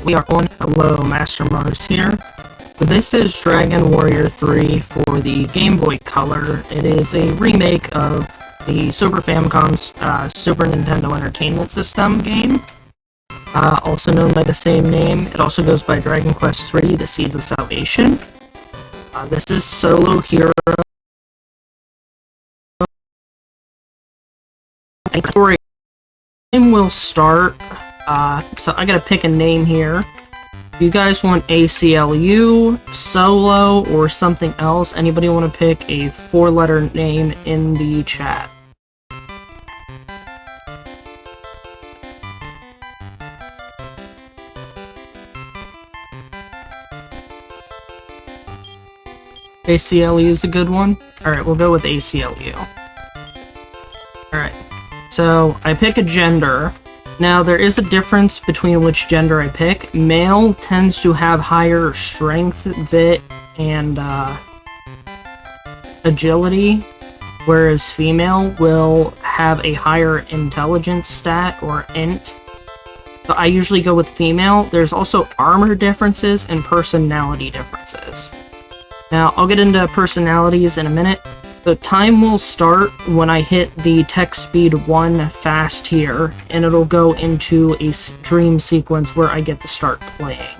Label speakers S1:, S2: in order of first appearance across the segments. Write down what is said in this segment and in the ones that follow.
S1: Alright, we are on Hello Mastermarz here. This is Dragon Warrior 3 for the Game Boy Color. It is a remake of the Super Famicom's Super Nintendo Entertainment System game, also known by the same name. It also goes by Dragon Quest III: The Seeds of Salvation. This is solo hero. And story game will start. So I gotta pick a name here. Do you guys want ACLU, solo, or something else? Anybody want to pick a 4-letter name in the chat? ACLU is a good one. Alright, we'll go with ACLU. Alright, so I pick a gender. Now, there is a difference between which gender I pick. Male tends to have higher strength, vit, and agility, whereas female will have a higher intelligence stat, or int. So I usually go with female. There's also armor differences and personality differences. Now, I'll get into personalities in a minute. The time will start when I hit the text speed 1 fast here, and it'll go into a dream sequence where I get to start playing.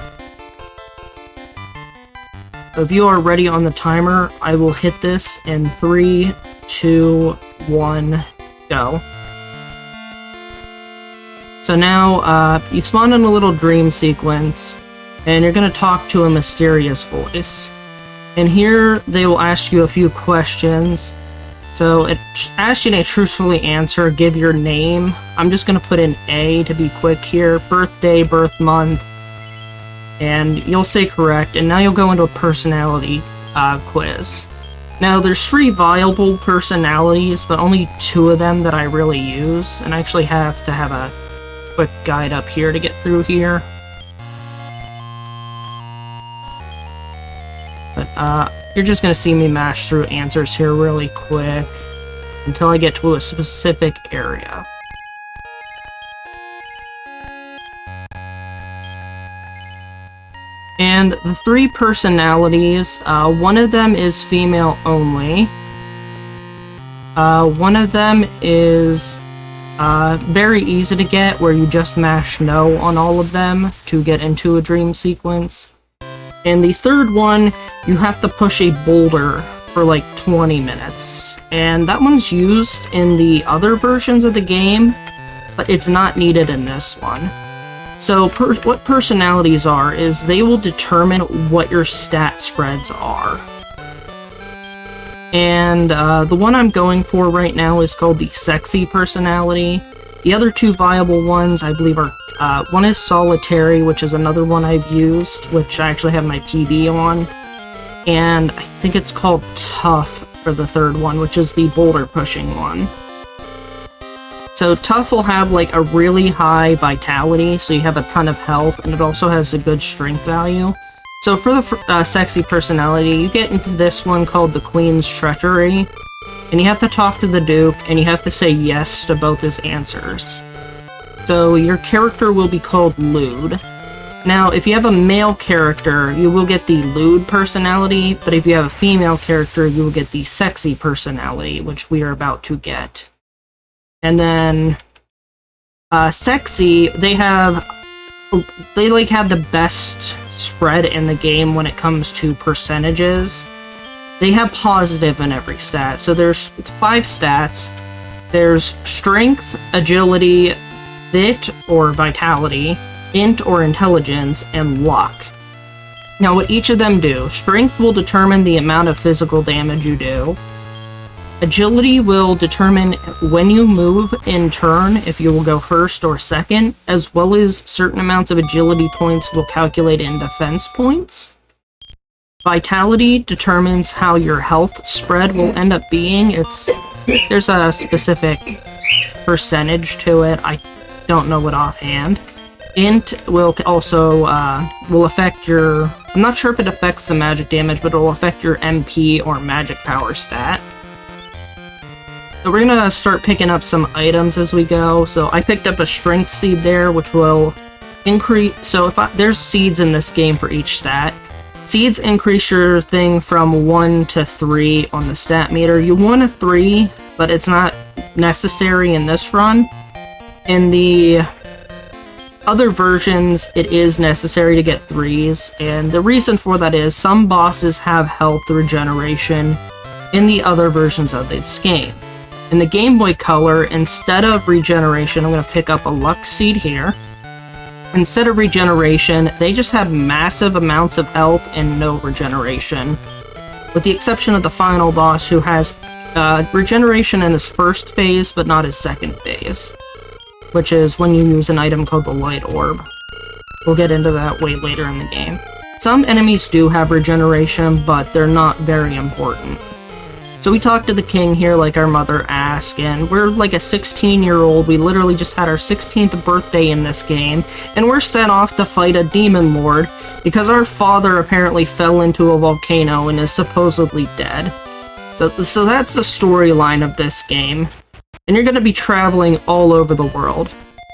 S1: So if you are ready on the timer, I will hit this in 3, 2, 1, go. So now, you spawn in a little dream sequence, and you're going to talk to a mysterious voice. And here, they will ask you a few questions. So, it asks you to truthfully answer, give your name. I'm just going to put in A to be quick here. Birthday, birth month. And you'll say correct. And now you'll go into a personality quiz. Now, there's 3 viable personalities, but only 2 of them that I really use. And I actually have to have a quick guide up here to get through here. But, you're just gonna see me mash through answers here really quick until I get to a specific area. And the 3 personalities, one of them is female only. One of them is very easy to get, where you just mash no on all of them to get into a dream sequence. And the third one, you have to push a boulder for like 20 minutes. And that one's used in the other versions of the game, but it's not needed in this one. So what personalities are, is they will determine what your stat spreads are. And the one I'm going for right now is called the sexy personality. The other 2 viable ones, I believe, are one is solitary, which is another one I've used, which I actually have my PB on. And I think it's called tough for the third one, which is the boulder pushing one. So tough will have like a really high vitality, so you have a ton of health, and it also has a good strength value. So for the sexy personality, you get into this one called the Queen's Treachery, and you have to talk to the Duke, and you have to say yes to both his answers. So your character will be called Lewd. Now, if you have a male character, you will get the lewd personality, but if you have a female character, you will get the sexy personality, which we are about to get. And then, sexy, they have the best spread in the game when it comes to percentages. They have positive in every stat, so there's 5 stats. There's strength, agility, vit or vitality, int or intelligence, and luck. Now what each of them do, strength will determine the amount of physical damage you do. Agility will determine when you move in turn, if you will go first or second, as well as certain amounts of agility points will calculate in defense points. Vitality determines how your health spread will end up being. There's a specific percentage to it. I don't know it offhand. Int will also will affect your... I'm not sure if it affects the magic damage, but it will affect your MP or magic power stat. So we're gonna start picking up some items as we go. So I picked up a strength seed there, which will there's seeds in this game for each stat. Seeds increase your thing from 1 to 3 on the stat meter. You want a 3, but it's not necessary in this run. In the other versions, it is necessary to get 3s, and the reason for that is some bosses have health regeneration in the other versions of this game. In the Game Boy Color, instead of regeneration, I'm going to pick up a luck seed here. Instead of regeneration, they just have massive amounts of health and no regeneration. With the exception of the final boss, who has regeneration in his first phase, but not his second phase. Which is when you use an item called the Light Orb. We'll get into that way later in the game. Some enemies do have regeneration, but they're not very important. So we talked to the king here like our mother asked, and we're like a 16-year-old. We literally just had our 16th birthday in this game, and we're sent off to fight a demon lord because our father apparently fell into a volcano and is supposedly dead. So that's the storyline of this game. And you're going to be traveling all over the world.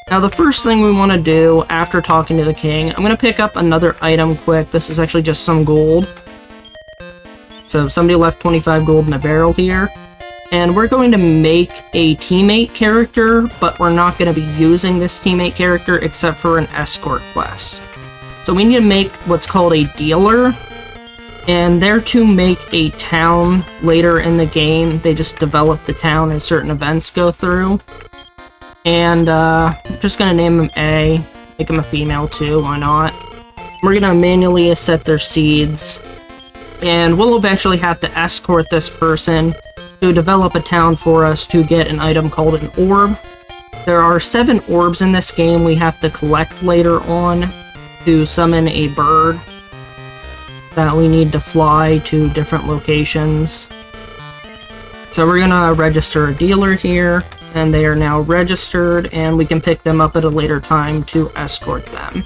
S1: Now the first thing we want to do after talking to the king, I'm going to pick up another item quick. This is actually just some gold. So somebody left 25 gold in a barrel here. And we're going to make a teammate character, but we're not going to be using this teammate character except for an escort quest. So we need to make what's called a dealer. And they're to make a town later in the game. They just develop the town as certain events go through. And I'm just going to name them A. Make them a female too, why not? We're going to manually set their seeds. And we'll eventually have to escort this person to develop a town for us to get an item called an orb. There are 7 orbs in this game we have to collect later on to summon a bird that we need to fly to different locations. So we're gonna register a dealer here, and they are now registered, and we can pick them up at a later time to escort them.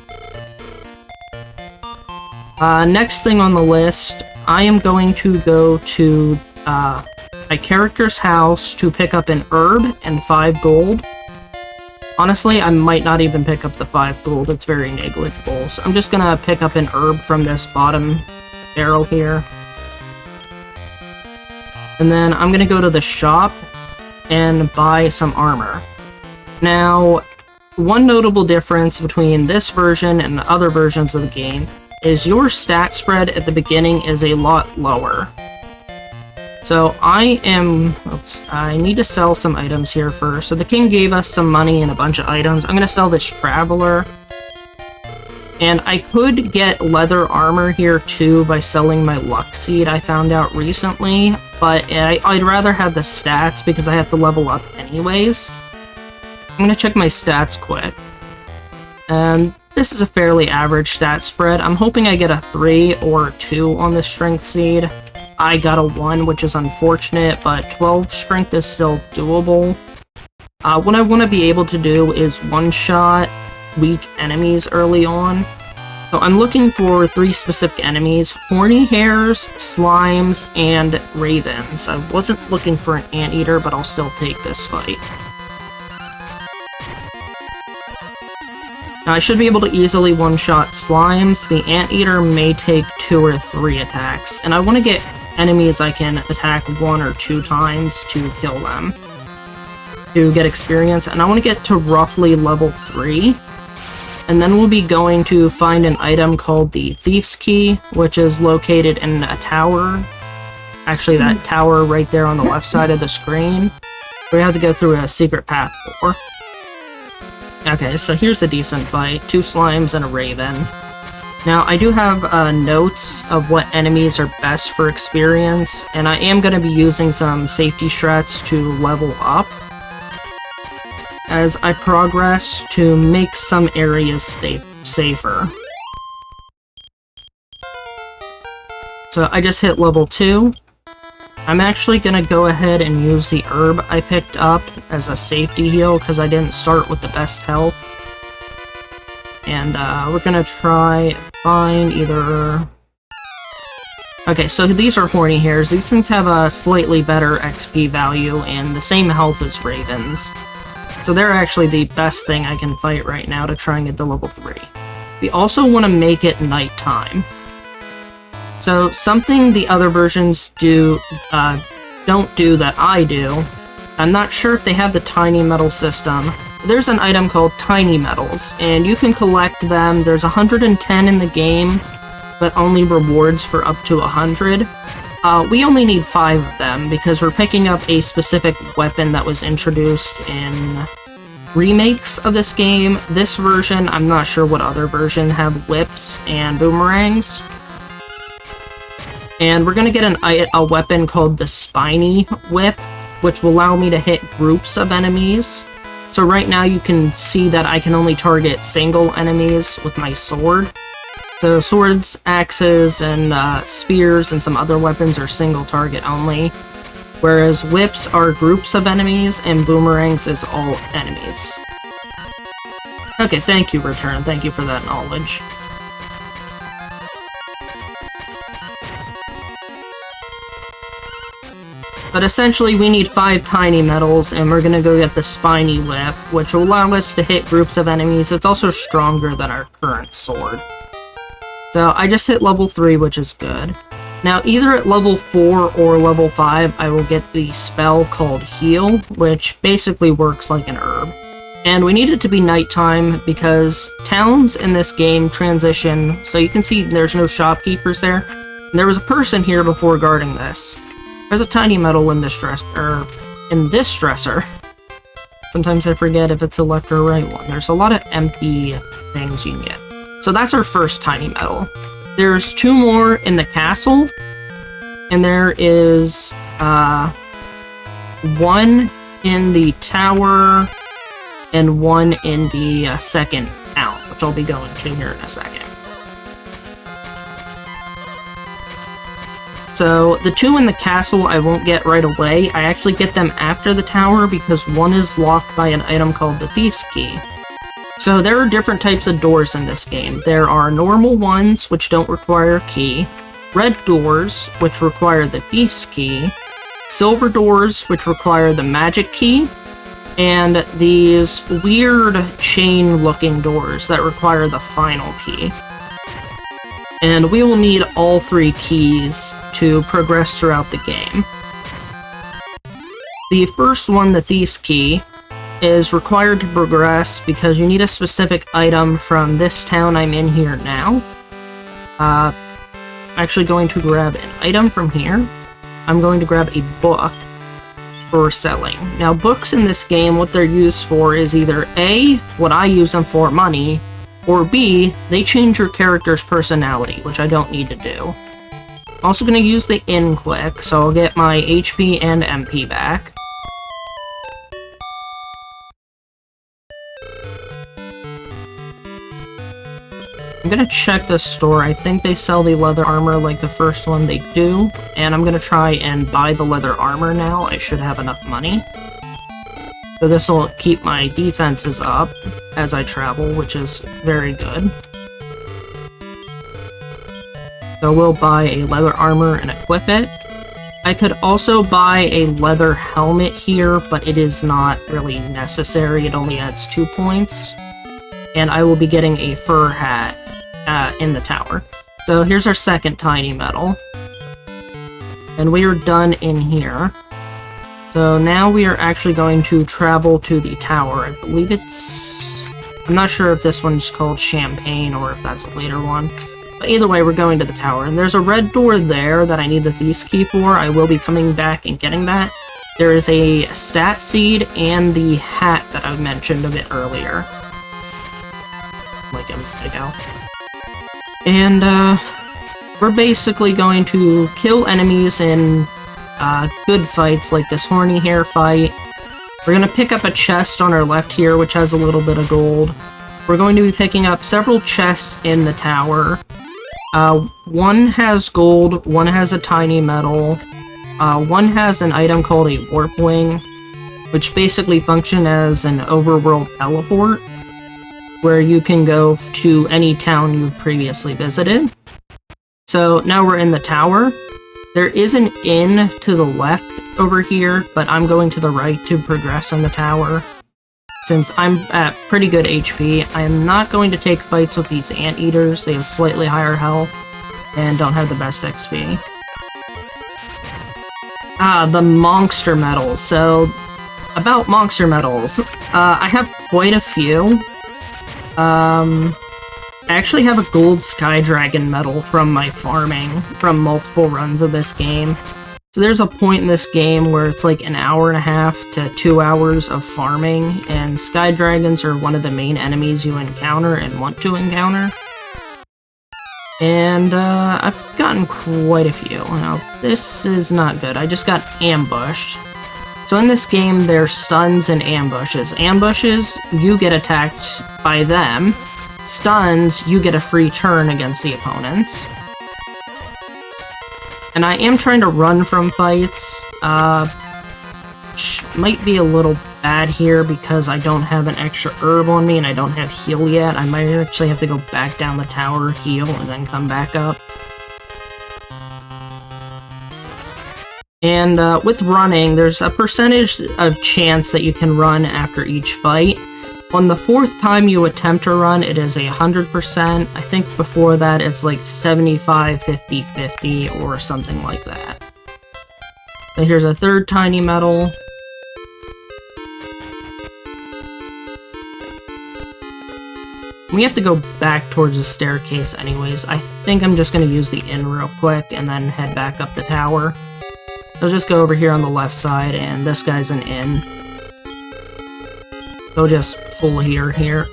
S1: Next thing on the list, I am going to go to my character's house to pick up an herb and 5 gold. Honestly, I might not even pick up the 5 gold, it's very negligible. So I'm just gonna pick up an herb from this bottom barrel here. And then I'm gonna go to the shop and buy some armor. Now, one notable difference between this version and the other versions of the game is your stat spread at the beginning is a lot lower. So I need to sell some items here first. So the king gave us some money and a bunch of items. I'm gonna sell this traveler. And I could get leather armor here too by selling my luck seed, I found out recently, but I'd rather have the stats because I have to level up anyways. I'm gonna check my stats quick. And this is a fairly average stat spread. I'm hoping I get a 3 or a 2 on the strength seed. I got a 1, which is unfortunate, but 12 strength is still doable. What I want to be able to do is one-shot weak enemies early on. So I'm looking for 3 specific enemies: horny hares, slimes, and ravens. I wasn't looking for an anteater, but I'll still take this fight. Now I should be able to easily one-shot slimes. The anteater may take 2 or 3 attacks, and I want to get enemies I can attack 1 or 2 times to kill them, to get experience, and I want to get to roughly level 3. And then we'll be going to find an item called the Thief's Key, which is located in a tower. Actually, that tower right there on the left side of the screen. We have to go through a secret path for. Okay, so here's a decent fight. 2 slimes and a raven. Now, I do have notes of what enemies are best for experience, and I am going to be using some safety strats to level up as I progress to make some areas safer. So I just hit level 2. I'm actually going to go ahead and use the herb I picked up as a safety heal because I didn't start with the best health. And we're going to try and find either... Okay, so these are horny hares. These things have a slightly better XP value and the same health as ravens. So they're actually the best thing I can fight right now to try and get to level 3. we also want to make it nighttime. So something the other versions don't do that I do, I'm not sure if they have the tiny metal system. There's an item called tiny metals, and you can collect them. There's 110 in the game, but only rewards for up to 100. We only need 5 of them because we're picking up a specific weapon that was introduced in remakes of this game. This version, I'm not sure what other version have whips and boomerangs. And we're gonna get a weapon called the Spiny Whip, which will allow me to hit groups of enemies. So right now you can see that I can only target single enemies with my sword. So swords, axes, and spears and some other weapons are single target only, whereas whips are groups of enemies and boomerangs is all enemies. Okay, thank you, Return. Thank you for that knowledge. But essentially, we need 5 tiny metals, and we're gonna go get the Spiny Whip, which will allow us to hit groups of enemies. It's also stronger than our current sword. So I just hit level 3, which is good. Now, either at level 4 or level 5, I will get the spell called Heal, which basically works like an herb. And we need it to be nighttime because towns in this game transition, so you can see there's no shopkeepers there. And there was a person here before guarding this. There's a tiny metal in this dresser. Sometimes I forget if it's a left or right one. There's a lot of empty things you can get. So that's our first tiny metal. There's 2 more in the castle, and there is 1 in the tower and 1 in the second town, which I'll be going to here in a second. So, the 2 in the castle I won't get right away. I actually get them after the tower because 1 is locked by an item called the Thief's Key. So, there are different types of doors in this game. There are normal ones, which don't require a key, red doors, which require the Thief's Key, silver doors, which require the magic key, and these weird chain-looking doors that require the final key. And we will need all 3 keys to progress throughout the game. The first one, the Thief's Key, is required to progress because you need a specific item from this town I'm in here now. I'm actually going to grab an item from here. I'm going to grab a book for selling. Now, books in this game, what they're used for is either A, what I use them for, money, or B, they change your character's personality, which I don't need to do. I'm also going to use the in click, so I'll get my HP and MP back. I'm going to check the store. I think they sell the leather armor like the first one. They do, and I'm going to try and buy the leather armor now. I should have enough money. So this will keep my defenses up as I travel, which is very good. So we'll buy a leather armor and equip it. I could also buy a leather helmet here, but it is not really necessary. It only adds 2 points. And I will be getting a fur hat in the tower. So here's our second tiny metal. And we are done in here. So now we are actually going to travel to the tower. I believe it's... I'm not sure if this one's called Champagne or if that's a later one. But either way, we're going to the tower. And there's a red door there that I need the Thief's Key for. I will be coming back and getting that. There is a stat seed and the hat that I mentioned a bit earlier. Like a minute ago. And, we're basically going to kill enemies in good fights, like this horny hair fight. We're going to pick up a chest on our left here, which has a little bit of gold. We're going to be picking up several chests in the tower. One has gold, one has a tiny metal, one has an item called a warp wing, which basically functions as an overworld teleport, where you can go to any town you've previously visited. So now we're in the tower. There is an inn to the left over here, but I'm going to the right to progress in the tower. since I'm at pretty good HP, I am not going to take fights with these anteaters. They have slightly higher health and don't have the best XP. The monster medals. So, about monster medals, I have quite a few. I actually have a gold Sky Dragon medal from my farming from multiple runs of this game. So there's a point in this game where it's like an hour and a half to 2 hours of farming, and Sky Dragons are one of the main enemies you encounter and want to encounter. And I've gotten quite a few. Now, this is not good. I just got ambushed. So in this game, there's stuns and ambushes. Ambushes, you get attacked by them. Stuns, you get a free turn against the opponents. And I am trying to run from fights, which might be a little bad here because I don't have an extra herb on me and I don't have heal yet. I might actually have to go back down the tower, heal, and then come back up. And with running, there's a percentage of chance that you can run after each fight. On the 4th time you attempt to run, it is 100%. I think before that it's like 75, 50, 50, or something like that. But here's a 3rd tiny medal. We have to go back towards the staircase anyways. I think I'm just going to use the inn real quick and then head back up the tower. I'll just go over here on the left side, and this guy's an inn. So just full heal here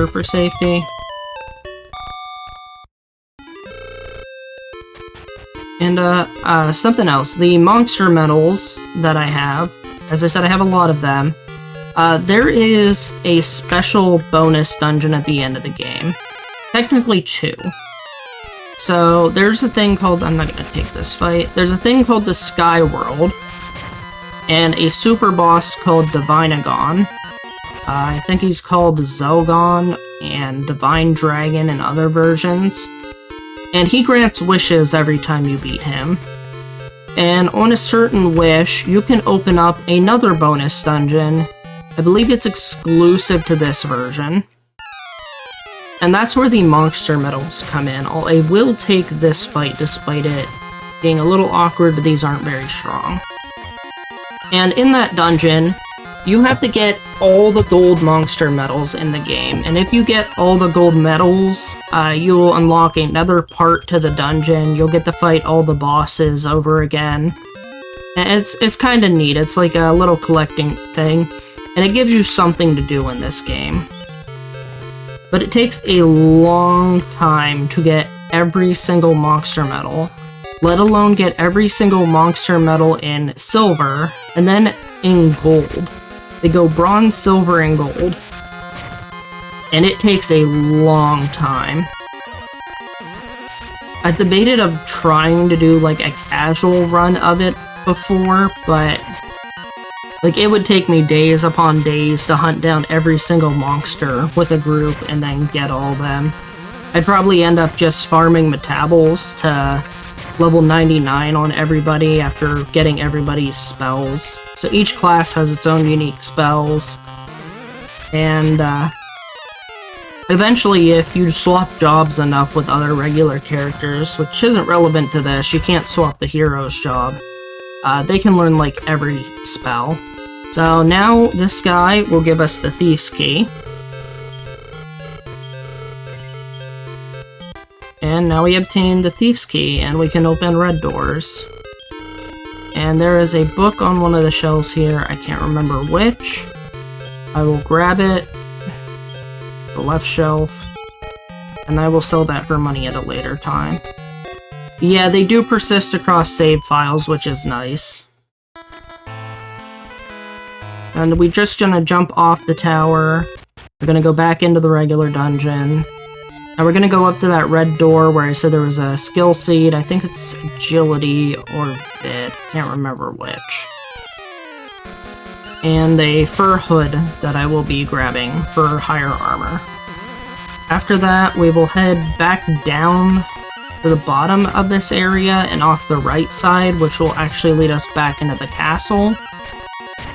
S1: for safety. And something else, the monster medals that I have, as I said, I have a lot of them. There is a special bonus dungeon at the end of the game. Technically 2. So there's a thing called, I'm not gonna take this fight, there's a thing called the Sky World, and a super boss called Divinagon. I think he's called Zogon and Divine Dragon in other versions. And he grants wishes every time you beat him. And on a certain wish, you can open up another bonus dungeon. I believe it's exclusive to this version. And that's where the monster medals come in. I will take this fight despite it being a little awkward, but these aren't very strong. And in that dungeon, you have to get all the gold monster medals in the game. And if you get all the gold medals, you'll unlock another part to the dungeon. You'll get to fight all the bosses over again. And it's kind of neat. It's like a little collecting thing. And it gives you something to do in this game. But it takes a long time to get every single monster medal, let alone get every single monster medal in silver, and then in gold. They go bronze, silver, and gold. And it takes a long time. I debated of trying to do like a casual run of it before, but like it would take me days upon days to hunt down every single monster with a group and then get all of them. I'd probably end up just farming metabols to level 99 on everybody after getting everybody's spells. So each class has its own unique spells. And eventually, if you swap jobs enough with other regular characters, which isn't relevant to this, you can't swap the hero's job. They can learn like every spell. So now this guy will give us the Thief's Key. And now we obtain the Thief's Key, and we can open red doors. And there is a book on one of the shelves here, I can't remember which. I will grab it. It's the left shelf. And I will sell that for money at a later time. Yeah, they do persist across save files, which is nice. And we're just gonna jump off the tower. We're gonna go back into the regular dungeon. And we're gonna go up to that red door where I said there was a skill seed. I think it's agility or bit. Can't remember which. And a fur hood that I will be grabbing for higher armor. After that, we will head back down to the bottom of this area and off the right side, which will actually lead us back into the castle.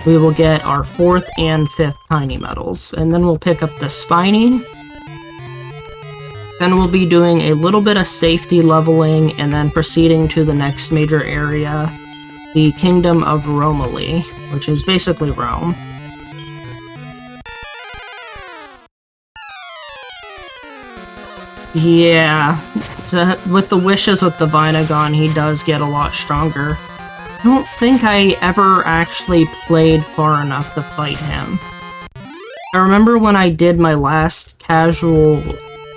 S1: we will get our 4th and 5th tiny metals. And then we'll pick up the spiny. Then we'll be doing a little bit of safety leveling and then proceeding to the next major area, the Kingdom of Romali, which is basically Rome. Yeah, so with the wishes with the Vinagon, he does get a lot stronger. I don't think I ever actually played far enough to fight him. I remember when I did my last casual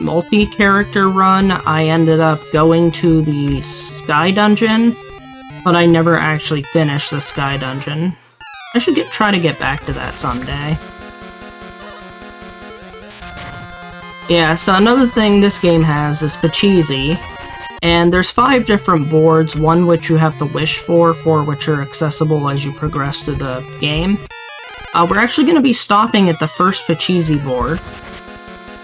S1: multi-character run, I ended up going to the Sky Dungeon, but I never actually finished the Sky Dungeon. I should try to get back to that someday. Yeah, so another thing this game has is Pachisi, and there's 5 different boards, one which you have to wish for, 4 which are accessible as you progress through the game. We're actually going to be stopping at the first Pachisi board,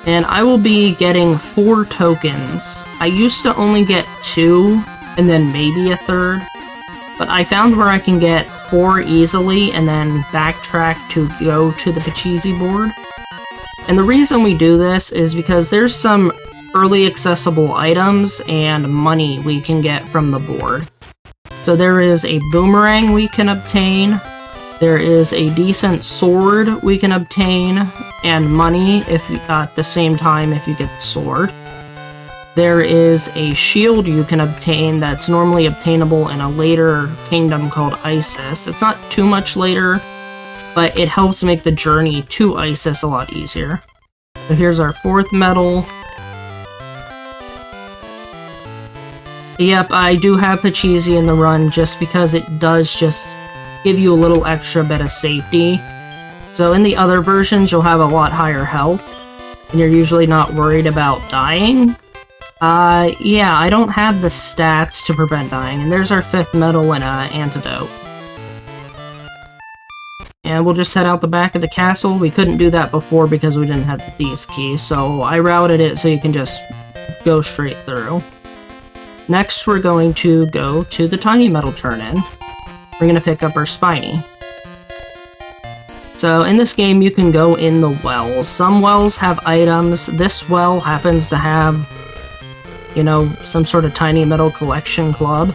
S1: and I will be getting 4 tokens. I used to only get 2, and then maybe a 3rd, but I found where I can get 4 easily, and then backtrack to go to the Pachisi board. And the reason we do this is because there's some early accessible items and money we can get from the board. So there is a boomerang we can obtain, there is a decent sword we can obtain, and money if at the same time if you get the sword. There is a shield you can obtain that's normally obtainable in a later kingdom called Isis. It's not too much later, but it helps make the journey to Isis a lot easier. So here's our 4th medal. Yep, I do have Pachisi in the run just because it does just give you a little extra bit of safety. So in the other versions, you'll have a lot higher health, and you're usually not worried about dying. Yeah, I don't have the stats to prevent dying, and there's our 5th medal and antidote. And we'll just head out the back of the castle. We couldn't do that before because we didn't have the Thieves' Key, so I routed it so you can just go straight through. Next, we're going to go to the Tiny Metal Turn-In. We're going to pick up our Spiny. So in this game, you can go in the wells. Some wells have items. This well happens to have, you know, some sort of Tiny Metal Collection Club.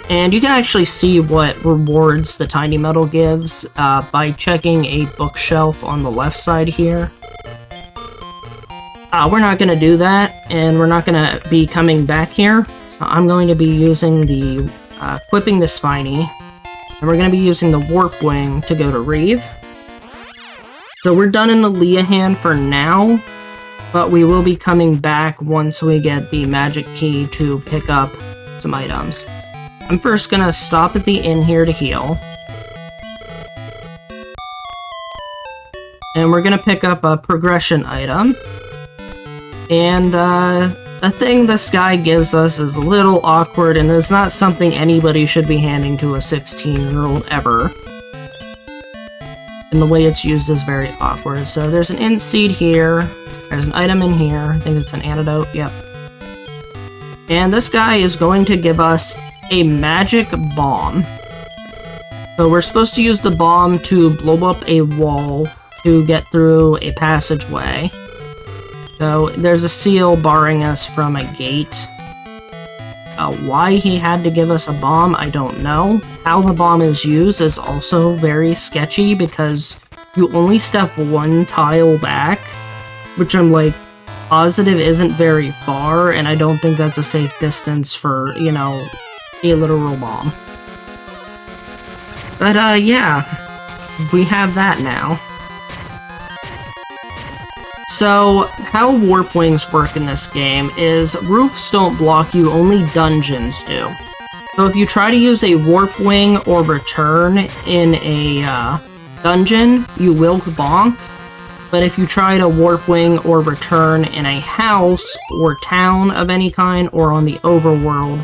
S1: And you can actually see what rewards the Tiny Metal gives by checking a bookshelf on the left side here. We're not going to do that, and we're not going to be coming back here. So I'm going to be using the, equipping the Spiny, and we're going to be using the Warp Wing to go to Reeve. So we're done in the Leahan for now, but we will be coming back once we get the magic key to pick up some items. I'm first gonna stop at the inn here to heal. And we're gonna pick up a progression item. And the thing this guy gives us is a little awkward and is not something anybody should be handing to a 16-year-old ever. And the way it's used is very awkward. So there's an int seed here, there's an item in here, I think it's an antidote, yep. And this guy is going to give us a magic bomb. So we're supposed to use the bomb to blow up a wall to get through a passageway. So there's a seal barring us from a gate. Why he had to give us a bomb, I don't know. How the bomb is used is also very sketchy because you only step 1 tile back, which I'm like, positive isn't very far, and I don't think that's a safe distance for, you know, a literal bomb. But, yeah, we have that now. So, how Warp Wings work in this game is roofs don't block you, only dungeons do. So if you try to use a Warp Wing or return in a dungeon, you will bonk. But if you try to Warp Wing or return in a house or town of any kind or on the overworld,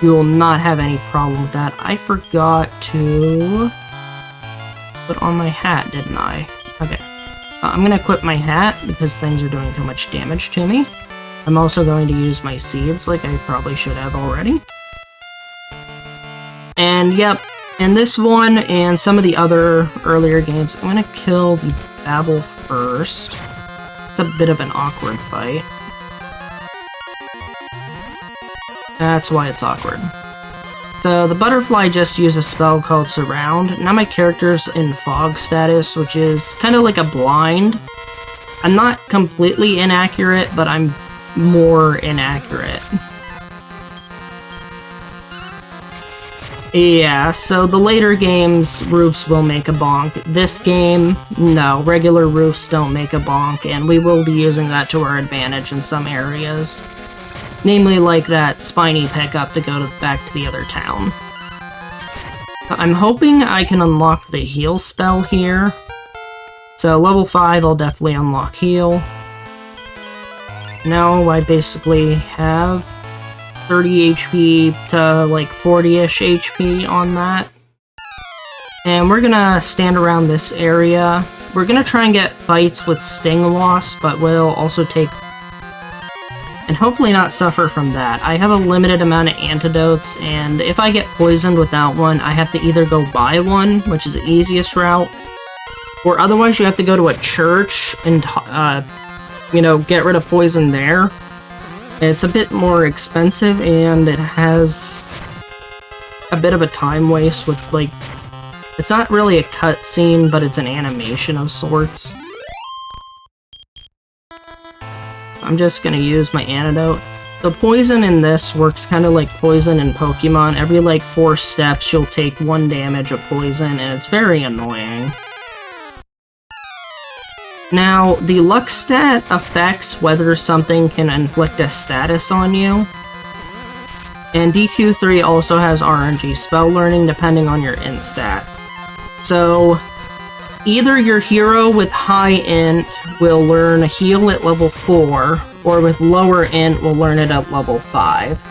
S1: you will not have any problem with that. I forgot to put on my hat, didn't I? Okay. I'm going to equip my hat because things are doing too much damage to me. I'm also going to use my seeds like I probably should have already. And yep, In this one and some of the other earlier games, I'm gonna kill the Babel first. It's a bit of an awkward fight. That's why it's awkward. So the butterfly just used a spell called Surround. Now my character's in fog status, which is kind of like a blind. I'm not completely inaccurate, but I'm more inaccurate. Yeah, so the later games, roofs will make a bonk. This game, no, regular roofs don't make a bonk, and we will be using that to our advantage in some areas. Namely, like that spiny pickup to go back to the other town. I'm hoping I can unlock the heal spell here. So level 5, I'll definitely unlock heal. Now I basically have 30 HP to like 40-ish HP on that. And we're gonna stand around this area. We're gonna try and get fights with Sting Loss, but we'll also take... and hopefully not suffer from that. I have a limited amount of antidotes, and if I get poisoned without one, I have to either go buy one, which is the easiest route, or otherwise you have to go to a church and, you know, get rid of poison there. It's a bit more expensive, and it has a bit of a time waste with, like, it's not really a cutscene, but it's an animation of sorts. I'm just gonna use my antidote. The poison in this works kind of like poison in Pokemon. Every, like, 4 steps, you'll take 1 damage of poison, and it's very annoying. Now, the luck stat affects whether something can inflict a status on you. And DQ3 also has RNG spell learning depending on your int stat. So, either your hero with high int will learn a heal at level 4, or with lower int will learn it at level 5.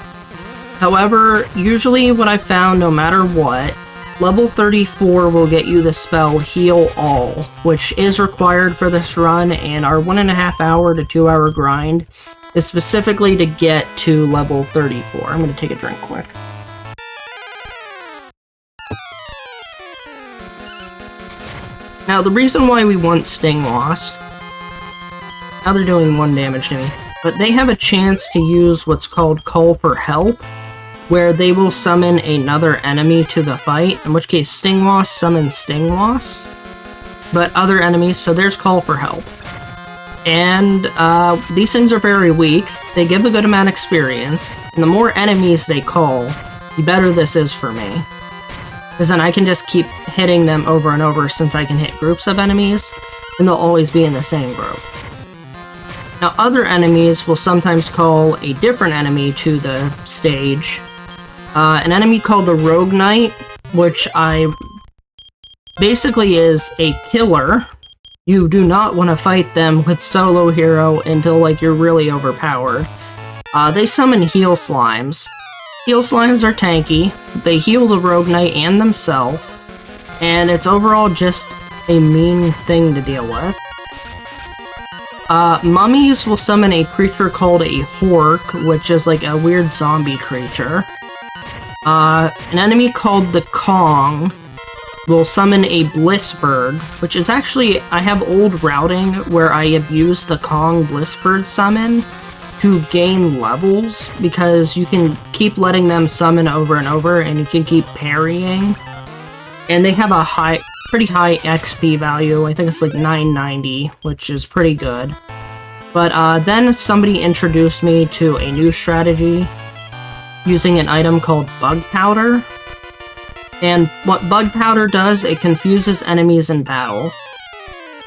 S1: However, usually what I've found, no matter what, level 34 will get you the spell Heal All, which is required for this run, and our 1.5 hour to 2 hour grind is specifically to get to level 34. I'm gonna take a drink quick. Now, the reason why we want Sting Loss, now they're doing 1 damage to me, but they have a chance to use what's called Call for Help, where they will summon another enemy to the fight, in which case Sting Loss summons Sting Loss, but other enemies, so there's Call for Help. And these things are very weak, they give a good amount of experience, and the more enemies they call, the better this is for me. Because then I can just keep hitting them over and over since I can hit groups of enemies, and they'll always be in the same group. Now, other enemies will sometimes call a different enemy to the stage. An enemy called the Rogue Knight, which basically is a killer. You do not want to fight them with solo hero until, like, you're really overpowered. They summon Heal Slimes. Heal Slimes are tanky, they heal the Rogue Knight and themselves, and it's overall just a mean thing to deal with. Mummies will summon a creature called a Hork, which is like a weird zombie creature. An enemy called the Kong will summon a Blissbird, which is actually, I have old routing where I have used the Kong Blissbird summon to gain levels, because you can keep letting them summon over and over, and you can keep parrying. And they have a pretty high XP value, I think it's like 990, which is pretty good. But then somebody introduced me to a new strategy using an item called Bug Powder. And what Bug Powder does, it confuses enemies in battle.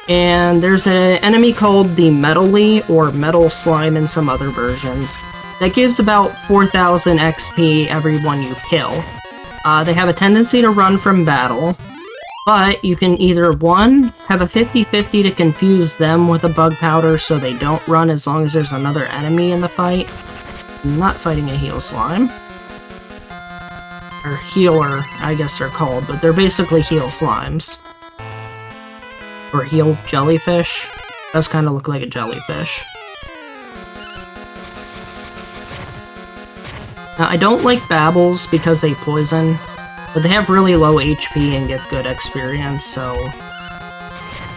S1: And there's an enemy called the Metally, or Metal Slime in some other versions, that gives about 4,000 XP every one you kill. They have a tendency to run from battle, but you can either, 1, have a 50-50 to confuse them with a Bug Powder so they don't run as long as there's another enemy in the fight. I'm not fighting a Heal Slime. Or Healer, I guess they're called, but they're basically Heal Slimes. Or Heal Jellyfish. Does kind of look like a jellyfish. Now, I don't like Babbles because they poison. but they have really low HP and get good experience, so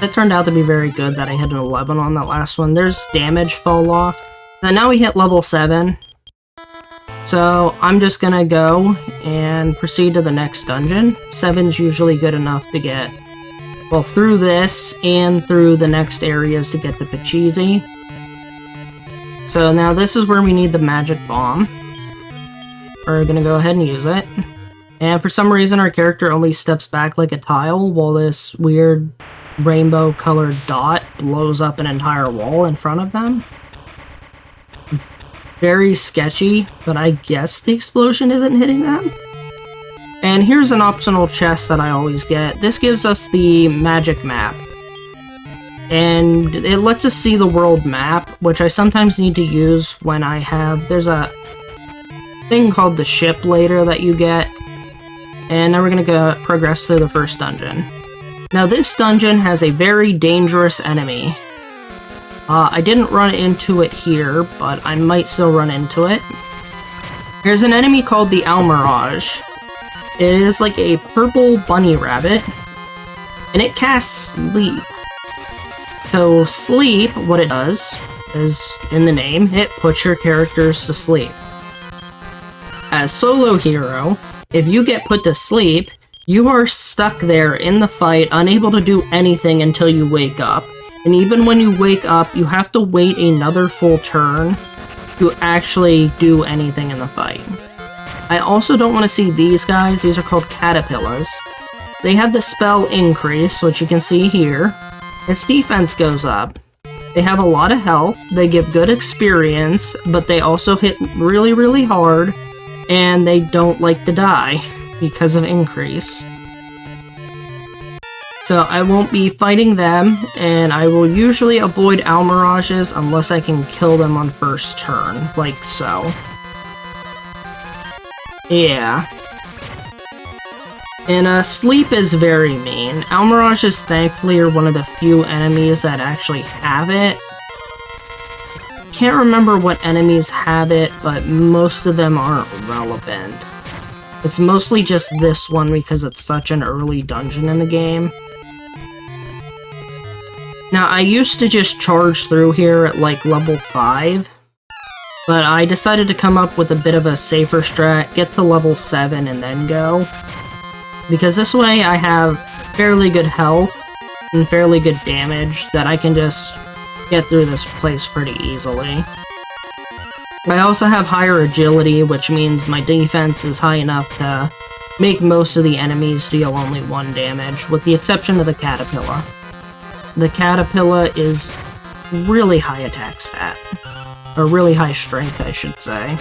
S1: it turned out to be very good that I hit an 11 on that last one. There's damage fall off. And now we hit level 7. So I'm just gonna go and proceed to the next dungeon. 7's usually good enough to get, well, through this and through the next areas to get the Pachisi. So now this is where we need the magic bomb. We're gonna go ahead and use it. And for some reason our character only steps back like a tile while this weird rainbow colored dot blows up an entire wall in front of them. Very sketchy, but I guess the explosion isn't hitting them. And here's an optional chest that I always get. This gives us the magic map. And it lets us see the world map, which I sometimes need to use when I have... There's a thing called the ship later that you get. And now we're gonna go progress through the first dungeon. Now this dungeon has a very dangerous enemy. I didn't run into it here, but I might still run into it. There's an enemy called the mastermarz. It is like a purple bunny rabbit, and it casts sleep. So sleep, what it does, is in the name, it puts your characters to sleep. As solo hero, if you get put to sleep, you are stuck there in the fight, unable to do anything until you wake up. And even when you wake up, you have to wait another full turn to actually do anything in the fight. I also don't want to see these guys. These are called caterpillars. They have the spell increase, which you can see here. Its defense goes up. They have a lot of health, they give good experience, but they also hit really, really hard, and they don't like to die because of increase. So I won't be fighting them, and I will usually avoid mastermarzes unless I can kill them on first turn, like so. Yeah. And sleep is very mean. Mastermarzes thankfully are one of the few enemies that actually have it. Can't remember what enemies have it, but most of them aren't relevant. It's mostly just this one because it's such an early dungeon in the game. Now, I used to just charge through here at like level 5, but I decided to come up with a bit of a safer strat, get to level 7 and then go. Because this way I have fairly good health and fairly good damage that I can just get through this place pretty easily. I also have higher agility, which means my defense is high enough to make most of the enemies deal only 1 damage, with the exception of the caterpillar. The caterpillar is really high attack stat. Or really high strength, I should say.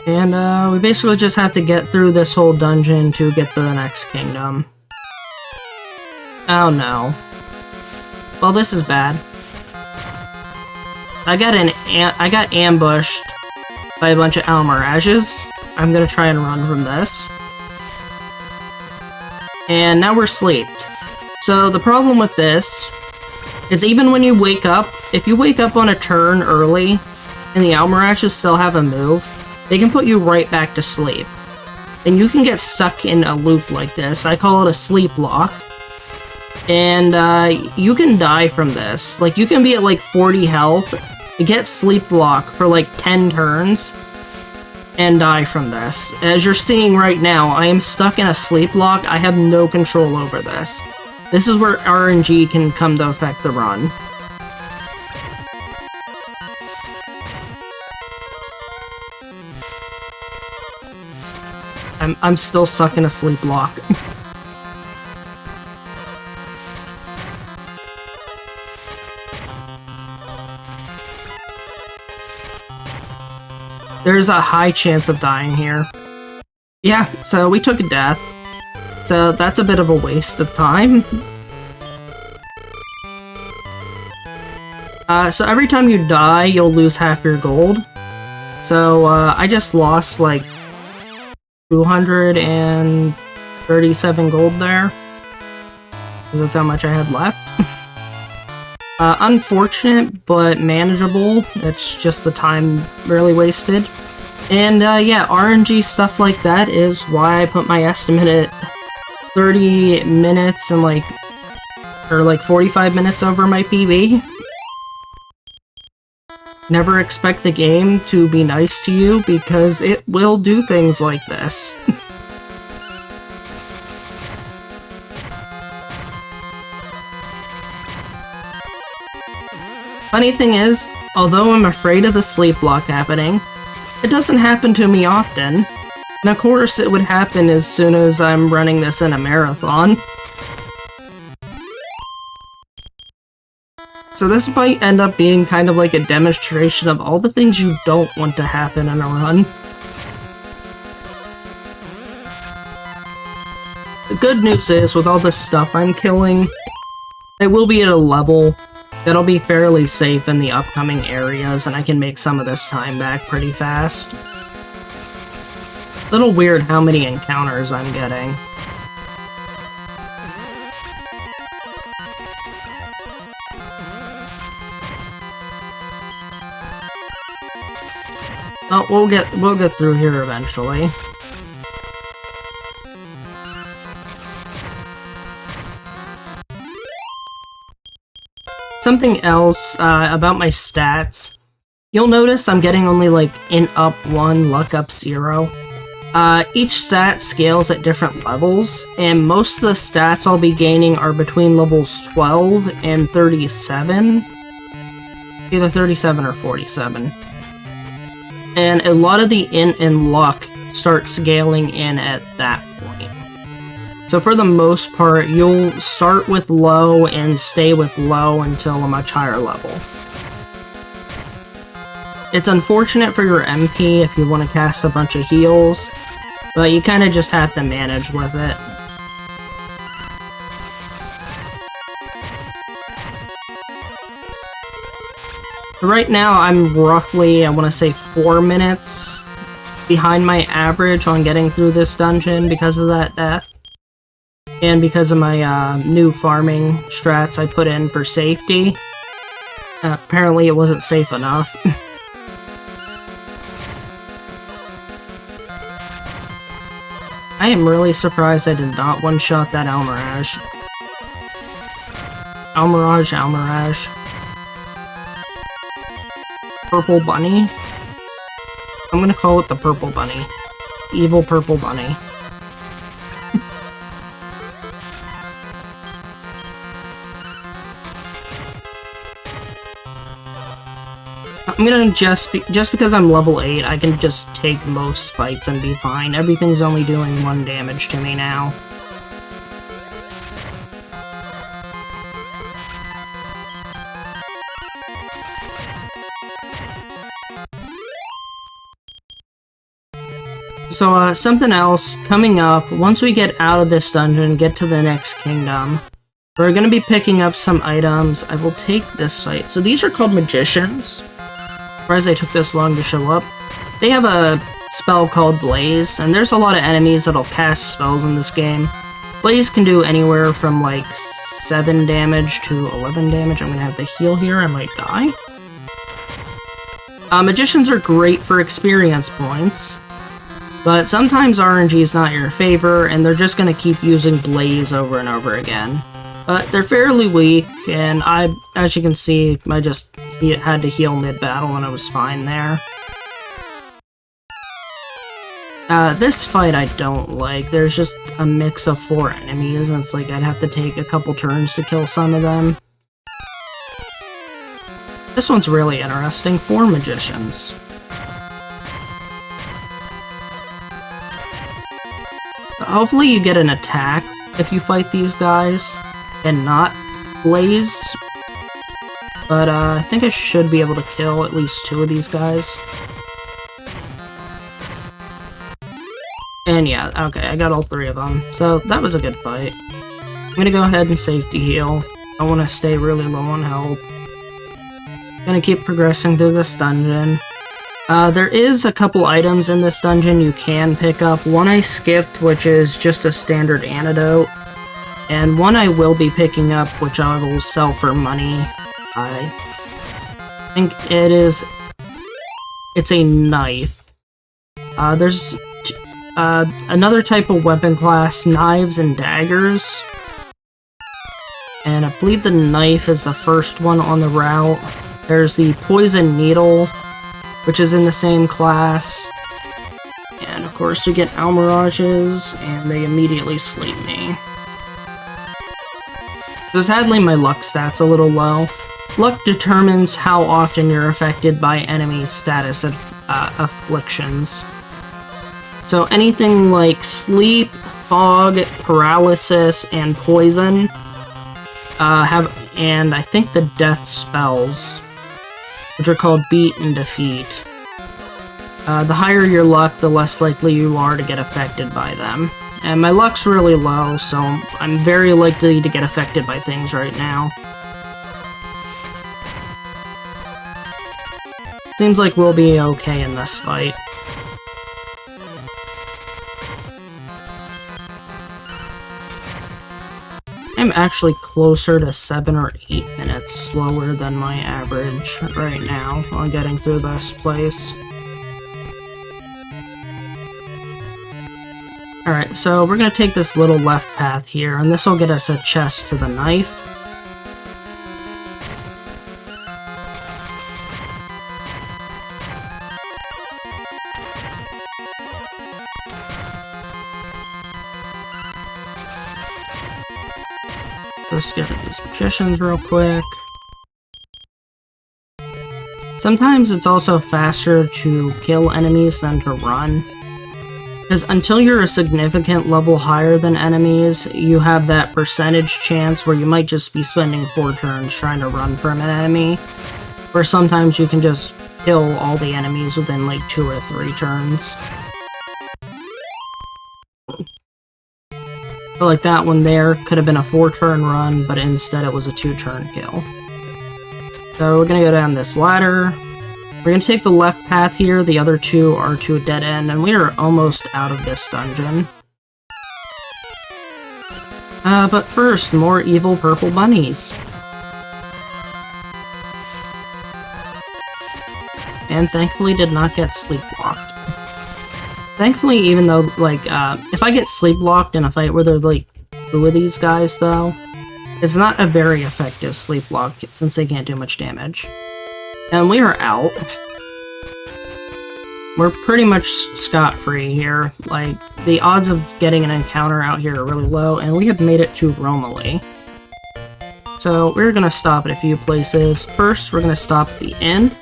S1: And we basically just have to get through this whole dungeon to get to the next kingdom. Oh no. Well, this is bad. I got ambushed by a bunch of mastermarzes. I'm gonna try and run from this. And now we're sleeped. So the problem with this is even when you wake up, if you wake up on a turn early and the mastermarzes still have a move, they can put you right back to sleep. And you can get stuck in a loop like this. I call it a sleep lock. And you can die from this. Like, you can be at like 40 health, get sleep lock for like 10 turns, and die from this. As you're seeing right now, I am stuck in a sleep lock. I have no control over this. This is where RNG can come to affect the run. I'm still stuck in a sleep lock. There's a high chance of dying here. Yeah, so we took a death. So that's a bit of a waste of time. So every time you die, you'll lose half your gold. So I just lost like 237 gold there. Because that's how much I had left. Unfortunate, but manageable. It's just the time really wasted. And yeah, RNG stuff like that is why I put my estimate at 30 minutes and like 45 minutes over my PB. Never expect the game to be nice to you, because it will do things like this. Funny thing is, although I'm afraid of the sleep block happening, it doesn't happen to me often. And of course it would happen as soon as I'm running this in a marathon. So this might end up being kind of like a demonstration of all the things you don't want to happen in a run. The good news is, with all this stuff I'm killing, I will be at a level that'll be fairly safe in the upcoming areas, and I can make some of this time back pretty fast. Little weird how many encounters I'm getting. Oh, we'll get through here eventually. Something else about my stats. You'll notice I'm getting only like int up 1, luck up 0. Each stat scales at different levels, and most of the stats I'll be gaining are between levels 12 and 37. Either 37 or 47. And a lot of the int and luck start scaling in at that point. So for the most part, you'll start with low and stay with low until a much higher level. It's unfortunate for your MP if you want to cast a bunch of heals, but you kind of just have to manage with it. Right now, I'm roughly, I want to say 4 minutes behind my average on getting through this dungeon because of that death. And because of my new farming strats I put in for safety. Apparently it wasn't safe enough. I am really surprised I did not one-shot that Almirage. Almirage. Purple bunny? I'm gonna call it the purple bunny. Evil purple bunny. I'm gonna just because I'm level 8, I can just take most fights and be fine. Everything's only doing 1 damage to me now. So, something else coming up, once we get out of this dungeon, get to the next kingdom, we're gonna be picking up some items. I will take this site. So these are called magicians. Surprised they took this long to show up. They have a spell called Blaze, and there's a lot of enemies that'll cast spells in this game. Blaze can do anywhere from like 7 damage to 11 damage. I'm gonna have to heal here, I might die. Magicians are great for experience points, but sometimes RNG is not your favor, and they're just gonna keep using Blaze over and over again. But they're fairly weak, and as you can see, I just had to heal mid-battle and I was fine there. This fight I don't like. There's just a mix of 4 enemies, and it's like I'd have to take a couple turns to kill some of them. This one's really interesting. 4 magicians. Hopefully you get an attack if you fight these guys, and not Blaze. But I think I should be able to kill at least 2 of these guys. And yeah, okay, I got all 3 of them. So that was a good fight. I'm gonna go ahead and safety heal. I want to stay really low on health. Gonna keep progressing through this dungeon. There is a couple items in this dungeon you can pick up. One I skipped, which is just a standard antidote. And one I will be picking up, which I will sell for money. I think it's a knife. There's another type of weapon class, knives and daggers. And I believe the knife is the first one on the route. There's the poison needle, which is in the same class. And of course you get almirages, and they immediately sleep me. So sadly my luck stat's a little low. Luck determines how often you're affected by enemy status afflictions. So anything like sleep, fog, paralysis, and poison and I think the death spells, which are called beat and defeat. The higher your luck, the less likely you are to get affected by them. And my luck's really low, so I'm very likely to get affected by things right now. Seems like we'll be okay in this fight. I'm actually closer to 7 or 8 minutes slower than my average right now on getting through this place. Alright, so we're gonna take this little left path here, and this will get us a chest to the knife. Let's get these magicians real quick. Sometimes it's also faster to kill enemies than to run. Because until you're a significant level higher than enemies, you have that percentage chance where you might just be spending 4 turns trying to run from an enemy. Or sometimes you can just kill all the enemies within like 2 or 3 turns. But like that one there could have been a 4-turn run, but instead it was a 2-turn kill. So we're gonna go down this ladder. We're gonna take the left path here, the other 2 are to a dead end, and we are almost out of this dungeon. But first, more evil purple bunnies. And thankfully did not get sleepwalked. Thankfully, even though, like, if I get sleep-locked in a fight where there's, like, 2 of these guys, though, it's not a very effective sleep-lock, since they can't do much damage. And we are out. We're pretty much scot-free here. Like, the odds of getting an encounter out here are really low, and we have made it to Romilly. So, we're gonna stop at a few places. First, we're gonna stop at the inn.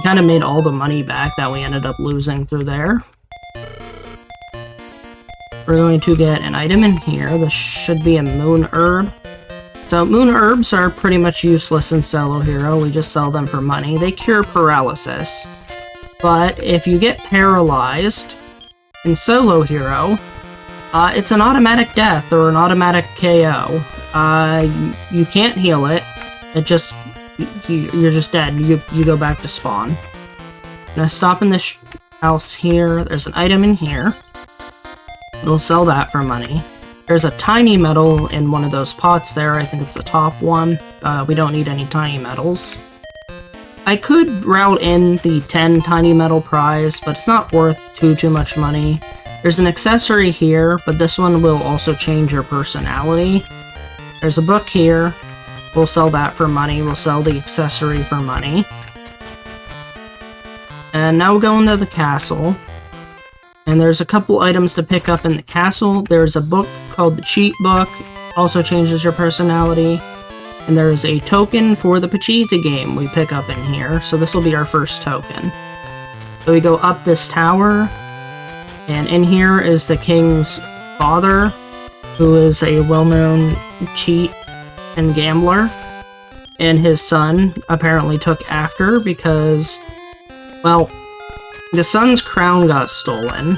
S1: Kind of made all the money back that we ended up losing through there. We're going to get an item in here. This should be a moon herb. So moon herbs are pretty much useless in solo hero. We just sell them for money. They cure paralysis. But if you get paralyzed in solo hero, it's an automatic death or an automatic KO. You can't heal it. It just... You're just dead. You go back to spawn. I'm gonna stop in this house here. There's an item in here. We'll sell that for money. There's a tiny metal in one of those pots there. I think it's the top one. We don't need any tiny metals. I could route in the 10 tiny metal prize, but it's not worth too much money. There's an accessory here, but this one will also change your personality. There's a book here. We'll sell that for money. We'll sell the accessory for money. And now we'll go into the castle. And there's a couple items to pick up in the castle. There's a book called the Cheat Book. Also changes your personality. And there's a token for the Pachisi game we pick up in here. So this will be our first token. So we go up this tower. And in here is the king's father, who is a well-known cheat and gambler, and his son apparently took after because, well, the son's crown got stolen,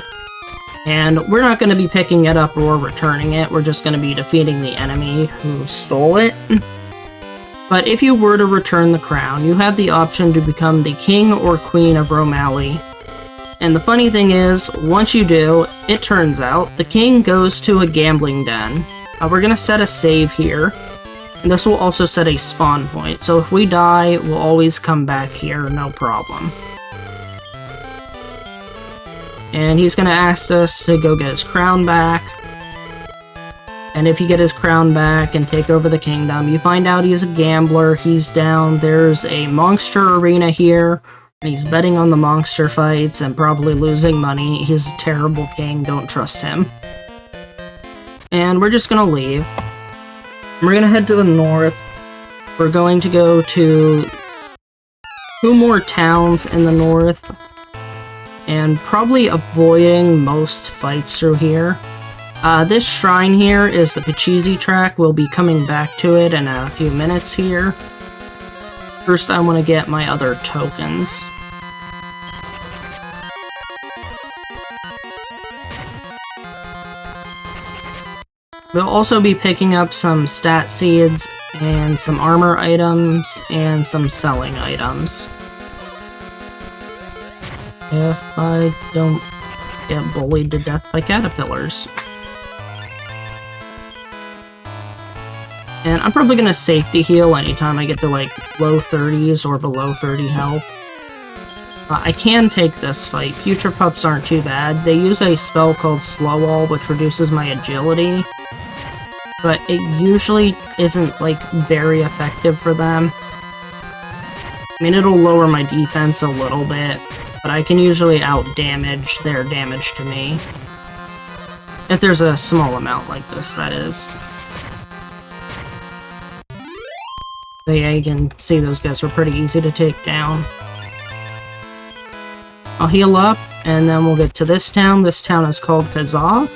S1: and we're not going to be picking it up or returning it. We're just going to be defeating the enemy who stole it. But if you were to return the crown, you have the option to become the king or queen of Romilly. And the funny thing is, once you do, it turns out the king goes to a gambling den. We're going to set a save here. And this will also set a spawn point, so if we die, we'll always come back here, no problem. And he's gonna ask us to go get his crown back. And if you get his crown back and take over the kingdom, you find out he's a gambler, he's down, there's a monster arena here, and he's betting on the monster fights and probably losing money. He's a terrible king, don't trust him. And we're just gonna leave. We're gonna head to the north. We're going to go to 2 more towns in the north, and probably avoiding most fights through here. This shrine here is the Pachisi track. We'll be coming back to it in a few minutes here. First, I want to get my other tokens. We'll also be picking up some stat seeds, and some armor items, and some selling items. If I don't get bullied to death by caterpillars. And I'm probably gonna safety heal anytime I get to like low 30s or below 30 health. I can take this fight. Future pups aren't too bad. They use a spell called Slow All, which reduces my agility. But it usually isn't, like, very effective for them. I mean, it'll lower my defense a little bit, but I can usually out-damage their damage to me. If there's a small amount like this, that is. So yeah, you can see those guys were pretty easy to take down. I'll heal up, and then we'll get to this town. This town is called Kazov.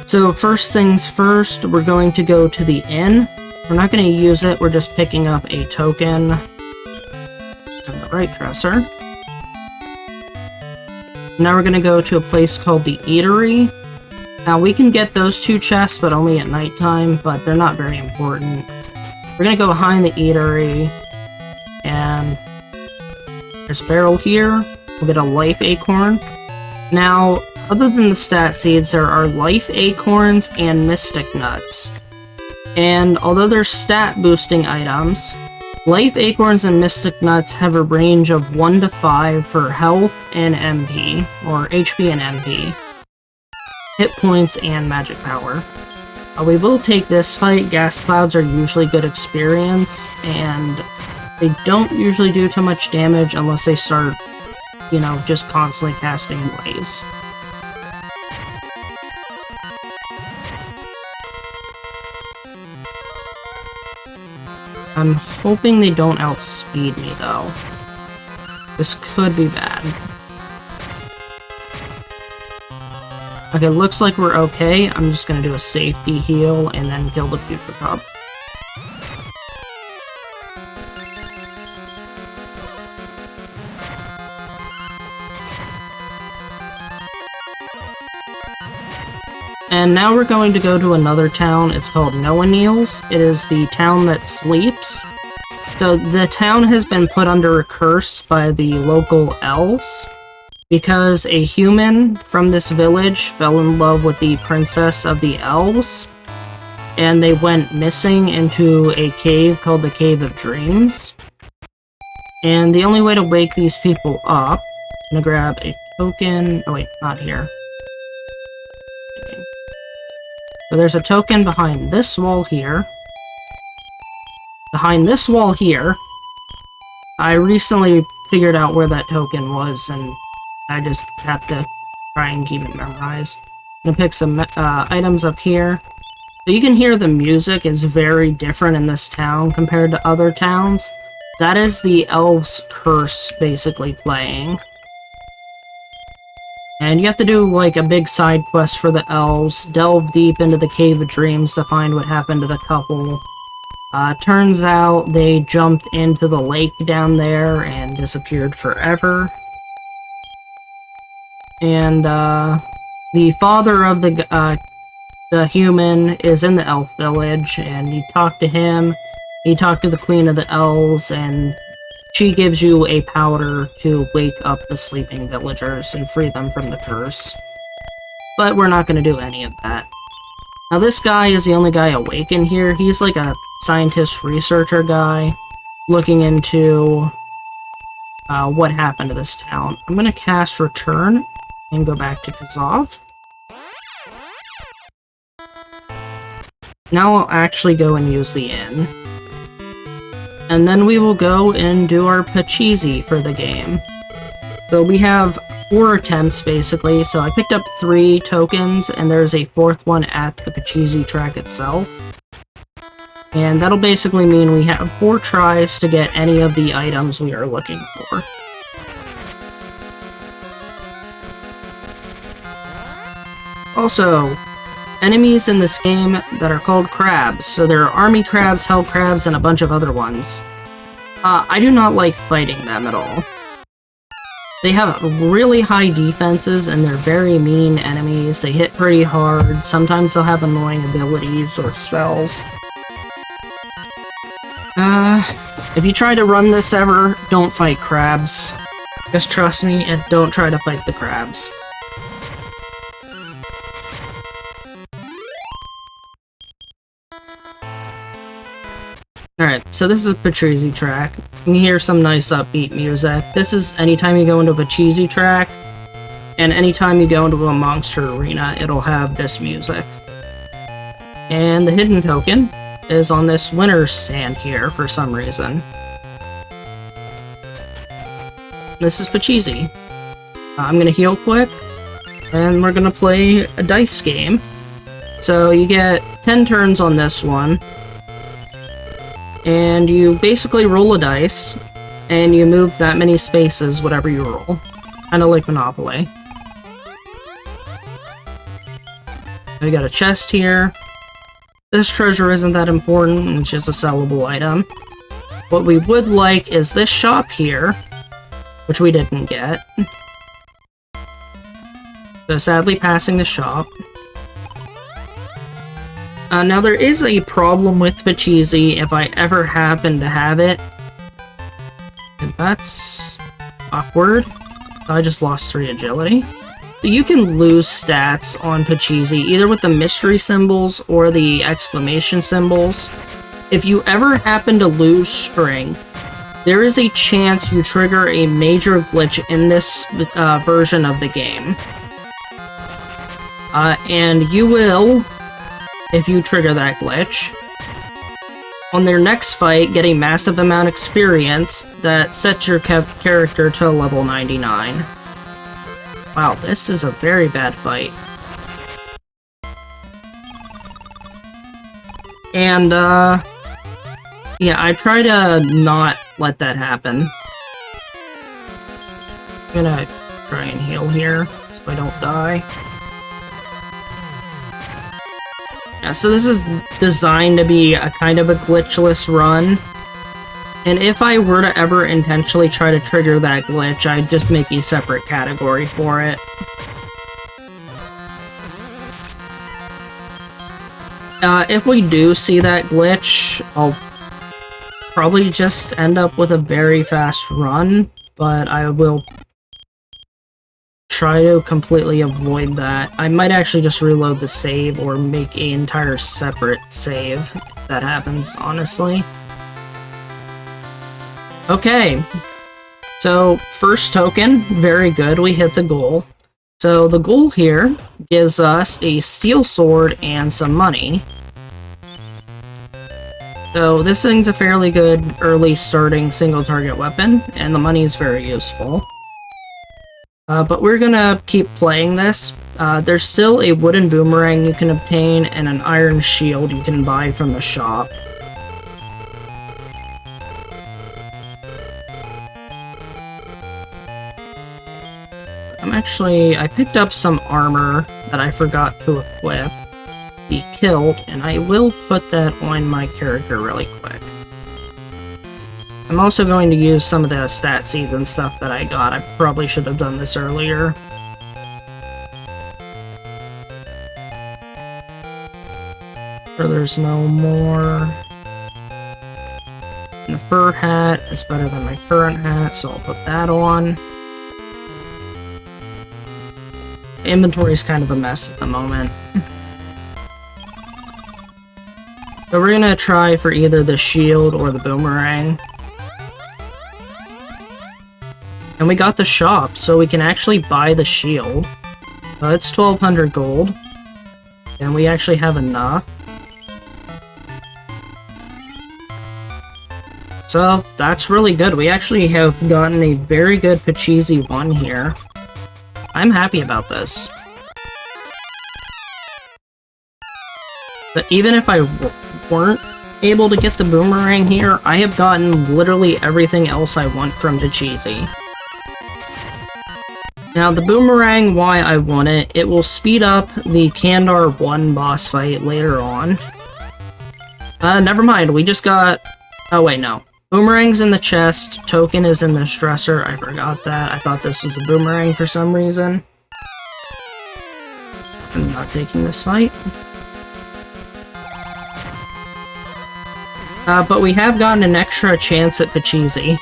S1: So first things first, we're going to go to the inn. We're not going to use it, we're just picking up a token. It's in the right dresser. Now we're going to go to a place called the Eatery. Now we can get those 2 chests, but only at nighttime, but they're not very important. We're going to go behind the Eatery, and there's a barrel here. We'll get a life acorn. Now, other than the stat seeds, there are life acorns and mystic nuts. And although they're stat boosting items, life acorns and mystic nuts have a range of 1 to 5 for health and MP, or HP and MP, hit points and magic power. We will take this fight. Gas clouds are usually good experience, and they don't usually do too much damage unless they start, you know, just constantly casting Blaze. I'm hoping they don't outspeed me, though. This could be bad. Okay, looks like we're okay. I'm just gonna do a safety heal and then kill the future pup. And now we're going to go to another town. It's called Noanils. It is the town that sleeps. So the town has been put under a curse by the local elves because a human from this village fell in love with the princess of the elves, and they went missing into a cave called the Cave of Dreams. And the only way to wake these people up, I'm gonna grab a token. Oh wait, not here. So there's a token behind this wall here. Behind this wall here. I recently figured out where that token was, and I just have to try and keep it memorized. I'm gonna pick some items up here. So you can hear the music is very different in this town compared to other towns. That is the elves' curse basically playing. And you have to do, like, a big side quest for the elves, delve deep into the Cave of Dreams to find what happened to the couple. Turns out they jumped into the lake down there and disappeared forever. And, the father of the human is in the elf village, and you talk to him, you talk to the queen of the elves, and she gives you a powder to wake up the sleeping villagers and free them from the curse. But we're not going to do any of that. Now this guy is the only guy awake in here. He's like a scientist researcher guy looking into what happened to this town. I'm gonna cast Return and go back to Kazov. Now I'll actually go and use the inn. And then we will go and do our Pachisi for the game. So we have 4 attempts, basically. So I picked up 3 tokens, and there's a 4th one at the Pachisi track itself. And that'll basically mean we have 4 tries to get any of the items we are looking for. Also, enemies in this game that are called crabs. So there are army crabs, hell crabs, and a bunch of other ones. I do not like fighting them at all. They have really high defenses, and they're very mean enemies. They hit pretty hard. Sometimes they'll have annoying abilities or spells. If you try to run this ever, don't fight crabs. Just trust me and don't try to fight the crabs. Alright, so this is a Pachisi track. You can hear some nice upbeat music. This is anytime you go into a Pachisi track, and anytime you go into a monster arena, it'll have this music. And the hidden token is on this winner's stand here for some reason. This is Pachisi. I'm gonna heal quick, and we're gonna play a dice game. So you get 10 turns on this one. And you basically roll a dice, and you move that many spaces, whatever you roll. Kinda like Monopoly. We got a chest here. This treasure isn't that important, it's just a sellable item. What we would like is this shop here, which we didn't get. So sadly passing the shop. Now there is a problem with Pachisi if I ever happen to have it. And that's awkward. I just lost 3 agility. You can lose stats on Pachisi either with the mystery symbols or the exclamation symbols. If you ever happen to lose strength, there is a chance you trigger a major glitch in this version of the game. And you will, if you trigger that glitch, on their next fight, get a massive amount of experience that sets your character to level 99. Wow, this is a very bad fight. And, yeah, I try to not let that happen. I'm gonna try and heal here, so I don't die. Yeah, so this is designed to be a kind of a glitchless run. And if I were to ever intentionally try to trigger that glitch, I'd just make a separate category for it. If we do see that glitch, I'll probably just end up with a very fast run, but I will try to completely avoid that. I might actually just reload the save or make an entire separate save if that happens, honestly. Okay, so first token, very good, we hit the goal. So the goal here gives us a steel sword and some money. So this thing's a fairly good early starting single target weapon, and the money is very useful. But we're gonna keep playing this. There's still a wooden boomerang you can obtain and an iron shield you can buy from the shop. I picked up some armor that I forgot to equip, the kilt, and I will put that on my character really quick. I'm also going to use some of the stat seeds and stuff that I got. I probably should have done this earlier. Sure, there's no more. And the fur hat is better than my current hat, so I'll put that on. The inventory is kind of a mess at the moment. So we're gonna try for either the shield or the boomerang. And we got the shop, so we can actually buy the shield. It's 1200 gold. And we actually have enough. So that's really good. We actually have gotten a very good Pachisi 1 here. I'm happy about this. But even if I weren't able to get the boomerang here, I have gotten literally everything else I want from Pachisi. Now, the boomerang, why I want it, it will speed up the Kandar 1 boss fight later on. Never mind, we just got... Oh, wait, no. Boomerang's in the chest, token is in this dresser. I forgot that. I thought this was a boomerang for some reason. I'm not taking this fight. But we have gotten an extra chance at Pachisi.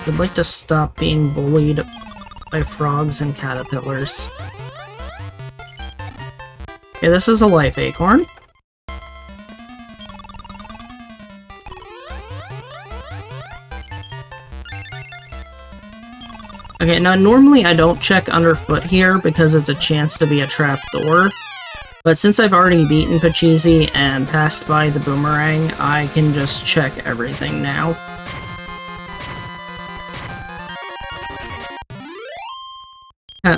S1: I'd like to stop being bullied by frogs and caterpillars. Okay, this is a life acorn. Okay, now normally I don't check underfoot here because it's a chance to be a trapdoor. But since I've already beaten Pachisi and passed by the boomerang, I can just check everything now.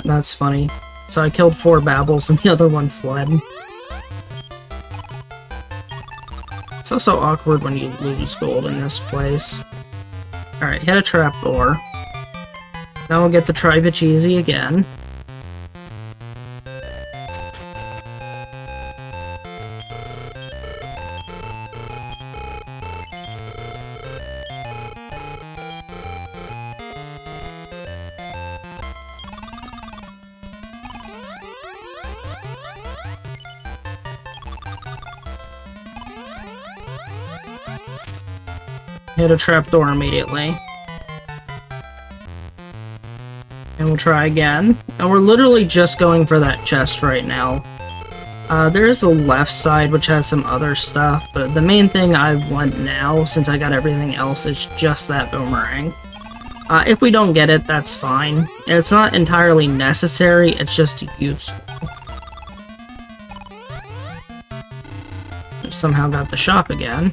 S1: That's funny. So I killed 4 babbles and the other one fled. It's also awkward when you lose gold in this place. Alright, hit a trapdoor. Now we'll get to try Pachisi again. Hit a trapdoor immediately. And we'll try again. And we're literally just going for that chest right now. There is a left side which has some other stuff, but the main thing I want now, since I got everything else, is just that boomerang. If we don't get it, that's fine. It's not entirely necessary, it's just useful. Somehow got the shop again.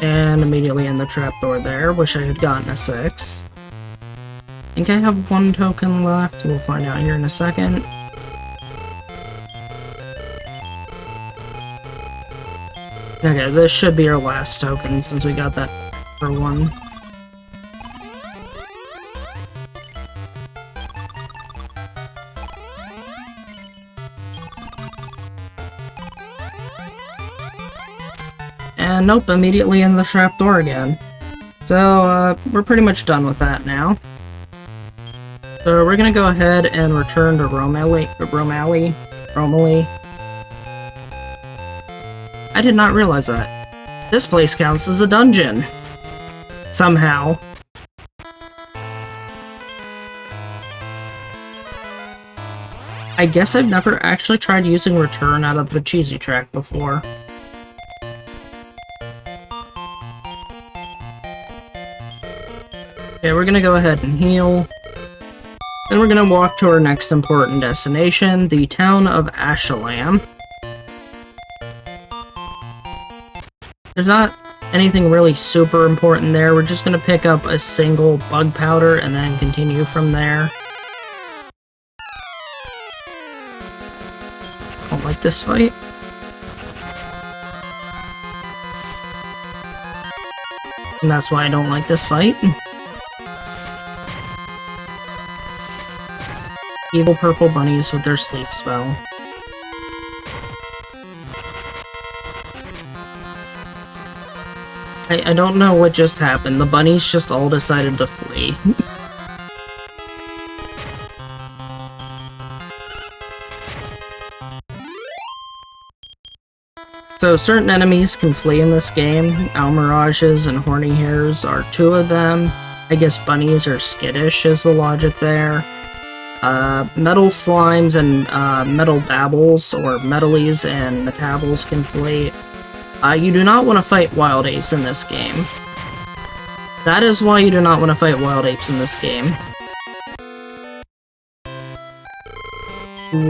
S1: And immediately in the trapdoor there. Wish I had gotten a 6. I think I have 1 token left. We'll find out here in a second. Okay, this should be our last token since we got that for 1. And nope, immediately in the trapdoor again. So, we're pretty much done with that now. So we're gonna go ahead and return to Romali. I did not realize that. This place counts as a dungeon. Somehow. I guess I've never actually tried using return out of the Pachisi track before. Okay, we're gonna go ahead and heal. Then we're gonna walk to our next important destination, the town of Ashalam. There's not anything really super important there. We're just gonna pick up a single bug powder and then continue from there. Don't like this fight. And that's why I don't like this fight. Evil purple bunnies with their sleep spell. I don't know what just happened. The bunnies just all decided to flee. So certain enemies can flee in this game. Almirages and horny hares are two of them. I guess bunnies are skittish is the logic there. Metal slimes and metal babbles, or metalies and metabbles can flee. You do not want to fight wild apes in this game. That is why you do not want to fight wild apes in this game.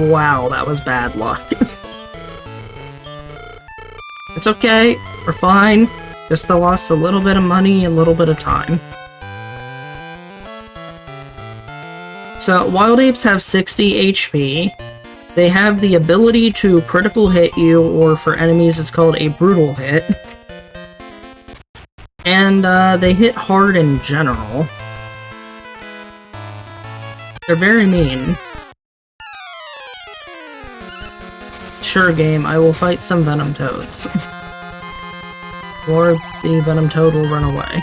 S1: Wow, that was bad luck. It's okay, we're fine. Just lost a little bit of money and a little bit of time. So, wild apes have 60 HP. They have the ability to critical hit you, or for enemies it's called a brutal hit. And they hit hard in general. They're very mean. Sure, game, I will fight some venom toads. Or the venom toad will run away.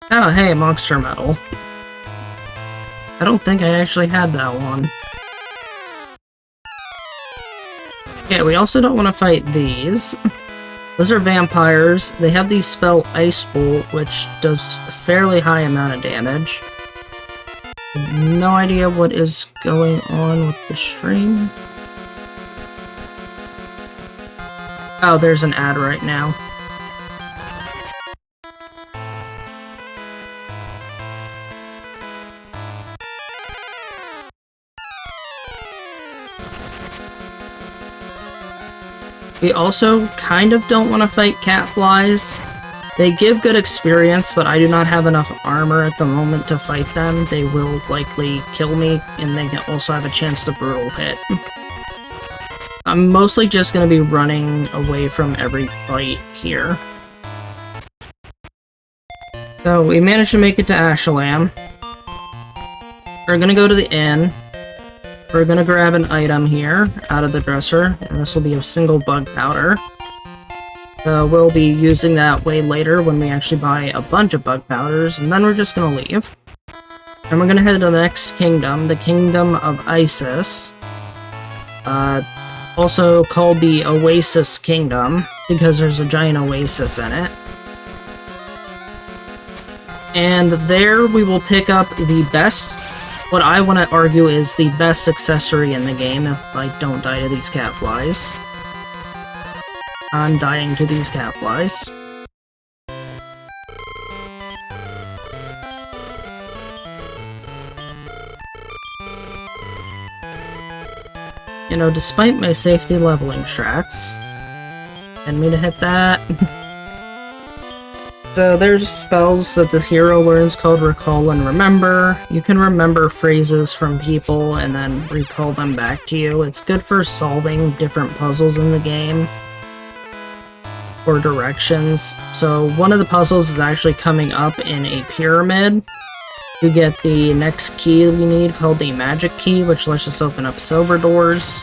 S1: Oh, hey, monster medal. I don't think I actually had that one. Okay, we also don't want to fight these. Those are vampires. They have the spell Ice Bolt, which does a fairly high amount of damage. No idea what is going on with the stream. Oh, there's an ad right now. We also kind of don't want to fight catflies. They give good experience, but I do not have enough armor at the moment to fight them. They will likely kill me, and they can also have a chance to brutal hit. I'm mostly just going to be running away from every fight here. So, we managed to make it to Ashalam. We're going to go to the inn. We're going to grab an item here out of the dresser, and this will be a single bug powder. We'll be using that way later when we actually buy a bunch of bug powders, and then we're just going to leave. And we're going to head to the next kingdom, the Kingdom of Isis. Also called the Oasis Kingdom, because there's a giant oasis in it. And there we will pick up the best, what I want to argue is the best accessory in the game if I don't die to these catflies. I'm dying to these catflies. You know, despite my safety leveling strats, and me to hit that. So there's spells that the hero learns called Recall and Remember. You can remember phrases from people and then recall them back to you. It's good for solving different puzzles in the game. Or directions. So one of the puzzles is actually coming up in a pyramid. You get the next key we need called the magic key, which lets us open up silver doors.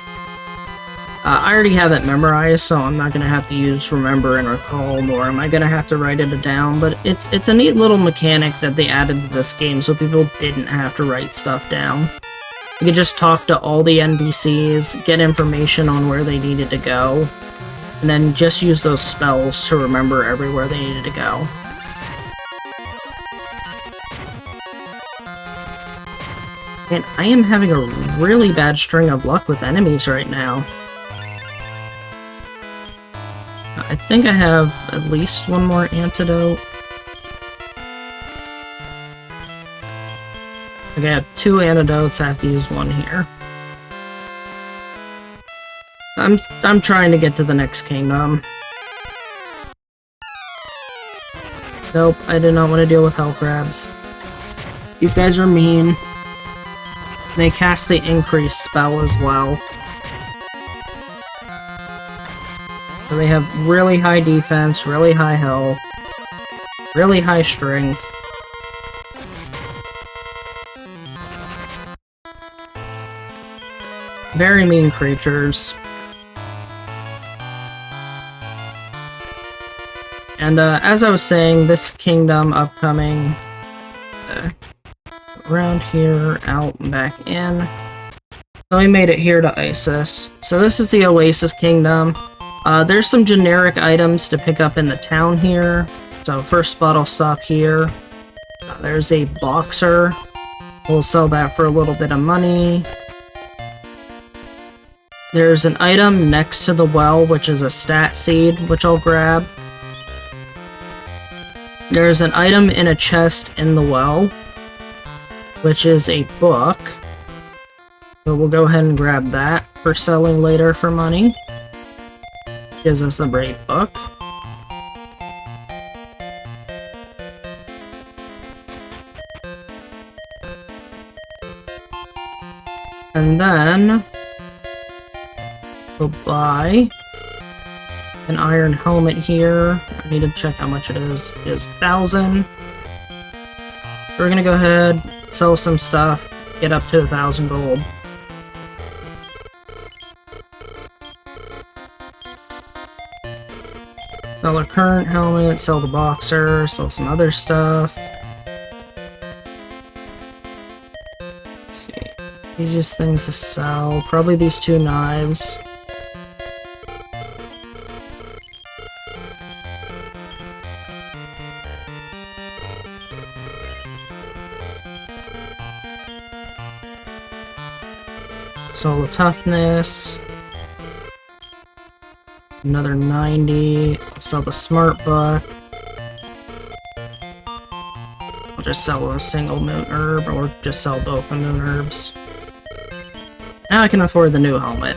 S1: I already have it memorized, so I'm not going to have to use remember and recall, nor am I going to have to write it down, but it's a neat little mechanic that they added to this game so people didn't have to write stuff down. You could just talk to all the NPCs, get information on where they needed to go, and then just use those spells to remember everywhere they needed to go. And I am having a really bad string of luck with enemies right now. I think I have at least one more antidote. Okay, I have 2 antidotes, I have to use one here. I'm trying to get to the next kingdom. Nope, I did not want to deal with hell crabs. These guys are mean. They cast the increase spell as well. So they have really high defense, really high health, really high strength. Very mean creatures. And as I was saying, this kingdom upcoming, around here, out and back in. So we made it here to Isis. So this is the Oasis Kingdom. There's some generic items to pick up in the town here. So first spot I'll stop here. There's a boxer. We'll sell that for a little bit of money. There's an item next to the well, which is a stat seed, which I'll grab. There's an item in a chest in the well, which is a book. So we'll go ahead and grab that for selling later for money. Gives us the Brave Book. And then we'll buy an iron helmet here. I need to check how much it is. It is 1,000. We're gonna go ahead, sell some stuff, get up to 1,000 gold. Sell a current helmet, sell the boxer, sell some other stuff. Let's see. Easiest things to sell. Probably these 2 knives. Sell the toughness. Another 90. I'll sell the smart book. I'll just sell a single moon herb, or just sell both the moon herbs. Now I can afford the new helmet.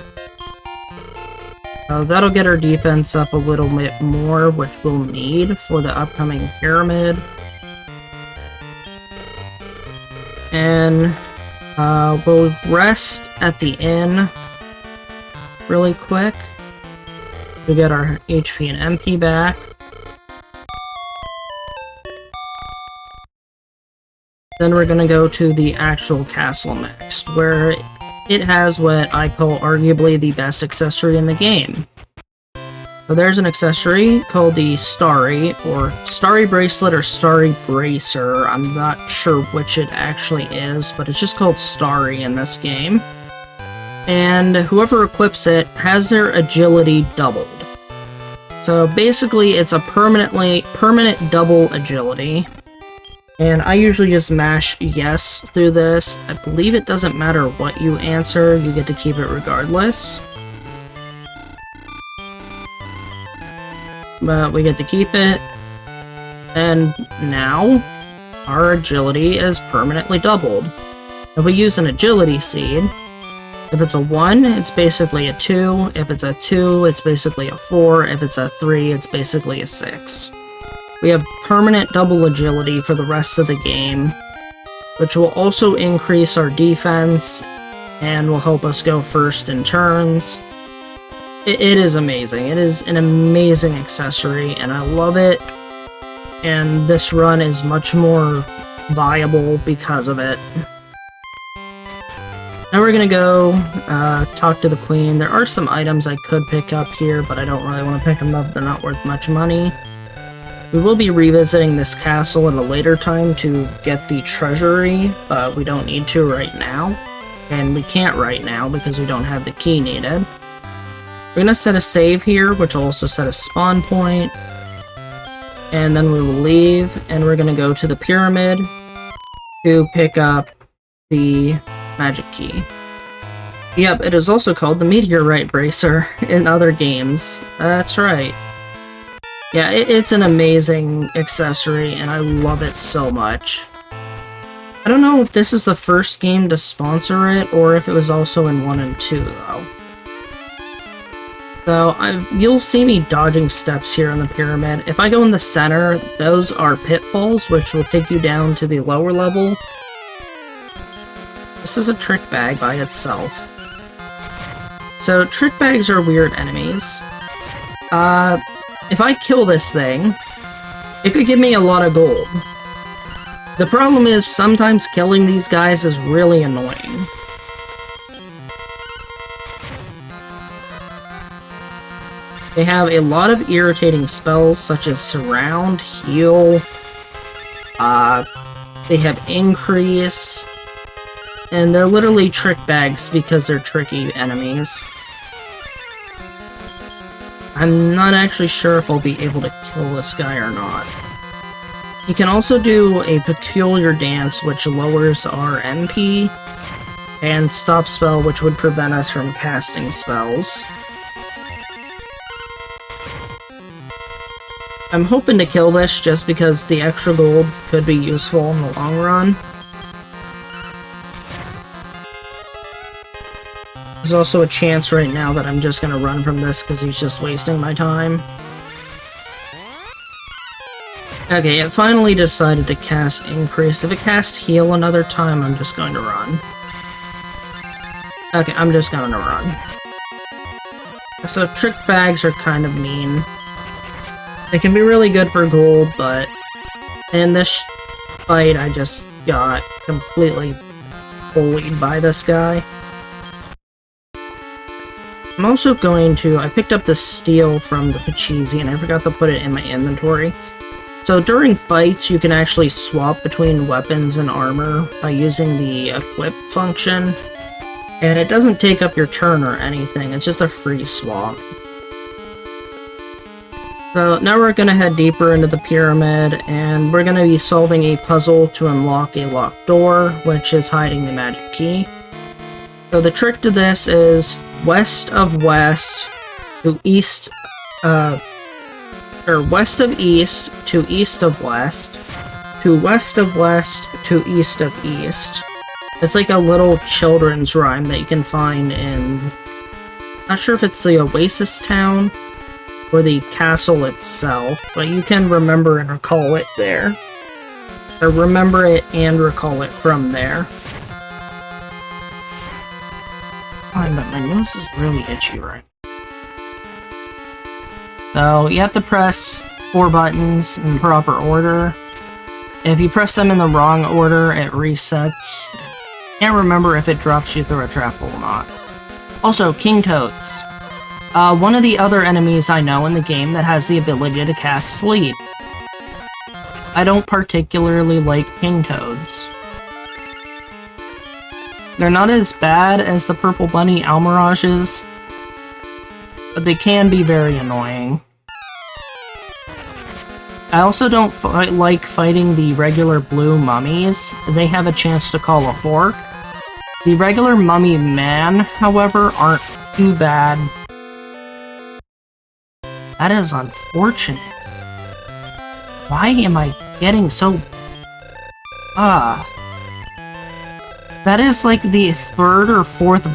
S1: That'll get our defense up a little bit more, which we'll need for the upcoming pyramid. And we'll rest at the inn really quick. We get our HP and MP back. Then we're gonna go to the actual castle next, where it has what I call arguably the best accessory in the game. So there's an accessory called the Starry, or Starry Bracelet or Starry Bracer. I'm not sure which it actually is, but it's just called Starry in this game. And whoever equips it has their agility doubled. So basically it's a permanent double agility. And I usually just mash yes through this. I believe it doesn't matter what you answer, you get to keep it regardless. But we get to keep it. And now our agility is permanently doubled. If we use an agility seed, if it's a 1, it's basically a 2. If it's a 2, it's basically a 4. If it's a 3, it's basically a 6. We have permanent double agility for the rest of the game, which will also increase our defense and will help us go first in turns. It is amazing. It is an amazing accessory, and I love it. And this run is much more viable because of it. Now we're gonna go talk to the queen. There are some items I could pick up here, but I don't really want to pick them up. They're not worth much money. We will be revisiting this castle at a later time to get the treasury, but we don't need to right now. And we can't right now because we don't have the key needed. We're gonna set a save here, which will also set a spawn point. And then we will leave, and we're gonna go to the pyramid to pick up the magic key. Yep, it is also called the Meteorite Bracer in other games. That's right. Yeah, it's an amazing accessory, and I love it so much. I don't know if this is the first game to sponsor it, or if it was also in 1 and 2, though. So, you'll see me dodging steps here in the pyramid. If I go in the center, those are pitfalls, which will take you down to the lower level. This is a trick bag by itself. So, trick bags are weird enemies. If I kill this thing, it could give me a lot of gold. The problem is, sometimes killing these guys is really annoying. They have a lot of irritating spells, such as Surround, Heal, they have Increase, And they're literally trick bags because they're tricky enemies. I'm not actually sure if I'll be able to kill this guy or not. You can also do a peculiar dance which lowers our MP, and stop spell which would prevent us from casting spells. I'm hoping to kill this just because the extra gold could be useful in the long run. There's also a chance right now that I'm just gonna run from this because he's just wasting my time. Okay, it finally decided to cast Increase. If it casts Heal another time, I'm just going to run. Okay, I'm just going to run. So trick bags are kind of mean. They can be really good for gold, but in this fight I just got completely bullied by this guy. I'm also going to... I picked up the steel from the Pachisi and I forgot to put it in my inventory. So during fights, you can actually swap between weapons and armor by using the equip function. And it doesn't take up your turn or anything, it's just a free swap. So now we're going to head deeper into the pyramid, and we're going to be solving a puzzle to unlock a locked door, which is hiding the magic key. So the trick to this is west of west to east, or west of east to east of west to west of west to east of east. It's like a little children's rhyme that you can find in... not sure if it's the Oasis town or the castle itself, but you can remember and recall it there. Or remember it and recall it from there. Fine, but my nose is really itchy right now. So you have to press 4 buttons in proper order. If you press them in the wrong order, it resets. Can't remember if it drops you through a trap hole or not. Also, King Toads. One of the other enemies I know in the game that has the ability to cast Sleep. I don't particularly like King Toads. They're not as bad as the Purple Bunny Almirages, but they can be very annoying. I also don't like fighting the regular blue mummies. They have a chance to call a fork. The regular mummy man, however, aren't too bad. That is unfortunate. Why am I getting so... That is like the third or fourth...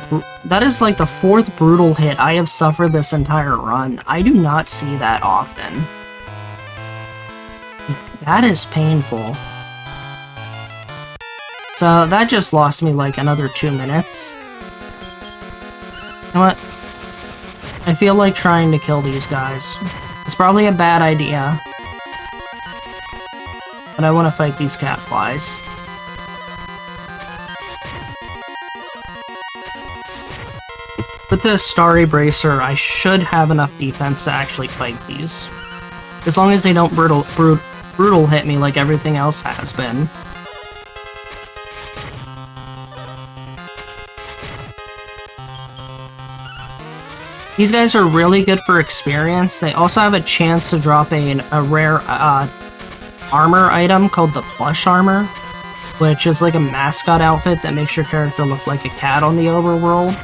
S1: That is like the 4th brutal hit I have suffered this entire run. I do not see that often. That is painful. So that just lost me like another 2 minutes. You know what? I feel like trying to kill these guys. It's probably a bad idea. But I want to fight these cat flies. With the Starry Bracer, I should have enough defense to actually fight these. As long as they don't brutal hit me like everything else has been. These guys are really good for experience. They also have a chance to drop a rare armor item called the Plush Armor, which is like a mascot outfit that makes your character look like a cat on the overworld.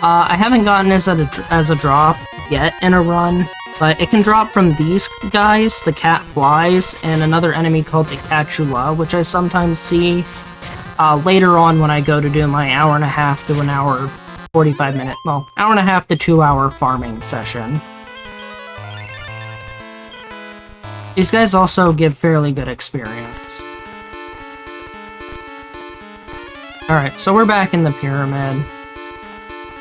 S1: I haven't gotten this as a drop yet in a run, but it can drop from these guys, the cat flies, and another enemy called the Catchula, which I sometimes see later on when I go to do my hour and a half to an hour 45 minute, well, hour and a half to 2 hour farming session. These guys also give fairly good experience. Alright, so we're back in the pyramid.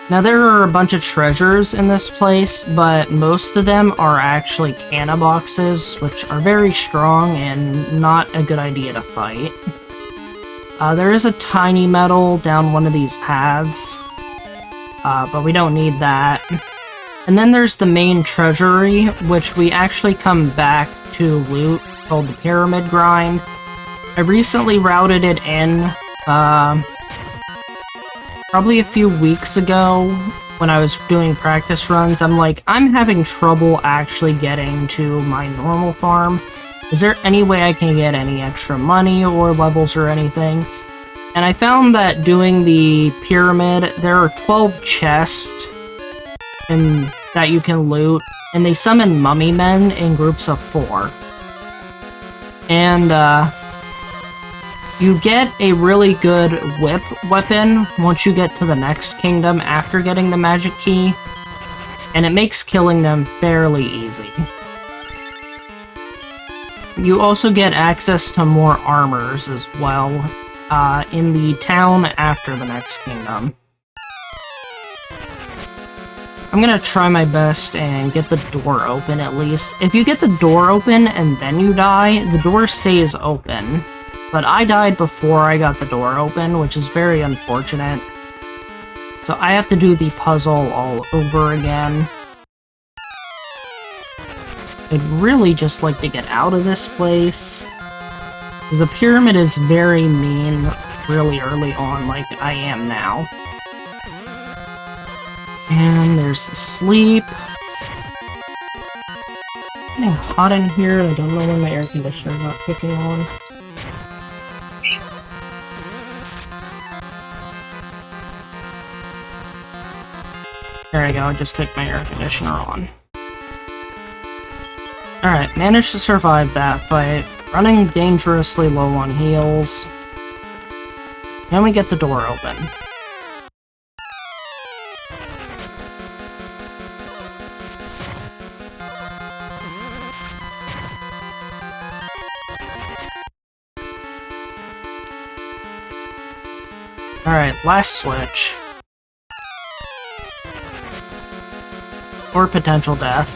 S1: Now there are a bunch of treasures in this place, but most of them are actually canna boxes, which are very strong and not a good idea to fight. There is a tiny medal down one of these paths, but we don't need that. And then there's the main treasury, which we actually come back to loot, called the Pyramid Grind. I recently routed it in, probably a few weeks ago when I was doing practice runs, I'm like, I'm having trouble actually getting to my normal farm. Is there any way I can get any extra money or levels or anything? And I found that doing the pyramid, there are 12 chests that you can loot, and they summon mummy men in groups of 4. And you get a really good whip weapon once you get to the next kingdom after getting the magic key, and it makes killing them fairly easy. You also get access to more armors as well in the town after the next kingdom. I'm gonna try my best and get the door open at least. If you get the door open and then you die, the door stays open. But I died before I got the door open, which is very unfortunate. So I have to do the puzzle all over again. I'd really just like to get out of this place. Because the pyramid is very mean really early on, like I am now. And there's the sleep. It's getting hot in here. I don't know when my air conditioner's not kicking on. There we go, I just kicked my air conditioner on. Alright, managed to survive that fight. Running dangerously low on heals. Then we get the door open. Alright, last switch. Or potential death.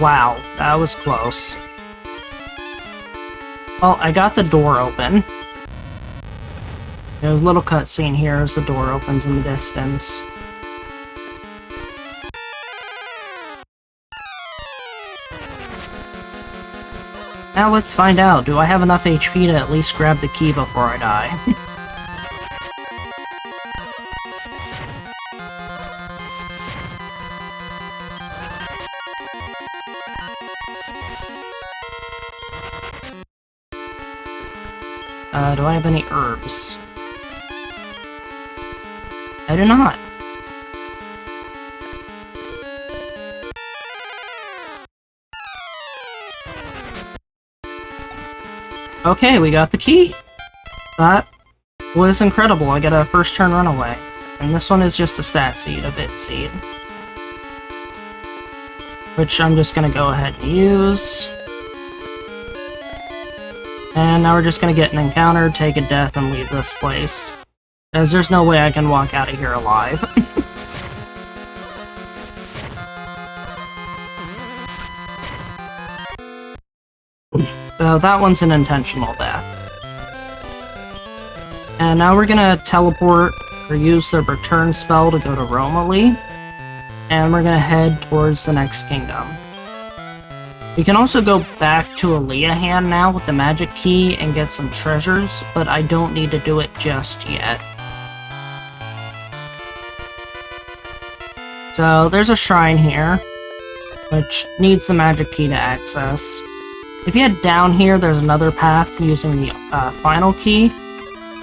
S1: Wow, that was close. Well, I got the door open. There's a little cutscene here as the door opens in the distance. Now let's find out, do I have enough HP to at least grab the key before I die? Do I have any herbs? I do not. Okay, we got the key! That was incredible. I get a first turn runaway. And this one is just a stat seed, a bit seed. Which I'm just gonna go ahead and use. And now we're just gonna get an encounter, take a death, and leave this place. As there's no way I can walk out of here alive. So that one's an intentional death. And now we're gonna teleport, or use the return spell to go to Romilly. And we're gonna head towards the next kingdom. We can also go back to Aleahan now with the magic key and get some treasures, but I don't need to do it just yet. So there's a shrine here, which needs the magic key to access. If you head down here, there's another path using the final key.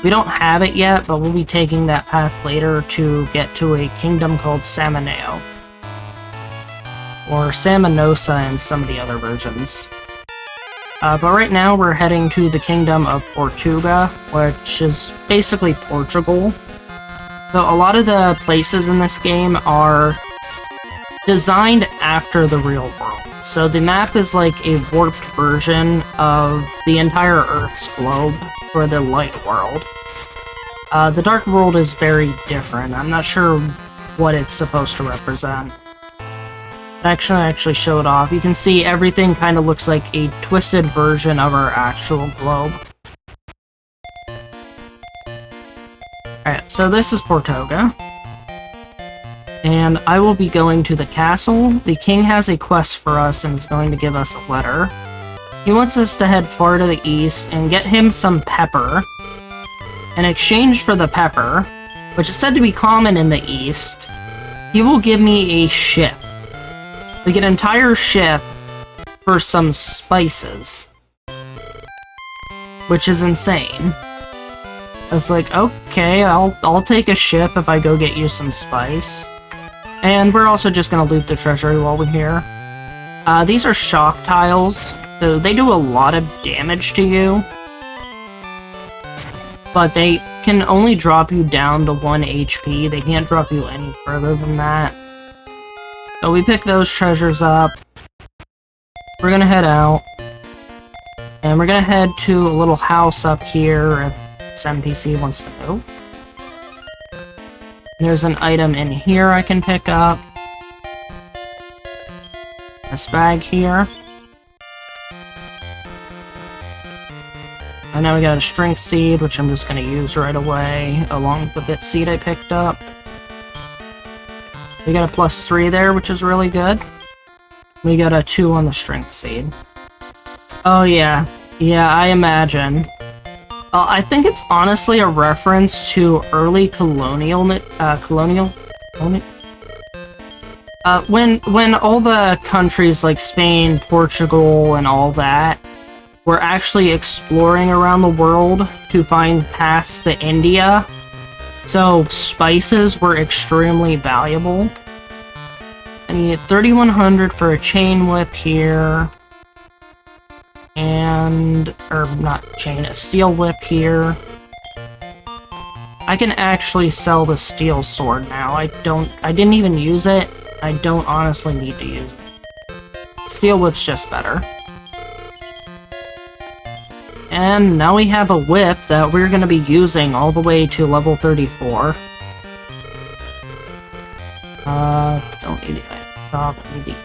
S1: We don't have it yet, but we'll be taking that path later to get to a kingdom called Samaneo. Or Samanosa in some of the other versions. But right now we're heading to the kingdom of Portuga, which is basically Portugal. So a lot of the places in this game are designed after the real world. So the map is like a warped version of the entire Earth's globe for the light world. The dark world is very different. I'm not sure what it's supposed to represent. Actually show it off. You can see everything kind of looks like a twisted version of our actual globe. so this is Portoga. And I will be going to the castle. The king has a quest for us and is going to give us a letter. He wants us to head far to the east and get him some pepper. In exchange for the pepper, which is said to be common in the east, he will give me a ship. We get an entire ship for some spices. Which is insane. I was like, okay, I'll take a ship if I go get you some spice. And we're also just gonna loot the treasury while we're here. These are shock tiles, so they do a lot of damage to you. But they can only drop you down to 1 HP, they can't drop you any further than that. So we pick those treasures up. We're gonna head out. And we're gonna head to a little house up here if this NPC wants to move. There's an item in here I can pick up. This bag here. And now we got a strength seed, which I'm just going to use right away, along with the bit seed I picked up. We got a +3 there, which is really good. We got a 2 on the strength seed. Oh yeah. Yeah, I imagine. I think it's honestly a reference to early colonial when all the countries like Spain, Portugal, and all that were actually exploring around the world to find paths to India. So spices were extremely valuable. I need 3,100 for a chain whip here. And, or not chain, a steel whip here. I can actually sell the steel sword now. I didn't even use it. I don't honestly need to use it. Steel whip's just better. And now we have a whip that we're gonna be using all the way to level 34. Don't need the item shop, I need the...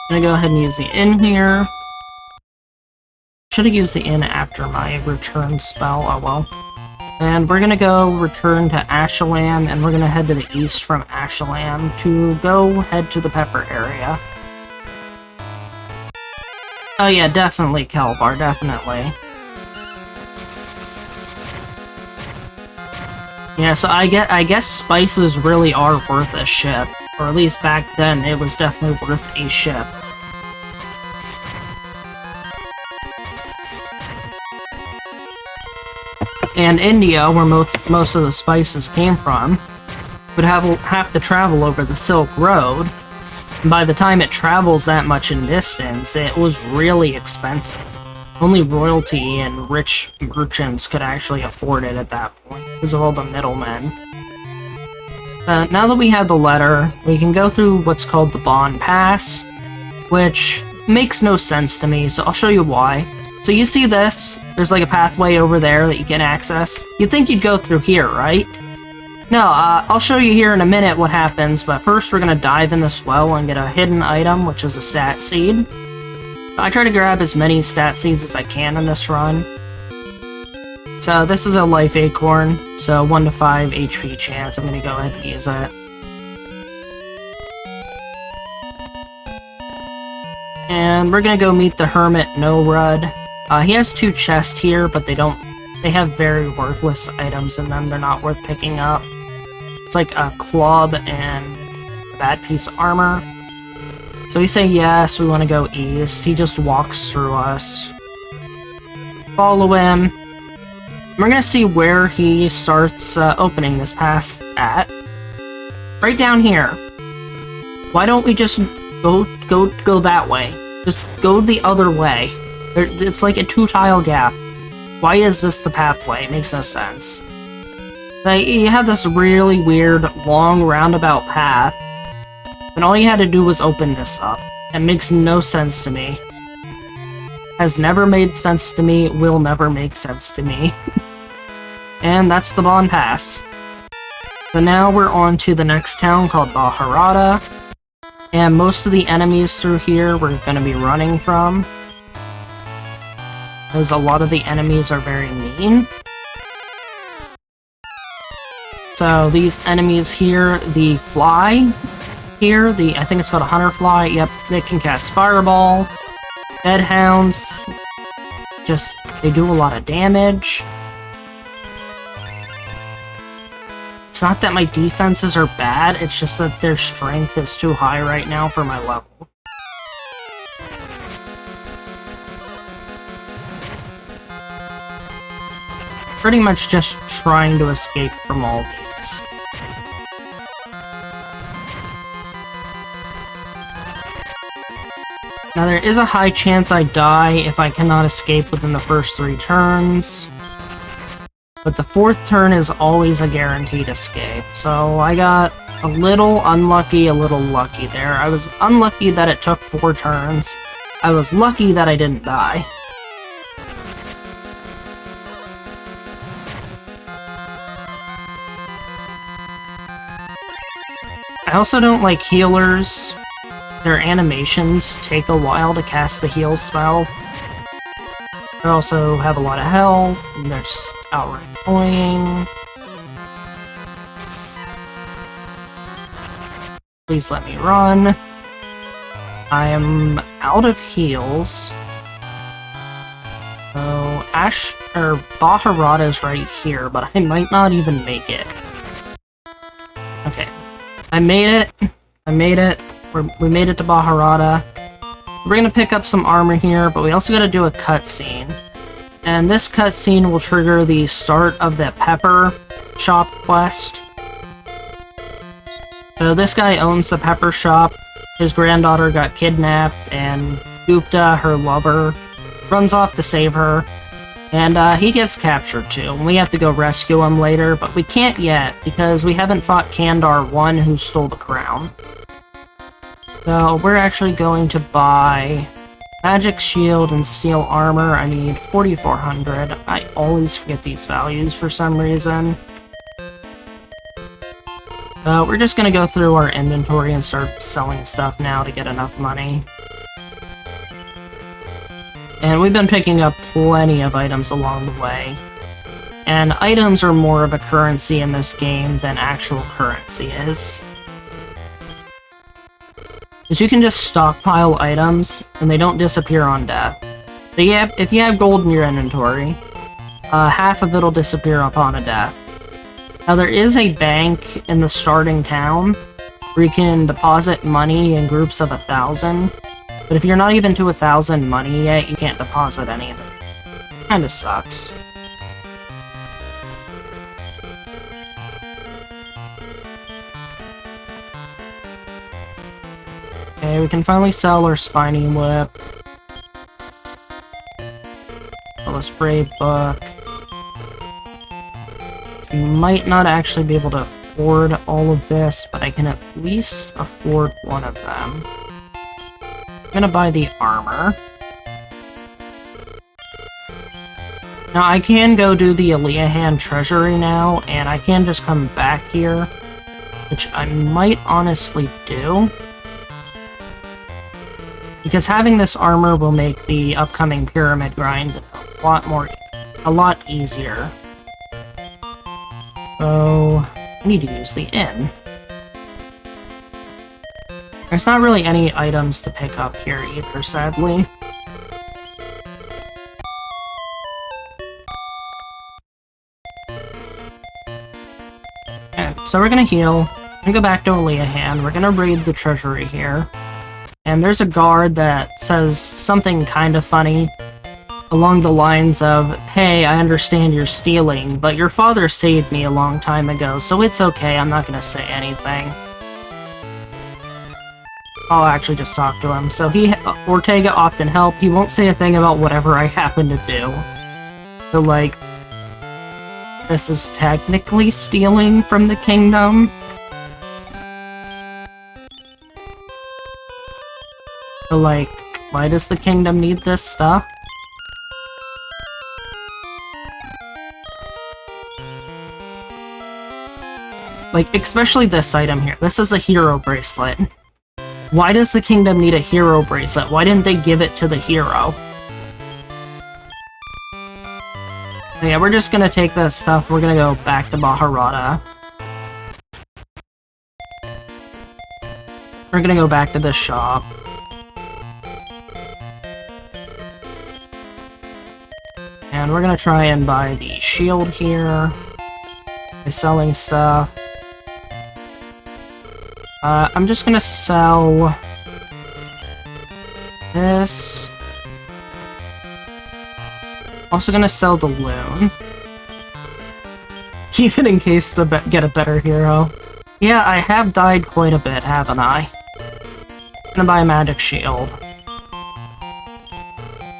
S1: I'm gonna go ahead and use the inn here. Should have used the inn after my return spell, oh well. And we're gonna go return to Ashalam, and we're gonna head to the east from Ashalam to go head to the pepper area. Oh yeah, definitely Kelvar, definitely. Yeah, so I guess spices really are worth a ship. Or at least back then, it was definitely worth a ship. And India, where most of the spices came from, would have to travel over the Silk Road. And by the time it travels that much in distance, it was really expensive. Only royalty and rich merchants could actually afford it at that point, because of all the middlemen. Now that we have the letter, we can go through what's called the Bond Pass, which makes no sense to me, so I'll show you why. So you see this? There's like a pathway over there that you can access. You'd think you'd go through here, right? No, I'll show you here in a minute what happens, but first we're gonna dive in this well and get a hidden item, which is a stat seed. I try to grab as many stat seeds as I can in this run. So this is a life acorn, so 1 to 5 HP chance. I'm gonna go ahead and use it. And we're gonna go meet the Hermit No-Rud. He has 2 chests here, but they have very worthless items in them. They're not worth picking up. It's like a club and a bad piece of armor. So we say yes, we want to go east. He just walks through us. Follow him. We're gonna see where he starts opening this pass at. Right down here. Why don't we just go that way? Just go the other way. It's like a 2-tile gap. Why is this the pathway? It makes no sense. Like, you have this really weird, long, roundabout path, and all you had to do was open this up. It makes no sense to me. Has never made sense to me, will never make sense to me. And that's the Bond Pass. So now we're on to the next town called Baharata, and most of the enemies through here we're going to be running from. because a lot of the enemies are very mean. So these enemies here, the fly here, I think it's called a hunter fly, yep, they can cast fireball. Deadhounds, they do a lot of damage. It's not that my defenses are bad, it's just that their strength is too high right now for my level. Pretty much just trying to escape from all these. Now there is a high chance I die if I cannot escape within the first 3 turns. But the 4th turn is always a guaranteed escape, so I got a little unlucky, a little lucky there. I was unlucky that it took 4 turns. I was lucky that I didn't die. I also don't like healers. Their animations take a while to cast the heal spell. They also have a lot of health, and they're outright annoying. Please let me run. I am out of heals. So, Baharata's right here, but I might not even make it. Okay. I made it. I made it. We made it to Baharata. We're gonna pick up some armor here, but we also gotta do a cutscene. And this cutscene will trigger the start of the pepper shop quest. So this guy owns the pepper shop. His granddaughter got kidnapped, and Gupta, her lover, runs off to save her. And he gets captured too, and we have to go rescue him later, but we can't yet, because we haven't fought Kandar 1, who stole the crown. So we're actually going to buy magic shield and steel armor. I need 4,400. I always forget these values for some reason. We're just gonna go through our inventory and start selling stuff now to get enough money. And we've been picking up plenty of items along the way. And items are more of a currency in this game than actual currency is. Because you can just stockpile items, and they don't disappear on death. So yeah, if you have gold in your inventory, half of it'll disappear upon a death. Now there is a bank in the starting town, where you can deposit money in groups of 1,000, but if you're not even to 1,000 money yet, you can't deposit anything. Kinda sucks. Okay, we can finally sell our spiny whip. Sell a spray book. We might not actually be able to afford all of this, but I can at least afford one of them. I'm gonna buy the armor. Now I can go do the Eliahan treasury now, and I can just come back here, which I might honestly do. Because having this armor will make the upcoming pyramid grind a lot easier. So, I need to use the inn. There's not really any items to pick up here either, sadly. Okay, so we're gonna heal. We're gonna go back to Eliahan. We're gonna raid the treasury here. And there's a guard that says something kind of funny, along the lines of, "Hey, I understand you're stealing, but your father saved me a long time ago, so it's okay, I'm not gonna say anything." I'll actually just talk to him. So Ortega often help, he won't say a thing about whatever I happen to do. So like, this is technically stealing from the kingdom. So like, why does the kingdom need this stuff? Like, especially this item here. This is a hero bracelet. Why does the kingdom need a hero bracelet? Why didn't they give it to the hero? So yeah, we're just gonna take that stuff, we're gonna go back to Maharata. We're gonna go back to this shop. And we're gonna try and buy the shield here by selling stuff. I'm just gonna sell this. Also gonna sell the loon. Keep it in case to get a better hero. Yeah, I have died quite a bit, haven't I? Gonna buy a magic shield.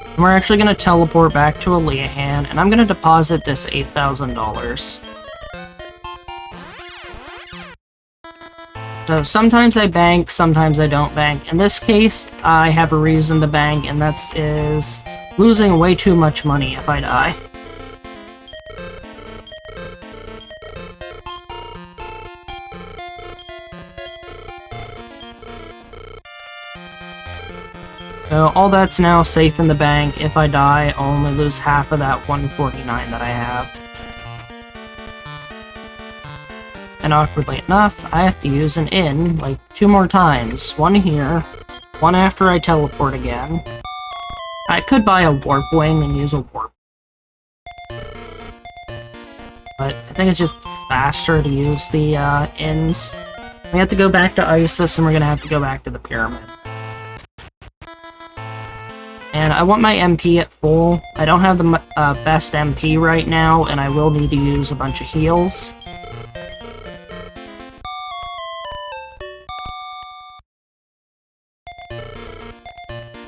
S1: And we're actually gonna teleport back to Aleahan, and I'm gonna deposit this $8,000. So sometimes I bank, sometimes I don't bank. In this case, I have a reason to bank, and that is losing way too much money if I die. So all that's now safe in the bank. If I die, I'll only lose half of that 149 that I have. And awkwardly enough, I have to use an inn like 2 more times. One here, one after I teleport again. I could buy a warp wing and use a warp. But I think it's just faster to use the inns. We have to go back to Isis, and we're gonna have to go back to the pyramid. And I want my MP at full. I don't have the best MP right now, and I will need to use a bunch of heals.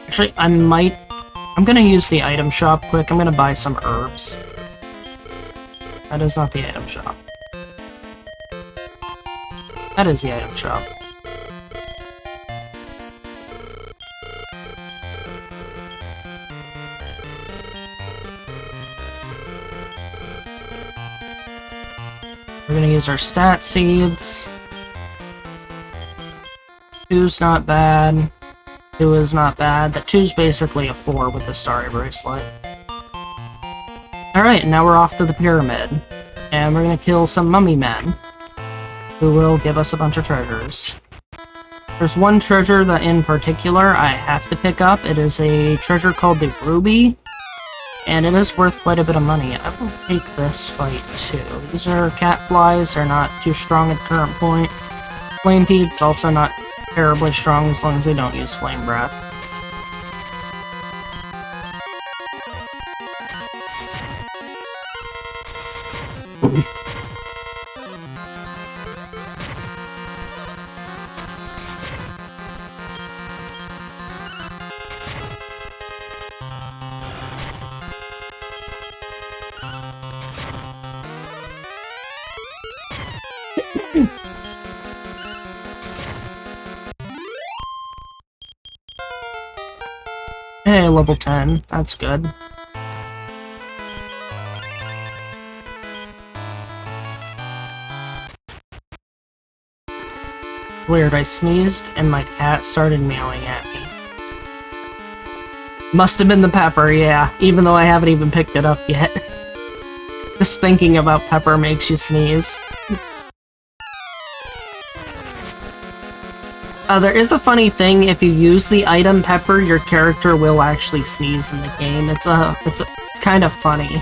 S1: Actually, I'm gonna use the item shop quick. I'm gonna buy some herbs. That is not the item shop. That is the item shop. We're gonna use our stat seeds. 2's not bad. 2 is not bad. That 2's basically a 4 with the starry bracelet. Alright, now we're off to the pyramid. And we're gonna kill some mummy men, who will give us a bunch of treasures. There's one treasure that in particular I have to pick up. It is a treasure called the Ruby. And it is worth quite a bit of money. I will take this fight too. These are cat flies, they're not too strong at the current point. Flame Pete's also not terribly strong as long as they don't use Flame Breath. Hey, level 10. That's good. Weird, I sneezed and my cat started meowing at me. Must have been the pepper, yeah, even though I haven't even picked it up yet. Just thinking about pepper makes you sneeze. There is a funny thing, if you use the item pepper, your character will actually sneeze in the game. It's kind of funny.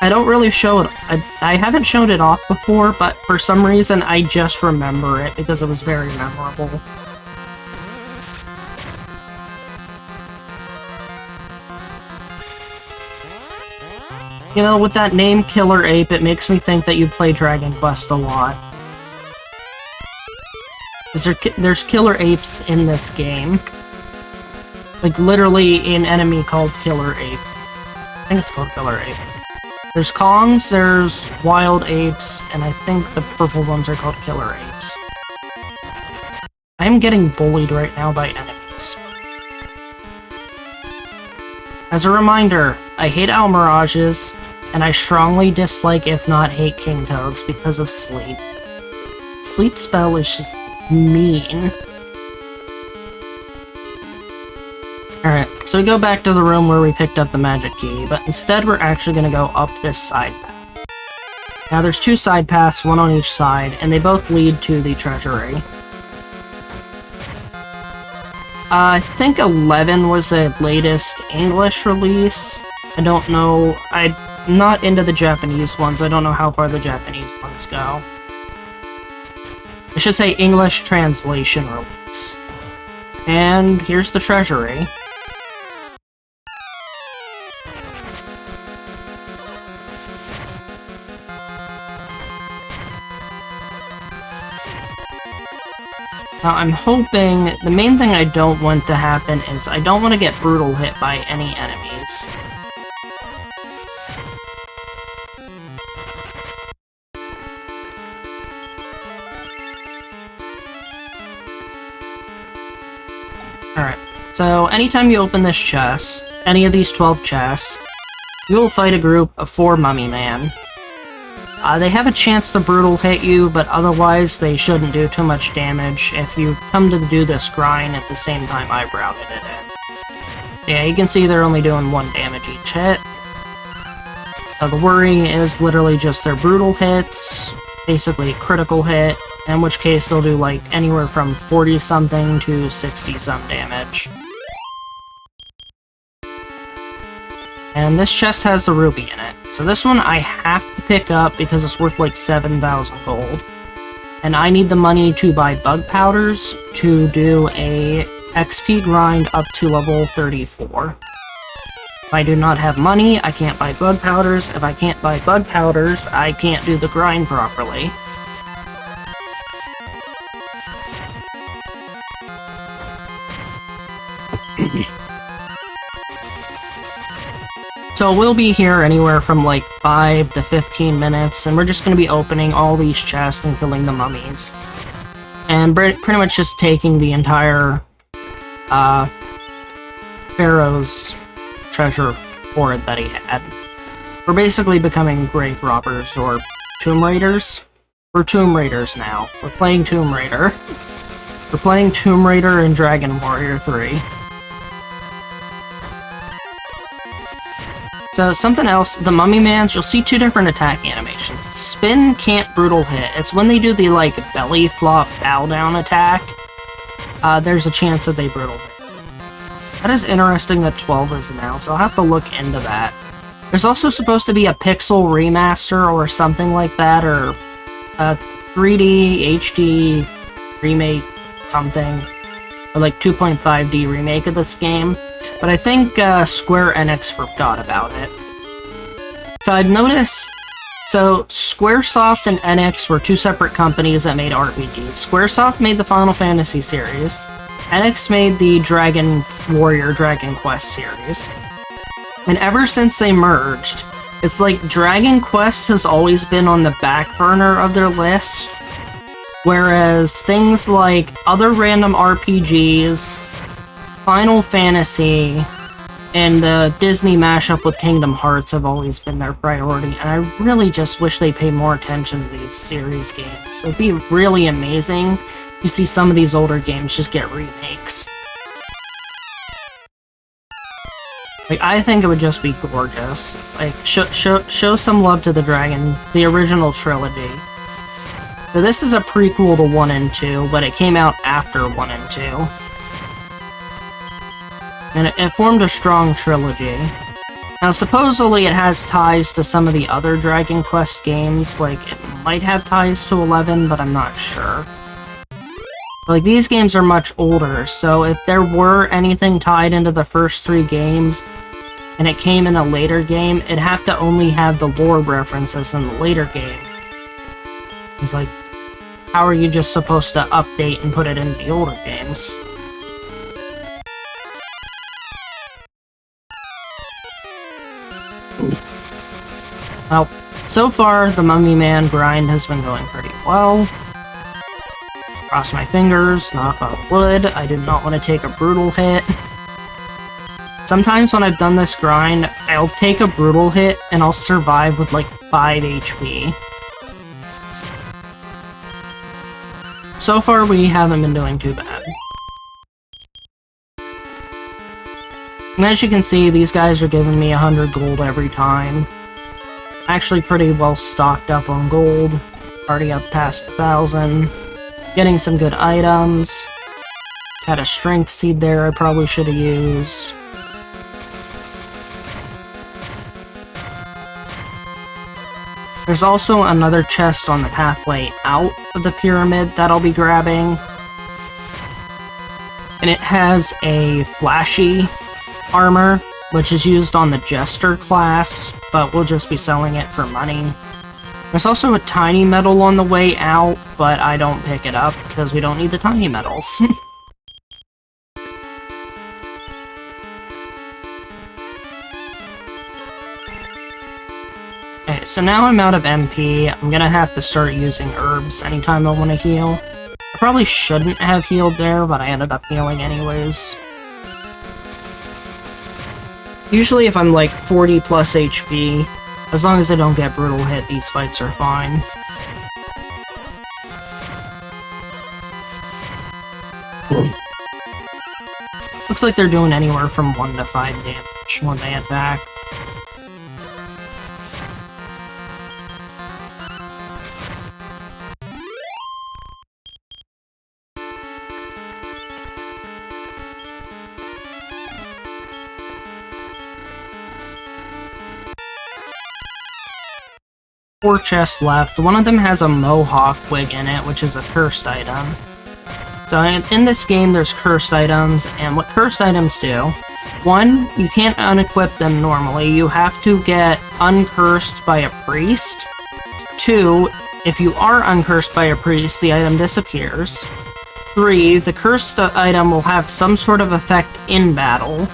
S1: I don't really show it, I haven't shown it off before, but for some reason I just remember it because it was very memorable. You know, with that name Killer Ape, it makes me think that you play Dragon Quest a lot. There's killer apes in this game. Like, literally an enemy called Killer Ape. I think it's called Killer Ape. There's Kongs, there's Wild Apes, and I think the purple ones are called Killer Apes. I am getting bullied right now by enemies. As a reminder, I hate Almirages, and I strongly dislike, if not hate, King Toads because of sleep. Sleep spell is just mean. Alright, So we go back to the room where we picked up the magic key, but instead we're actually going to go up this side path. Now there's two side paths, one on each side, and they both lead to the treasury. I think 11 was the latest English release. I don't know. I'm not into the Japanese ones. I don't know how far the Japanese ones go. I should say English translation release. And here's the treasury. Now, I'm hoping, the main thing I don't want to happen is I don't want to get brutal hit by any enemies. Alright, so anytime you open this chest, any of these 12 chests, you will fight a group of 4 Mummy Man. They have a chance to brutal hit you, but otherwise they shouldn't do too much damage if you come to do this grind at the same time I routed it in. Yeah, you can see they're only doing 1 damage each hit. The worry is literally just their brutal hits, basically critical hit, in which case they'll do like anywhere from 40-something to 60-some damage. And this chest has the ruby in it. So this one I have to pick up because it's worth like 7,000 gold. And I need the money to buy bug powders to do a XP grind up to level 34. If I do not have money, I can't buy bug powders. If I can't buy bug powders, I can't do the grind properly. So we'll be here anywhere from like 5 to 15 minutes, and we're just going to be opening all these chests and killing the mummies. And pretty much just taking the entire Pharaoh's treasure hoard that he had. We're basically becoming grave robbers or tomb raiders. We're tomb raiders now. We're playing Tomb Raider. We're playing Tomb Raider and Dragon Warrior 3. So, something else, the Mummy Mans, you'll see 2 different attack animations. Spin can't brutal hit. It's when they do the, like, belly flop bow down attack, there's a chance that they brutal hit. That is interesting that 12 is announced. I'll have to look into that. There's also supposed to be a pixel remaster or something like that, or a 3D, HD remake something, or like 2.5D remake of this game. But I think Square Enix forgot about it. So I've noticed, so Squaresoft and Enix were 2 separate companies that made RPGs. Squaresoft made the Final Fantasy series. Enix made the Dragon Warrior Dragon Quest series. And ever since they merged, it's like Dragon Quest has always been on the back burner of their list. Whereas things like other random RPGs, Final Fantasy, and the Disney mashup with Kingdom Hearts have always been their priority, and I really just wish they paid more attention to these series games. It'd be really amazing if you see some of these older games just get remakes. Like, I think it would just be gorgeous. Like, show some love to the original trilogy. So this is a prequel to 1 and 2, but it came out after 1 and 2. And it formed a strong trilogy. Now, supposedly it has ties to some of the other Dragon Quest games, like, it might have ties to 11, but I'm not sure. Like, these games are much older, so if there were anything tied into the first 3 games, and it came in a later game, it'd have to only have the lore references in the later game. It's like, how are you just supposed to update and put it in the older games? Well, so far, the Mummy Man grind has been going pretty well. Cross my fingers, knock on wood, I did not want to take a brutal hit. Sometimes when I've done this grind, I'll take a brutal hit and I'll survive with like 5 HP. So far, we haven't been doing too bad. And as you can see, these guys are giving me 100 gold every time. Actually pretty well stocked up on gold. Already up past 1,000. Getting some good items. Had a strength seed there I probably should have used. There's also another chest on the pathway out of the pyramid that I'll be grabbing. And it has a flashy armor, which is used on the Jester class, but we'll just be selling it for money. There's also a tiny medal on the way out, but I don't pick it up because we don't need the tiny medals. Okay, so now I'm out of MP. I'm gonna have to start using herbs anytime I want to heal. I probably shouldn't have healed there, but I ended up healing anyways. Usually if I'm like 40 plus HP, as long as I don't get brutal hit, these fights are fine. Looks like they're doing anywhere from 1 to 5 damage when they attack. Four chests left. One of them has a mohawk wig in it, which is a cursed item. So in this game, there's cursed items, and what cursed items do, one, you can't unequip them normally. You have to get uncursed by a priest. Two, if you are uncursed by a priest, the item disappears. Three, the cursed item will have some sort of effect in battle.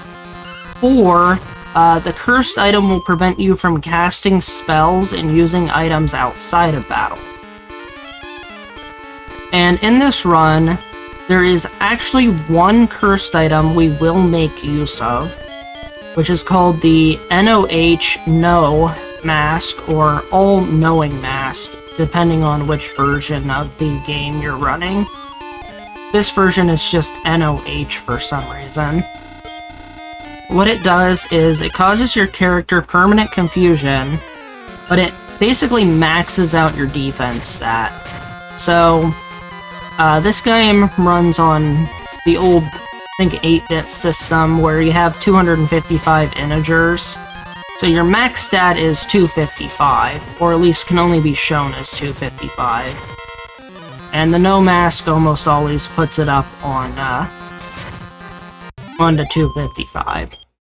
S1: Four, the cursed item will prevent you from casting spells and using items outside of battle. And in this run, there is actually one cursed item we will make use of, which is called the NOH Know Mask, or All-Knowing Mask, depending on which version of the game you're running. This version is just NOH for some reason. What it does is it causes your character permanent confusion, but it basically maxes out your defense stat. So, this game runs on the old, I think, 8-bit system where you have 255 integers. So your max stat is 255, or at least can only be shown as 255. And the No Mask almost always puts it up on to 255.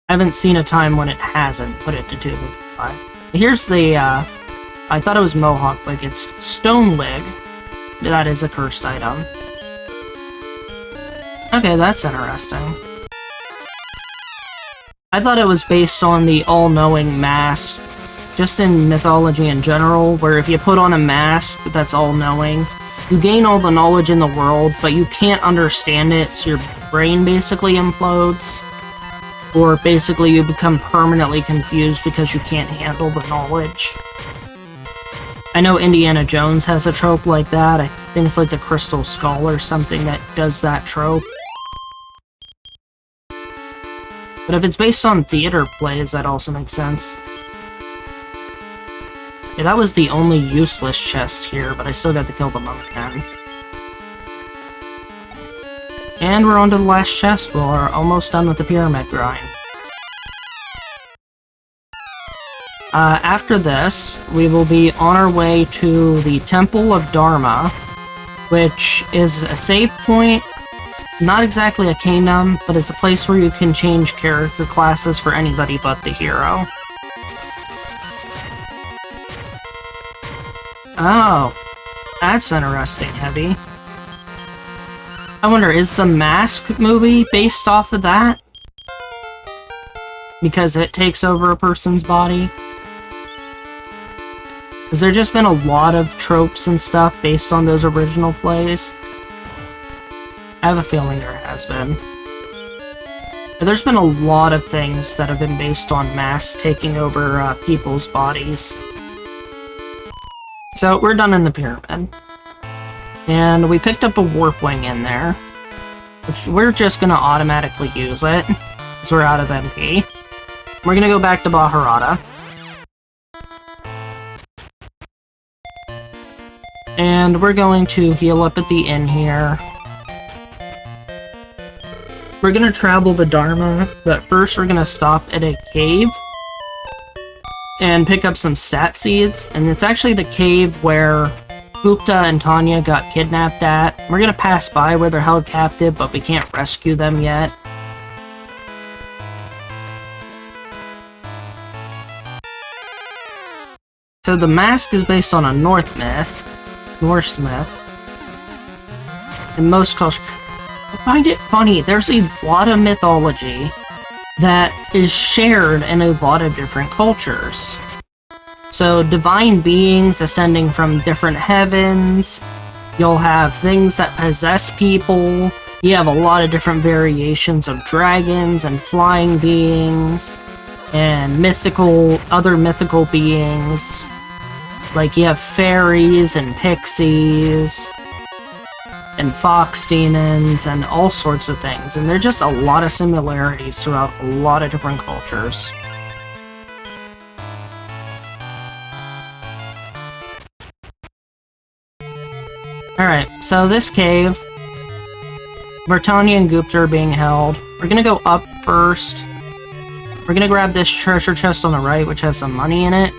S1: I haven't seen a time when it hasn't put it to 255. Here's the, I thought it was Mohawk Wig, it's Stone Wig. That is a cursed item. Okay, that's interesting. I thought it was based on the all-knowing mask, just in mythology in general, where if you put on a mask that's all-knowing, you gain all the knowledge in the world, but you can't understand it, so your brain basically implodes. Or basically you become permanently confused because you can't handle the knowledge. I know Indiana Jones has a trope like that. I think it's like the Crystal Skull or something that does that trope. But if it's based on theater plays, that also makes sense. Yeah, that was the only useless chest here, but I still got to kill the monk then. And we're on to the last chest. We're almost done with the pyramid grind. After this, we will be on our way to the Temple of Dharma, which is a save point. Not exactly a kingdom, but it's a place where you can change character classes for anybody but the hero. Oh, that's interesting, Heavy. I wonder, is the Mask movie based off of that? Because it takes over a person's body? Has there just been a lot of tropes and stuff based on those original plays? I have a feeling there has been. There's been a lot of things that have been based on masks taking over people's bodies. So, we're done in the pyramid. And we picked up a warp wing in there, which we're just gonna automatically use it. because we're out of MP. We're gonna go back to Baharata. And we're going to heal up at the inn here. We're gonna travel the Dharma, but first we're gonna stop at a cave and pick up some stat seeds. And it's actually the cave where Gupta and Tanya got kidnapped at. We're gonna pass by where they're held captive, but we can't rescue them yet. So the mask is based on a Norse myth. In most cultures, I find it funny, there's a lot of mythology that is shared in a lot of different cultures. So divine beings ascending from different heavens, you'll have things that possess people, you have a lot of different variations of dragons and flying beings, and other mythical beings. Like, you have fairies and pixies, and fox demons, and all sorts of things. And there's just a lot of similarities throughout a lot of different cultures. Alright, so this cave, where Tanya and Gupta are being held, we're gonna go up first. We're gonna grab this treasure chest on the right, which has some money in it.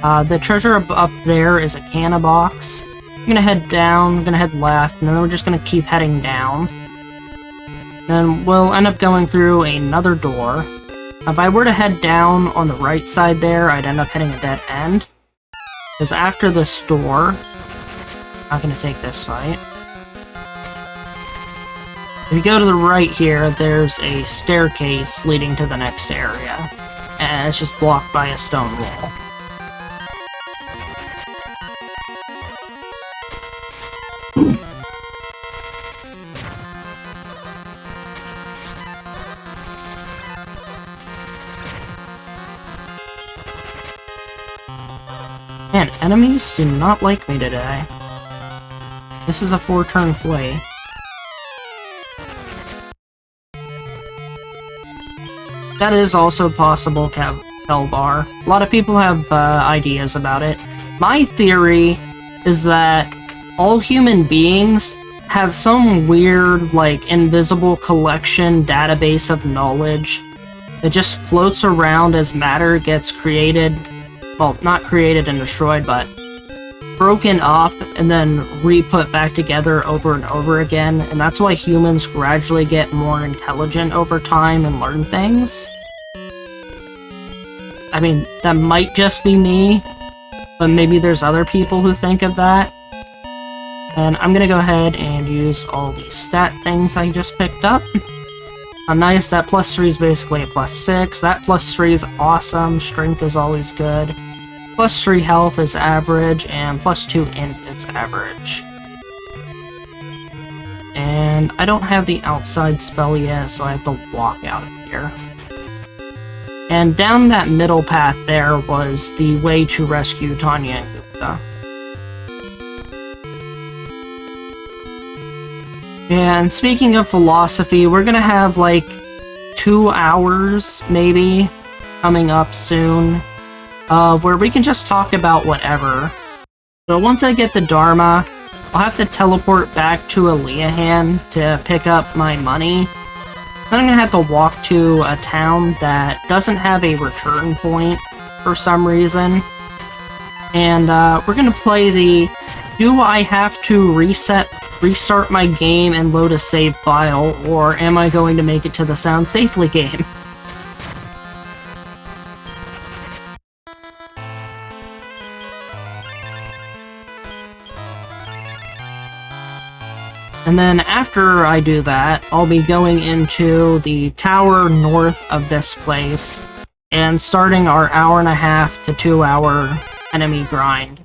S1: The treasure up there is a canna box. We're gonna head down, we're gonna head left, and then we're just gonna keep heading down. Then we'll end up going through another door. If I were to head down on the right side there, I'd end up hitting a dead end. Because after this door, I'm not gonna take this fight. If you go to the right here, there's a staircase leading to the next area. And it's just blocked by a stone wall. Man, enemies do not like me today. This is a 4-turn flea. That is also possible, Kelvar. A lot of people have ideas about it. My theory is that all human beings have some weird, like, invisible collection database of knowledge that just floats around as matter gets created. Well, not created and destroyed, but broken up and then re-put back together over and over again, and that's why humans gradually get more intelligent over time and learn things. I mean, that might just be me, but maybe there's other people who think of that. And I'm gonna go ahead and use all these stat things I just picked up. Nice, that +3 is basically a +6. That +3 is awesome, strength is always good. +3 health is average, and +2 int is average. And I don't have the outside spell yet, so I have to walk out of here. And down that middle path there was the way to rescue Tanya and Gupta. And speaking of philosophy, we're gonna have like 2 hours, maybe, coming up soon, where we can just talk about whatever. But once I get the Dharma, I'll have to teleport back to Aliahan to pick up my money. Then I'm gonna have to walk to a town that doesn't have a return point for some reason. And we're gonna play the do I have to restart my game and load a save file, or am I going to make it to the Sound Safely game? And then after I do that, I'll be going into the tower north of this place and starting our 1.5 to 2 hour enemy grind.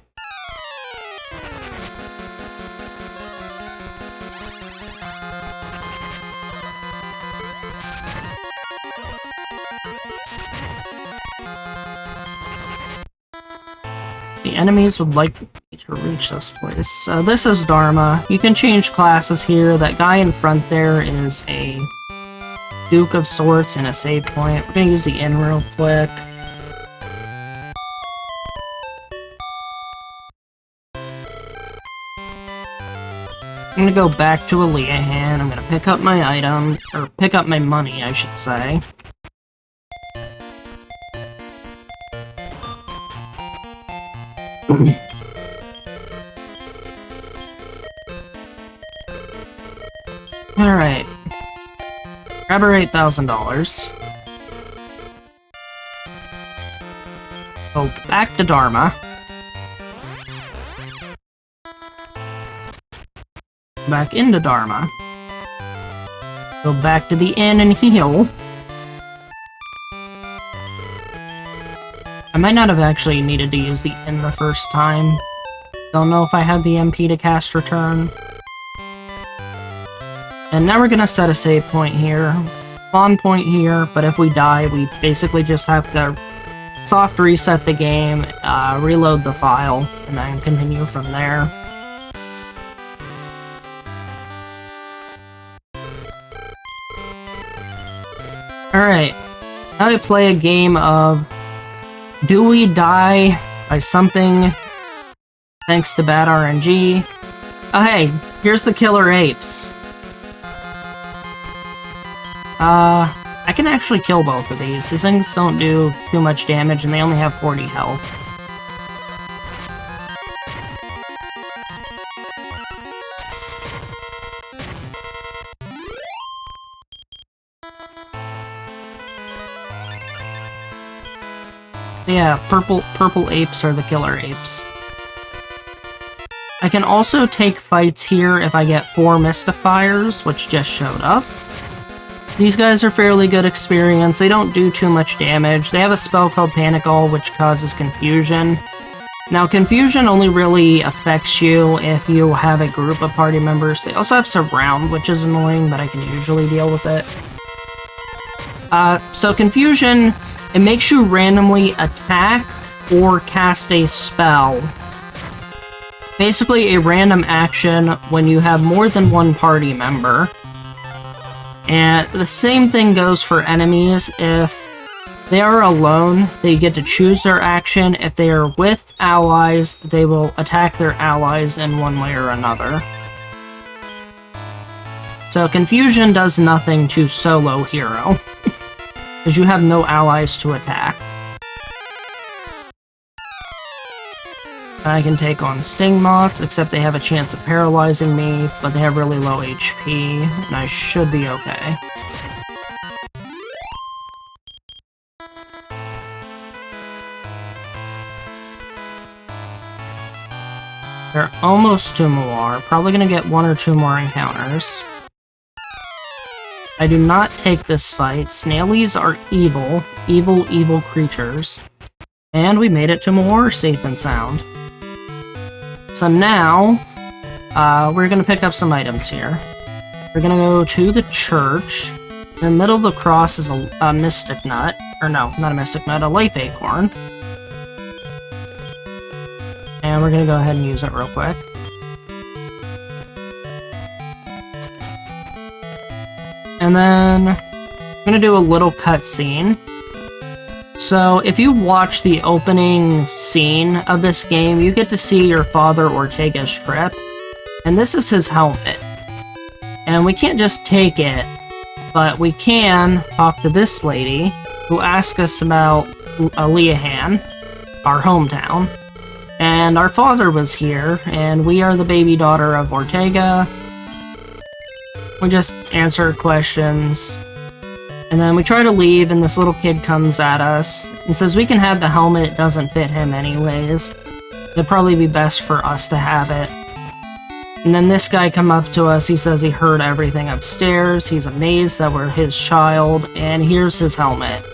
S1: The enemies would like me to reach this place. This is Dharma. You can change classes here. That guy in front there is a Duke of Swords and a save point. We're gonna use the inn real quick. I'm gonna go back to Aleahan. I'm gonna pick up my item, or pick up my money, I should say. Alright. Grab her $8,000. Go back to Dharma. Back into Dharma. Go back to the inn and heal. I might not have actually needed to use the inn the first time. Don't know if I had the MP to cast Return. And now we're gonna set a save point here, spawn point here, but if we die, we basically just have to soft reset the game, reload the file, and then continue from there. Alright, now we play a game of do we die by something thanks to bad RNG? Oh hey, here's the killer apes. I can actually kill both of these. These things don't do too much damage, and they only have 40 health. Yeah, purple apes are the killer apes. I can also take fights here if I get 4 Mystifiers, which just showed up. These guys are fairly good experience. They don't do too much damage. They have a spell called Panic All, which causes confusion. Now, confusion only really affects you if you have a group of party members. They also have Surround, which is annoying, but I can usually deal with it. So confusion, it makes you randomly attack or cast a spell. Basically, a random action when you have more than one party member. And the same thing goes for enemies. If they are alone, they get to choose their action. If they are with allies, they will attack their allies in one way or another. So confusion does nothing to solo hero, because you have no allies to attack. I can take on Sting Moths, except they have a chance of paralyzing me, but they have really low HP, and I should be okay. They're almost to Moir, probably gonna get 1 or 2 more encounters. I do not take this fight. Snailies are evil, evil creatures. And we made it to Moir safe and sound. So now, we're gonna pick up some items here. We're gonna go to the church. In the middle of the cross is a mystic nut. Or no, not a mystic nut, a life acorn. And we're gonna go ahead and use it real quick. And then, I'm gonna do a little cutscene. So, if you watch the opening scene of this game, you get to see your father Ortega's trip, and this is his helmet. And we can't just take it, but we can talk to this lady, who asked us about Aleahan, our hometown. And our father was here, and we are the baby daughter of Ortega. We just answer questions. And then we try to leave, and this little kid comes at us and says we can have the helmet, it doesn't fit him anyways. It'd probably be best for us to have it. And then this guy come up to us, he says he heard everything upstairs, he's amazed that we're his child, and here's his helmet.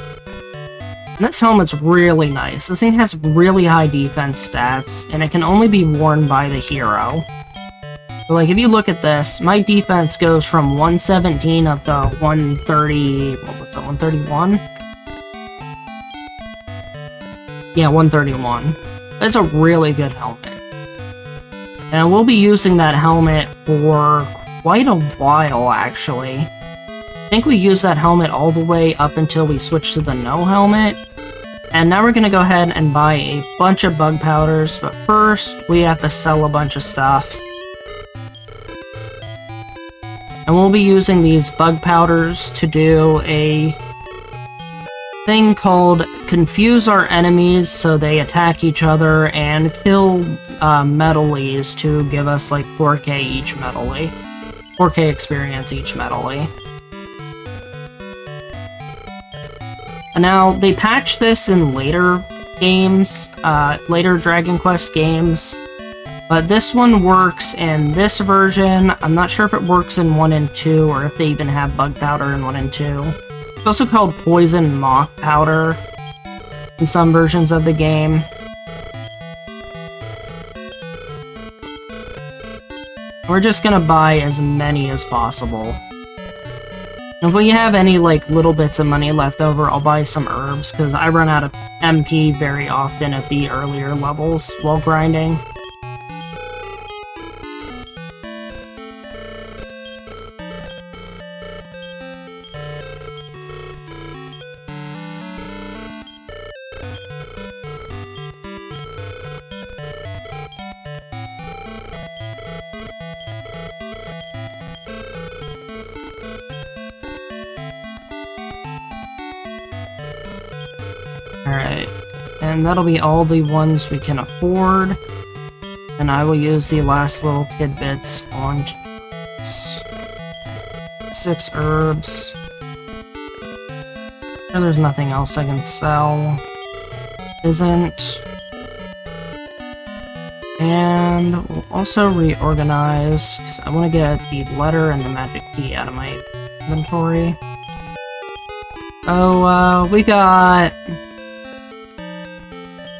S1: And this helmet's really nice. This thing has really high defense stats, and it can only be worn by the hero. So, like, if you look at this, my defense goes from 117 up to 130... what was it, 131? Yeah, 131. That's a really good helmet. And we'll be using that helmet for quite a while, actually. think we used that helmet all the way up until we switched to the no helmet. And now we're gonna go ahead and buy a bunch of bug powders, but first we have to sell a bunch of stuff. And we'll be using these bug powders to do a thing called confuse our enemies so they attack each other, and kill medalies to give us like 4k each medally. 4k experience each medally. And now, they patched this in later games, later Dragon Quest games, but this one works in this version. I'm not sure if it works in 1 and 2, or if they even have bug powder in 1 and 2. It's also called poison moth powder in some versions of the game. We're just gonna buy as many as possible. If we have any, like, little bits of money left over, I'll buy some herbs, because I run out of MP very often at the earlier levels while grinding. Alright, and that'll be all the ones we can afford. And I will use the last little tidbits on 6 herbs. Sure, there's nothing else I can sell. Isn't. And we'll also reorganize, because I want to get the letter and the magic key out of my inventory. Oh, we got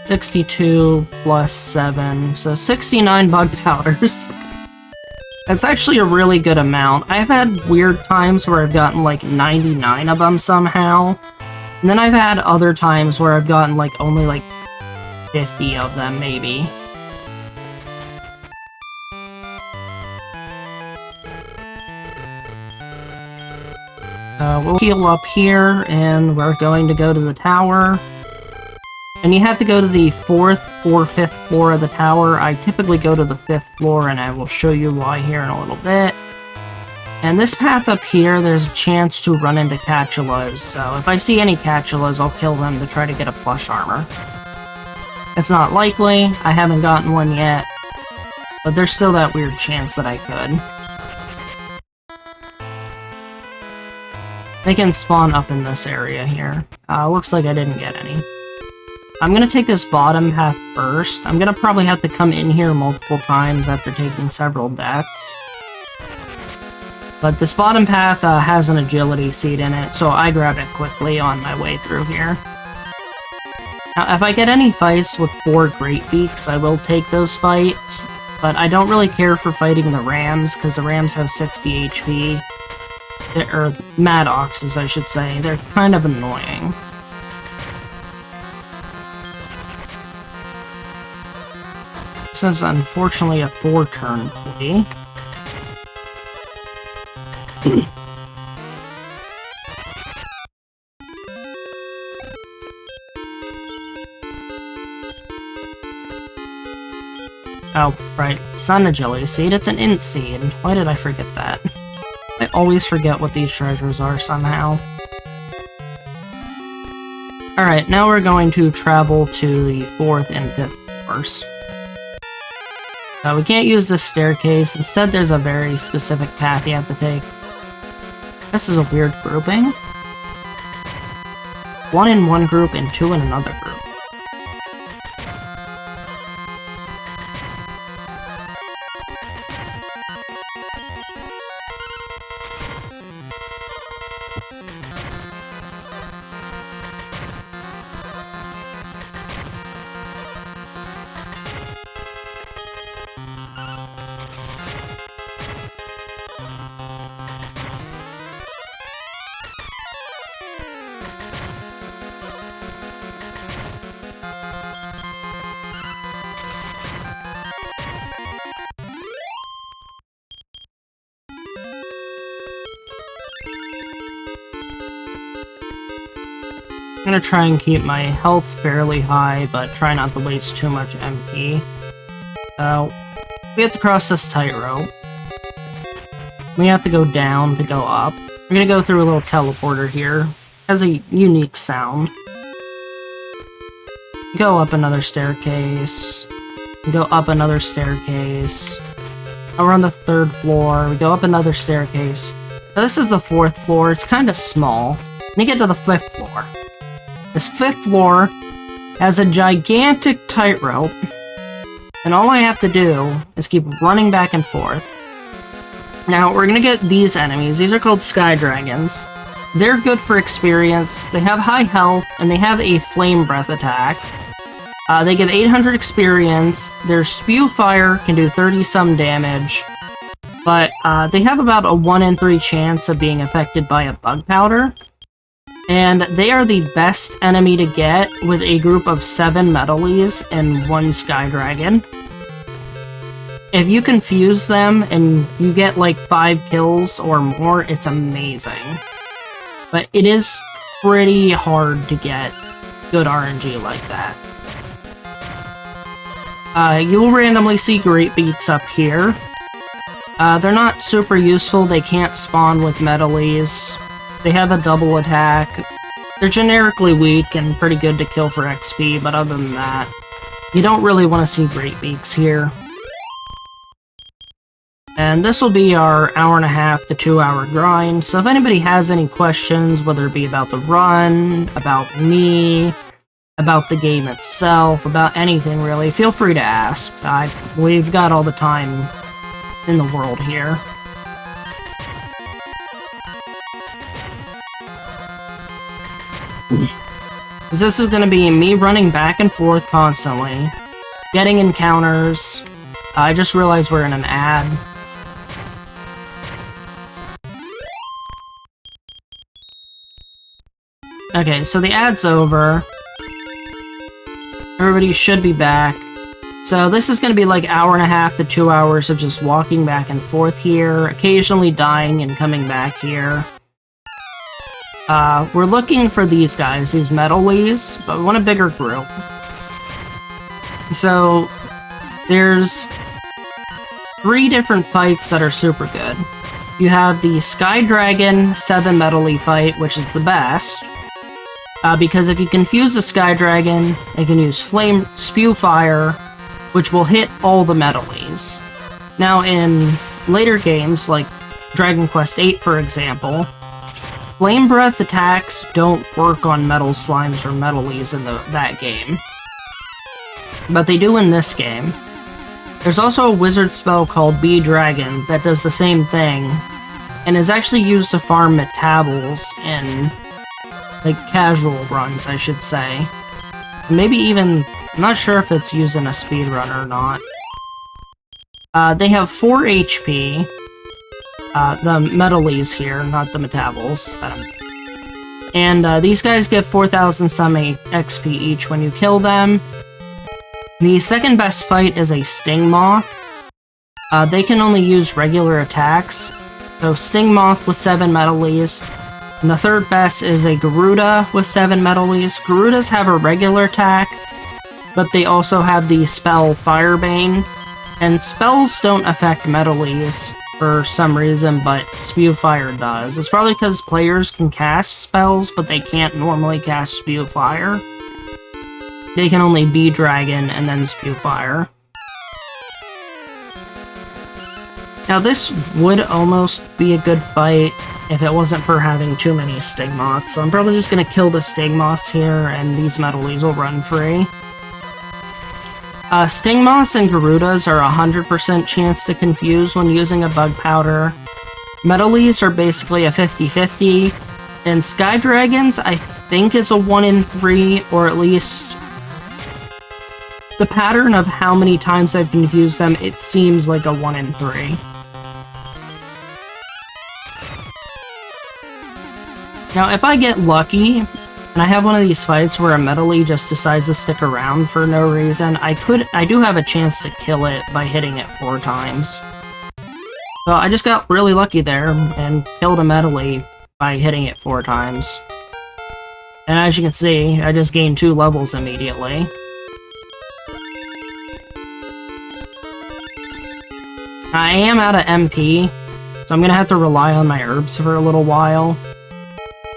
S1: 62 plus 7, so 69 bug powders. That's actually a really good amount. I've had weird times where I've gotten like 99 of them somehow, and then I've had other times where I've gotten like only like 50 of them, maybe. We'll heal up here, and we're going to go to the tower. And you have to go to the 4th or 5th floor of the tower. I typically go to the 5th floor, and I will show you why here in a little bit. And this path up here, there's a chance to run into Cachulas, so if I see any Cachulas, I'll kill them to try to get a plush armor. It's not likely, I haven't gotten one yet, but there's still that weird chance that I could. They can spawn up in this area here. Looks like I didn't get any. I'm gonna take this bottom path first. I'm gonna probably have to come in here multiple times after taking several deaths. But this bottom path has an agility seed in it, so I grab it quickly on my way through here. Now, if I get any fights with 4 Great Beaks, I will take those fights, but I don't really care for fighting the Rams, because the Rams have 60 HP. Or Maddoxes, I should say. They're kind of annoying. This is unfortunately a 4-turn play. Oh, right. It's not an agility seed, it's an int seed. Why did I forget that? I always forget what these treasures are somehow. Alright, now we're going to travel to the 4th and 5th floors. We can't use this staircase, instead there's a very specific path you have to take. This is a weird grouping. 1 in one group and 2 in another group. gonna try and keep my health fairly high, but try not to waste too much MP. So, we have to cross this tightrope. We have to go down to go up. We're gonna go through a little teleporter here. It has a unique sound. Go up another staircase. Go up another staircase. Now we're on the 3rd floor. We go up another staircase. Now this is the 4th floor. It's kind of small. And you get to the 5th floor. This 5th floor has a gigantic tightrope. And all I have to do is keep running back and forth. Now, we're gonna get these enemies. These are called Sky Dragons. They're good for experience, they have high health, and they have a Flame Breath attack. They give 800 experience, their Spew Fire can do 30-some damage, but they have about a 1 in 3 chance of being affected by a Bug Powder. And they are the best enemy to get with a group of 7 Metalies and 1 Sky Dragon. If you confuse them and you get like 5 kills or more, it's amazing. But it is pretty hard to get good RNG like that. You will randomly see Great Beaks up here. They're not super useful, they can't spawn with Metalies. They have a double attack. They're generically weak and pretty good to kill for XP, but other than that, you don't really want to see Great Beaks here. And this will be our 1.5 to 2 hour grind, so if anybody has any questions, whether it be about the run, about me, about the game itself, about anything really, feel free to ask. We've got all the time in the world here. This is going to be me running back and forth constantly, getting encounters. I just realized we're in an ad. Okay, so the ad's over. Everybody should be back. So this is going to be like 1.5 to 2 hours of just walking back and forth here, occasionally dying and coming back here. We're looking for these guys, these Metalies, but we want a bigger group. So, there's 3 different fights that are super good. You have the Sky Dragon 7 Metalie fight, which is the best. Because if you confuse the Sky Dragon, it can use Flame Spew Fire, which will hit all the Metalies. Now, in later games, like Dragon Quest VIII, for example, Flame Breath attacks don't work on Metal Slimes or Metalies in that game. But they do in this game. There's also a wizard spell called Bee Dragon that does the same thing, and is actually used to farm metabols in, like, casual runs, I should say. Maybe even, I'm not sure if it's used in a speedrun or not. They have 4 HP, the Metalies here, not the metabols. And these guys give 4,000 some XP each when you kill them. The second best fight is a Sting Moth. They can only use regular attacks, so Sting Moth with 7 Metalies. And the third best is a Garuda with 7 Metalies. Garudas have a regular attack, but they also have the spell Firebane. And spells don't affect Metalies for some reason, but Spew Fire does. It's probably because players can cast spells, but they can't normally cast Spew Fire. They can only Bee Dragon and then Spew Fire. Now this would almost be a good fight if it wasn't for having too many Sting Moths, so I'm probably just gonna kill the Sting Moths here, and these Metalies will run free. Sting Moths and Garudas are 100% chance to confuse when using a Bug Powder. Metalies are basically a 50-50, and Sky Dragons, I think, is a 1 in 3, or at least the pattern of how many times I've confused them, it seems like a 1 in 3. Now, if I get lucky, and I have one of these fights where a Metalie just decides to stick around for no reason, I do have a chance to kill it by hitting it 4 times. So I just got really lucky there, and killed a Metalie by hitting it 4 times. And as you can see, I just gained 2 levels immediately. I am out of MP, so I'm gonna have to rely on my herbs for a little while.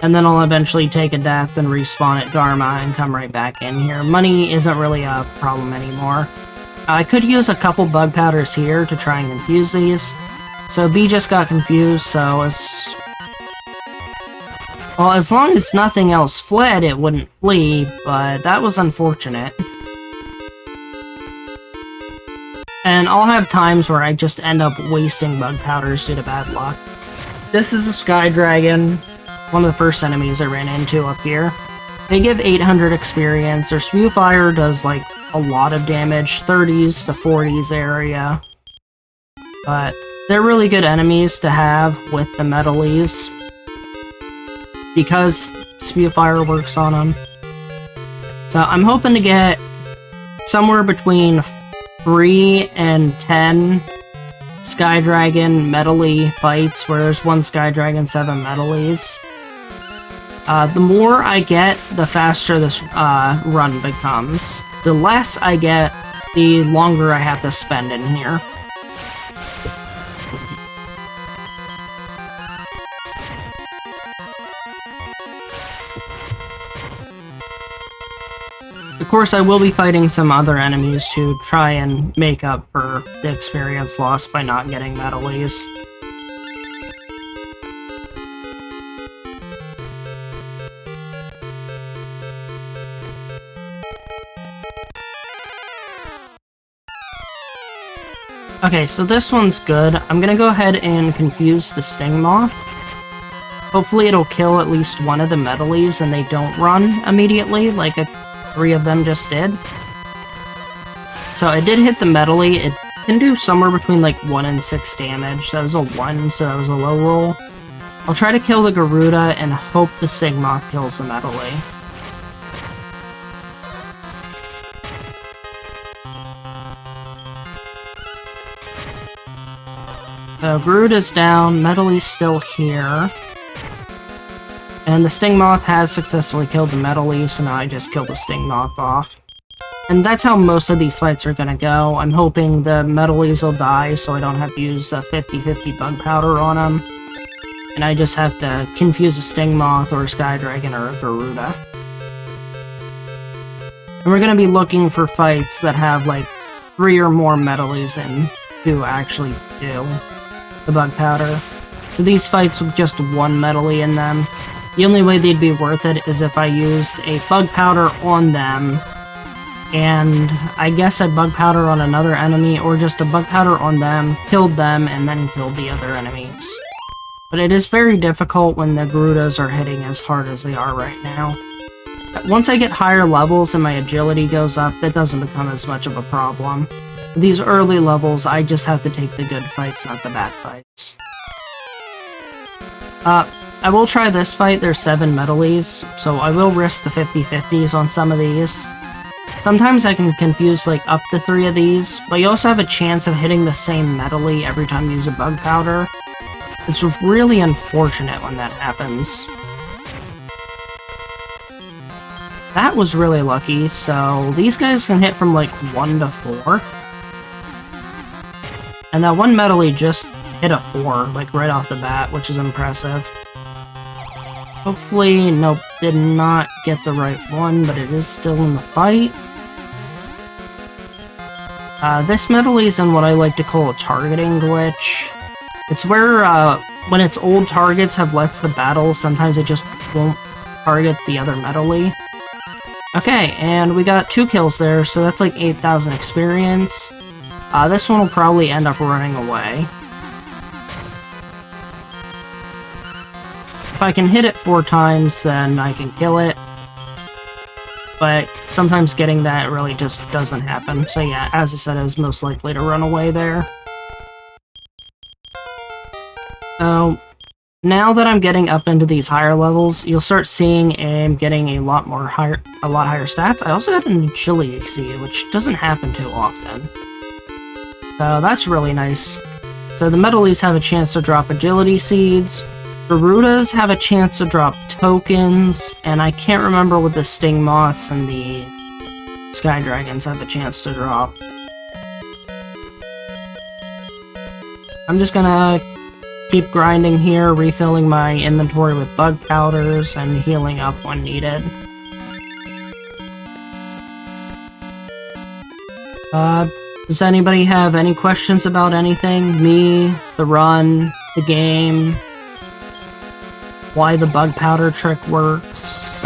S1: And then I'll eventually take a death and respawn at Dharma and come right back in here. Money isn't really a problem anymore. I could use a couple bug powders here to try and confuse these. So B just got confused, so as long as nothing else fled, it wouldn't flee, but that was unfortunate. And I'll have times where I just end up wasting bug powders due to bad luck. This is a Sky Dragon, one of the first enemies I ran into up here. They give 800 experience. Their Spew Fire does like a lot of damage, 30s to 40s area. But they're really good enemies to have with the Metalies, because Spew Fire works on them. So I'm hoping to get somewhere between 3 and 10 Sky Dragon Metalie fights, where there's 1 Sky Dragon, 7 Metalies. The more I get, the faster this run becomes. The less I get, the longer I have to spend in here. Of course, I will be fighting some other enemies to try and make up for the experience lost by not getting Metalies. Okay, so this one's good. I'm gonna go ahead and confuse the Sting Moth. Hopefully it'll kill at least one of the Metalies and they don't run immediately, like 3 of them just did. So I did hit the Metalie. It can do somewhere between like 1 and 6 damage. That was a 1, so that was a low roll. I'll try to kill the Garuda and hope the Sting Moth kills the Metalie. So Garuda's down, Metalie's still here. And the Sting Moth has successfully killed the Metalie, so now I just killed the Sting Moth off. And that's how most of these fights are gonna go. I'm hoping the Metalies will die, so I don't have to use a 50-50 bug powder on them. And I just have to confuse a Sting Moth or a Sky Dragon or a Garuda. And we're gonna be looking for fights that have like 3 or more Metalies in to actually do the bug powder. So these fights with just 1 Metalie in them, the only way they'd be worth it is if I used a bug powder on them, and I guess a bug powder on another enemy, or just a bug powder on them, killed them, and then killed the other enemies. But it is very difficult when the Garudas are hitting as hard as they are right now. Once I get higher levels and my agility goes up, that doesn't become as much of a problem. These early levels, I just have to take the good fights, not the bad fights. I will try this fight. There's 7 Metalies, so I will risk the 50-50s on some of these. Sometimes I can confuse like up to 3 of these, but you also have a chance of hitting the same Metalie every time you use a bug powder. It's really unfortunate when that happens. That was really lucky, so these guys can hit from like 1 to 4. And that one Metalie just hit a 4, like right off the bat, which is impressive. Hopefully, nope, did not get the right one, but it is still in the fight. This Metalie's in what I like to call a targeting glitch. It's where, when its old targets have left the battle, sometimes it just won't target the other Metalie. Okay, and we got 2 kills there, so that's like 8,000 experience. This one will probably end up running away. If I can hit it 4 times, then I can kill it. But sometimes getting that really just doesn't happen. So yeah, as I said, I was most likely to run away there. So now that I'm getting up into these higher levels, you'll start seeing I'm getting a lot higher stats. I also got an agility exceed, which doesn't happen too often. So that's really nice. So the Metalies have a chance to drop agility seeds, Garudas have a chance to drop tokens, and I can't remember what the Sting Moths and the Sky Dragons have a chance to drop. I'm just gonna keep grinding here, refilling my inventory with bug powders, and healing up when needed. Does anybody have any questions about anything? Me, the run, the game, why the bug powder trick works,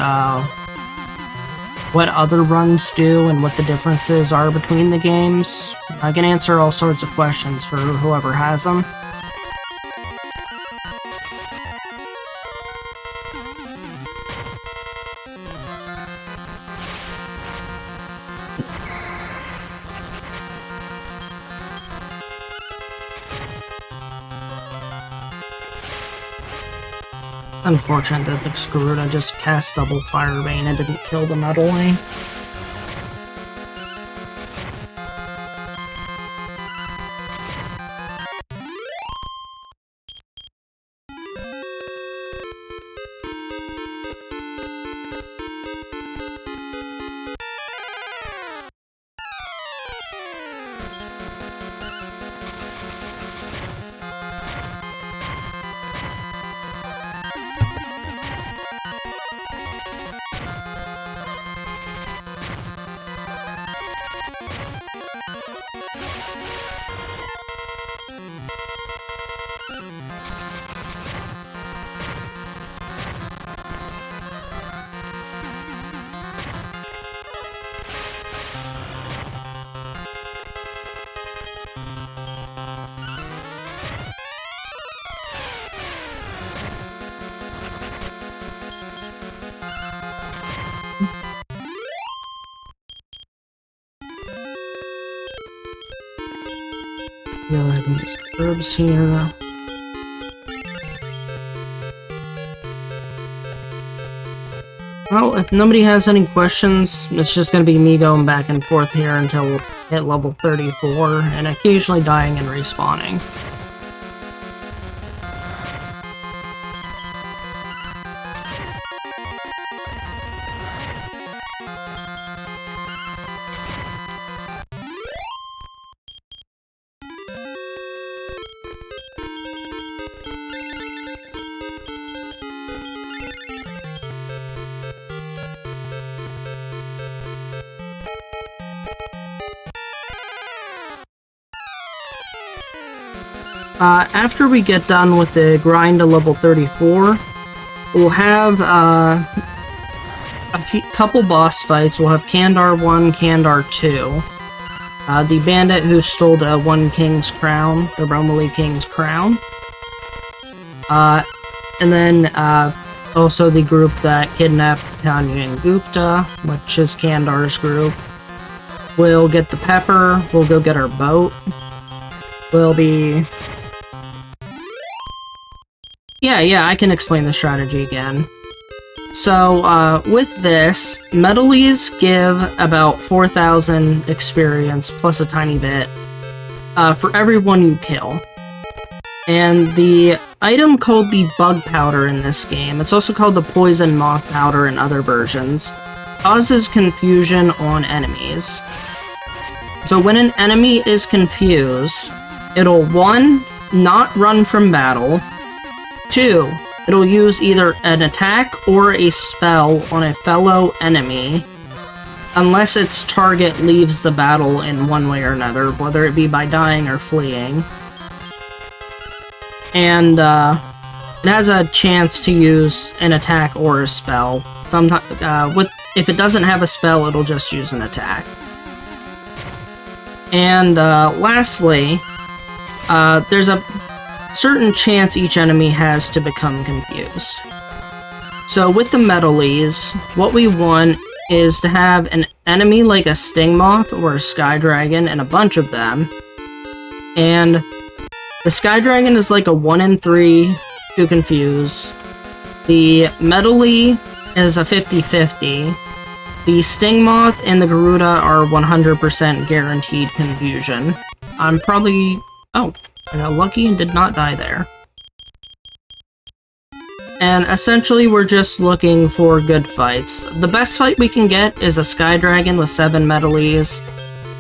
S1: what other runs do, and what the differences are between the games? I can answer all sorts of questions for whoever has them. Unfortunate that the Garuda just cast double Fire Bane and didn't kill the Metal Lane. Go ahead and use herbs here. Well, if nobody has any questions, it's just going to be me going back and forth here until we hit level 34, and occasionally dying and respawning. After we get done with the grind to level 34, we'll have couple boss fights. We'll have Kandar 1, Kandar 2. The bandit who stole the One King's crown, the Romali King's crown. And then also the group that kidnapped Tanya and Gupta, which is Kandar's group. We'll get the pepper, we'll go get our boat. We'll be... Yeah, I can explain the strategy again. So, with this, Metalies give about 4,000 experience, plus a tiny bit, for everyone you kill. And the item called the Bug Powder in this game, it's also called the Poison Moth Powder in other versions, causes confusion on enemies. So when an enemy is confused, it'll 1, not run from battle, 2, it'll use either an attack or a spell on a fellow enemy, unless its target leaves the battle in one way or another, whether it be by dying or fleeing. And it has a chance to use an attack or a spell. Sometimes, if it doesn't have a spell, it'll just use an attack. And lastly, there's a certain chance each enemy has to become confused. So with the Metalies, what we want is to have an enemy like a Sting Moth or a Sky Dragon and a bunch of them. And the Sky Dragon is like a 1 in 3 to confuse. The Metalie is a 50-50. The Sting Moth and the Garuda are 100% guaranteed confusion. I'm probably... Oh, I got lucky and did not die there. And essentially we're just looking for good fights. The best fight we can get is a Sky Dragon with 7 Metalies.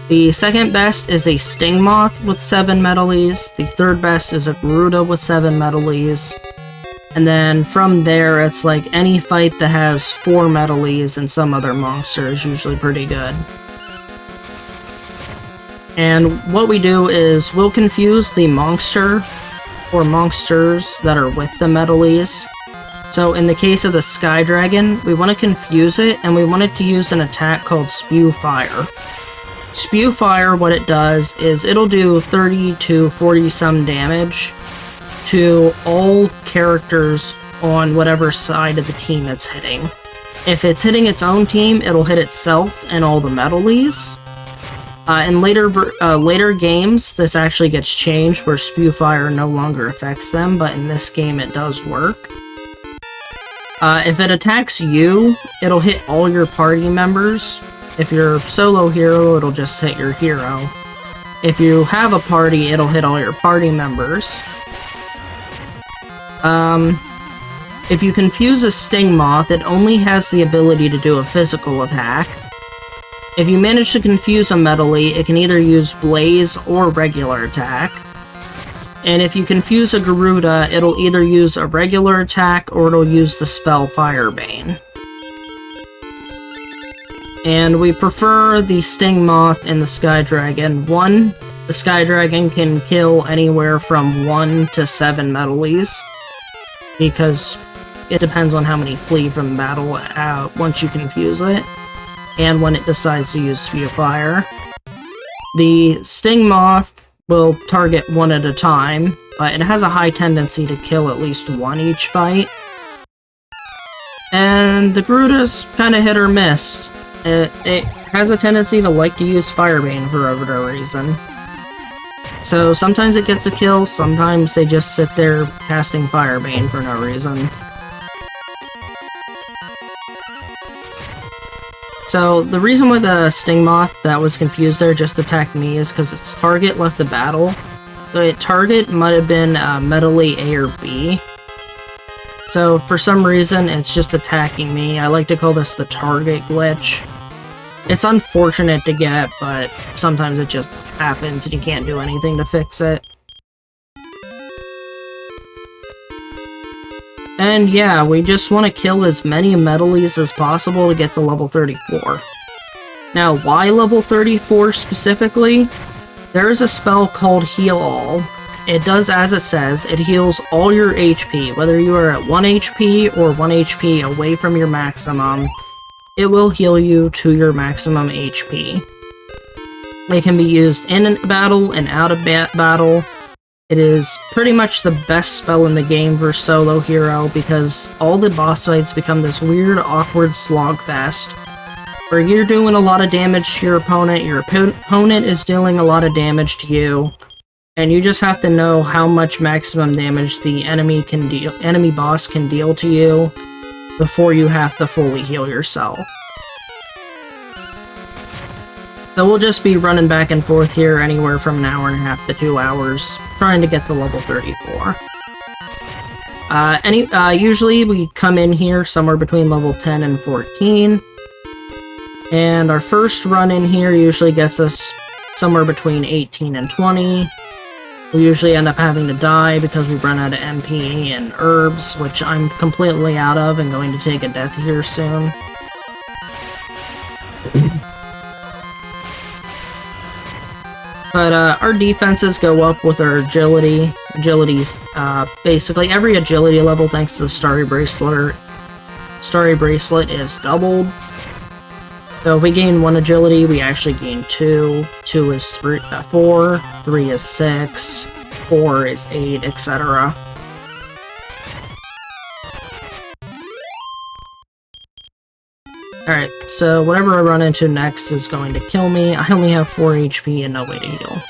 S1: The second best is a Sting Moth with 7 Metalies. The third best is a Garuda with 7 Metalies. And then from there, it's like any fight that has 4 Metalies and some other monster is usually pretty good. And what we do is we'll confuse the monster or monsters that are with the Metalies. So in the case of the Sky Dragon, we want to confuse it and we want it to use an attack called Spew Fire. Spew Fire, what it does is it'll do 30 to 40 some damage to all characters on whatever side of the team it's hitting. If it's hitting its own team, it'll hit itself and all the Metalies. In later games, this actually gets changed where Spew Fire no longer affects them, but in this game it does work. If it attacks you, it'll hit all your party members. If you're solo hero, it'll just hit your hero. If you have a party, it'll hit all your party members. If you confuse a Sting Moth, it only has the ability to do a physical attack. If you manage to confuse a Metalie, it can either use Blaze or regular attack. And if you confuse a Garuda, it'll either use a regular attack or it'll use the spell Firebane. And we prefer the Sting Moth and the Sky Dragon. The Sky Dragon can kill anywhere from 1 to 7 Metalies, because it depends on how many flee from battle once you confuse it, and when it decides to use Spew Fire. The Sting Moth will target 1 at a time, but it has a high tendency to kill at least 1 each fight. And the Garuda's kinda hit or miss. It has a tendency to like to use Firebane for whatever reason. So sometimes it gets a kill, sometimes they just sit there casting Firebane for no reason. So the reason why the Sting Moth that was confused there just attacked me is because its target left the battle. The target might have been Metalie A or B. So for some reason it's just attacking me. I like to call this the target glitch. It's unfortunate to get, but sometimes it just happens and you can't do anything to fix it. And yeah, we just want to kill as many Metalies as possible to get to level 34. Now, why level 34 specifically? There is a spell called Heal All. It does as it says, it heals all your HP, whether you are at 1 HP or 1 HP away from your maximum, it will heal you to your maximum HP. It can be used in battle and out of battle. It is pretty much the best spell in the game for solo hero because all the boss fights become this weird, awkward slogfest where you're doing a lot of damage to your opponent is dealing a lot of damage to you, and you just have to know how much maximum damage the enemy boss can deal to you before you have to fully heal yourself. So we'll just be running back and forth here anywhere from an hour and a half to 2 hours, trying to get to level 34. Usually we come in here somewhere between level 10 and 14, and our first run in here usually gets us somewhere between 18 and 20. We usually end up having to die because we run out of MP and herbs, which I'm completely out of and going to take a death here soon. But our defenses go up with our agility. Basically every agility level thanks to the Starry Bracelet is doubled. So if we gain 1 agility, we actually gain 2. 2 is 4, 3 is 6, 4 is 8, etc. Alright, so whatever I run into next is going to kill me. I only have 4 HP and no way to heal.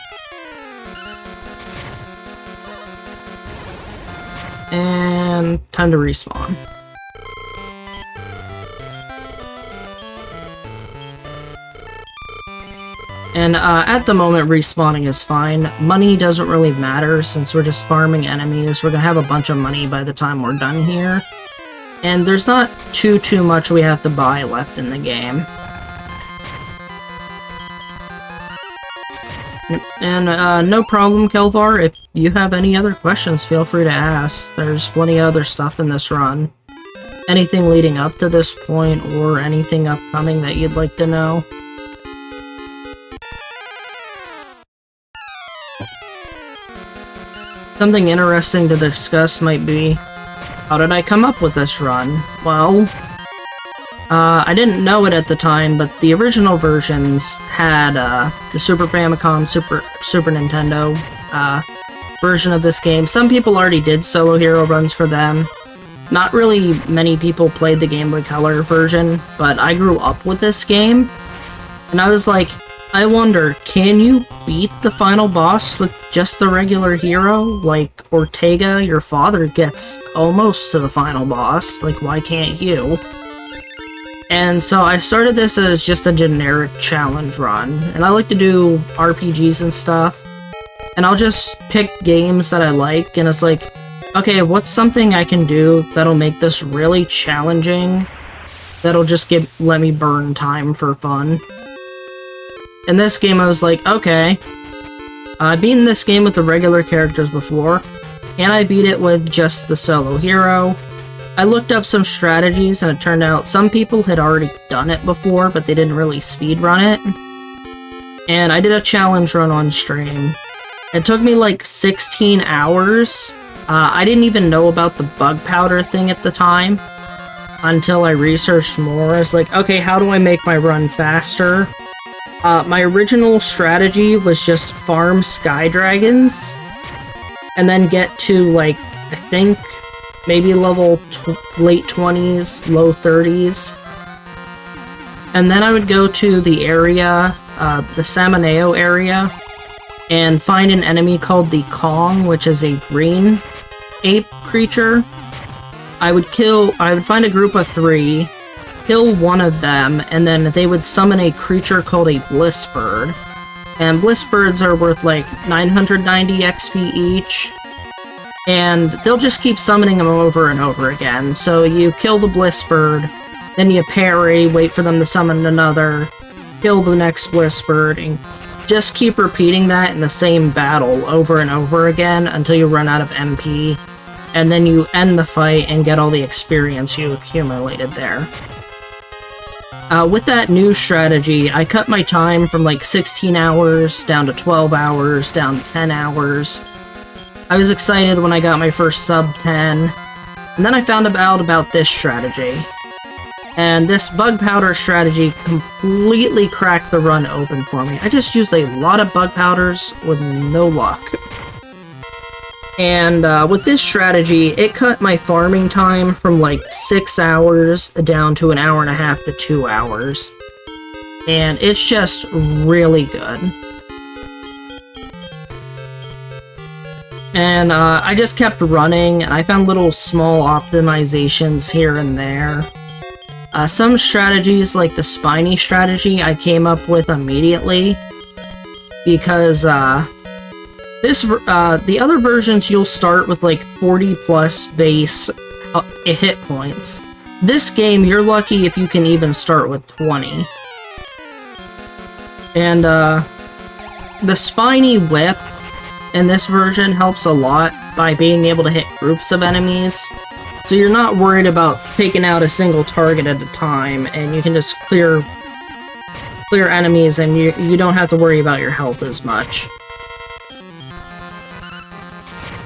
S1: And time to respawn. And at the moment, respawning is fine. Money doesn't really matter since we're just farming enemies. We're gonna have a bunch of money by the time we're done here. And there's not too much we have to buy left in the game. And no problem, Kelvar. If you have any other questions, feel free to ask. There's plenty of other stuff in this run. Anything leading up to this point, or anything upcoming that you'd like to know. Something interesting to discuss might be, how did I come up with this run? Well, I didn't know it at the time, but the original versions had the Super Famicom, Super Nintendo version of this game. Some people already did solo hero runs for them. Not really many people played the Game Boy Color version, but I grew up with this game, and I was like, I wonder, can you beat the final boss with just the regular hero? Like, Ortega, your father, gets almost to the final boss, like, why can't you? And so I started this as just a generic challenge run, and I like to do RPGs and stuff, and I'll just pick games that I like, and it's like, okay, what's something I can do that'll make this really challenging, that'll just let me burn time for fun? In this game, I was like, okay, I've beaten this game with the regular characters before, and I beat it with just the solo hero. I looked up some strategies, and it turned out some people had already done it before, but they didn't really speedrun it. And I did a challenge run on stream. It took me like 16 hours. I didn't even know about the bug powder thing at the time until I researched more. I was like, okay, how do I make my run faster? My original strategy was just farm Sky Dragons, and then get to, like, I think, maybe level late 20s, low 30s. And then I would go to the area, the Samaneo area, and find an enemy called the Kong, which is a green ape creature. I would find a group of 3, kill one of them, and then they would summon a creature called a Bliss Bird. And Bliss Birds are worth like 990 XP each, and they'll just keep summoning them over and over again. So you kill the Bliss Bird, then you parry, wait for them to summon another, kill the next Bliss Bird, and just keep repeating that in the same battle over and over again until you run out of MP, and then you end the fight and get all the experience you accumulated there. With that new strategy, I cut my time from like 16 hours down to 12 hours, down to 10 hours. I was excited when I got my first sub 10, and then I found out about this strategy. And this bug powder strategy completely cracked the run open for me. I just used a lot of bug powders with no luck. And with this strategy, it cut my farming time from like 6 hours down to an hour and a half to 2 hours. And it's just really good. And I just kept running, and I found little small optimizations here and there. Some strategies, like the spiny strategy, I came up with immediately, because the other versions you'll start with like 40 plus base hit points. This game, you're lucky if you can even start with 20. And the spiny whip in this version helps a lot by being able to hit groups of enemies. So you're not worried about taking out a single target at a time, and you can just clear enemies, and you don't have to worry about your health as much.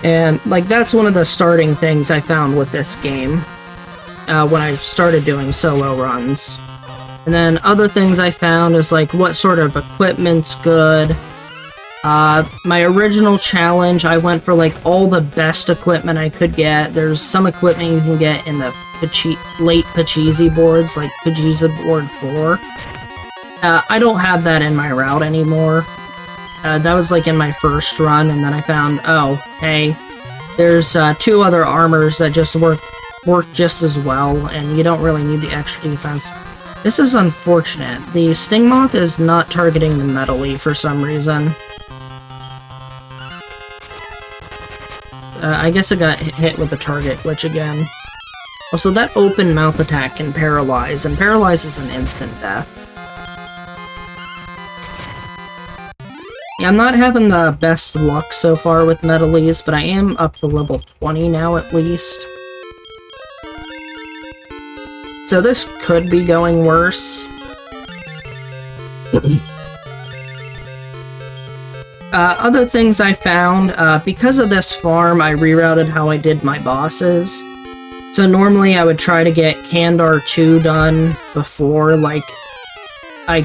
S1: And, like, that's one of the starting things I found with this game when I started doing solo runs. And then other things I found is, like, what sort of equipment's good. My original challenge, I went for, like, all the best equipment I could get. There's some equipment you can get in the late Pachisi boards, like Pachisi board 4. I don't have that in my route anymore. That was, like, in my first run, and then I found, oh, hey, there's 2 other armors that just work just as well, and you don't really need the extra defense. This is unfortunate. The Sting Moth is not targeting the Metally for some reason. I guess it got hit with the target glitch again. Also, that open mouth attack can paralyze, and paralyze is an instant death. Yeah, I'm not having the best luck so far with Metalees, but I am up to level 20 now at least. So this could be going worse. Other things I found, because of this farm, I rerouted how I did my bosses. So normally I would try to get Kandar 2 done before, like, I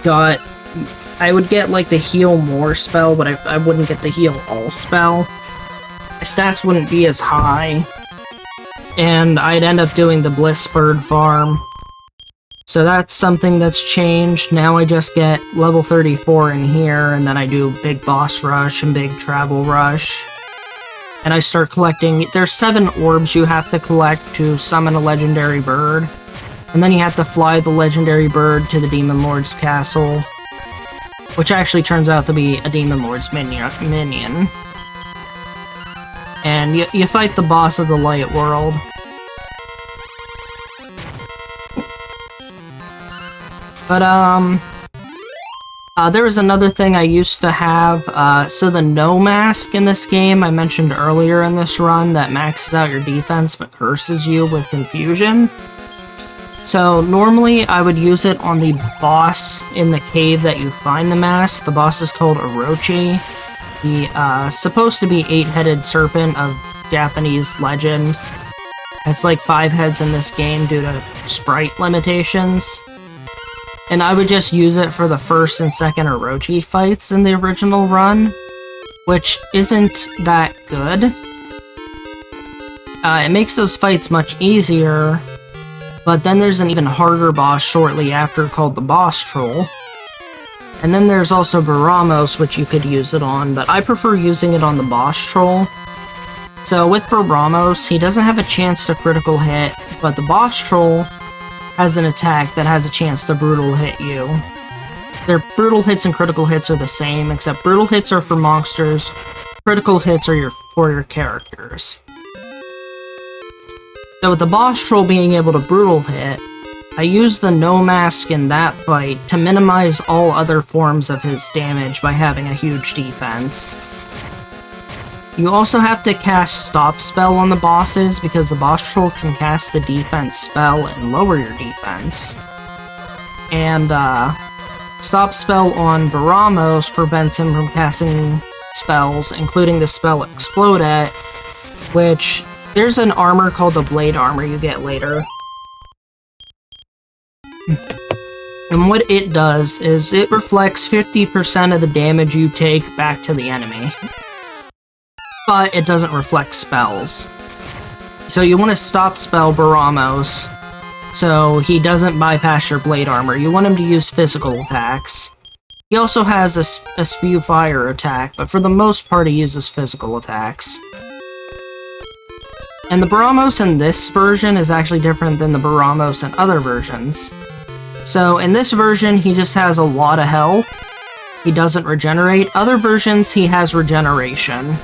S1: would get, like, the Heal More spell, but I wouldn't get the Heal All spell. My stats wouldn't be as high, and I'd end up doing the Bliss Bird farm. So that's something that's changed. Now I just get level 34 in here, and then I do Big Boss Rush and Big Travel Rush. And I start collecting. There's 7 orbs you have to collect to summon a legendary bird. And then you have to fly the legendary bird to the Demon Lord's castle, which actually turns out to be a Demon Lord's minion. And you fight the boss of the Light World. But, there was another thing I used to have, so the No Mask in this game, I mentioned earlier in this run, that maxes out your defense but curses you with confusion. So, normally I would use it on the boss in the cave that you find the mask. The boss is called Orochi, the, supposed to be 8-headed serpent of Japanese legend. It's like 5 heads in this game due to sprite limitations. And I would just use it for the first and second Orochi fights in the original run, which isn't that good. It makes those fights much easier, but then there's an even harder boss shortly after called the Boss Troll. And then there's also Baramos, which you could use it on, but I prefer using it on the Boss Troll. So with Baramos, he doesn't have a chance to critical hit, but the Boss Troll has an attack that has a chance to brutal hit you. Their brutal hits and critical hits are the same, except brutal hits are for monsters, critical hits are for your characters. So with the Boss Troll being able to brutal hit, I use the No Mask in that fight to minimize all other forms of his damage by having a huge defense. You also have to cast Stop Spell on the bosses, because the Boss Troll can cast the defense spell and lower your defense. And, Stop Spell on Baramos prevents him from casting spells, including the spell Explodette, which, there's an armor called the Blade Armor you get later. And what it does is it reflects 50% of the damage you take back to the enemy. But it doesn't reflect spells. So you want to stop spell Baramos, so he doesn't bypass your blade armor. You want him to use physical attacks. He also has a spew fire attack, but for the most part he uses physical attacks. And the Baramos in this version is actually different than the Baramos in other versions. So in this version he just has a lot of health. He doesn't regenerate. Other versions he has regeneration.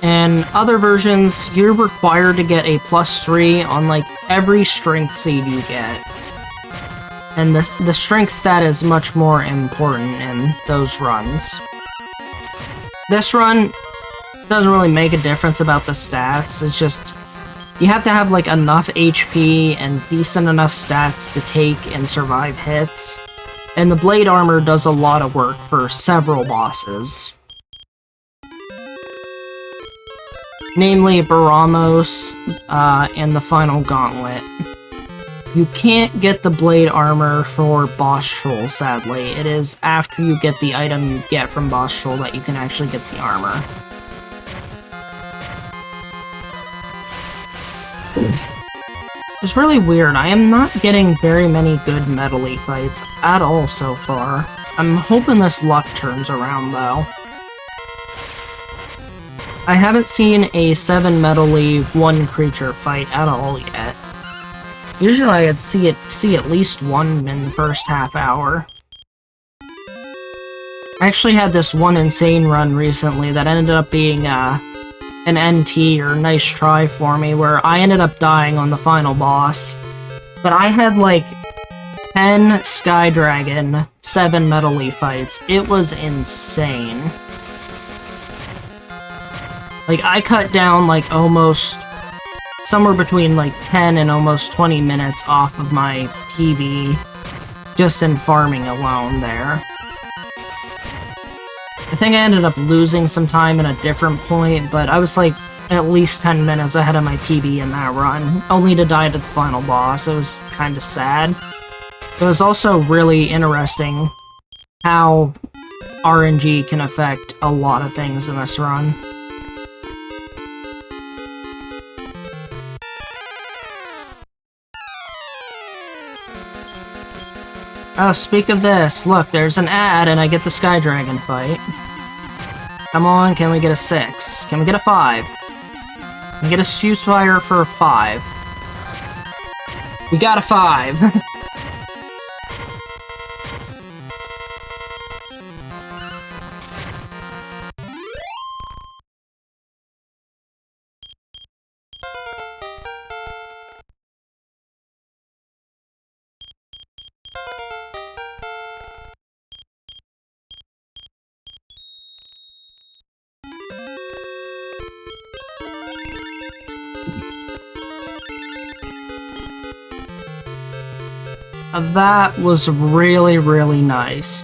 S1: And other versions, you're required to get a +3 on, like, every strength seed you get. And the strength stat is much more important in those runs. This run doesn't really make a difference about the stats, it's just, you have to have, like, enough HP and decent enough stats to take and survive hits. And the Blade Armor does a lot of work for several bosses. Namely Baramos, and the final gauntlet. You can't get the Blade Armor for Boss Troll, sadly. It is after you get the item you get from Boss Troll that you can actually get the armor. It's really weird, I am not getting very many good Metaleee fights at all so far. I'm hoping this luck turns around, though. I haven't seen a 7 Metaleee 1 creature fight at all yet. Usually I'd see at least one in the first half hour. I actually had this one insane run recently that ended up being, an NT, or nice try for me, where I ended up dying on the final boss. But I had like 10 Sky Dragon, 7 Metal Leaf fights. It was insane. Like, I cut down like almost somewhere between like 10 and almost 20 minutes off of my PB just in farming alone there. I think I ended up losing some time at a different point, but I was like at least 10 minutes ahead of my PB in that run, only to die to the final boss. It was kind of sad. It was also really interesting how RNG can affect a lot of things in this run. Oh, speak of this, look, there's an ad and I get the Sky Dragon fight. Come on, can we get a 6? Can we get a 5? Can we get a Fuse Fire for a 5? We got a 5! That was really, really nice.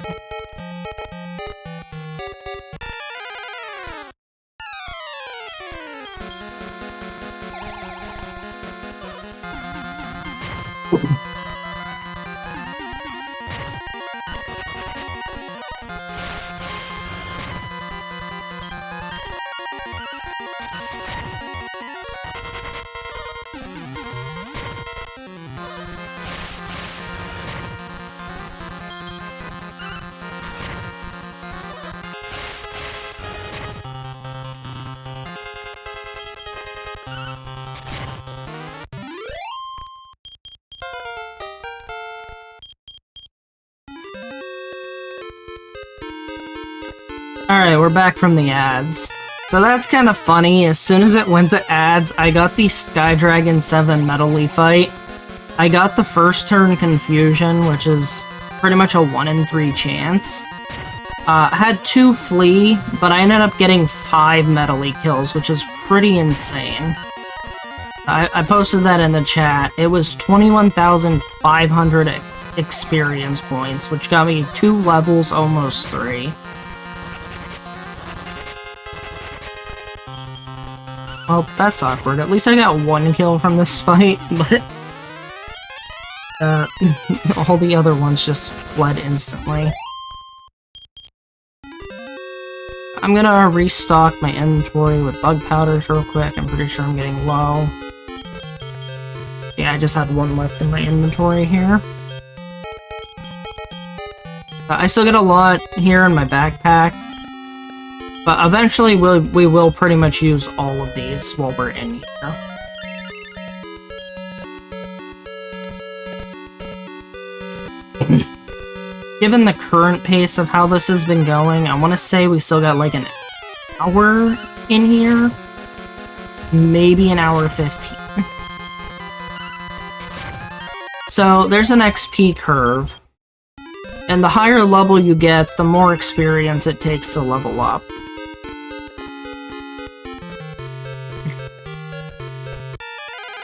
S1: Alright, we're back from the ads. So that's kind of funny. As soon as it went to ads, I got the Sky Dragon 7 Metal Leaf fight. I got the first turn Confusion, which is pretty much a 1 in 3 chance. Had 2 Flee, but I ended up getting 5 Metal Leaf kills, which is pretty insane. I posted that in the chat. It was 21,500 experience points, which got me 2 levels, almost 3. Well, that's awkward. At least I got 1 kill from this fight, but all the other ones just fled instantly. I'm gonna restock my inventory with bug powders real quick. I'm pretty sure I'm getting low. Yeah, I just had 1 left in my inventory here. I still get a lot here in my backpack. But eventually we will pretty much use all of these while we're in here. Given the current pace of how this has been going, I want to say we still got like an hour in here. Maybe an hour 15. So there's an XP curve. And the higher level you get, the more experience it takes to level up.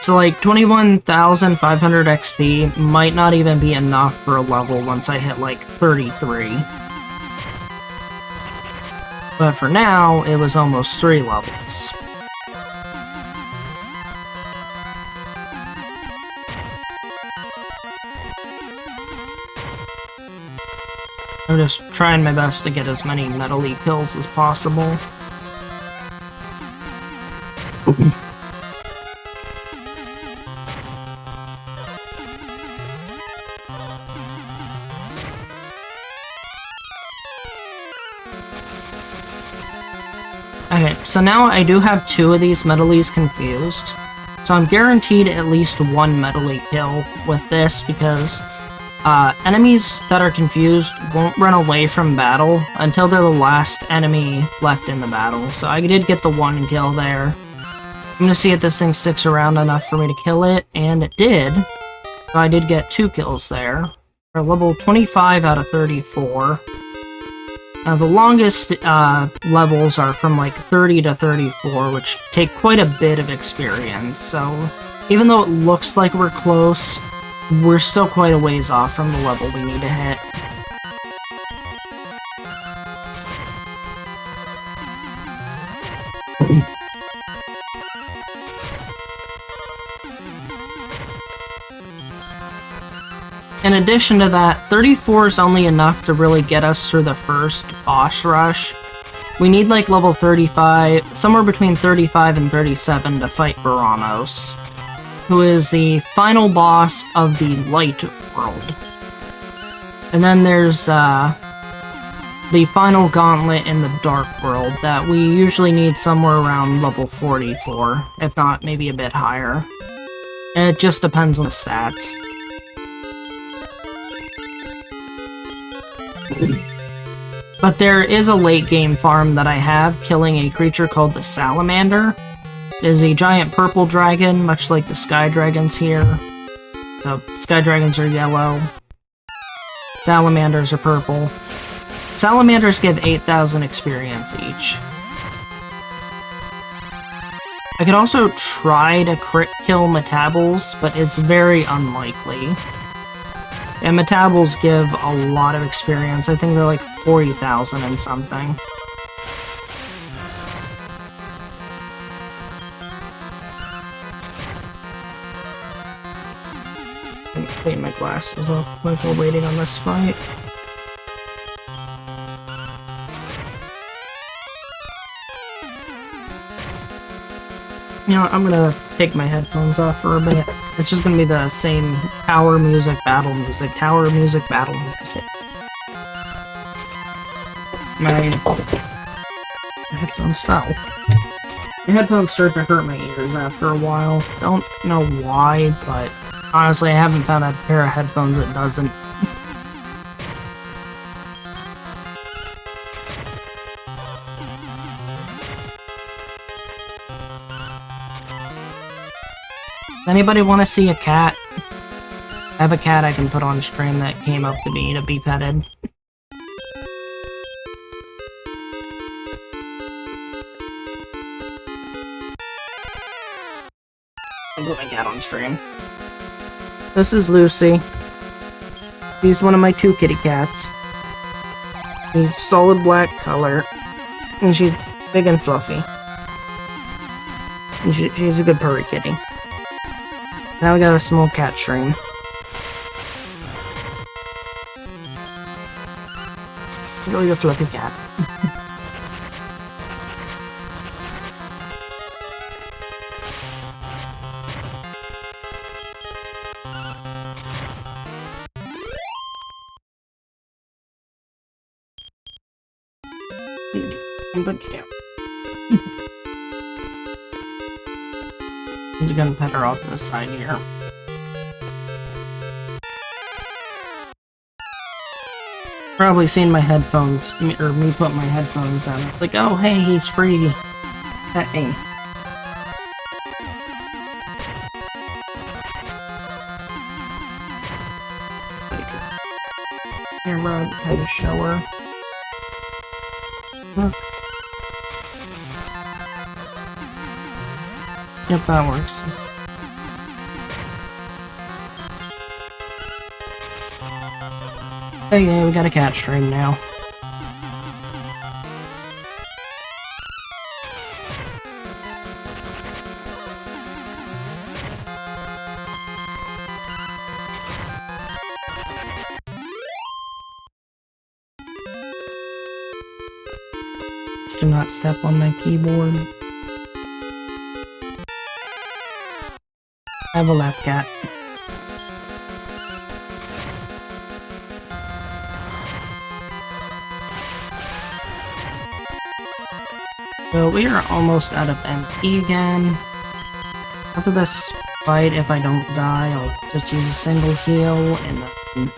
S1: So like 21,500 XP might not even be enough for a level once I hit like 33. But for now, it was almost 3 levels. I'm just trying my best to get as many Metal Leaf kills as possible. Okay, so now I do have 2 of these Metal Leafs confused. So I'm guaranteed at least 1 Metal Leaf kill with this because Enemies that are confused won't run away from battle until they're the last enemy left in the battle. So I did get the 1 kill there. I'm gonna see if this thing sticks around enough for me to kill it, and it did. So I did get 2 kills there. We're level 25 out of 34. Now the longest levels are from like 30 to 34, which take quite a bit of experience. So even though it looks like we're close, we're still quite a ways off from the level we need to hit. In addition to that, 34 is only enough to really get us through the first boss rush. We need like level 35, somewhere between 35 and 37 to fight Veranos, who is the final boss of the Light World. And then there's the final gauntlet in the Dark World that we usually need somewhere around level 44, if not maybe a bit higher. And it just depends on the stats. But there is a late game farm that I have, killing a creature called the Salamander. It is a giant purple dragon, much like the Sky Dragons here. So, Sky Dragons are yellow. Salamanders are purple. Salamanders give 8,000 experience each. I could also try to crit kill Metabols, but it's very unlikely. And Metabols give a lot of experience. I think they're like 40,000 and something. Let me clean my glasses off while waiting on this fight. You know what, I'm gonna take my headphones off for a bit. It's just gonna be the same tower music, battle music, tower music, battle music. My headphones fell. The headphones start to hurt my ears after a while. Don't know why, but honestly, I haven't found a pair of headphones that doesn't. Anybody want to see a cat? I have a cat I can put on stream that came up to me to be petted. I'll put my cat on stream. This is Lucy. She's one of my 2 kitty cats. She's solid black color, and she's big and fluffy. And she's a good purry kitty. Now we got a small cat stream. Really a fluffy cat. But yeah. I'm just gonna pet her off to the side here. Probably seen my headphones, or me put my headphones down. It's like, oh hey, he's free. Pet me. Camera, kind of show her. Look. Yep, that works. Okay, we got a cat stream now. Just do not step on my keyboard. I have a lap cat. So we are almost out of MP again. After this fight, if I don't die, I'll just use a single heal and then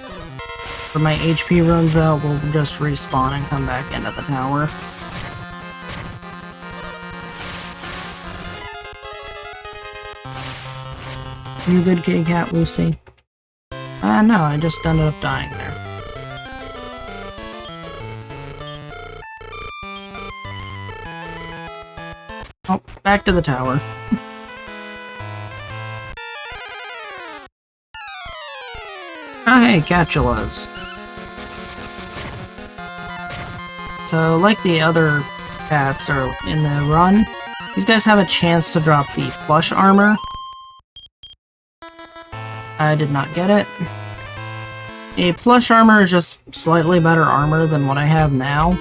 S1: When my HP runs out, we'll just respawn and come back into the tower. You good kitty cat, Lucy? No, I just ended up dying there. Oh, back to the tower. Oh, hey, Catulas. So, like the other cats are in the run, these guys have a chance to drop the plush armor. I did not get it. A plush armor is just slightly better armor than what I have now.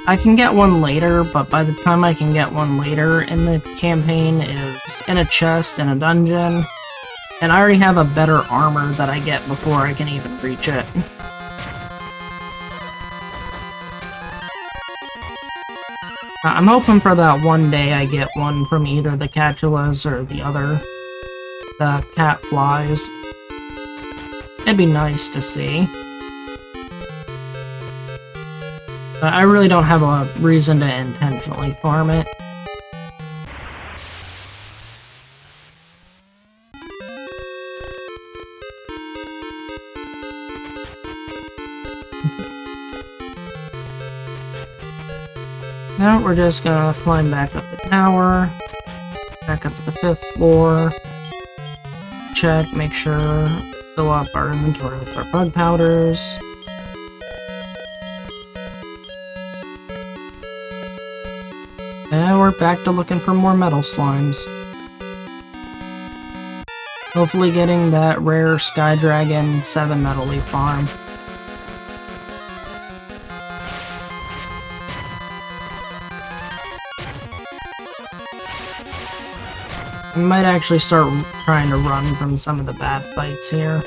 S1: I can get one later, but by the time I can get one later in the campaign is in a chest in a dungeon, and I already have a better armor that I get before I can even reach it. I'm hoping for that one day I get one from either the Catulas or the cat flies. It'd be nice to see. But I really don't have a reason to intentionally farm it. Now we're just gonna climb back up the tower, back up to the 5th floor, check, make sure, fill up our inventory with our bug powders. And we're back to looking for more metal slimes. Hopefully getting that rare Sky Dragon 7 Metal Leaf farm. I might actually start trying to run from some of the bad fights here.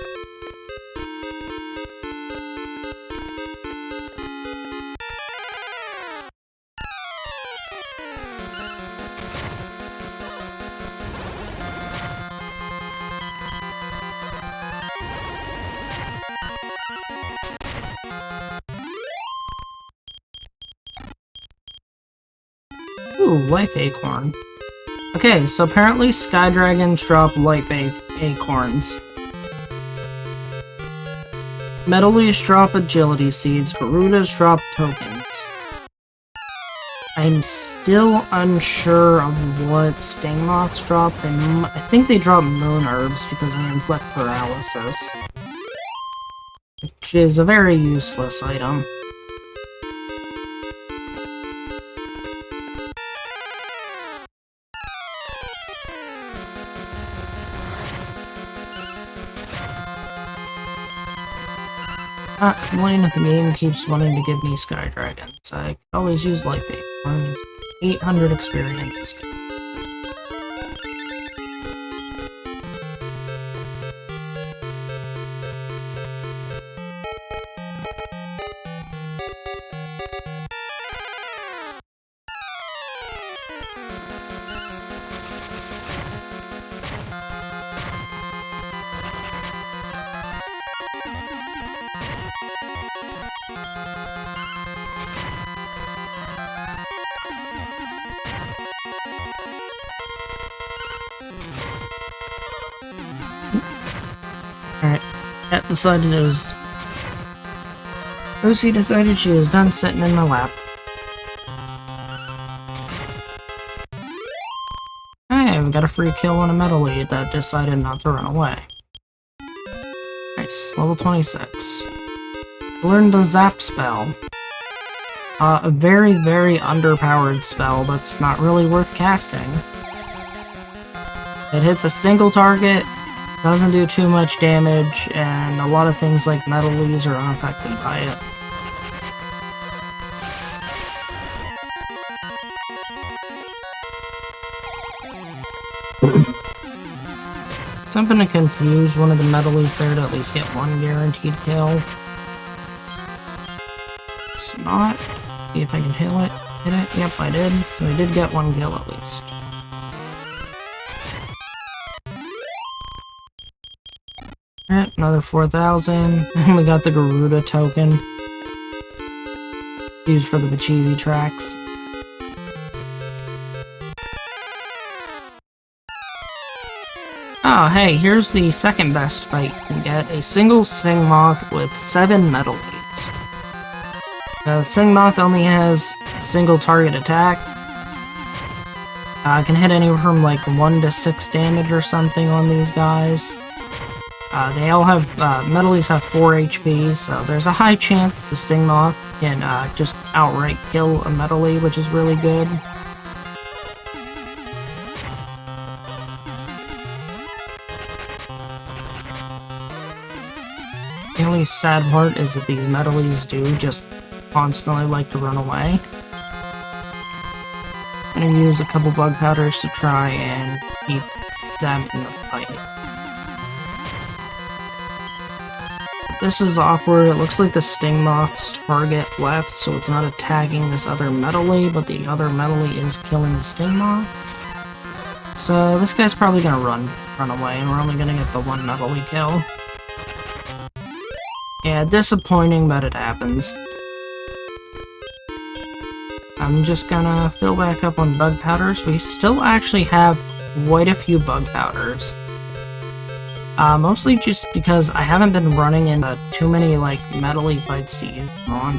S1: Ooh, life acorn. Okay, so apparently Sky Dragons drop life acorns. Metal Leaves drop agility seeds, Garudas drop tokens. I'm still unsure of what sting moths drop. I think they drop moon herbs because they inflict paralysis, which is a very useless item. Complain that the game keeps wanting to give me Sky Dragons. I could always use life acorns. 800 experience is good. Alright, Cat decided it was... Lucy decided she was done sitting in my lap. Hey, we got a free kill on a metal lead that decided not to run away. Nice, level 26. Learned the Zap spell. A very, very underpowered spell that's not really worth casting. It hits a single target, doesn't do too much damage, and a lot of things like metal leaves are unaffected by it. So I'm gonna confuse one of the metal leaves there to at least get one guaranteed kill. It's not. See if I can hit it. Yep, I did. So I did get one kill at least. Alright, another 4,000. And we got the Garuda token. Used for the Pachisi tracks. Oh, hey, here's the second best fight you can get. A single Stingmoth with 7 metal leads. Stingmoth only has single target attack. Can hit anywhere from like 1 to 6 damage or something on these guys. They all have, Metalies have 4 HP, so there's a high chance the Stingmoth can just outright kill a Metalie, which is really good. The only sad part is that these Metalies do just constantly like to run away. I'm gonna use a couple bug powders to try and keep them in the fight. This is awkward. It looks like the Stingmoth's target left, so it's not attacking this other Metalie, but the other Metalie is killing the Stingmoth. So this guy's probably gonna run away, and we're only gonna get the 1 Metalie kill. Yeah, disappointing, but it happens. I'm just gonna fill back up on bug powders. We still actually have quite a few bug powders. Mostly just because I haven't been running into too many, like, Metalie fights to use them on.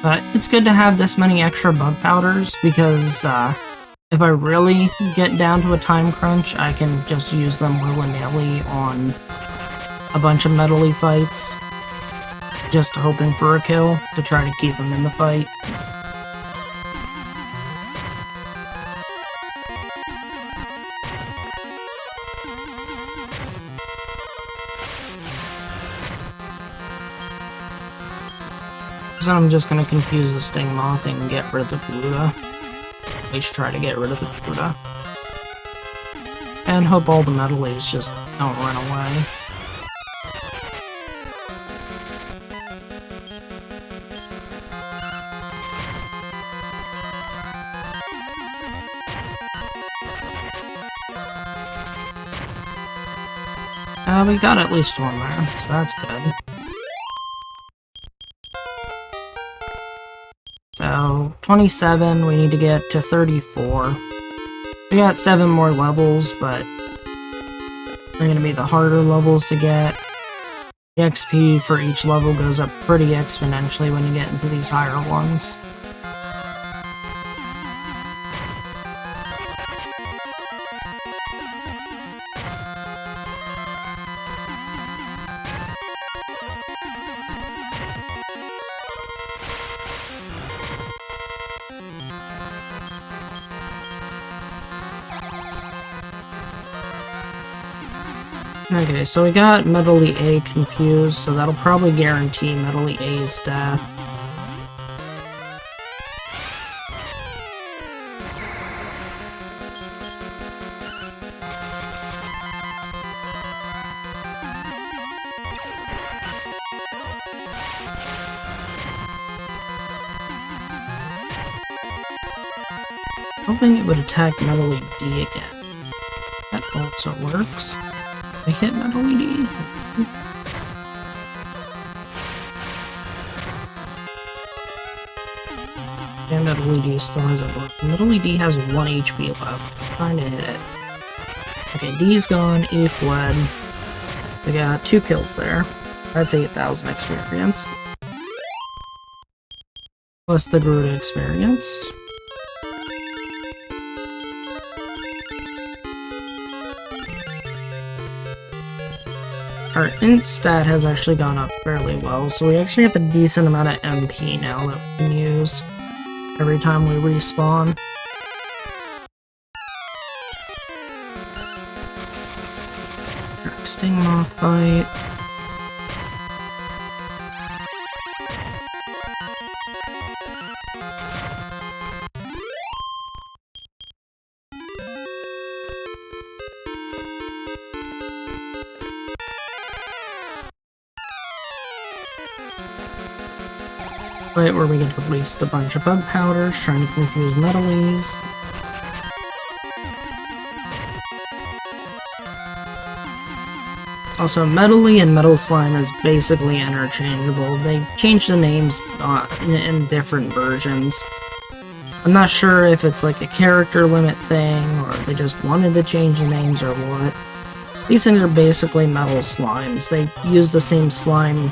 S1: But it's good to have this many extra bug powders, because, if I really get down to a time crunch, I can just use them willy-nilly on a bunch of Metalie fights, just hoping for a kill to try to keep them in the fight. So I'm just gonna confuse the Stingmoth and get rid of the Garuda. At least try to get rid of the Garuda. And hope all the Metalies just don't run away. We got at least 1 there, so that's good. So, 27, we need to get to 34. We got 7 more levels, but they're gonna be the harder levels to get. The XP for each level goes up pretty exponentially when you get into these higher ones. Okay, so we got Metalie A confused, so that'll probably guarantee Metalie A's death. Hoping it would attack Metalie D again. That also works. I hit Metalie D. And Metalie D still hasn't worked. Metalie D has 1 HP left. Trying to hit it. Okay, D's gone, E fled. We got 2 kills there. That's 8,000 experience. Plus the Garuda experience. Our int stat has actually gone up fairly well, so we actually have a decent amount of MP now that we can use every time we respawn. Stingmoth fight. fight where we get to waste a bunch of bug powders trying to confuse metalies. Also, Metally and Metal Slime is basically interchangeable. They change the names in different versions. I'm not sure if it's like a character limit thing, or they just wanted to change the names or what. These things are basically metal slimes. They use the same slime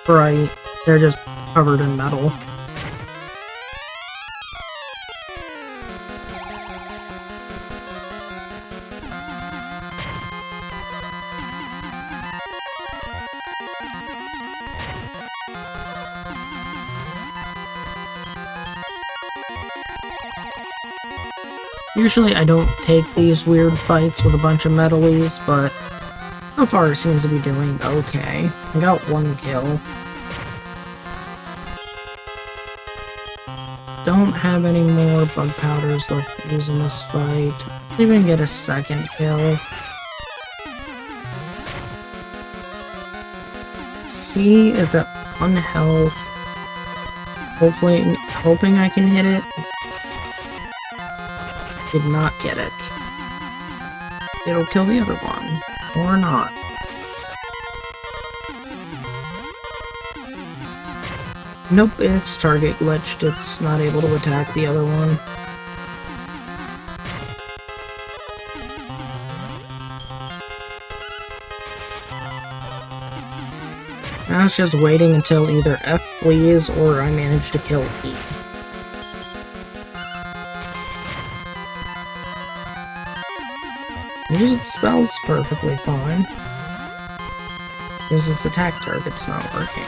S1: sprite, they're just covered in metal. Usually I don't take these weird fights with a bunch of metalies, but so far it seems to be doing okay. I got one kill. Don't have any more bug powders left to use in this fight. Didn't even get a second kill. C is at 1 health. Hoping I can hit it. Did not get it. It'll kill the other one. Or not. Nope, it's target glitched. It's not able to attack the other one. Now it's just waiting until either F flees or I manage to kill E. Use its spells perfectly fine. Because its attack target's not working.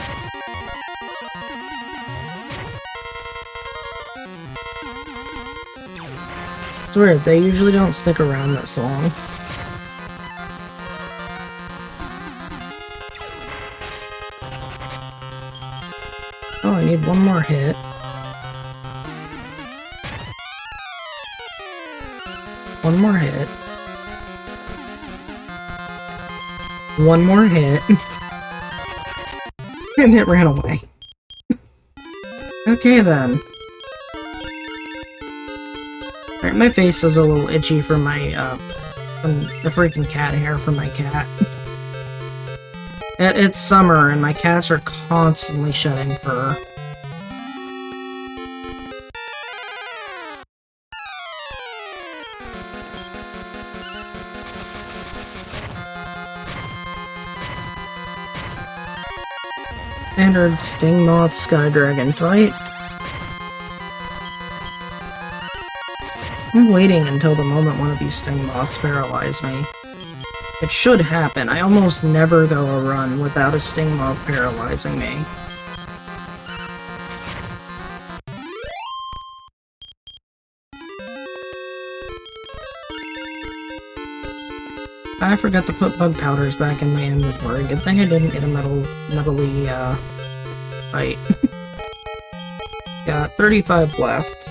S1: It's weird, they usually don't stick around this long. Oh, I need one more hit. One more hit. One more hit. And it ran away. Okay then. Alright, my face is a little itchy from my, from the freaking cat hair from my cat. It's summer and my cats are constantly shedding fur. Standard Sting Moth Sky Dragon fight. I'm waiting until the moment one of these Sting Moths paralyze me. It should happen. I almost never go a run without a Sting Moth paralyzing me. I forgot to put bug powders back in my inventory. Good thing I didn't get a metally, fight. Got 35 left.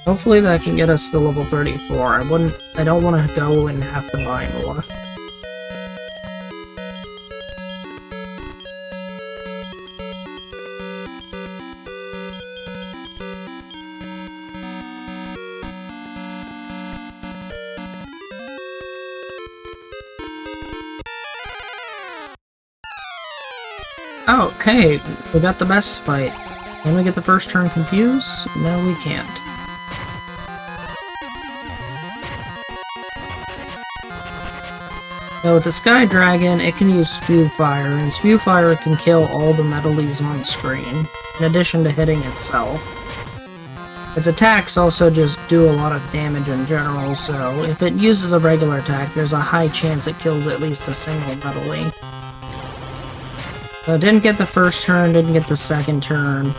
S1: Hopefully that can get us to level 34. I don't want to go and have to buy more. Oh, hey, we got the best fight. Can we get the first turn confused? No, we can't. Now with the Sky Dragon, it can use Spew Fire, and Spew Fire can kill all the metalies on screen, in addition to hitting itself. Its attacks also just do a lot of damage in general, so if it uses a regular attack, there's a high chance it kills at least a single metalie. So didn't get the first turn, didn't get the second turn.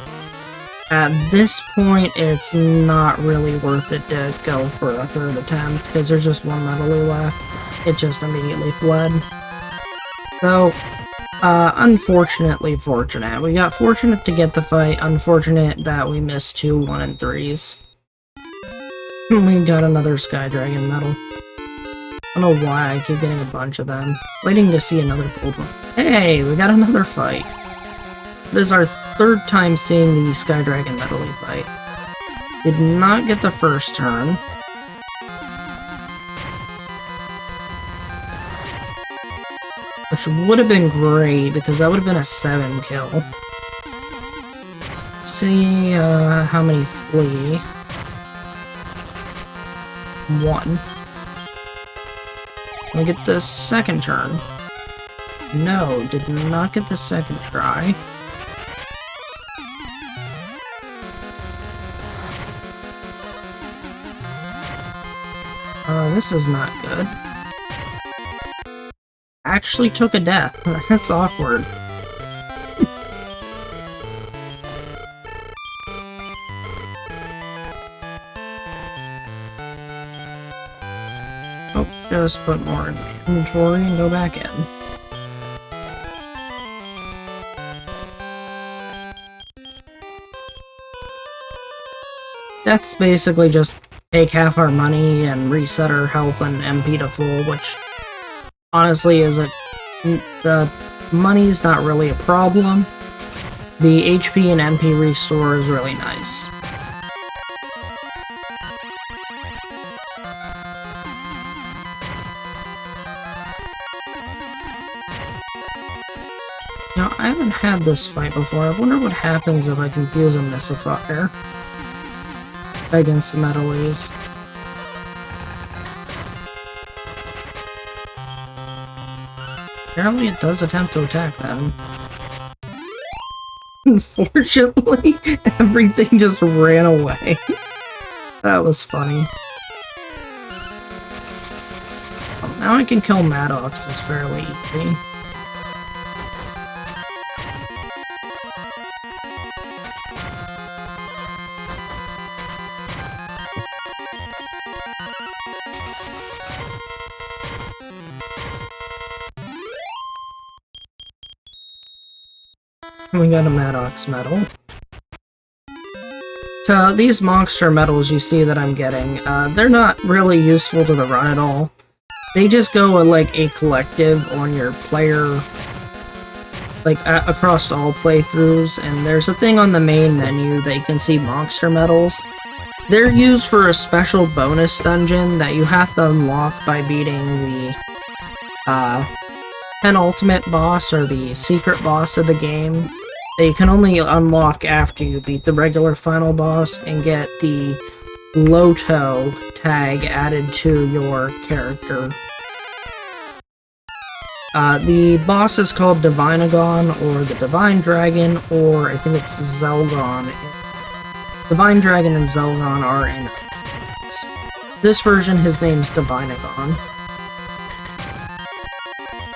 S1: At this point, it's not really worth it to go for a third attempt, because there's just one metalie left. It just immediately fled. So, unfortunately fortunate. We got fortunate to get the fight, unfortunate that we missed 2 1 and 3s. We got another Sky Dragon medal. I don't know why I keep getting a bunch of them. Waiting to see another gold one. Hey, we got another fight. It is our third time seeing the Sky Dragon Medley fight. Did not get the first turn. Which would have been great, because that would have been a 7 kill. Let's see how many flee. 1. Can I get the second turn? No, did not get the second try. This is not good. Actually took a death. That's awkward. Oh, just put more in my inventory and go back in. That's basically just take half our money and reset our health and MP to full, which honestly is the money's not really a problem. The HP and MP restore is really nice. Now, I haven't had this fight before. I wonder what happens if I confuse a Missifier against the Metalies. Apparently it does attempt to attack them. Unfortunately, everything just ran away. That was funny. Well, now I can kill Maddoxes fairly easily. We got a Maddox medal. So these monster medals you see that I'm getting, they're not really useful to the run at all. They just go like a collective on your player, like across all playthroughs, and there's a thing on the main menu that you can see monster medals. They're used for a special bonus dungeon that you have to unlock by beating the penultimate boss or the secret boss of the game. That you can only unlock after you beat the regular final boss and get the Loto tag added to your character. The boss is called Divinagon, or the Divine Dragon, or I think it's Zelgon. Divine Dragon and Zelgon are in this version. His name's Divinagon.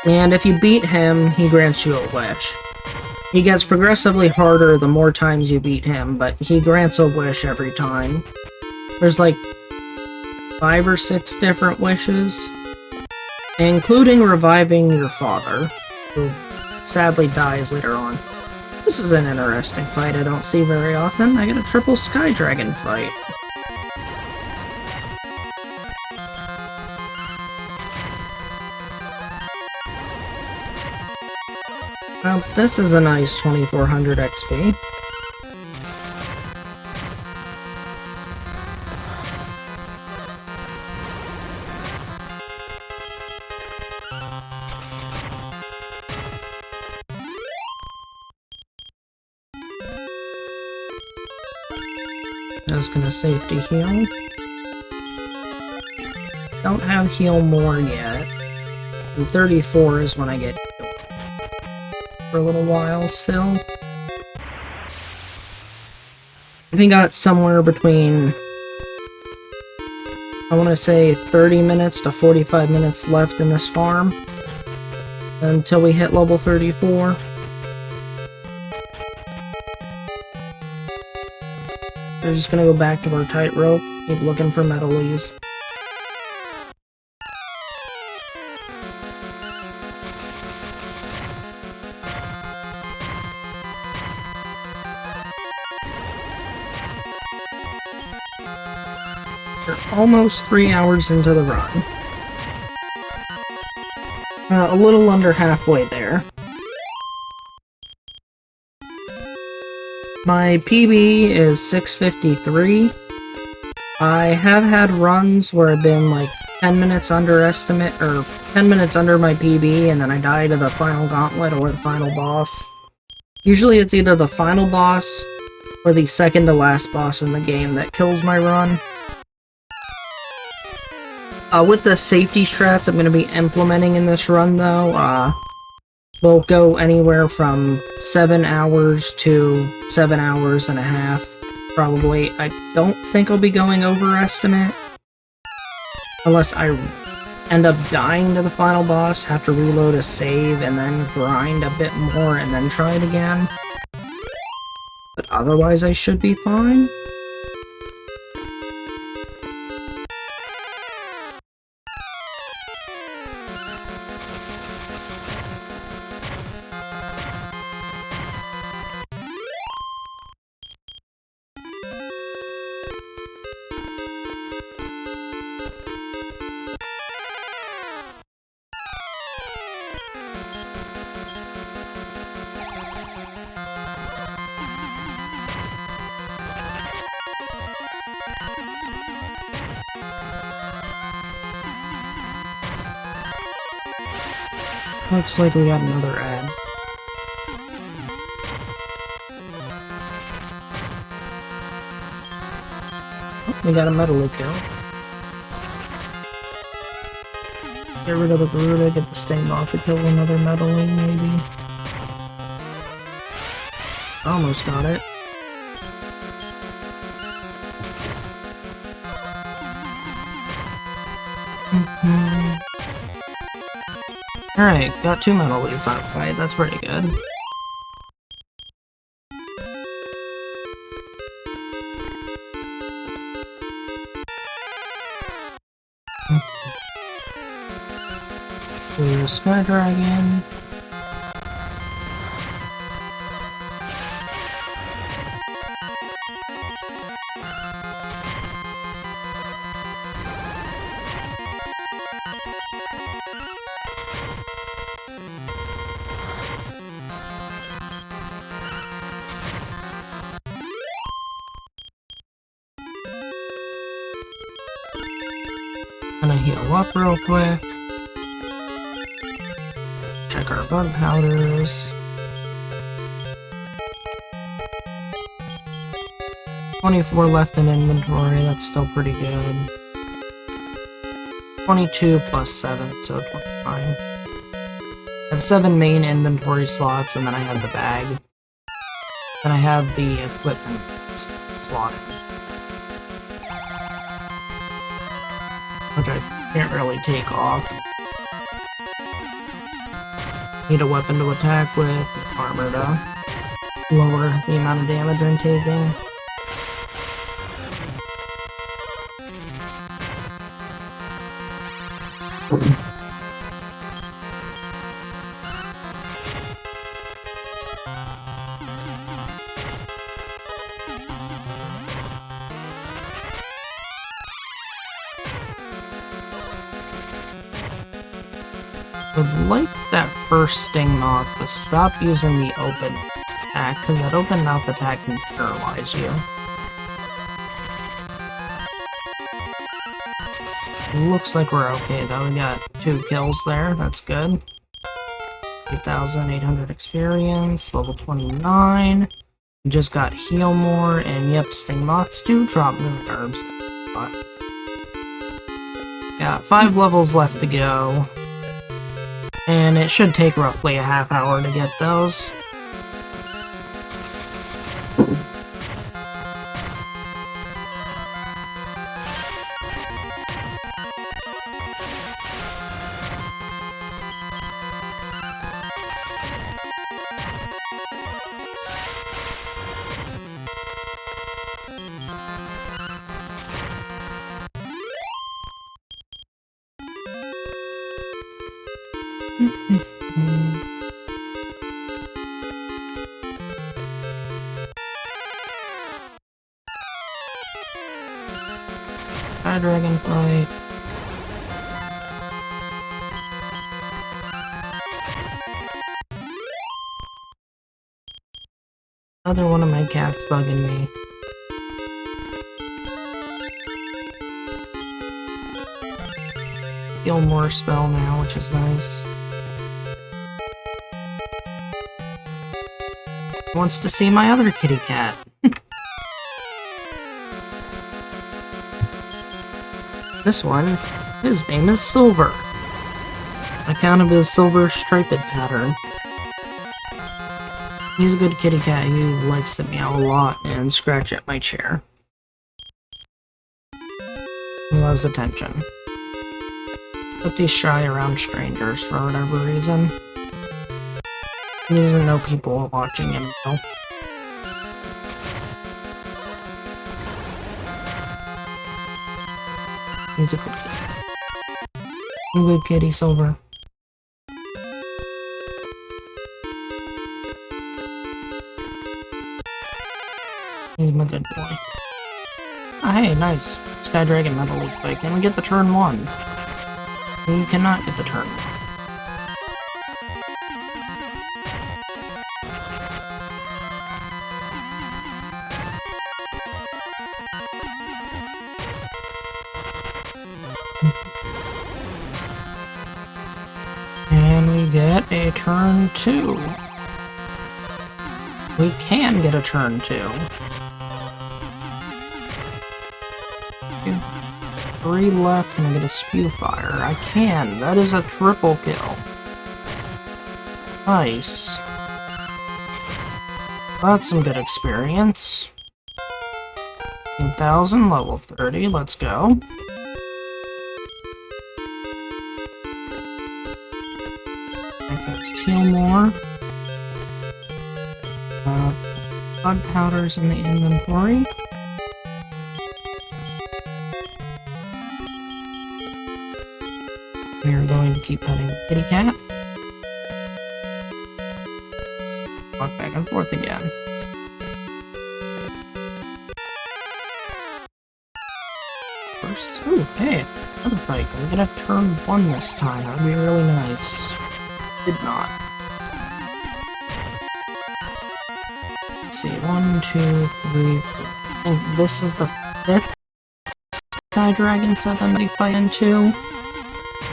S1: And if you beat him, he grants you a wish. He gets progressively harder the more times you beat him, but he grants a wish every time. There's like 5 or 6 different wishes, including reviving your father, who sadly dies later on. This is an interesting fight I don't see very often. I get a triple Sky Dragon fight. Well, this is a nice 2400 XP. Just gonna safety heal. Don't have heal more yet. And 34 is when I get for a little while still. We got somewhere between, I want to say 30 minutes to 45 minutes left in this farm until we hit level 34. We're just gonna go back to our tightrope, keep looking for Metalies. We're almost 3 hours into the run. A little under halfway there. My PB is 6:53. I have had runs where I've been like 10 minutes under estimate, or 10 minutes under my PB, and then I die to the final gauntlet or the final boss. Usually it's either the final boss or the second to last boss in the game that kills my run. With the safety strats I'm going to be implementing in this run, though, will go anywhere from 7 hours to 7 hours and a half, probably. I don't think I'll be going over estimate, unless I end up dying to the final boss, have to reload a save, and then grind a bit more, and then try it again. But otherwise I should be fine. Looks like we got another ad. Oh, we got a metal kill. Get rid of the Garuda, get the sting off to kill another medaling, maybe. Almost got it. Alright, got 2 metal leads out of the fight, that's pretty good. There's a Sky Dragon. Gonna heal up real quick. Check our bug powders. 24 left in inventory, that's still pretty good. 22 plus 7, so 29. I have 7 main inventory slots, and then I have the bag. Then I have the equipment slot, which I can't really take off. Need a weapon to attack with, armor to lower the amount of damage I'm taking. Would like that first sting moth to stop using the open attack, because that open mouth attack can paralyze you. Looks like we're okay though, we got 2 kills there, that's good. 8,800 experience, level 29. We just got heal more, and yep, sting moths do drop moon herbs. But yeah, 5 levels left to go. And it should take roughly a half hour to get those. Sky Dragon fight. Another one of my cats bugging me. Feel more spell now, which is nice. Wants to see my other kitty cat. This one, his name is Silver. On account of his silver striped pattern. He's a good kitty cat. He likes to meow a lot and scratch at my chair. He loves attention. But he's shy around strangers for whatever reason. He doesn't know people are watching him, though. He's a good kitty. A good kitty, Silver. He's my good boy. Oh, hey, nice. Sky Dragon medal looks like. Can we get the turn 1? We cannot get the turn 1. And we get a turn 2. We can get a turn 2. 3 left, can I get a spew fire? I can. That is a triple kill. Nice. That's some good experience. 10,000, level 30, let's go. Let's steal more. Bug powders in the inventory. We are going to keep petting the kitty cat. Walk back and forth again. First, ooh, hey, another fight. Can we get a turn 1 this time? That would be really nice. Did not. Let's see, 1, 2, 3, 4. I think this is the 5th Sky Dragon 7 that we fight into.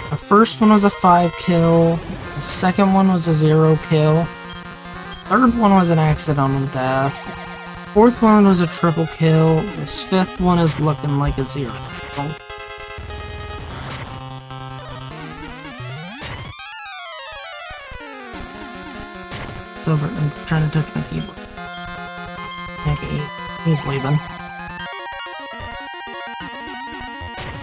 S1: The first one was a 5 kill, the second one was a 0 kill, third one was an accidental death, fourth one was a triple kill, this 5th one is looking like a 0 kill. It's over. I'm trying to touch my keyboard. Okay, he's leaving.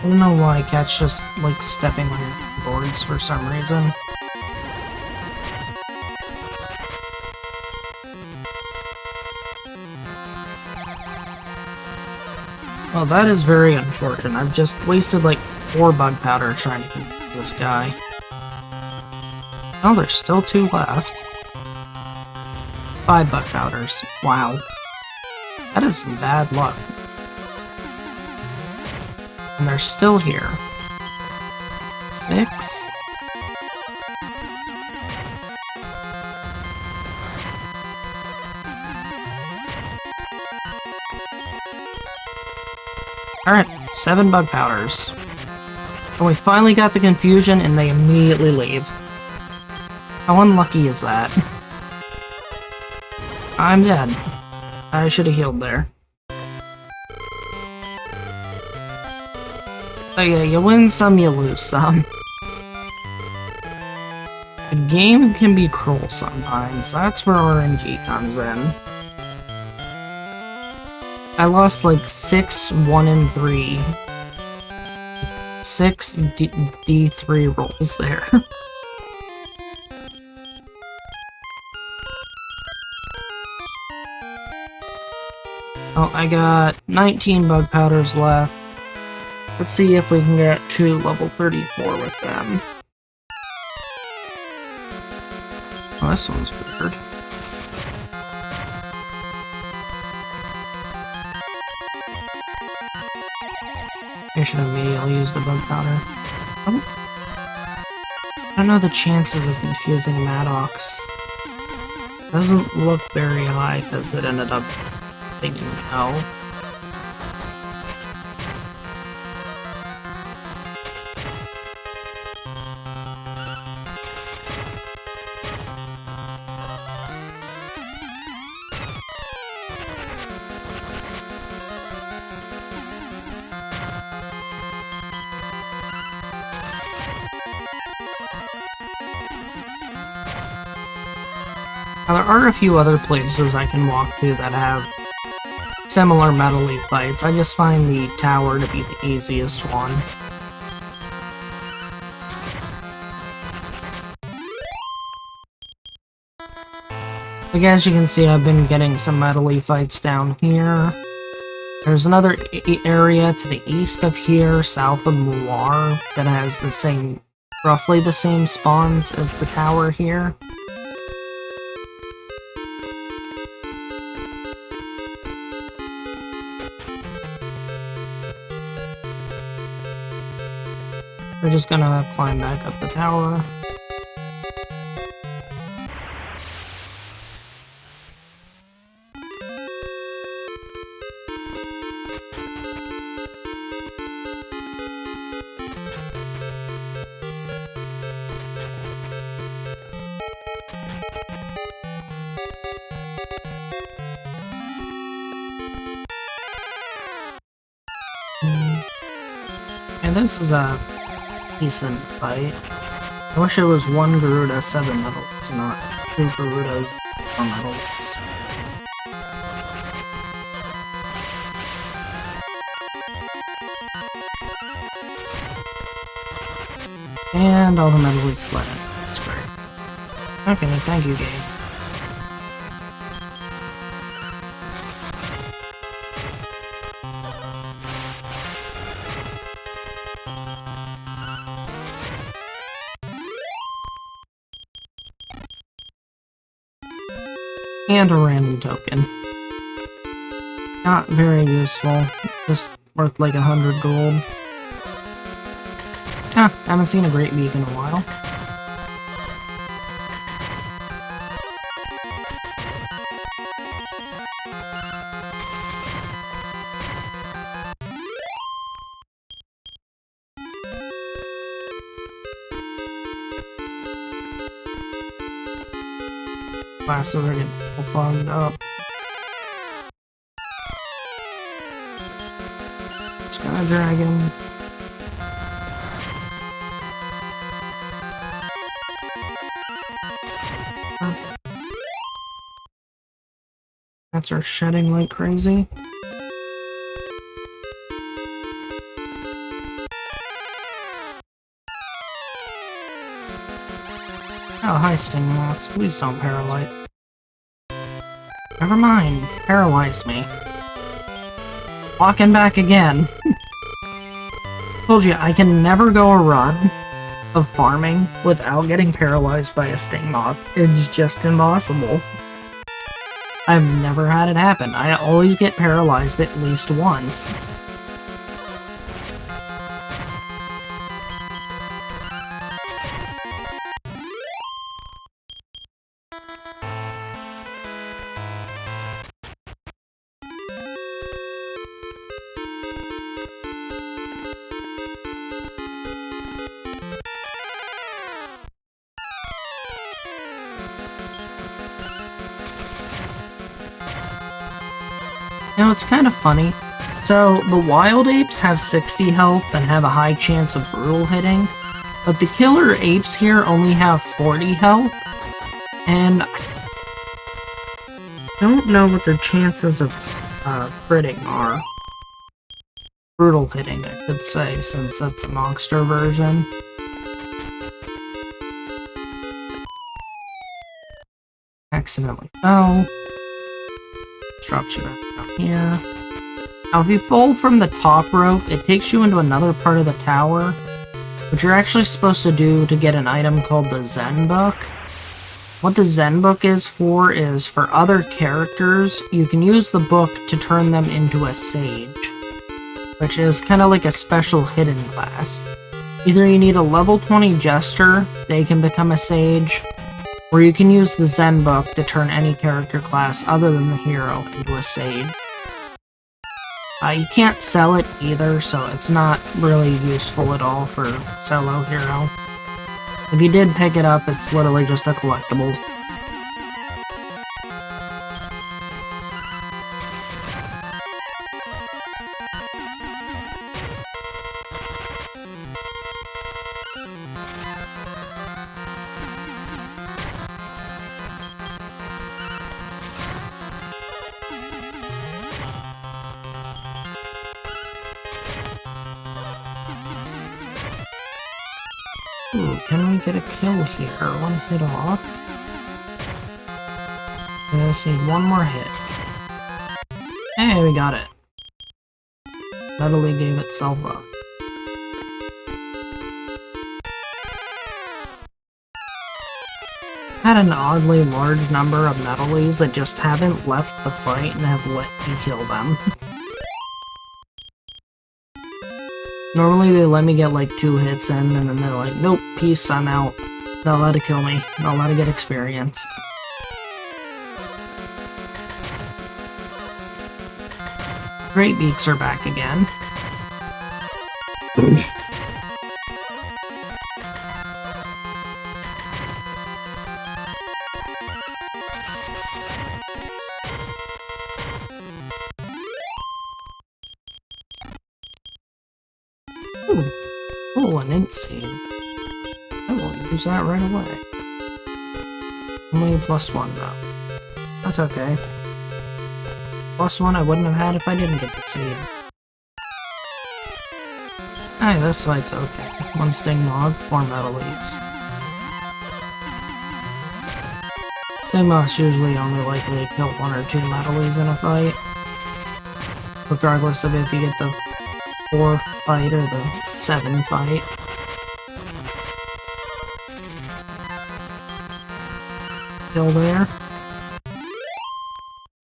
S1: I don't know why cats just like stepping on your boards for some reason. Well, that is very unfortunate. I've just wasted like 4 bug powder trying to confuse this guy. Oh, there's still 2 left. 5 bug powders. Wow. That is some bad luck. And they're still here. 6. Alright, 7 bug powders. And we finally got the confusion and they immediately leave. How unlucky is that? I'm dead. I should have healed there. But yeah, you win some, you lose some. The game can be cruel sometimes. That's where RNG comes in. I lost like 6, 1, and 3. 6 D3 rolls there. Oh, I got 19 bug powders left. Let's see if we can get to level 34 with them. Oh, this one's weird. I should have immediately used the bug powder. Oh. I don't know the chances of confusing Maddox. Doesn't look very high because it ended up being in hell. Now, there are a few other places I can walk to that have similar metal-y fights. I just find the tower to be the easiest one. Like, as you can see, I've been getting some metal-y fights down here. There's another area to the east of here, south of Loire, that has the same, roughly the same spawns as the tower here. We're just gonna climb back up the tower. And this is a decent fight. I wish it was 1 Garuda, 7 medals, not 2 Garudas, 4 medals. And all the metal is flat. That's great. Okay, thank you, game. And a random token. Not very useful, just worth like 100 gold. Ah, haven't seen a Great Beak in a while. Classes are getting all fogged up. Just gonna drag him. Cats are shedding like crazy. Oh, hi, Stingmoths. Please don't paralyze. Never mind. Paralyze me. Walking back again. Told you, I can never go a run of farming without getting paralyzed by a Stingmoth. It's just impossible. I've never had it happen. I always get paralyzed at least once. You know, it's kind of funny. So, the wild apes have 60 health and have a high chance of brutal hitting, but the killer apes here only have 40 health, and I don't know what their chances of critting are. Brutal hitting, I could say, since that's a monster version. Accidentally fell. Drops you back down here. Now, if you fall from the top rope, it takes you into another part of the tower, which you're actually supposed to do to get an item called the Zen Book. What the Zen Book is for other characters, you can use the book to turn them into a sage, which is kind of like a special hidden class. Either you need a level 20 jester, they can become a sage, Or you can use the Zen book to turn any character class other than the hero into a sage. You can't sell it either, so it's not really useful at all for solo hero. If you did pick it up, it's literally just a collectible. Ooh, can we get a kill here? One hit off. Just need one more hit. Hey, we got it. Metally gave itself up. Had an oddly large number of Metalies that just haven't left the fight and have let me kill them. Normally they let me get like 2 hits in, and then they're like, nope, peace, I'm out. They'll let it kill me. They'll let it get experience. Great Beaks are back again. Oh, an int seed. I will use that right away. Only +1 though. That's okay. +1 I wouldn't have had if I didn't get the seed. Hey, this fight's okay. 1 sting mod, 4 metal leads. Sting mod's usually only likely to kill 1 or 2 metal leads in a fight. Regardless of if you get the 4 fight or the 7 fight. Kill there.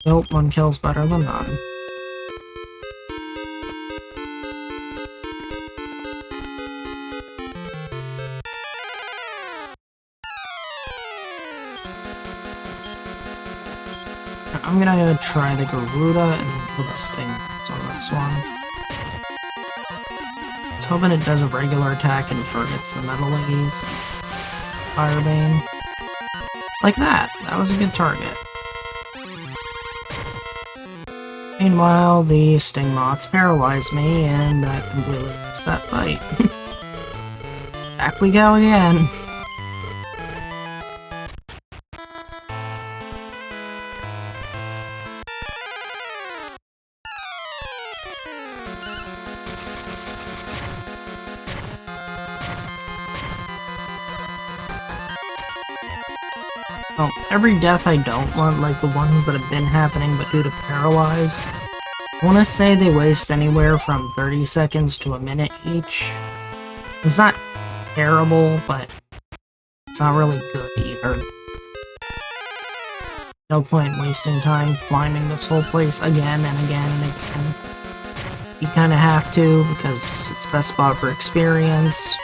S1: Nope, 1 kill's better than none. I'm gonna try the Garuda and put the Sting on this one. I was hoping it does a regular attack and targets the Metalies. Firebane. Like that. That was a good target. Meanwhile, the Sting Moths paralyzed me, and that completely ends that fight. Back we go again. Well, every death I don't want, like the ones that have been happening but due to paralyzed, I want to say they waste anywhere from 30 seconds to a minute each. It's not terrible, but it's not really good either. No point wasting time climbing this whole place again and again and again. You kind of have to, because it's the best spot for experience.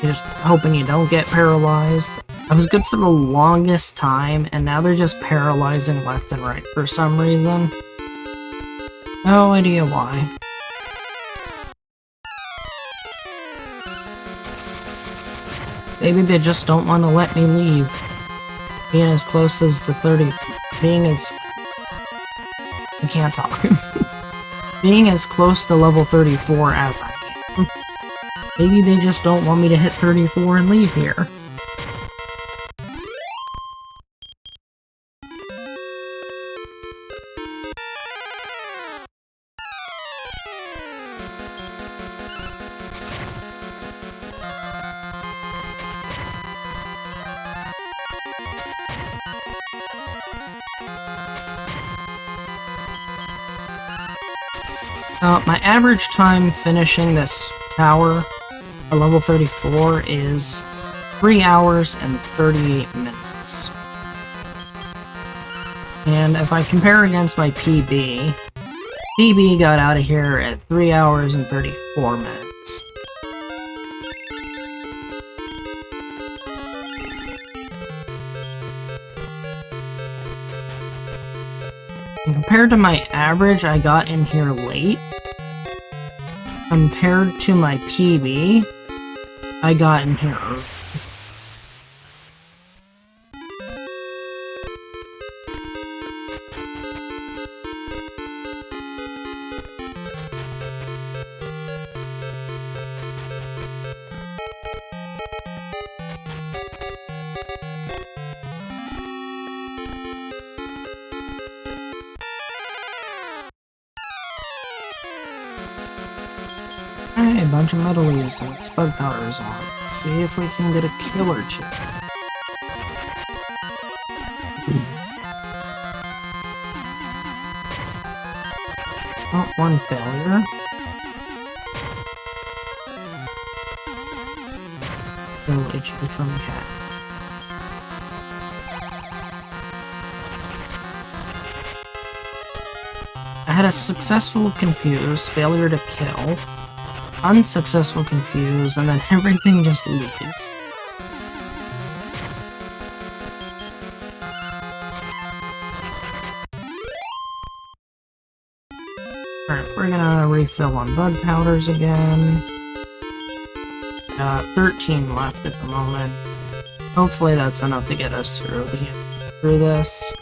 S1: You're just hoping you don't get paralyzed. I was good for the longest time, and now they're just paralyzing left and right for some reason. No idea why. Maybe they just don't want to let me leave. Being as close as the 30... Being as... I can't talk. Being as close to level 34 as I am. Maybe they just don't want me to hit 34 and leave here. My average time finishing this tower at level 34 is 3 hours and 38 minutes. And if I compare against my PB, PB got out of here at 3 hours and 34 minutes. And compared to my average, I got in here late. Compared to my PB, I got in here early. Hey, a bunch of metal used and bug powder is on. Let's see if we can get a kill or two. Oh, one failure. Kill HP from cat. I had a successful confused, failure to kill, unsuccessful confuse, and then everything just leaves. Alright, we're gonna refill on bug powders again. Got 13 left at the moment. Hopefully that's enough to get us through this.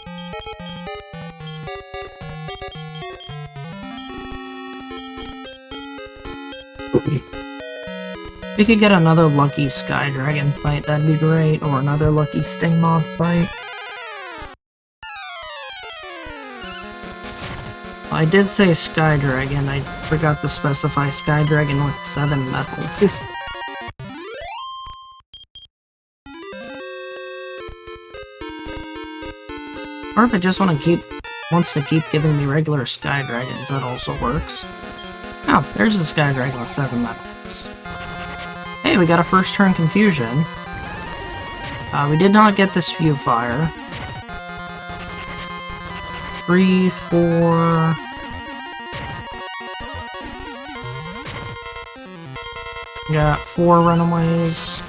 S1: If we could get another lucky Sky Dragon fight, that'd be great, or another lucky Sting Moth fight. I did say Sky Dragon, I forgot to specify Sky Dragon with 7 medals. Or if I just wants to keep giving me regular Sky Dragons, that also works. Oh, there's the Sky Dragon with 7 medals. Hey, we got a first turn confusion. We did not get this view fire. 3, 4... Got 4 runaways.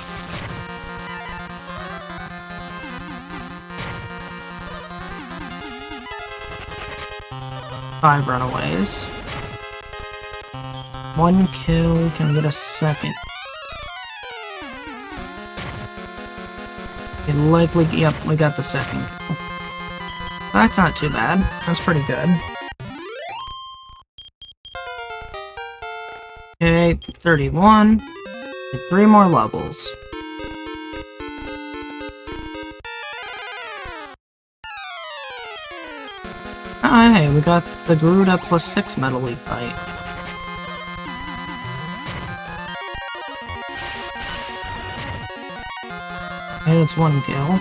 S1: Five runaways. 1 kill, can we get a second? Okay, likely, yep, we got the second kill. That's not too bad, that's pretty good. Okay, 31. 3 more levels. Oh, hey, we got the Garuda plus 6 Metal League fight. And it's 1 kill.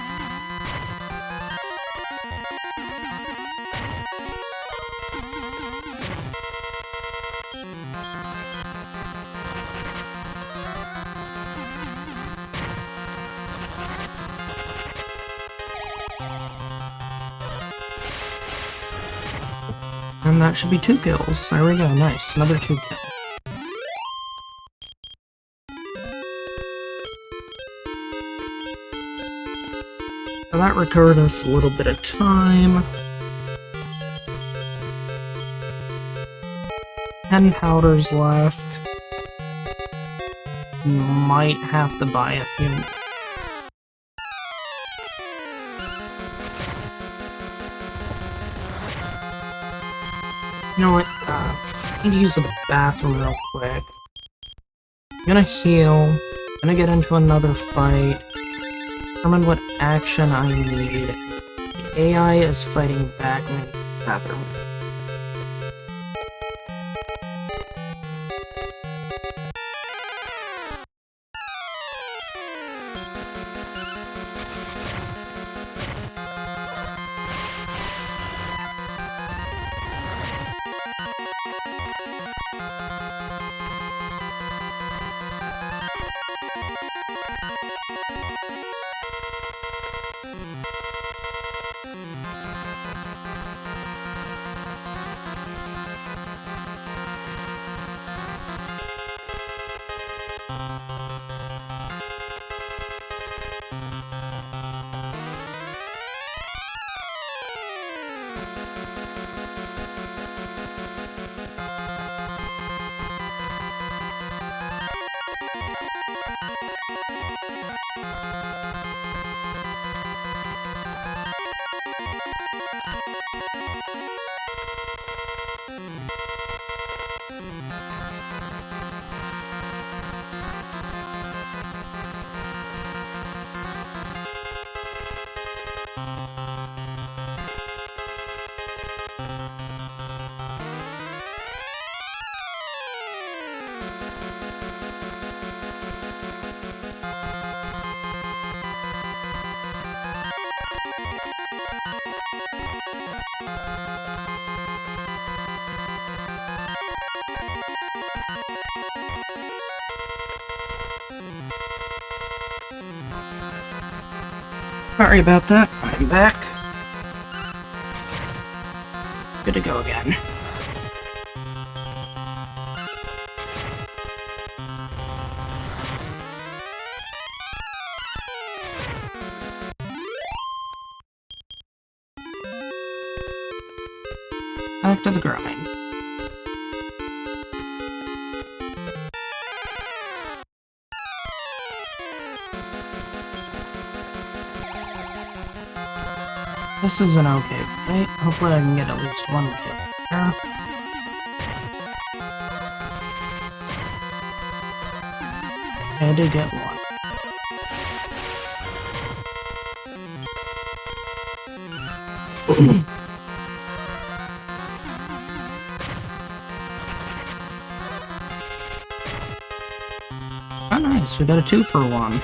S1: And that should be 2 kills. There we go, nice. Another 2 kill. So that recovered us a little bit of time. 10 powders left. Might have to buy a few. You know what? I need to use the bathroom real quick. I'm gonna heal. I'm gonna get into another fight. Determine what action I need. The AI is fighting back in the bathroom. Sorry about that. I'm back. Good to go again. Back to the grind. This is an okay fight. Hopefully I can get at least one kill there. Okay, I did get one. Oh nice, we got a 2 for 1.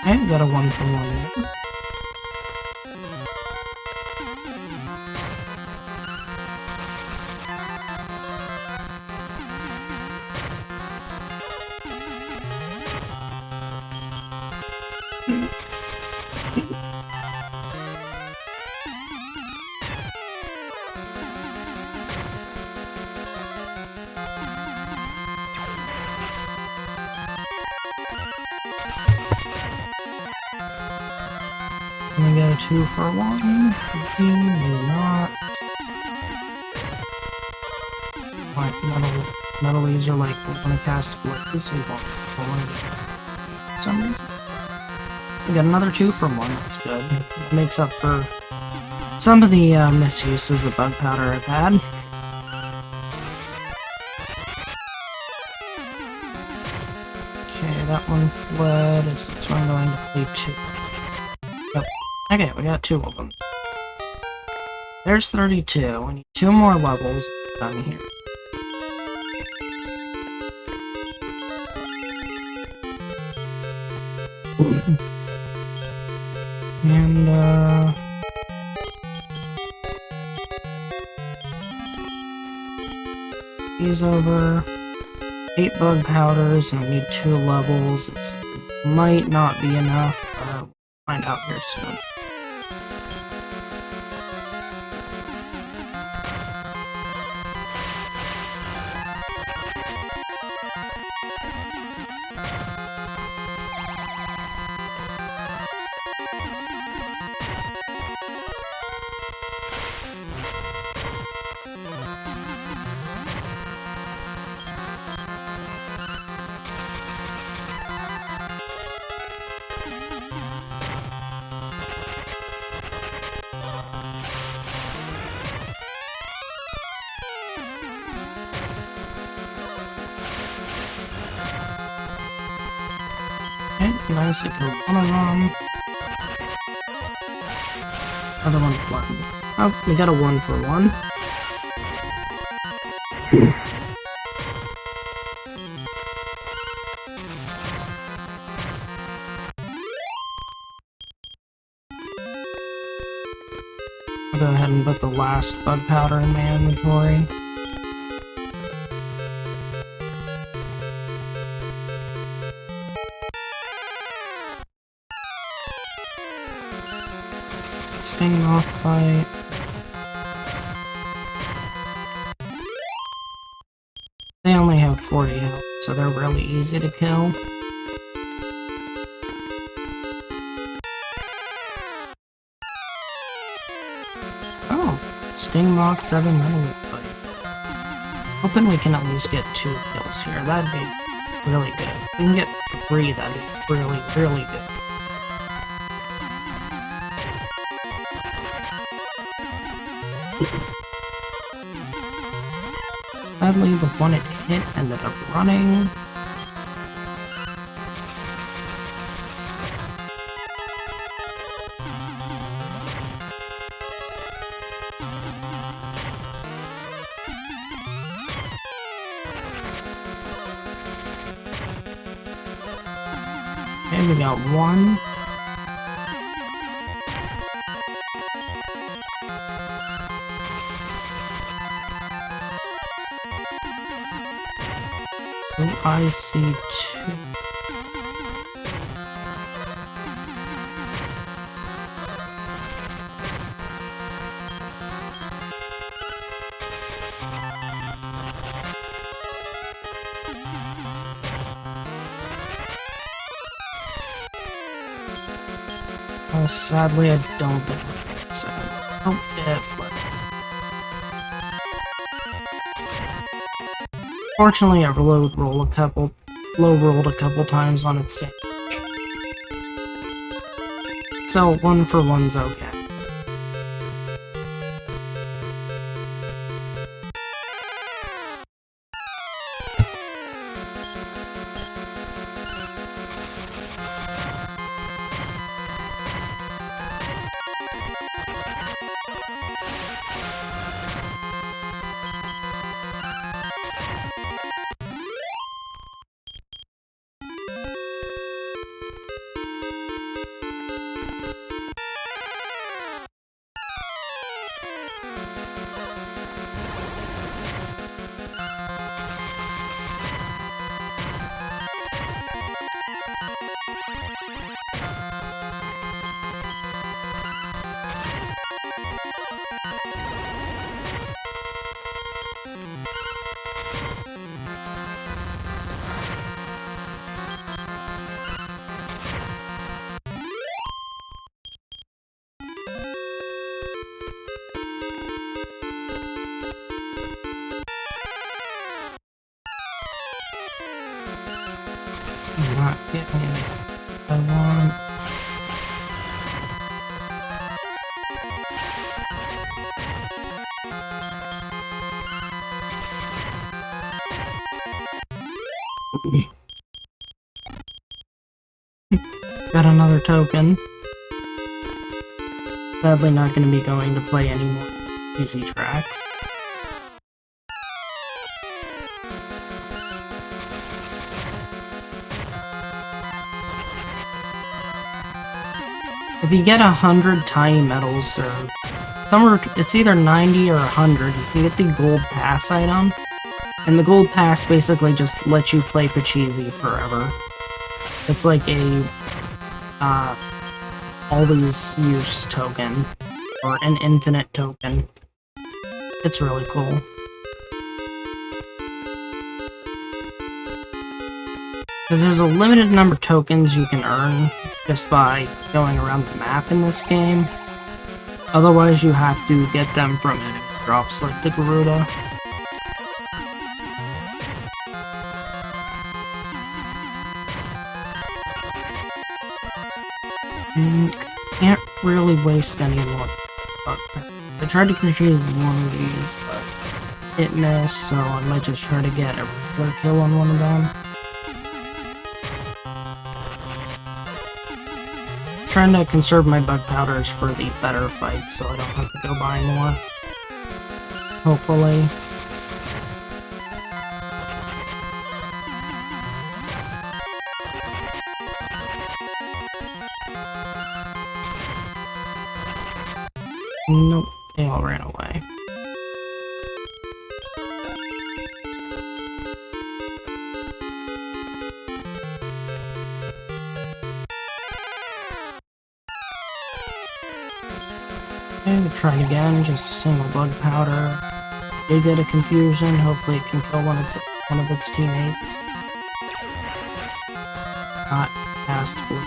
S1: Okay, got a 1 for 1 there. We got a 2 for 1. Maybe not. Like metal laser, like we're gonna cast this we won't for some reason. We got another 2 for 1. That's good. It makes up for some of the misuses of bug powder I've had. Okay, that one fled. Is this one going to play 2? Yep. Okay, we got 2 of them. There's 32. We need 2 more levels done here. And, he's over. 8 bug powders, and we need 2 levels. It might not be enough, but we'll find out here soon. Okay, nice, I killed one of them. Other one flattened. Oh, we got a 1 for 1. I'll go ahead and put the last bug powder in my inventory. Sting off fight. They only have 40 health, so they're really easy to kill. Oh, Sting Mach 7 metal fight. Hoping we can at least get 2 kills here. That'd be really good. If we can get 3, that'd be really, really good. Sadly, the one it hit ended up running. Okay, we got 1. I see 2. Oh, sadly, I don't think we're second. Oh, yeah, but fortunately, I low rolled a couple times on its damage. So 1 for 1's okay. Not getting it. I want. Got another token. Sadly not going to be going to play any more easy tracks. If you get 100 tiny medals, or somewhere, it's either 90 or 100, you can get the gold pass item. And the gold pass basically just lets you play Pachisi forever. It's like a always use token, or an infinite token. It's really cool. Because there's a limited number of tokens you can earn just by going around the map in this game. Otherwise, you have to get them from enemy drops like the Garuda. Can't really waste any more. I tried to confuse one of these, but it missed, so I might just try to get a regular kill on one of them. Trying to conserve my bug powders for the better fights, so I don't have to go buy more. Hopefully. Nope, they all ran away. Okay, we'll try it again, just a single bug powder. They get a confusion, hopefully it can kill one of its teammates. Not past blue.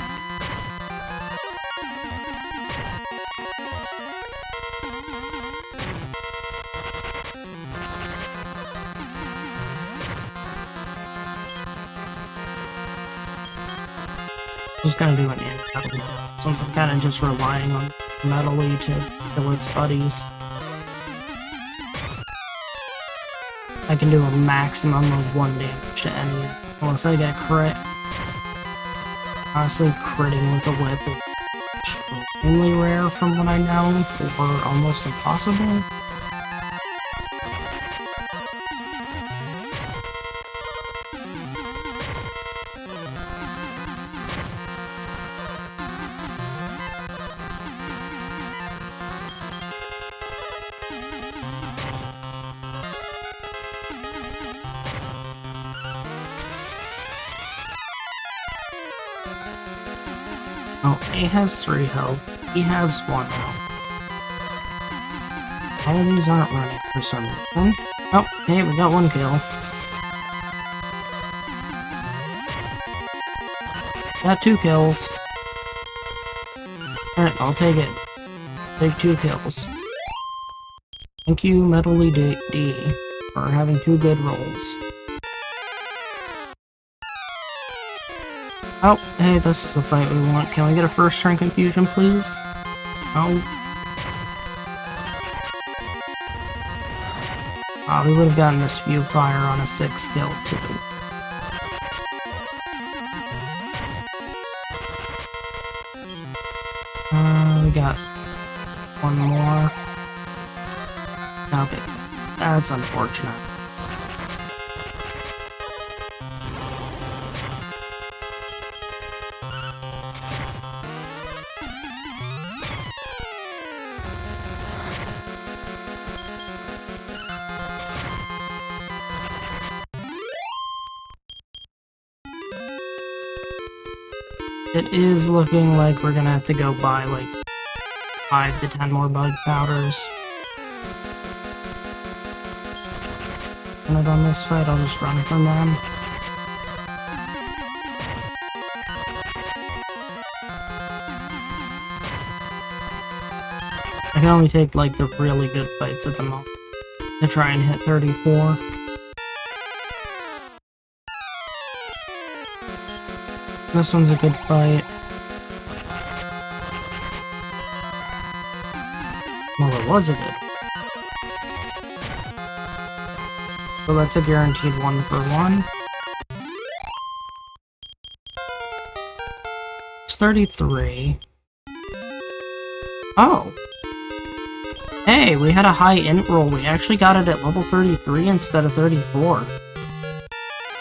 S1: Just gonna do an in since I'm kind of just relying on Metally to kill its buddies. I can do a maximum of 1 damage to any, unless I get crit. Honestly, critting with a whip is extremely rare from what I know, or almost impossible. Oh, A has 3 health, E has 1 health. All of these aren't running for some reason. Oh, hey, we got 1 kill. Got 2 kills. Alright, I'll take it. Take 2 kills. Thank you, Metally D, for having 2 good rolls. Oh, hey, this is the fight we want. Can we get a first turn confusion, please? Oh. We would have gotten this spew fire on a 6 kill, too. We got 1 more. Okay, that's unfortunate. It is looking like we're gonna have to go buy like 5 to 10 more bug powders. On this fight, I'll just run from them. I can only take like the really good fights at the moment to try and hit 34. This one's a good fight. Well, it was a good. So that's a guaranteed 1 for 1. It's 33. Oh! Hey, we had a high int roll. We actually got it at level 33 instead of 34.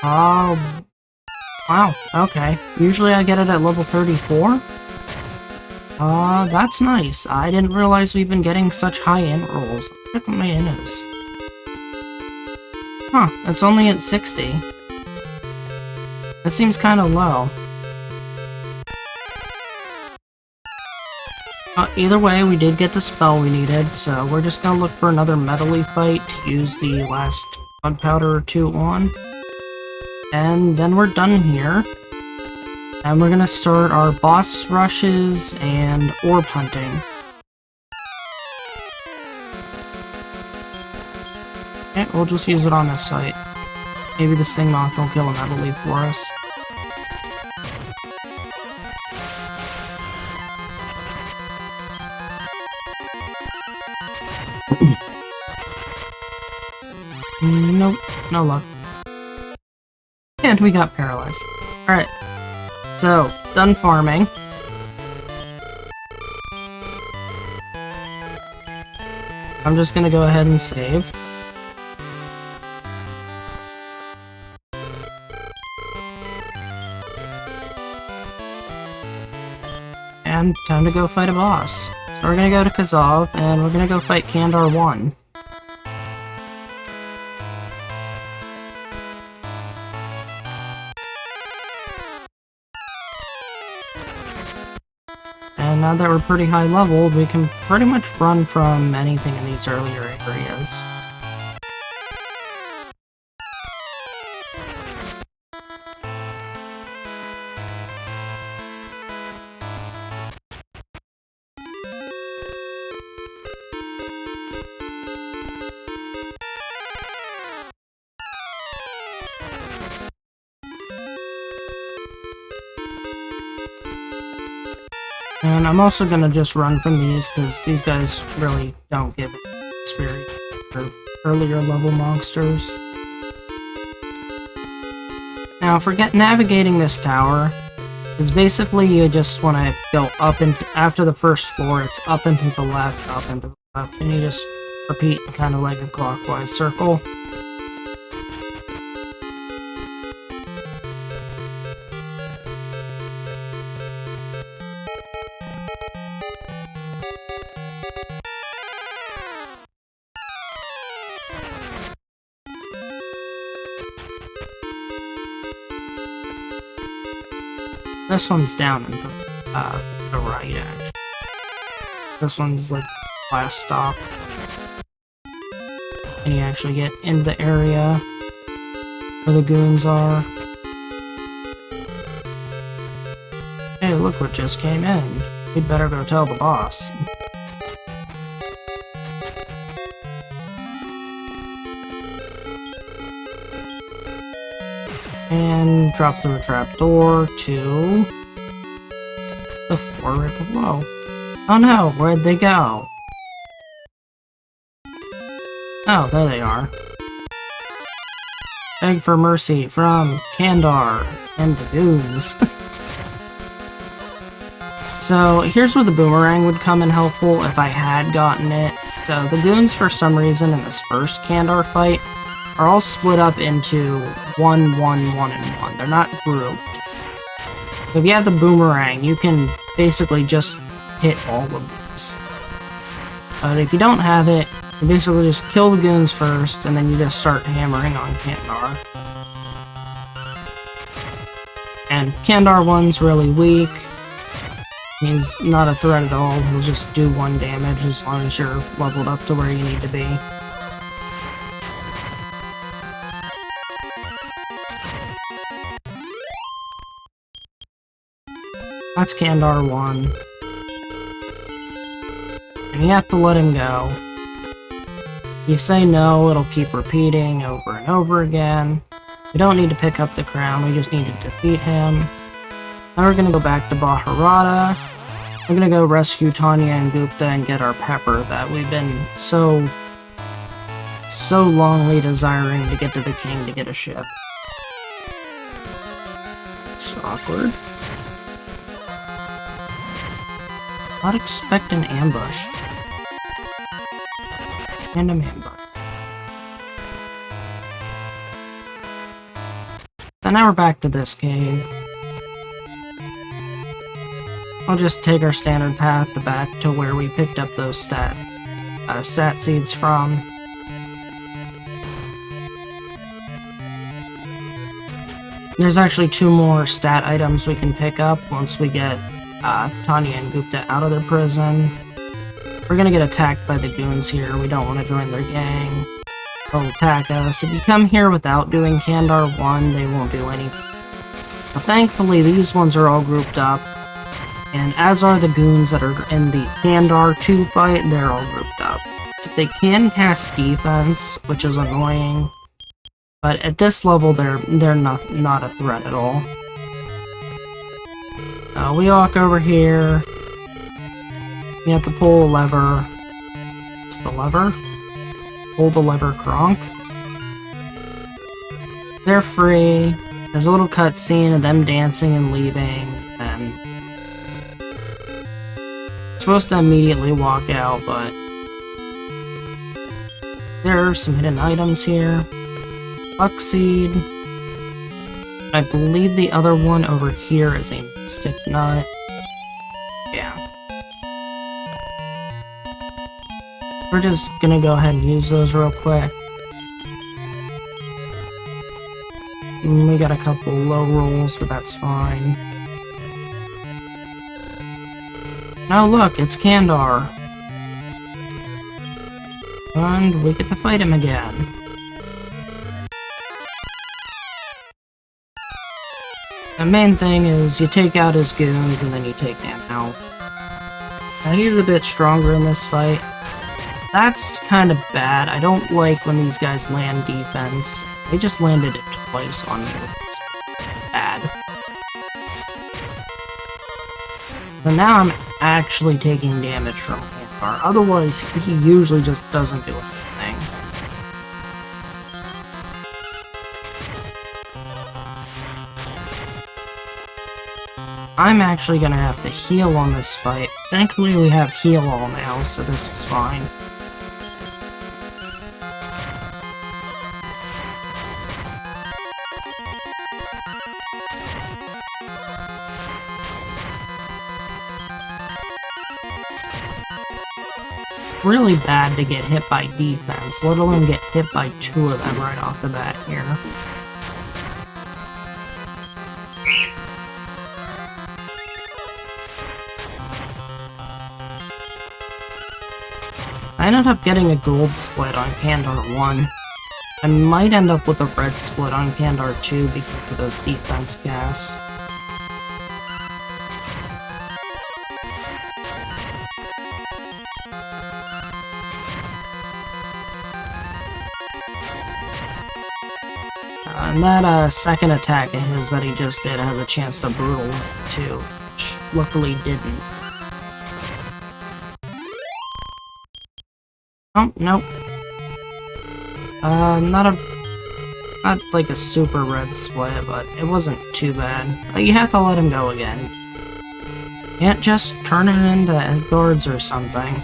S1: Oh. Wow, okay. Usually I get it at level 34? That's nice. I didn't realize we've been getting such high int rolls. Look what my int is. Huh, it's only at 60. That seems kinda low. Either way, we did get the spell we needed, so we're just gonna look for another Metally fight to use the last bug powder or 2 on. And then we're done here. And we're gonna start our boss rushes and orb hunting. Okay, we'll just use it on this site. Maybe the Sting Moth will kill a Metally for us. Nope, no luck. And we got paralyzed. Alright, so, done farming. I'm just gonna go ahead and save. And time to go fight a boss. So we're gonna go to Kazov, and we're gonna go fight Kandar 1. now that we're pretty high leveled, we can pretty much run from anything in these earlier areas. And I'm also gonna just run from these, because these guys really don't give experience for earlier level monsters. Now, for navigating this tower, is basically you just want to go up into, after the first floor, it's up and to the left, up and to the left, and you just repeat kind of like a clockwise circle. This one's down in the right, actually. This one's like last stop. And you actually get into the area where the goons are. Hey, look what just came in. We'd better go tell the boss. And drop through a trapdoor to the floor right below. Oh no, where'd they go? Oh, there they are. Beg for mercy from Kandar and the goons. So here's where the boomerang would come in helpful if I had gotten it. So the goons, for some reason, in this first Kandar fight, are all split up into 1, 1, 1, and 1. They're not grouped. So if you have the boomerang, you can basically just hit all of these. But if you don't have it, you basically just kill the goons first, and then you just start hammering on Kandar. And Kandar 1's really weak. He's not a threat at all. He'll just do 1 damage as long as you're leveled up to where you need to be. That's Kandar 1. And you have to let him go. If you say no, it'll keep repeating over and over again. We don't need to pick up the crown, we just need to defeat him. Now we're gonna go back to Baharata. We're gonna go rescue Tanya and Gupta and get our pepper that we've been so longly desiring to get to the king to get a ship. It's awkward. Not expect an ambush. Random ambush. And now we're back to this cave. I'll just take our standard path back to where we picked up those stat seeds from. There's actually 2 more stat items we can pick up once we get Tanya and Gupta out of their prison. We're gonna get attacked by the goons here. We don't want to join their gang. They'll attack us. If you come here without doing Kandar 1, they won't do anything. But thankfully, these ones are all grouped up. And as are the goons that are in the Kandar 2 fight, they're all grouped up. So they can cast defense, which is annoying. But at this level, they're not a threat at all. We walk over here. You have to pull a lever. It's the lever. Pull the lever, Kronk. They're free. There's a little cutscene of them dancing and leaving, and you're supposed to immediately walk out, but there are some hidden items here. Buckseed. I believe the other one over here is a mystic nut. Yeah. We're just gonna go ahead and use those real quick. We got a couple low rolls, but that's fine. Now look, it's Kandar. And we get to fight him again. The main thing is you take out his goons and then you take him out. Now he's a bit stronger in this fight. That's kind of bad. I don't like when these guys land defense. They just landed it twice on me. It's bad. So now I'm actually taking damage from Kandar. Otherwise, he usually just doesn't do anything. I'm actually gonna have to heal on this fight. Thankfully we have heal all now, so this is fine. Really bad to get hit by defense, let alone get hit by two of them right off the bat here. I ended up getting a gold split on Kandar 1. I might end up with a red split on Kandar 2 because of those defense gas. And that second attack of his that he just did has a chance to brutal too, which luckily didn't. Oh, nope. Not like a super red split, but it wasn't too bad. You have to let him go again. Can't just turn it into Edgards or something.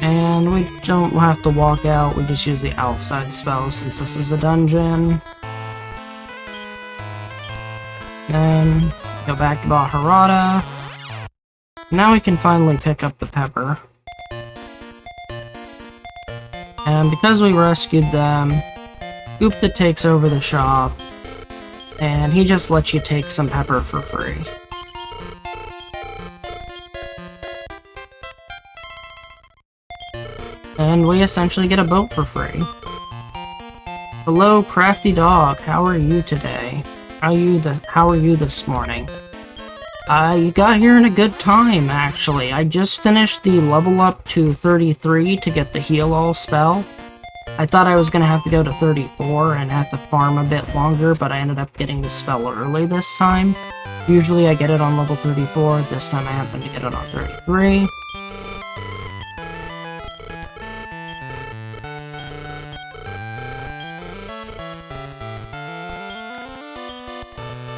S1: And we don't have to walk out, we just use the outside spell since this is a dungeon. Then go back to Baharata. Now we can finally pick up the pepper. And because we rescued them, Gupta takes over the shop, and he just lets you take some pepper for free. And we essentially get a boat for free. Hello, crafty dog. How are you today? How are you this morning? You got here in a good time, actually. I just finished the level up to 33 to get the heal all spell. I thought I was gonna have to go to 34 and have to farm a bit longer, but I ended up getting the spell early this time. Usually I get it on level 34, this time I happened to get it on 33.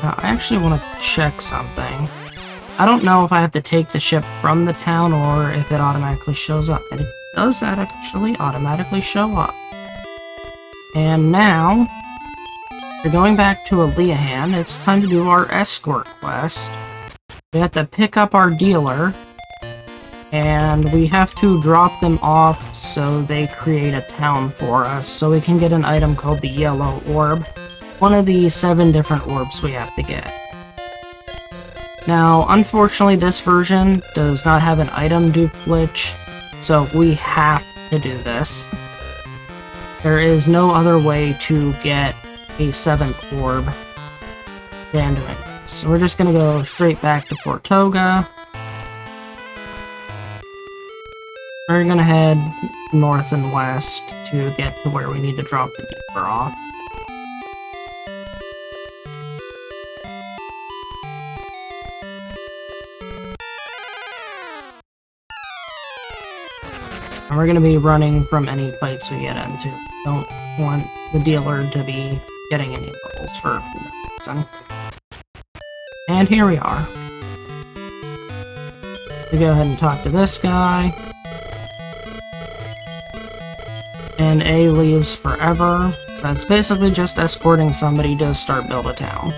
S1: Now, I actually want to check something. I don't know if I have to take the ship from the town or if it automatically shows up. And it does actually automatically show up. And now, we're going back to Aliahan. It's time to do our escort quest. We have to pick up our dealer. And we have to drop them off so they create a town for us. So we can get an item called the Yellow Orb. One of the 7 different orbs we have to get. Now, unfortunately, this version does not have an item dupe glitch, so we have to do this. There is no other way to get a 7th orb than doing this. So we're just gonna go straight back to Portoga. We're gonna head north and west to get to where we need to drop the dealer off. And we're going to be running from any fights we get into. Don't want the dealer to be getting any levels for no reason. And here we are. We go ahead and talk to this guy. And A leaves forever. So that's basically just escorting somebody to start build a town.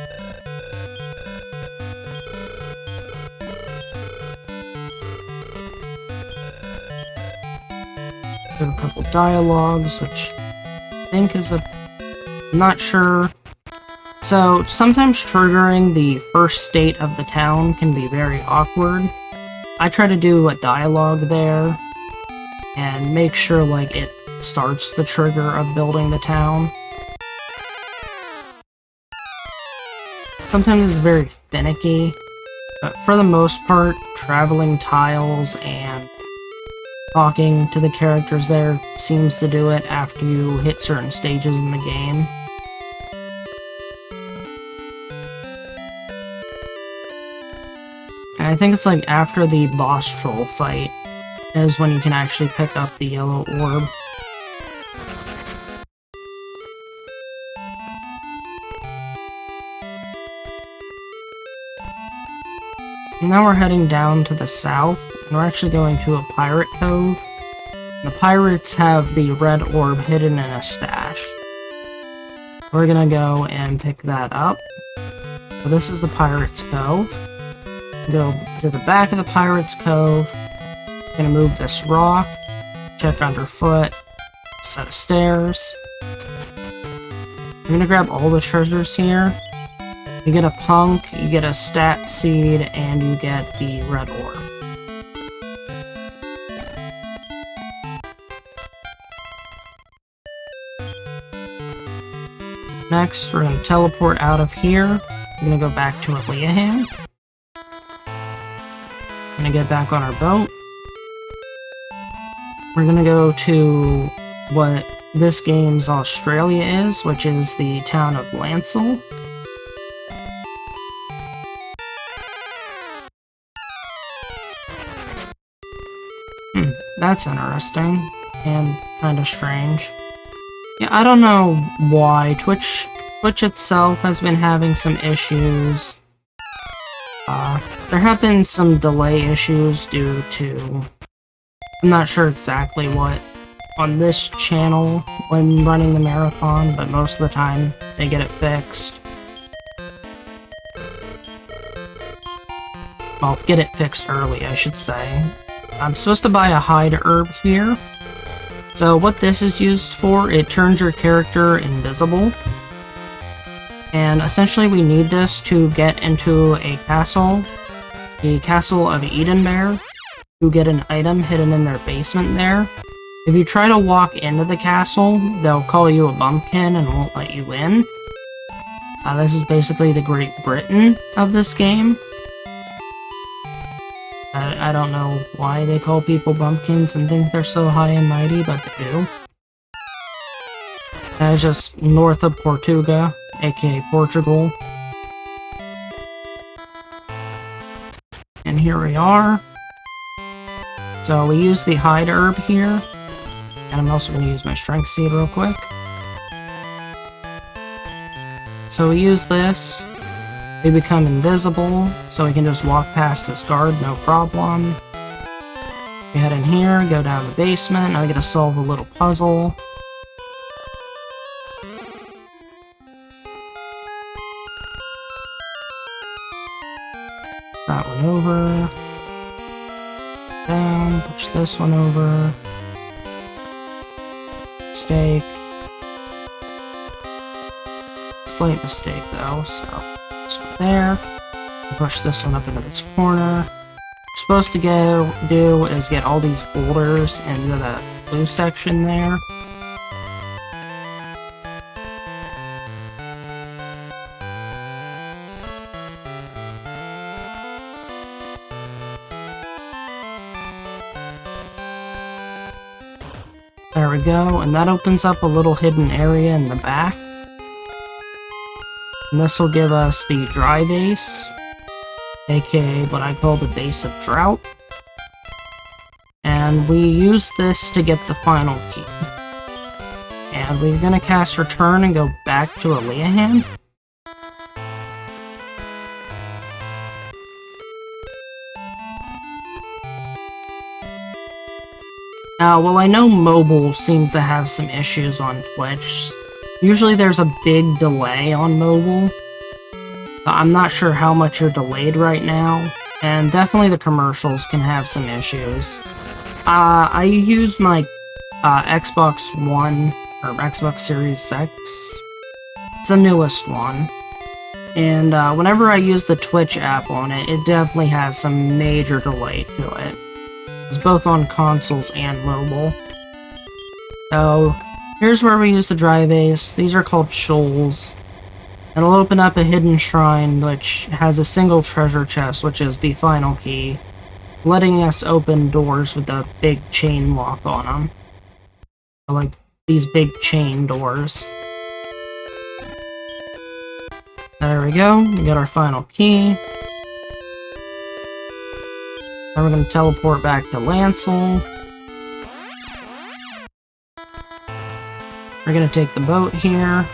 S1: Do a couple dialogues, which I think is I'm not sure. So, sometimes triggering the first state of the town can be very awkward. I try to do a dialogue there and make sure like it starts the trigger of building the town. Sometimes it's very finicky, but for the most part, traveling tiles and talking to the characters there seems to do it after you hit certain stages in the game. And I think it's like after the boss troll fight is when you can actually pick up the yellow orb. Now we're heading down to the south, and we're actually going to a pirate cove. The pirates have the red orb hidden in a stash. We're gonna go and pick that up. So this is the pirates cove. Go to the back of the pirates cove. Gonna move this rock, check underfoot, set of stairs. I'm gonna grab all the treasures here. You get a punk, you get a stat seed, and you get the red orb. Next, we're going to teleport out of here. We're going to go back to Aleahan. We're going to get back on our boat. We're going to go to what this game's Australia is, which is the town of Lancel. That's interesting, and kind of strange. Yeah, I don't know why. Twitch itself has been having some issues. There have been some delay issues due to... I'm not sure exactly what on this channel when running the marathon, but most of the time they get it fixed. Well, get it fixed early, I should say. I'm supposed to buy a hide herb here. So what this is used for, it turns your character invisible. And essentially we need this to get into a castle. The Castle of Edenbear. You get an item hidden in their basement there. If you try to walk into the castle, they'll call you a bumpkin and won't let you in. This is basically the Great Britain of this game. I don't know why they call people bumpkins and think they're so high and mighty, but they do. That is just north of Portugal, aka Portugal. And here we are. So we use the hide herb here. And I'm also going to use my strength seed real quick. So we use this. We become invisible, so we can just walk past this guard, no problem. We head in here, go down the basement, now we gotta solve a little puzzle. That one over. Down, push this one over. Mistake. Slight mistake though, so... this one there. Push this one up into this corner. What you're supposed to do is get all these boulders into the blue section there. There we go, and that opens up a little hidden area in the back. And this will give us the dry base, aka what I call the base of drought. And we use this to get the final key. And we're gonna cast return and go back to Aleahan. Now, well, I know mobile seems to have some issues on Twitch. Usually there's a big delay on mobile. I'm not sure how much you're delayed right now, and definitely the commercials can have some issues. I use my Xbox One, or Xbox Series X. It's the newest one. And whenever I use the Twitch app on it, it definitely has some major delay to it. It's both on consoles and mobile. So, here's where we use the dry base. These are called shoals. It'll open up a hidden shrine, which has a single treasure chest, which is the final key, letting us open doors with a big chain lock on them. Like these big chain doors. There we go, we got our final key. Now we're going to teleport back to Lancel. We're going to take the boat here.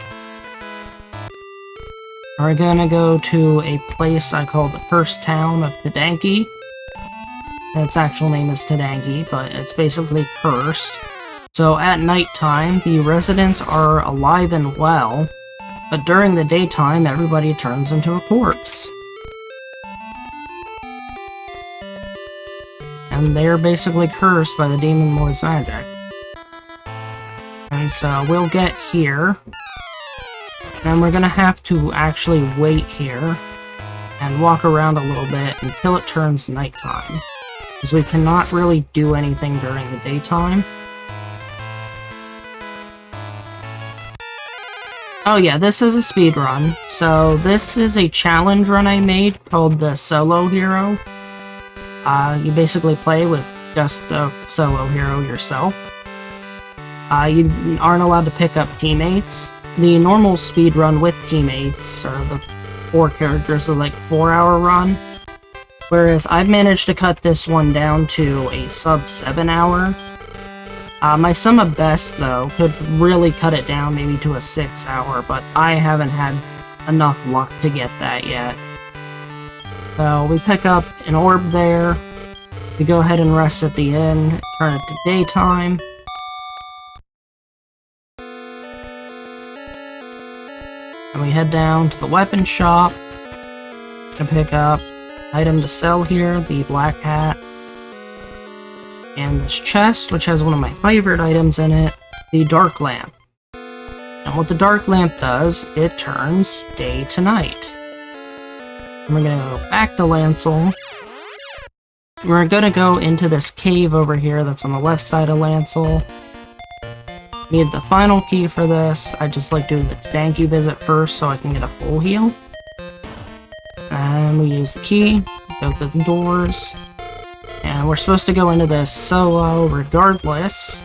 S1: We're gonna go to a place I call the First Town of Tadanki. Its actual name is Tadanki, but it's basically cursed. So at nighttime, the residents are alive and well, but during the daytime, everybody turns into a corpse. And they're basically cursed by the Demon Lord's magic. And so we'll get here. And we're gonna have to actually wait here and walk around a little bit until it turns nighttime, because we cannot really do anything during the daytime. Oh yeah, this is a speed run. So this is a challenge run I made called the Solo Hero. You basically play with just the solo hero yourself. You aren't allowed to pick up teammates. The normal speed run with teammates, or the 4 characters, is like 4-hour run. Whereas I've managed to cut this one down to a sub 7-hour. My sum of best, though, could really cut it down maybe to a 6-hour, but I haven't had enough luck to get that yet. So we pick up an orb there. We go ahead and rest at the inn, turn it to daytime. And we head down to the weapon shop to pick up item to sell here, the black hat, and this chest, which has one of my favorite items in it, the dark lamp. And what the dark lamp does, it turns day to night. And we're gonna go back to Lancel. We're gonna go into this cave over here that's on the left side of Lancel. Need the final key for this. I just like doing the Tadanki visit first so I can get a full heal. And we use the key, go through the doors, and we're supposed to go into this solo regardless.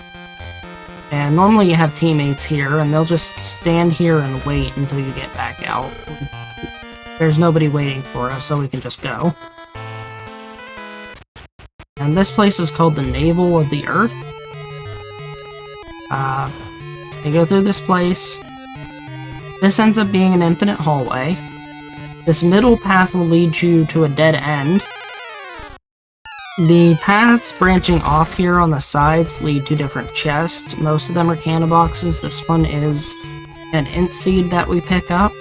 S1: And normally you have teammates here, and they'll just stand here and wait until you get back out. There's nobody waiting for us, so we can just go. And this place is called the Navel of the Earth. You go through this place. This ends up being an infinite hallway. This middle path will lead you to a dead end. The paths branching off here on the sides lead to different chests. Most of them are canna boxes. This one is an int seed that we pick up.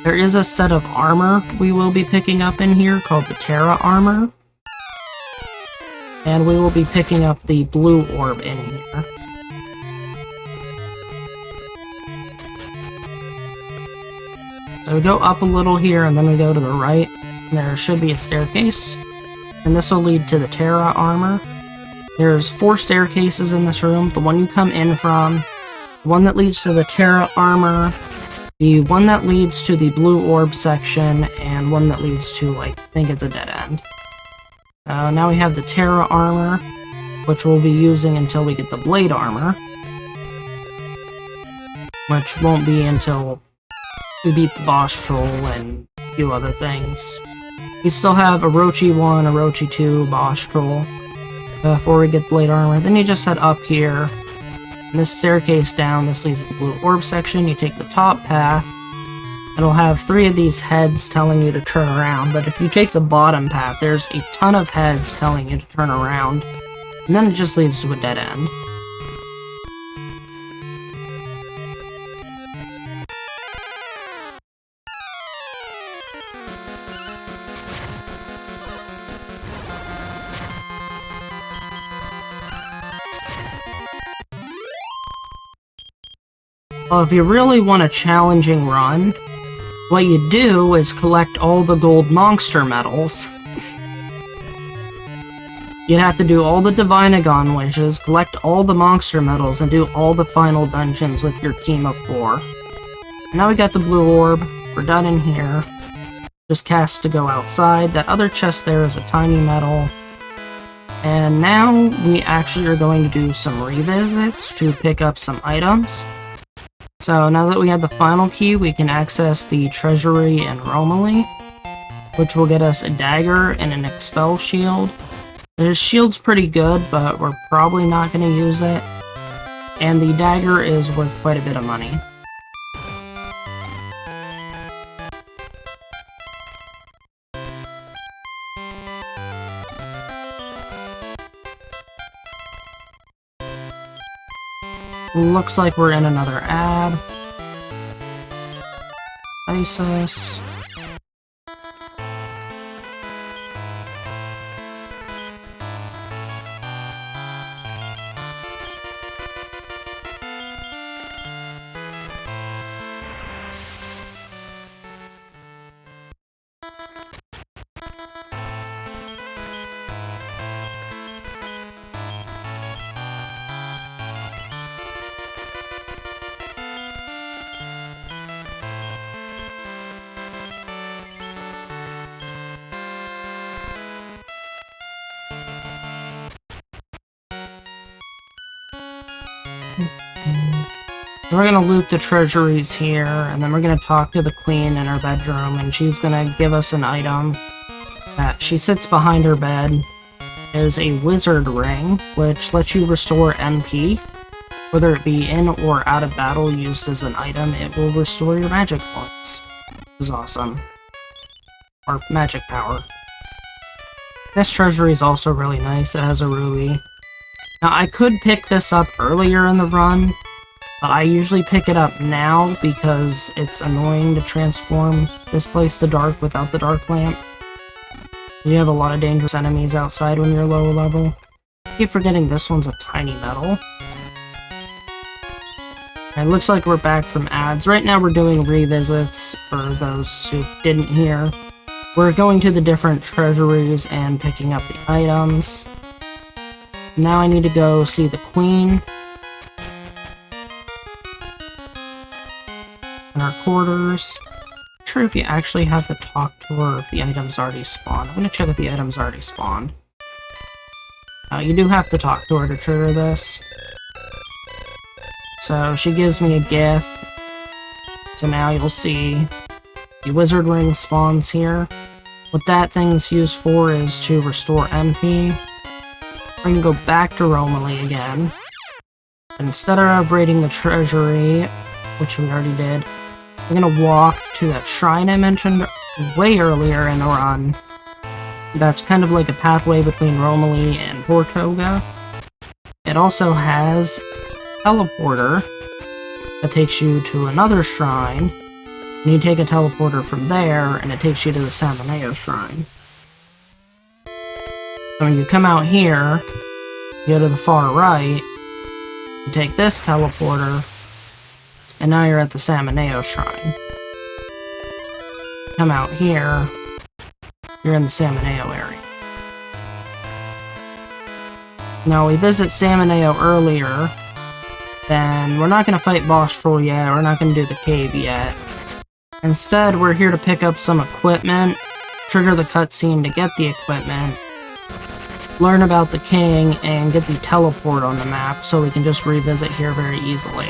S1: There is a set of armor we will be picking up in here called the Terra armor. And we will be picking up the blue orb in here. So we go up a little here, and then we go to the right. And there should be a staircase. And this will lead to the Terra armor. There's 4 staircases in this room. The one you come in from, the one that leads to the Terra armor, the one that leads to the blue orb section, and one that leads to, I think it's a dead end. Now we have the Terra armor, which we'll be using until we get the blade armor, which won't be until we beat the boss troll and a few other things. We still have Orochi 1, Orochi 2, boss troll, before we get blade armor. Then you just head up here, and this staircase down, this leads to the blue orb section. You take the top path. It'll have 3 of these heads telling you to turn around, but if you take the bottom path, there's a ton of heads telling you to turn around, and then it just leads to a dead end. Well, if you really want a challenging run, What you do is collect all the gold monster medals. You'd have to do all the Divinagon wishes, collect all the monster medals, and do all the final dungeons with your team of 4. Now we got the blue orb. We're done in here. Just cast to go outside. That other chest there is a tiny medal. And now we actually are going to do some revisits to pick up some items. So now that we have the final key, we can access the treasury in Romilly, which will get us a dagger and an expel shield. The shield's pretty good, but we're probably not going to use it. And the dagger is worth quite a bit of money. Looks like we're in another ad. ISIS. We're gonna loot the treasuries here, and then we're gonna talk to the queen in her bedroom, and she's gonna give us an item that she sits behind her bed. Is a wizard ring, which lets you restore MP. Whether it be in or out of battle used as an item, it will restore your magic points. Which is awesome. Or magic power. This treasury is also really nice. It has a ruby. Now, I could pick this up earlier in the run, but I usually pick it up now because it's annoying to transform this place to dark without the dark lamp. You have a lot of dangerous enemies outside when you're low level. I keep forgetting this one's a tiny medal. And it looks like we're back from ads. Right now we're doing revisits for those who didn't hear. We're going to the different treasuries and picking up the items. Now I need to go see the queen in her quarters. Not sure if you actually have to talk to her if the items already spawned. I'm gonna check if the items already spawned. You do have to talk to her to trigger this. So she gives me a gift. So now you'll see the wizard ring spawns here. What that thing's used for is to restore MP. We're gonna go back to Romilly again. And instead of raiding the treasury, which we already did, we're gonna walk to that shrine I mentioned way earlier in the run. That's kind of like a pathway between Romilly and Portoga. It also has a teleporter that takes you to another shrine. And you take a teleporter from there, and it takes you to the Samaneo shrine. So when you come out here, you go to the far right, you take this teleporter, and now you're at the Samaneo shrine. Come out here, you're in the Samaneo area. Now we visit Samaneo earlier, then we're not going to fight Boss Troll yet, we're not going to do the cave yet. Instead, we're here to pick up some equipment, trigger the cutscene to get the equipment, learn about the king, and get the teleport on the map so we can just revisit here very easily.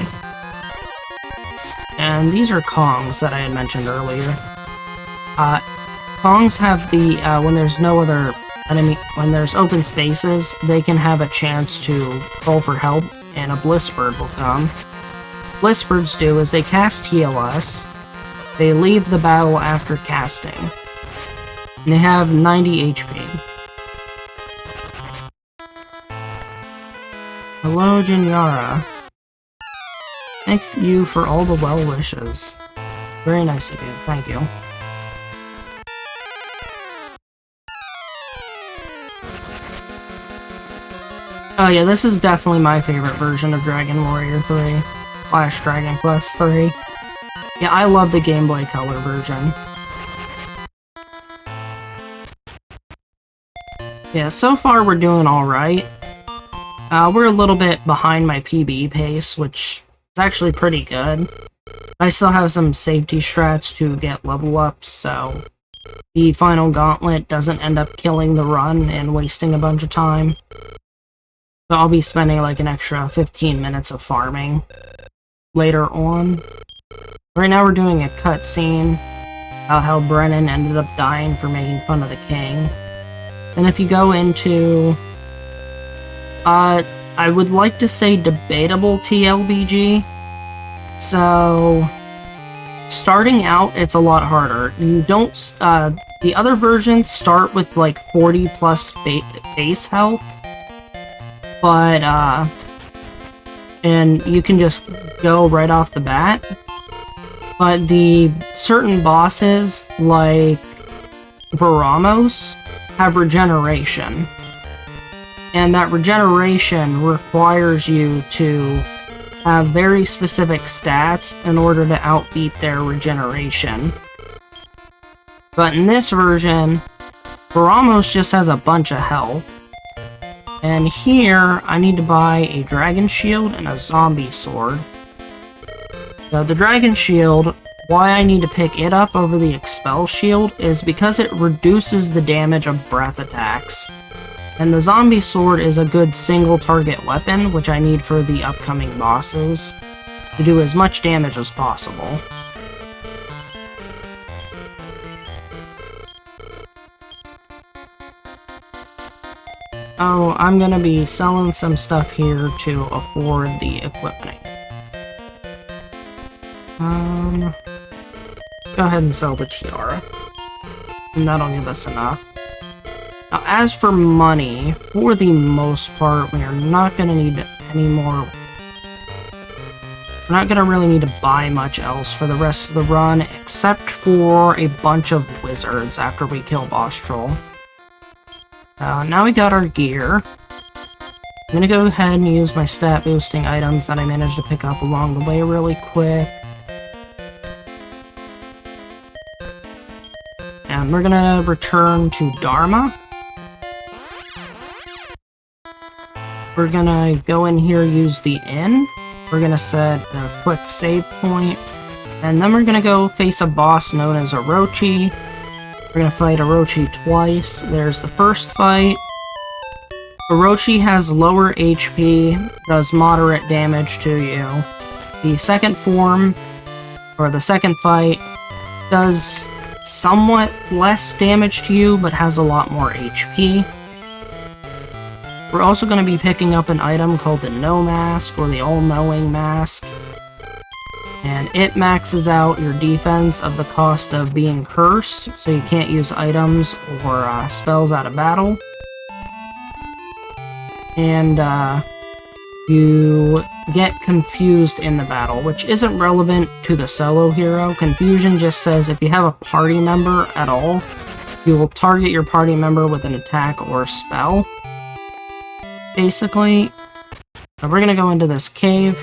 S1: And these are Kongs that I had mentioned earlier. Kongs have the, when there's no other enemy, when there's open spaces, they can have a chance to call for help, and a Blissbird will come. Blissbirds do is they cast Heal Us. They leave the battle after casting. And they have 90 HP. Hello, Jinyara. Thank you for all the well wishes. Very nice of you, thank you. Oh yeah, this is definitely my favorite version of Dragon Warrior 3 / Dragon Quest 3. Yeah, I love the Game Boy Color version. Yeah, so far we're doing alright. We're a little bit behind my PB pace, which is actually pretty good. I still have some safety strats to get level ups, so the final gauntlet doesn't end up killing the run and wasting a bunch of time. So I'll be spending like an extra 15 minutes of farming later on. Right now we're doing a cutscene about how Brennan ended up dying for making fun of the king. And if you go into, I would like to say debatable TLBG. So, starting out, it's a lot harder. You don't, the other versions start with like 40 plus base health. But, and you can just go right off the bat. But the certain bosses, like Baramos, have regeneration. And that regeneration requires you to have very specific stats in order to outbeat their regeneration. But in this version, Baramos just has a bunch of health. And here, I need to buy a dragon shield and a zombie sword. So the dragon shield, why I need to pick it up over the expel shield is because it reduces the damage of breath attacks. And the zombie sword is a good single target weapon, which I need for the upcoming bosses, to do as much damage as possible. Oh, I'm gonna be selling some stuff here to afford the equipment. Go ahead and sell the tiara. And that'll give us enough. Now, as for money, for the most part, we are not gonna need any more. We're not gonna really need to buy much else for the rest of the run, except for a bunch of wizards after we kill Boss Troll. Now we got our gear. I'm gonna go ahead and use my stat boosting items that I managed to pick up along the way really quick. And we're gonna return to Dharma. We're gonna go in here, use the inn. We're gonna set a quick save point. And then we're gonna go face a boss known as Orochi. We're gonna fight Orochi twice. There's the first fight. Orochi has lower HP, does moderate damage to you. The second form, or the second fight, does somewhat less damage to you, but has a lot more HP. We're also going to be picking up an item called the Know Mask, or the All-Knowing Mask. And it maxes out your defense of the cost of being cursed, so you can't use items or spells out of battle. And you get confused in the battle, which isn't relevant to the solo hero. Confusion just says if you have a party member at all, you will target your party member with an attack or spell. Basically, we're gonna go into this cave.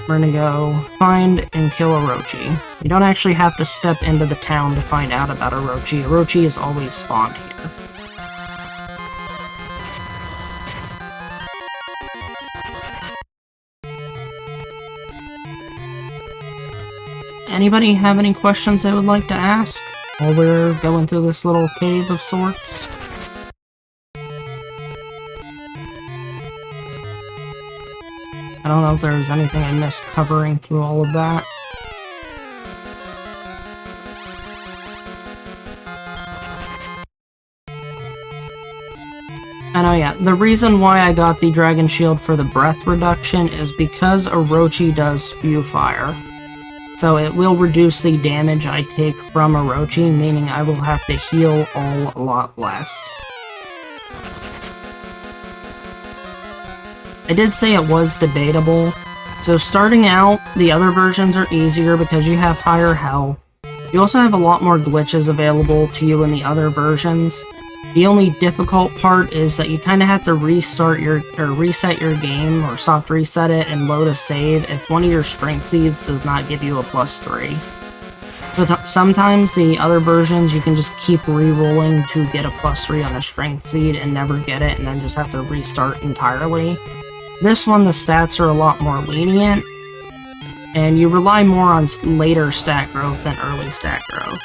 S1: We're gonna go find and kill Orochi. You don't actually have to step into the town to find out about Orochi. Orochi is always spawned here. Anybody have any questions they would like to ask while we're going through this little cave of sorts? I don't know if there's anything I missed covering through all of that. And oh yeah, the reason why I got the Dragon Shield for the breath reduction is because Orochi does spew fire. So it will reduce the damage I take from Orochi, meaning I will have to heal a lot less. I did say it was debatable, so starting out, the other versions are easier because you have higher health. You also have a lot more glitches available to you in the other versions, The only difficult part is that you kind of have to reset your game, or soft reset it and load a save if one of your strength seeds does not give you a +3. But sometimes the other versions you can just keep re-rolling to get a +3 on a strength seed and never get it, and then just have to restart entirely. This one, the stats are a lot more lenient, and you rely more on later stat growth than early stat growth.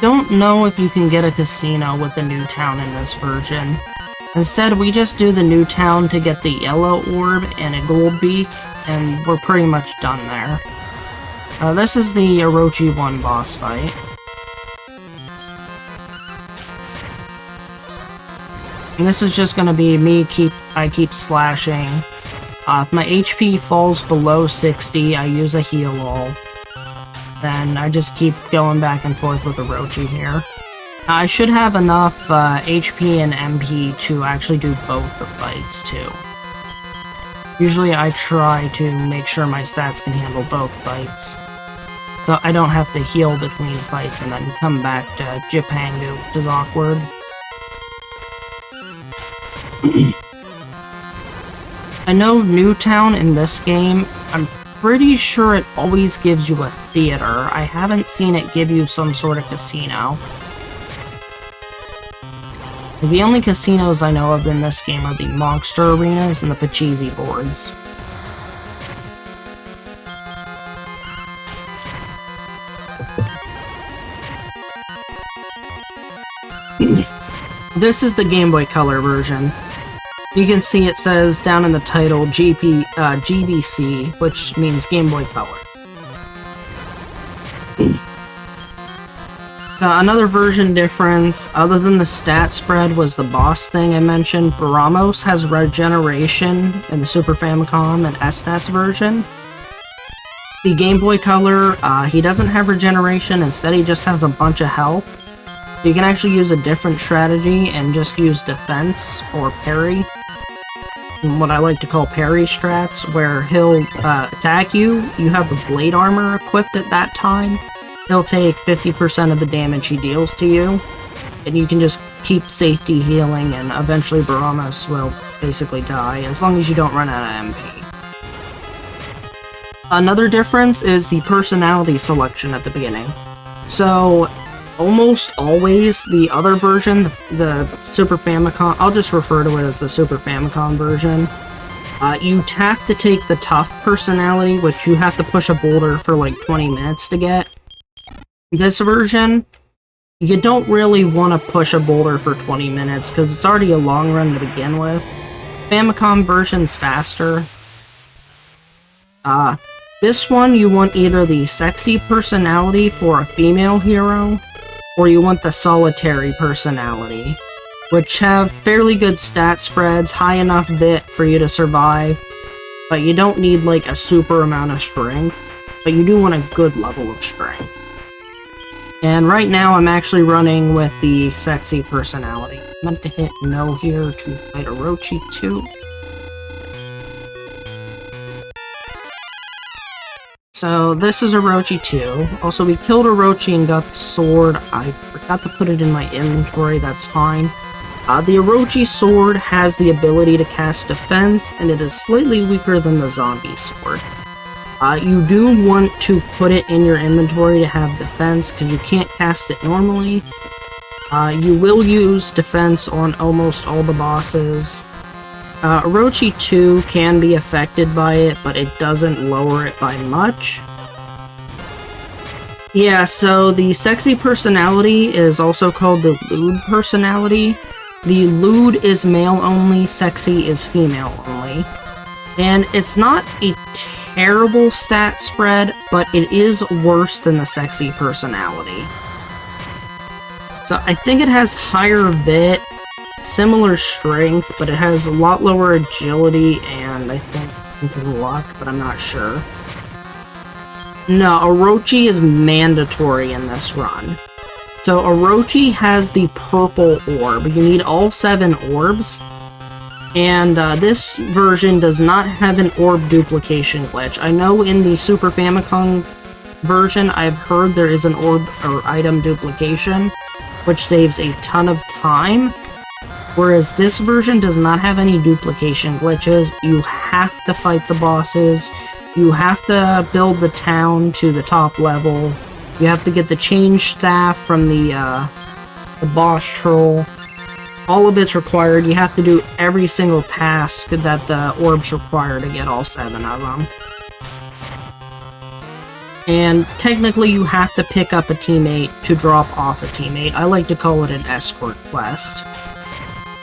S1: Don't know if you can get a casino with the new town in this version. Instead, we just do the new town to get the yellow orb and a gold beak, and we're pretty much done there. This is the Orochi 1 boss fight. And this is just gonna be me I keep slashing. If my HP falls below 60, I use a heal all. Then I just keep going back and forth with Orochi here. I should have enough HP and MP to actually do both the fights too. Usually I try to make sure my stats can handle both fights, so I don't have to heal between fights and then come back to Jipangu, which is awkward. I know Newtown in this game, I'm pretty sure it always gives you a theater. I haven't seen it give you some sort of casino. The only casinos I know of in this game are the monster arenas and the Pachisi boards. This is the Game Boy Color version. You can see it says down in the title GBC, which means Game Boy Color. Another version difference, other than the stat spread, was the boss thing I mentioned. Baramos has regeneration in the Super Famicom and SNES version. The Game Boy Color, he doesn't have regeneration, instead he just has a bunch of health. You can actually use a different strategy and just use defense or parry. What I like to call parry strats, where he'll attack you, you have the blade armor equipped at that time. He'll take 50% of the damage he deals to you, and you can just keep safety healing, and eventually Baramos will basically die, as long as you don't run out of MP. Another difference is the personality selection at the beginning. So, almost always, the other version, the Super Famicom, I'll just refer to it as the Super Famicom version, you have to take the tough personality, which you have to push a boulder for like 20 minutes to get. This version, you don't really want to push a boulder for 20 minutes, because it's already a long run to begin with. Famicom version's faster. This one, you want either the sexy personality for a female hero, or you want the solitary personality, which have fairly good stat spreads, high enough bit for you to survive, but you don't need like a super amount of strength, but you do want a good level of strength. And right now I'm actually running with the sexy personality. I meant to hit no here to fight Orochi 2. So this is Orochi 2. Also, we killed Orochi and got the sword. I forgot to put it in my inventory, that's fine. The Orochi sword has the ability to cast defense, and it is slightly weaker than the zombie sword. You do want to put it in your inventory to have defense, because you can't cast it normally. You will use defense on almost all the bosses. Orochi 2 can be affected by it, but it doesn't lower it by much. Yeah, so the sexy personality is also called the lewd personality. The lewd is male only, sexy is female only. And it's not a terrible stat spread, but it is worse than the sexy personality. So I think it has higher bit, similar strength, but it has a lot lower agility and I think luck, but I'm not sure. No, Orochi is mandatory in this run. So Orochi has the purple orb. You need all 7 orbs. And this version does not have an orb duplication glitch. I know in the Super Famicom version, I've heard there is an orb or item duplication, which saves a ton of time, whereas this version does not have any duplication glitches. You have to fight the bosses, you have to build the town to the top level, you have to get the change staff from the boss troll. All of it's required. You have to do every single task that the orbs require to get all 7 of them. And technically you have to pick up a teammate to drop off a teammate. I like to call it an escort quest.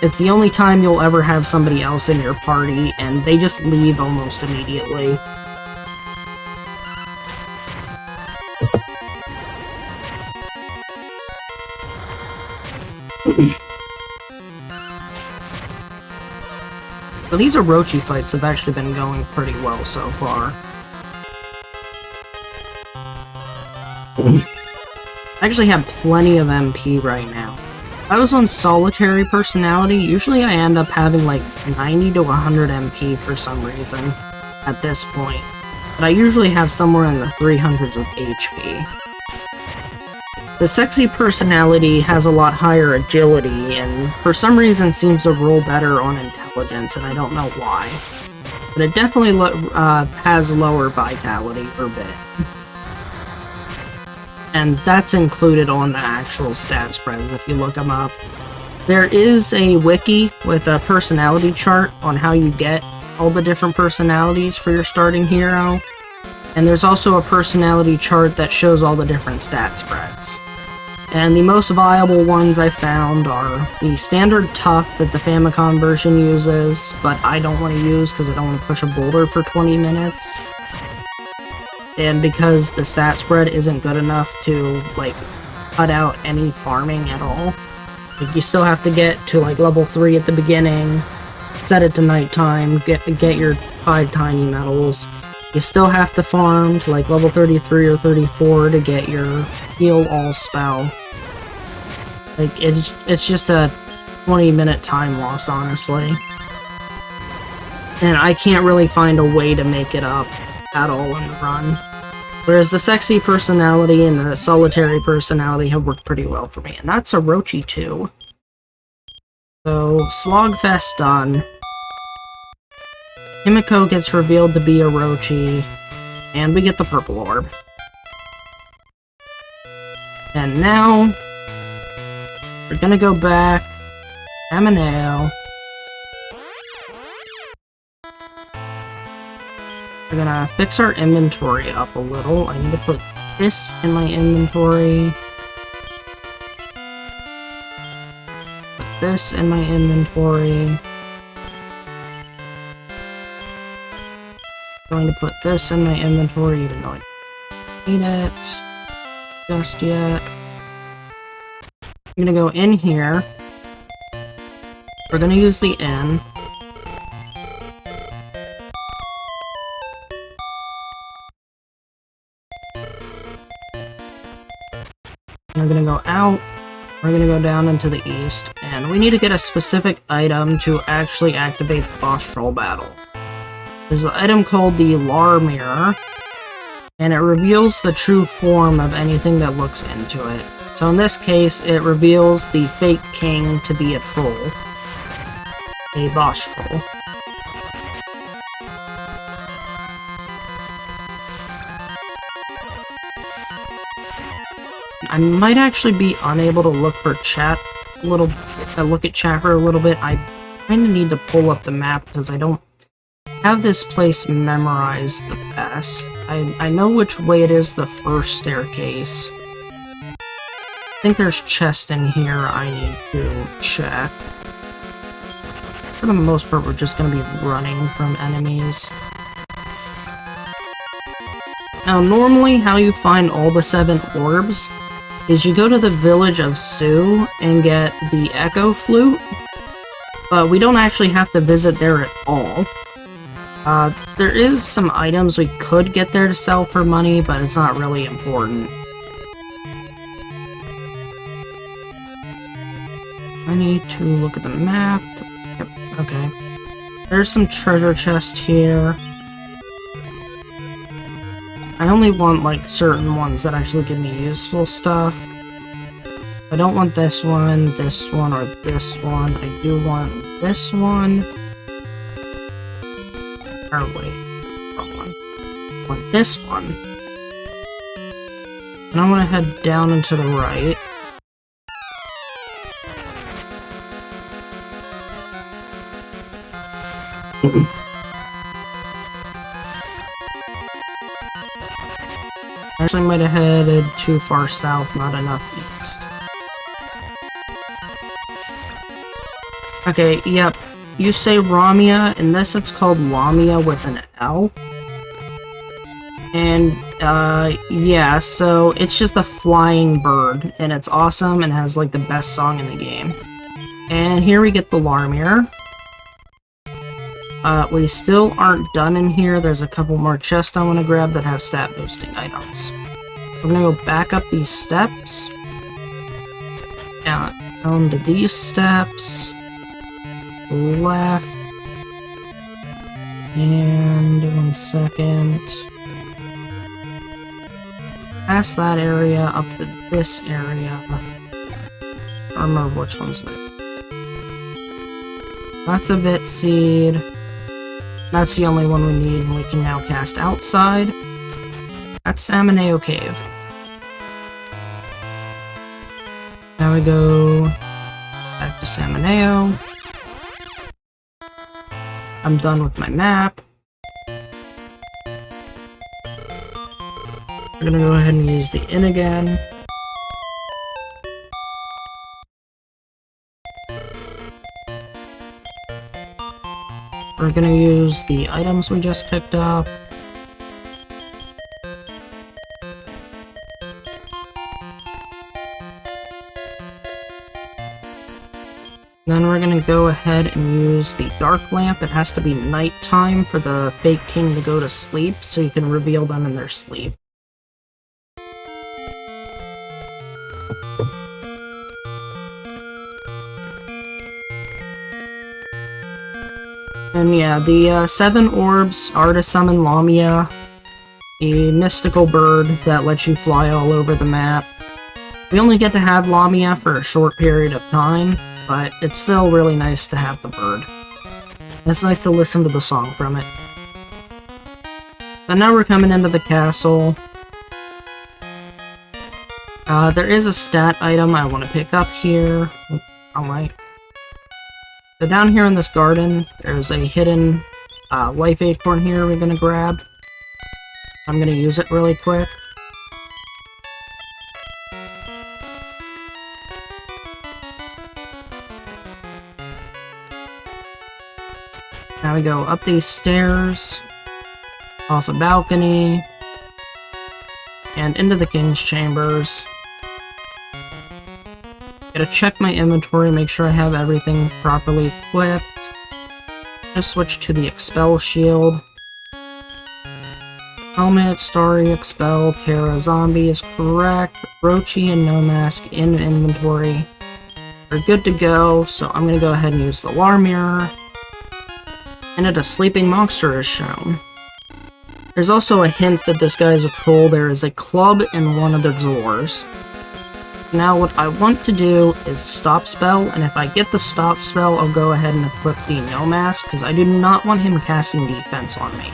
S1: It's the only time you'll ever have somebody else in your party, and they just leave almost immediately. So these Orochi fights have actually been going pretty well so far. I actually have plenty of MP right now. If I was on solitary personality, usually I end up having like 90 to 100 MP for some reason at this point. But I usually have somewhere in the 300s of HP. The sexy personality has a lot higher agility, and for some reason seems to roll better on intelligence, and I don't know why. But it definitely has lower vitality per bit. And that's included on the actual stat spreads if you look them up. There is a wiki with a personality chart on how you get all the different personalities for your starting hero. And there's also a personality chart that shows all the different stat spreads. And the most viable ones I found are the standard tough that the Famicom version uses, but I don't want to use because I don't want to push a boulder for 20 minutes. And because the stat spread isn't good enough to, like, cut out any farming at all. Like, you still have to get to, like, level 3 at the beginning, set it to nighttime, get your 5 tiny medals. You still have to farm to, like, level 33 or 34 to get your heal all spell. Like, it's just a 20-minute time loss, honestly. And I can't really find a way to make it up at all in the run. Whereas the sexy personality and the solitary personality have worked pretty well for me. And that's Orochi 2. So, Slogfest done. Himiko gets revealed to be Orochi. And we get the purple orb. And now, we're gonna go back. Amaneo. We're gonna fix our inventory up a little. I need to put this in my inventory. Put this in my inventory. Going to put this in my inventory even though I don't need it just yet. I'm gonna go in here. We're gonna use the N. We're gonna go out, we're gonna go down into the east, and we need to get a specific item to actually activate the boss troll battle. There's an item called the Lar Mirror, and it reveals the true form of anything that looks into it. So in this case, it reveals the fake king to be a troll. A boss troll. I might actually be unable to look for chat look at chat for a little bit. I kind of need to pull up the map because I don't have this place memorized the best. I know which way it is the first staircase. I think there's chests in here I need to check. For the most part, we're just going to be running from enemies. Now, normally how you find all the 7 orbs is you go to the village of Su and get the Echo Flute, but we don't actually have to visit there at all. There is some items we could get there to sell for money, but it's not really important. I need to look at the map. Yep, okay. There's some treasure chest here. I only want, like, certain ones that actually give me useful stuff. I don't want this one, or this one. I do want this one. Or wait, wrong one. I want this one. And I want to head down and to the right. Actually might have headed too far south, not enough east. Okay, yep. You say Ramia, in this it's called Lamia with an L. And, yeah, so it's just a flying bird, and it's awesome and has, like, the best song in the game. And here we get the Larmir. We still aren't done in here. There's a couple more chests I want to grab that have stat boosting items. We're gonna go back up these steps. Down to these steps. Left. And 1 second. Past that area, up to this area. I don't remember which one's that. That's a Vit Seed. That's the only one we need, and we can now cast outside. That's Samaneo Cave. Now we go back to Samaneo. I'm done with my map. We're gonna go ahead and use the inn again. We're gonna use the items we just picked up. Then we're gonna go ahead and use the dark lamp. It has to be nighttime for the fake king to go to sleep, so you can reveal them in their sleep. And yeah, the 7 orbs are to summon Lamia, a mystical bird that lets you fly all over the map. We only get to have Lamia for a short period of time, but it's still really nice to have the bird. It's nice to listen to the song from it. But now we're coming into the castle. There is a stat item I want to pick up here. Alright. So down here in this garden, there's a hidden life acorn here we're gonna grab. I'm gonna use it really quick. Now we go up these stairs, off a balcony, and into the king's chambers. Gotta check my inventory, make sure I have everything properly equipped. Just switch to the Expel Shield. Helmet, Starry, Expel, Terra, Zombie is correct. Rochi and No Mask in inventory. We're good to go, so I'm gonna go ahead and use the Larmir. And a sleeping monster is shown. There's also a hint that this guy is a troll. There is a club in one of the drawers. Now what I want to do is a stop spell, and if I get the stop spell, I'll go ahead and equip the No Mask, because I do not want him casting defense on me.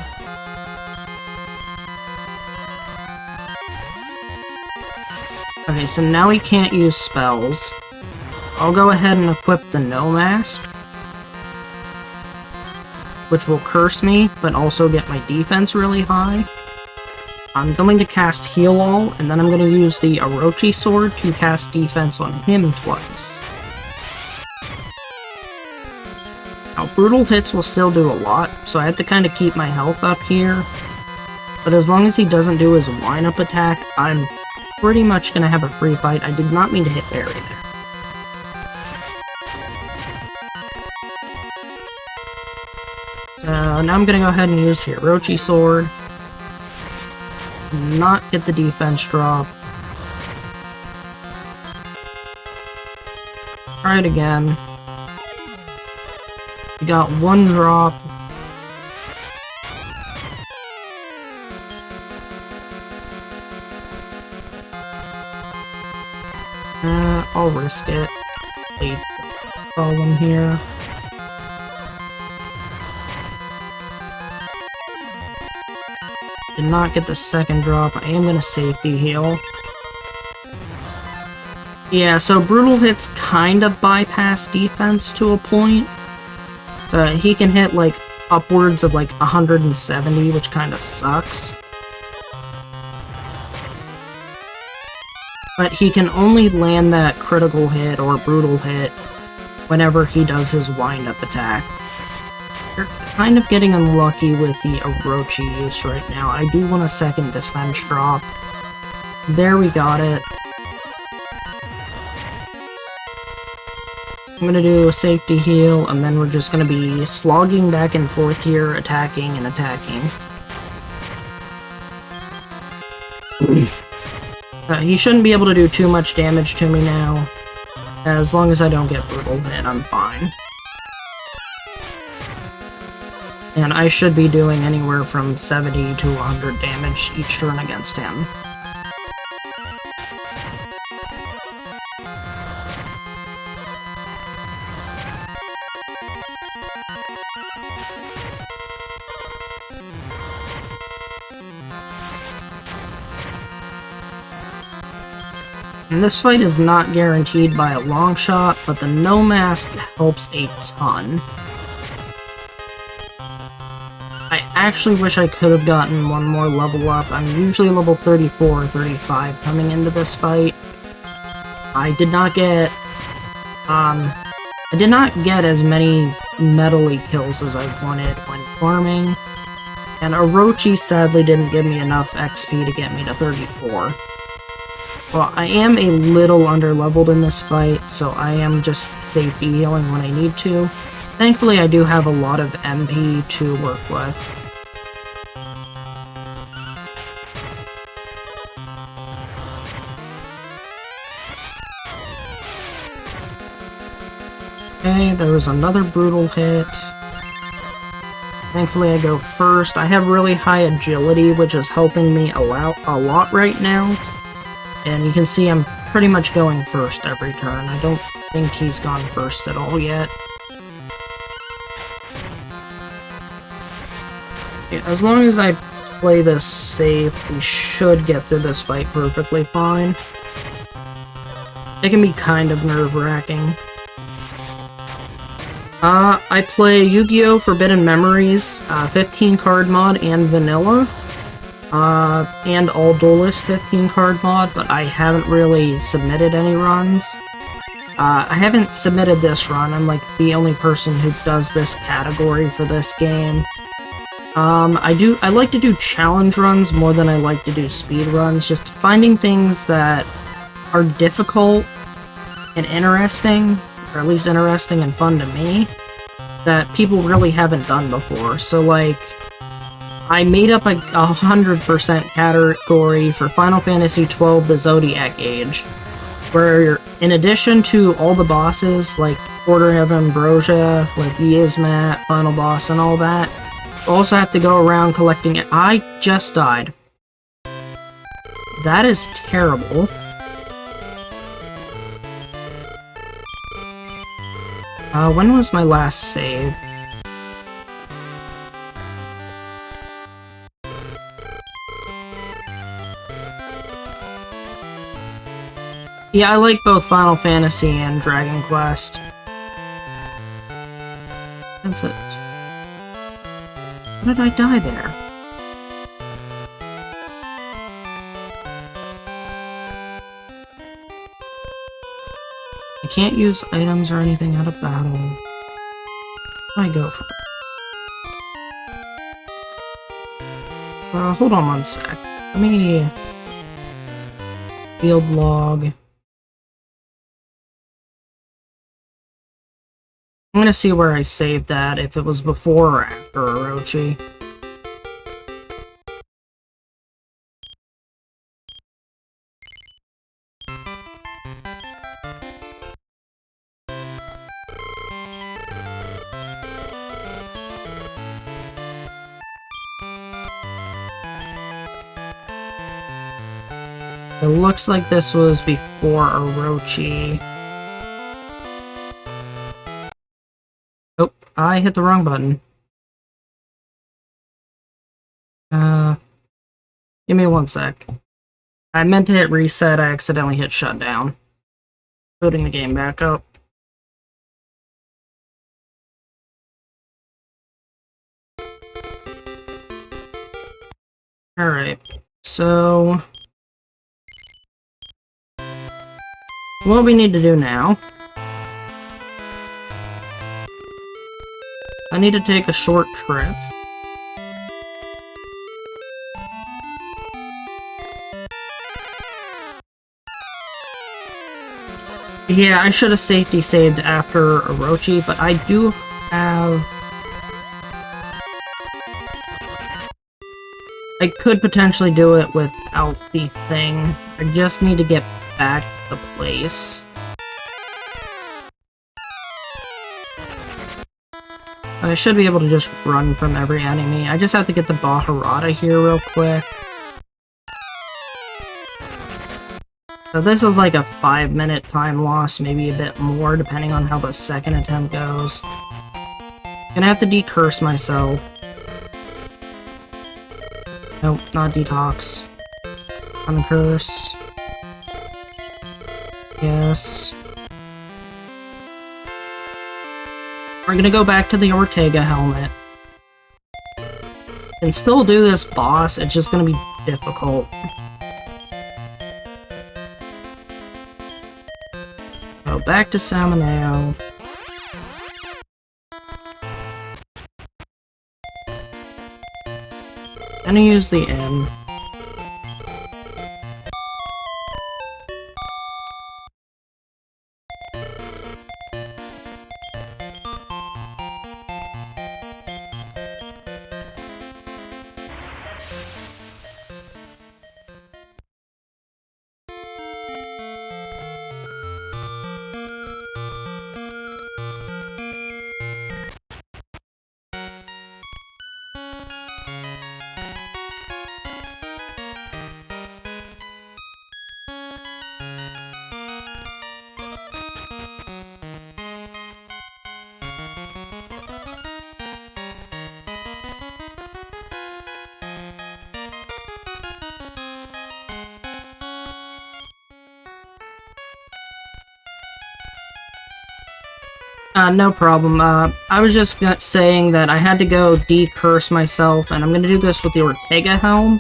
S1: Okay, so now he can't use spells. I'll go ahead and equip the No Mask, which will curse me, but also get my defense really high. I'm going to cast Heal All, and then I'm going to use the Orochi Sword to cast defense on him twice. Now, brutal hits will still do a lot, so I have to kind of keep my health up here. But as long as he doesn't do his wind-up attack, I'm pretty much going to have a free fight. I did not mean to hit Barry there. So now I'm going to go ahead and use the Orochi Sword. Not get the defense drop. Try it again. We got 1 drop. I'll risk it. Lead column here. Did not get the second drop. I am gonna safety heal. Yeah, so brutal hits kind of bypass defense to a point. He can hit like upwards of like 170, which kind of sucks. But he can only land that critical hit or brutal hit whenever he does his wind-up attack. You're kind of getting unlucky with the Orochi use right now. I do want a second defense drop. There, we got it. I'm gonna do a safety heal, and then we're just gonna be slogging back and forth here, attacking and attacking. He shouldn't be able to do too much damage to me now. As long as I don't get brutal hit, I'm fine. And I should be doing anywhere from 70 to 100 damage each turn against him. And this fight is not guaranteed by a long shot, but the no mask helps a ton. I actually wish I could have gotten one more level up. I'm usually level 34 or 35 coming into this fight. I did not get as many metally kills as I wanted when farming, and Orochi sadly didn't give me enough XP to get me to 34. Well, I am a little underleveled in this fight, so I am just safety healing when I need to. Thankfully, I do have a lot of MP to work with. Okay, there was another brutal hit. Thankfully, I go first. I have really high agility, which is helping me a lot right now. And you can see I'm pretty much going first every turn. I don't think he's gone first at all yet. Yeah, as long as I play this safe, we should get through this fight perfectly fine. It can be kind of nerve-wracking. I play Yu-Gi-Oh! Forbidden Memories, 15 card mod and vanilla. And all Duelist 15 card mod, but I haven't really submitted any runs. I haven't submitted this run. I'm like the only person who does this category for this game. I like to do challenge runs more than I like to do speed runs, just finding things that are difficult and interesting, or at least interesting and fun to me, that people really haven't done before. So like, I made up a 100% category for Final Fantasy XII The Zodiac Age, where in addition to all the bosses, like Order of Ambrosia, with Yizmat, Final Boss, and all that, you also have to go around collecting it. I just died. That is terrible. When was my last save? Yeah, I like both Final Fantasy and Dragon Quest. That's it. How did I die there? I can't use items or anything out of battle. I go for it. Hold on one sec. Let me... Field log. I'm gonna see where I saved that, if it was before or after Orochi. It looks like this was before Orochi. Oh, I hit the wrong button. Give me 1 sec. I meant to hit reset, I accidentally hit shutdown. Booting the game back up. Alright, so what we need to do now, I need to take a short trip. Yeah, I should have safety saved after Orochi, but I do have... I could potentially do it without the thing. I just need to get back to the place. I should be able to just run from every enemy. I just have to get the Baharata here real quick. So this is like a 5-minute time loss, maybe a bit more, depending on how the second attempt goes. Gonna have to decurse myself. Nope, not detox. Uncurse. Yes. We're gonna go back to the Ortega helmet. Can still do this boss, it's just gonna be difficult. Go back to Samanao. Gonna use the N. No problem. I was just saying that I had to go decurse myself, and I'm gonna do this with the Ortega helm.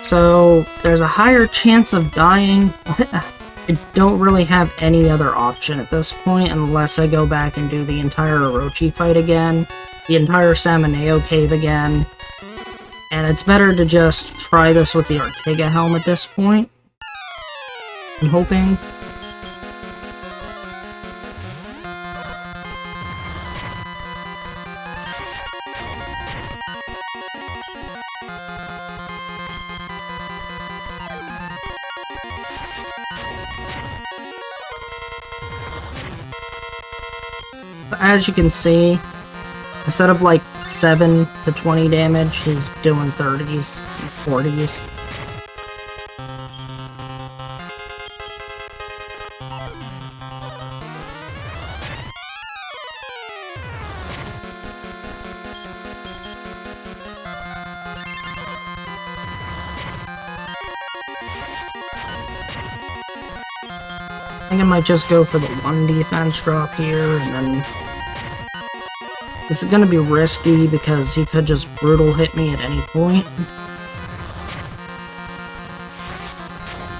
S1: So, there's a higher chance of dying. I don't really have any other option at this point, unless I go back and do the entire Orochi fight again, the entire Samanao cave again, and it's better to just try this with the Ortega helm at this point. I'm hoping. As you can see, instead of like 7 to 20 damage, he's doing 30s and 40s. I think I might just go for the 1 defense drop here, and then... This is gonna be risky because he could just brutal hit me at any point.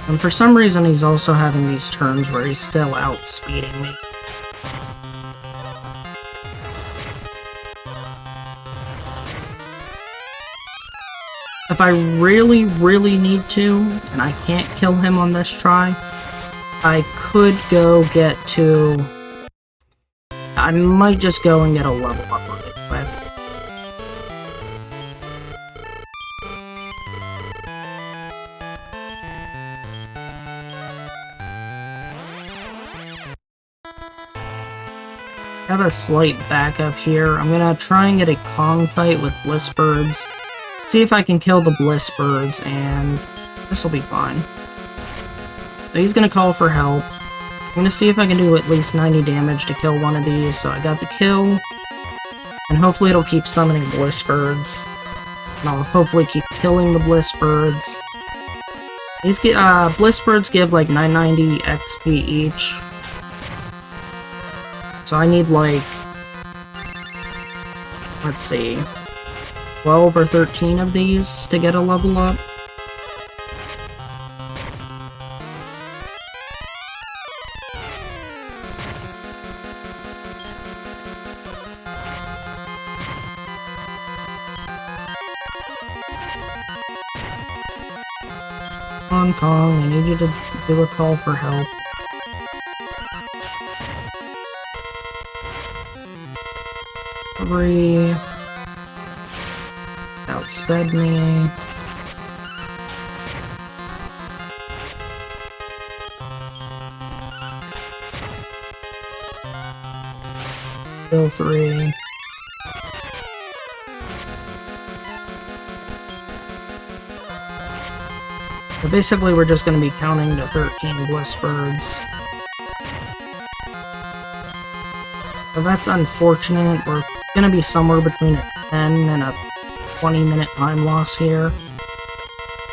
S1: And for some reason he's also having these turns where he's still outspeeding me. If I really, really need to, and I can't kill him on this try, I could go get to... I might just go and get a level up really quick. I have a slight backup here. I'm gonna try and get a Kong fight with Bliss Birds. See if I can kill the Bliss Birds, and this will be fine. So he's gonna call for help. I'm gonna see if I can do at least 90 damage to kill one of these. So I got the kill. And hopefully it'll keep summoning Bliss Birds. And I'll hopefully keep killing the Bliss Birds. These Bliss Birds give like 990 XP each. So I need like, let's see, 12 or 13 of these to get a level up. Hong Kong, I need you to do a call for help. Three. Outsped me. Still 3. So basically we're just going to be counting to 13 Bliss Birds. So that's unfortunate. We're going to be somewhere between a 10 and a 20-minute time loss here.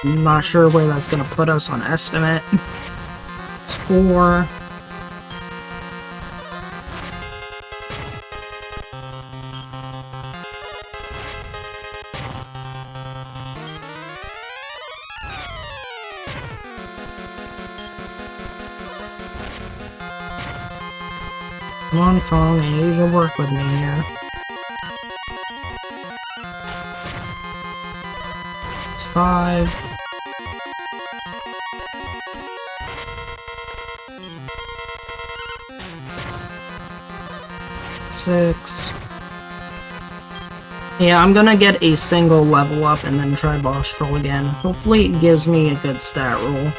S1: I'm not sure where that's going to put us on estimate. It's 4. Come on, Kong, I need you to work with me here. It's 5. 6. Yeah, I'm gonna get a single level up and then try boss troll again. Hopefully it gives me a good stat roll.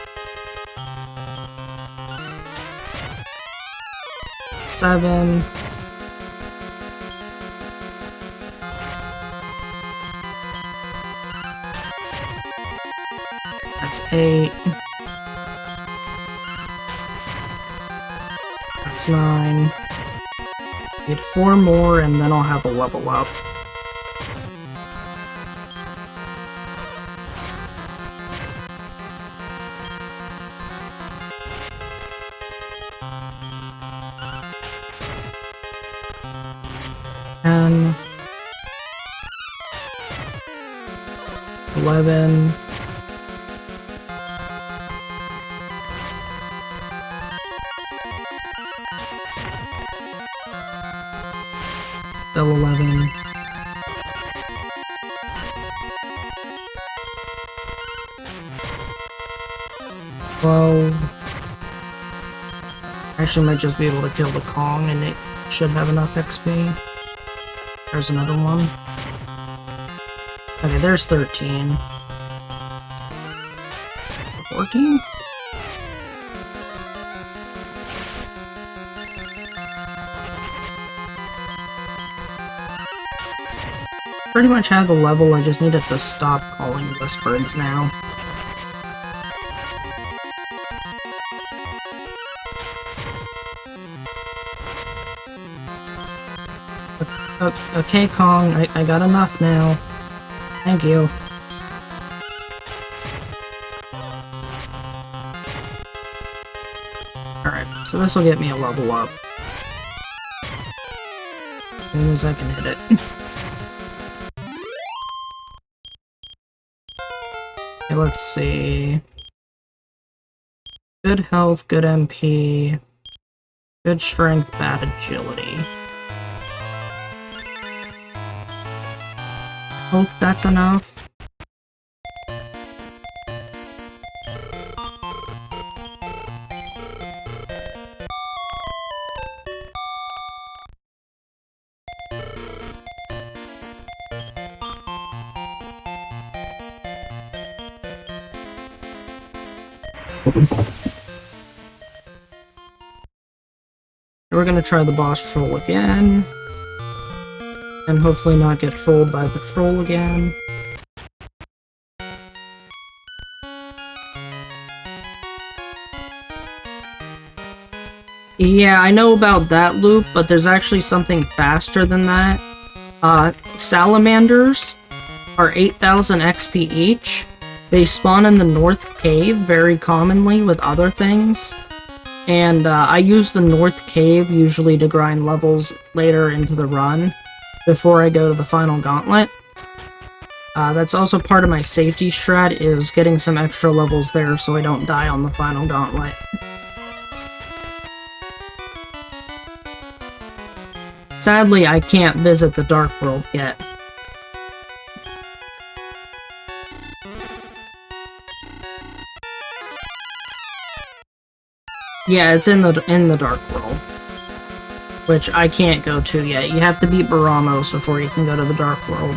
S1: 7. That's 8. That's 9. Need 4 more and then I'll have a level up. And 11. Still 11. Actually might just be able to kill the Kong and it should have enough XP. There's another one. Okay, there's 13. 14? Pretty much have the level, I just needed to stop calling Bliss Birds now. Okay, Kong, I got enough now. Thank you. Alright, so this will get me a level up. As soon as I can hit it. Okay, let's see. Good health, good MP. Good strength, bad agility. Hope that's enough. We're gonna try the boss troll again. And hopefully not get trolled by the troll again. Yeah, I know about that loop, but there's actually something faster than that. Salamanders are 8,000 XP each. They spawn in the North Cave very commonly with other things. And I use the North Cave usually to grind levels later into the run before I go to the final gauntlet. That's also part of my safety strat, is getting some extra levels there so I don't die on the final gauntlet. Sadly, I can't visit the Dark World yet. Yeah, it's in the Dark World, which I can't go to yet. You have to beat Baramos before you can go to the Dark World.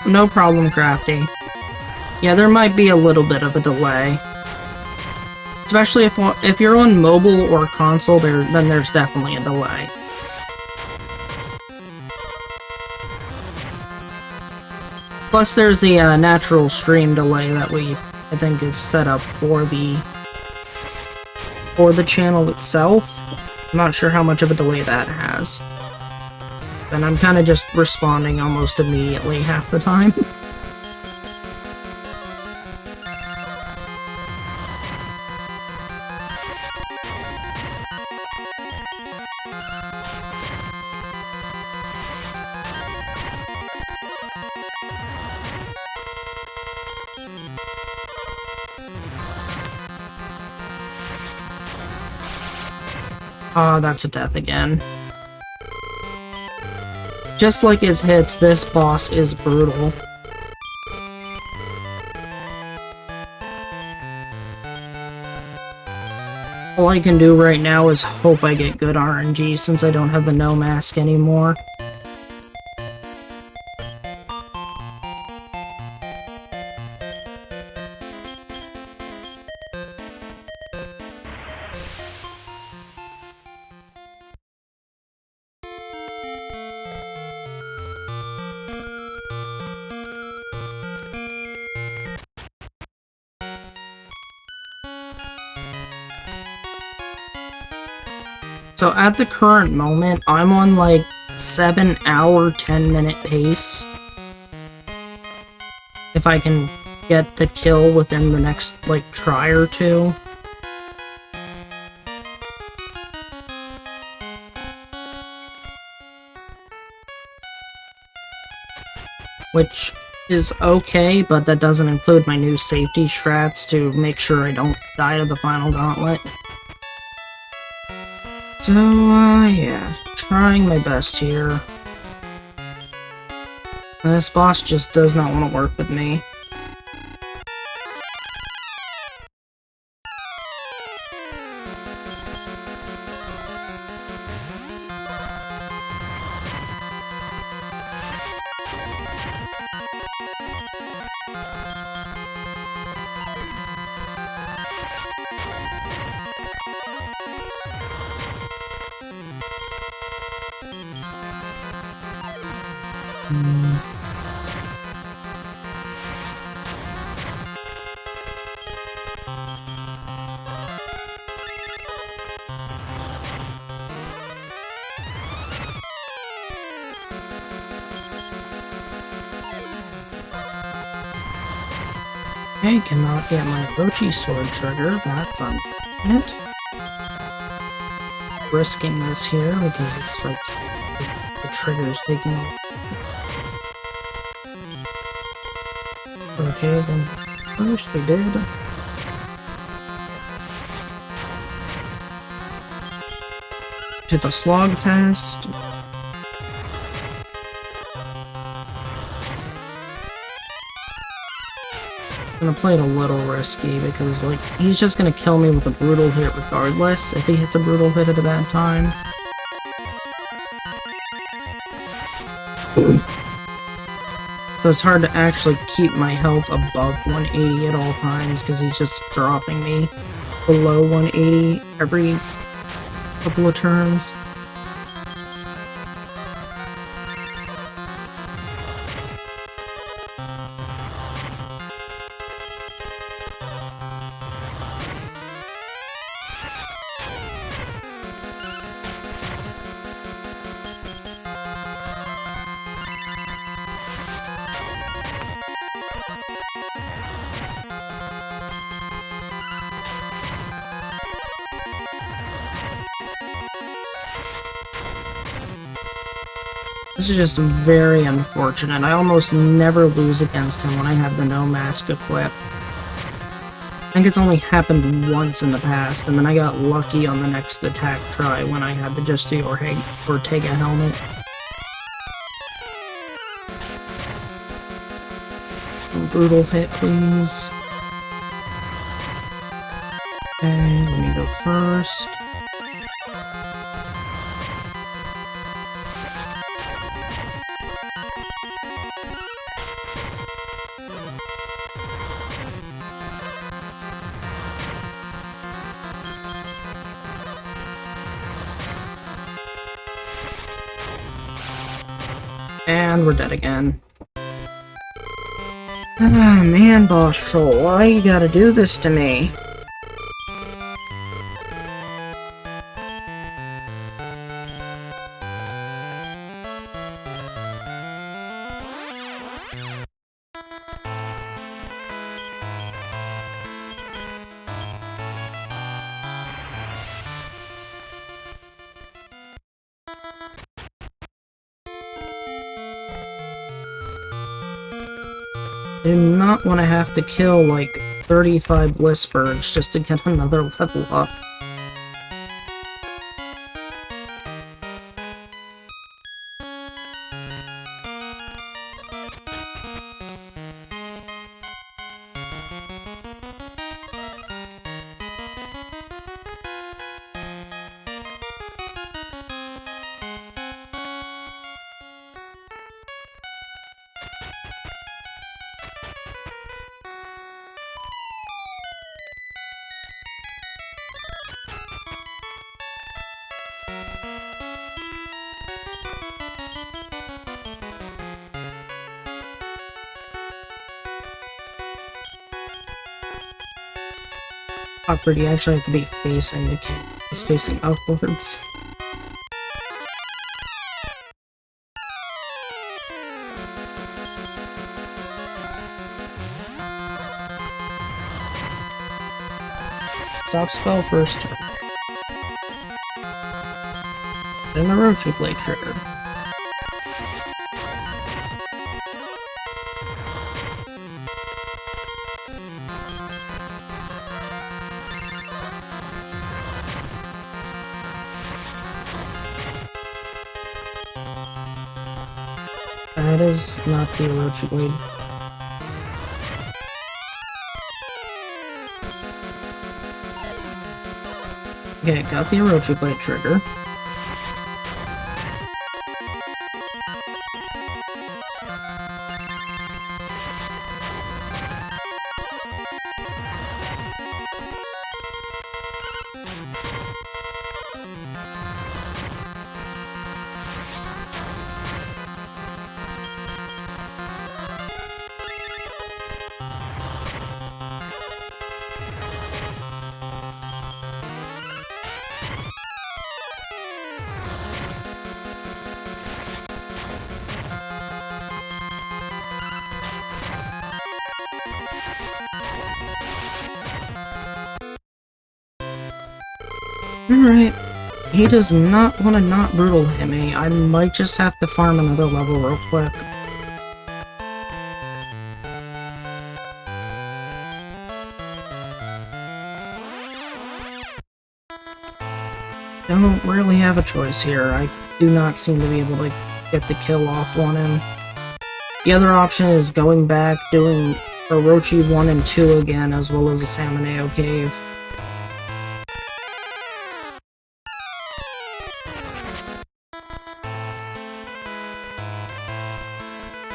S1: No problem, Crafty. Yeah, there might be a little bit of a delay. Especially if you're on mobile or console, then there's definitely a delay. Plus, there's the natural stream delay that I think is set up for the channel itself. I'm not sure how much of a delay that has. And I'm kind of just responding almost immediately half the time. Oh, that's a death again. Just like his hits, this boss is brutal. All I can do right now is hope I get good RNG since I don't have the no mask anymore. So at the current moment, I'm on like 7-hour, 10-minute pace. If I can get the kill within the next, like, try or two. Which is okay, but that doesn't include my new safety strats to make sure I don't die to the final gauntlet. So, yeah, trying my best here. This boss just does not want to work with me. I cannot get my Rochi sword trigger, that's unfortunate. Risking this here because it's like the trigger's taking off. Okay, then first we did. To the Slogfest. I'm gonna play it a little risky because, like, he's just gonna kill me with a brutal hit regardless if he hits a brutal hit at a bad time. So it's hard to actually keep my health above 180 at all times because he's just dropping me below 180 every couple of turns. This is just very unfortunate. I almost never lose against him when I have the no mask equipped. I think it's only happened once in the past, and then I got lucky on the next attack try when I had the just the Ortega helmet. Brutal hit, please. Okay, let me go first. And we're dead again. Ah, man, Boss Troll, why you gotta do this to me? I do not want to have to kill, like, 35 Bliss Birds just to get another level up. Awkward, you actually have to be facing the king. He's facing upwards. Stop spell first turn. Then the Rochi Blade trigger. That is not the Orochi Blade. Okay, got the Orochi Blade trigger. Alright. He does not want to not brutal hit me. I might just have to farm another level real quick. Don't really have a choice here. I do not seem to be able to get the kill off on him. The other option is going back, doing Orochi 1 and 2 again, as well as the Salmoneo Cave.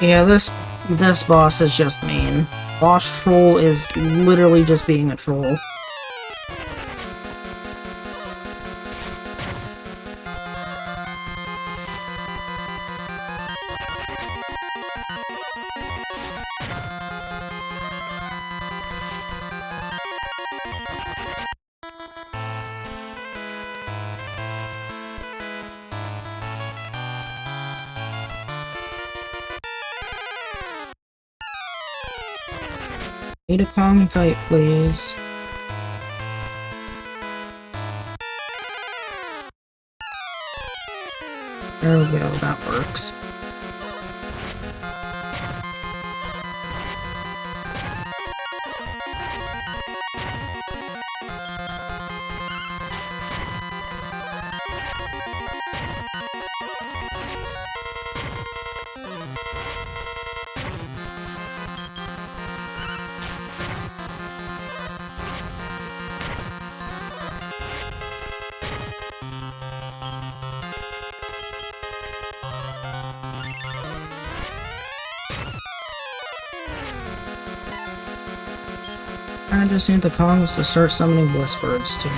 S1: Yeah, this boss is just mean. Boss Troll is literally just being a troll. Need a Kong fight, please. There we go, that works. I just need the Kongs to start summoning Bliss Birds too.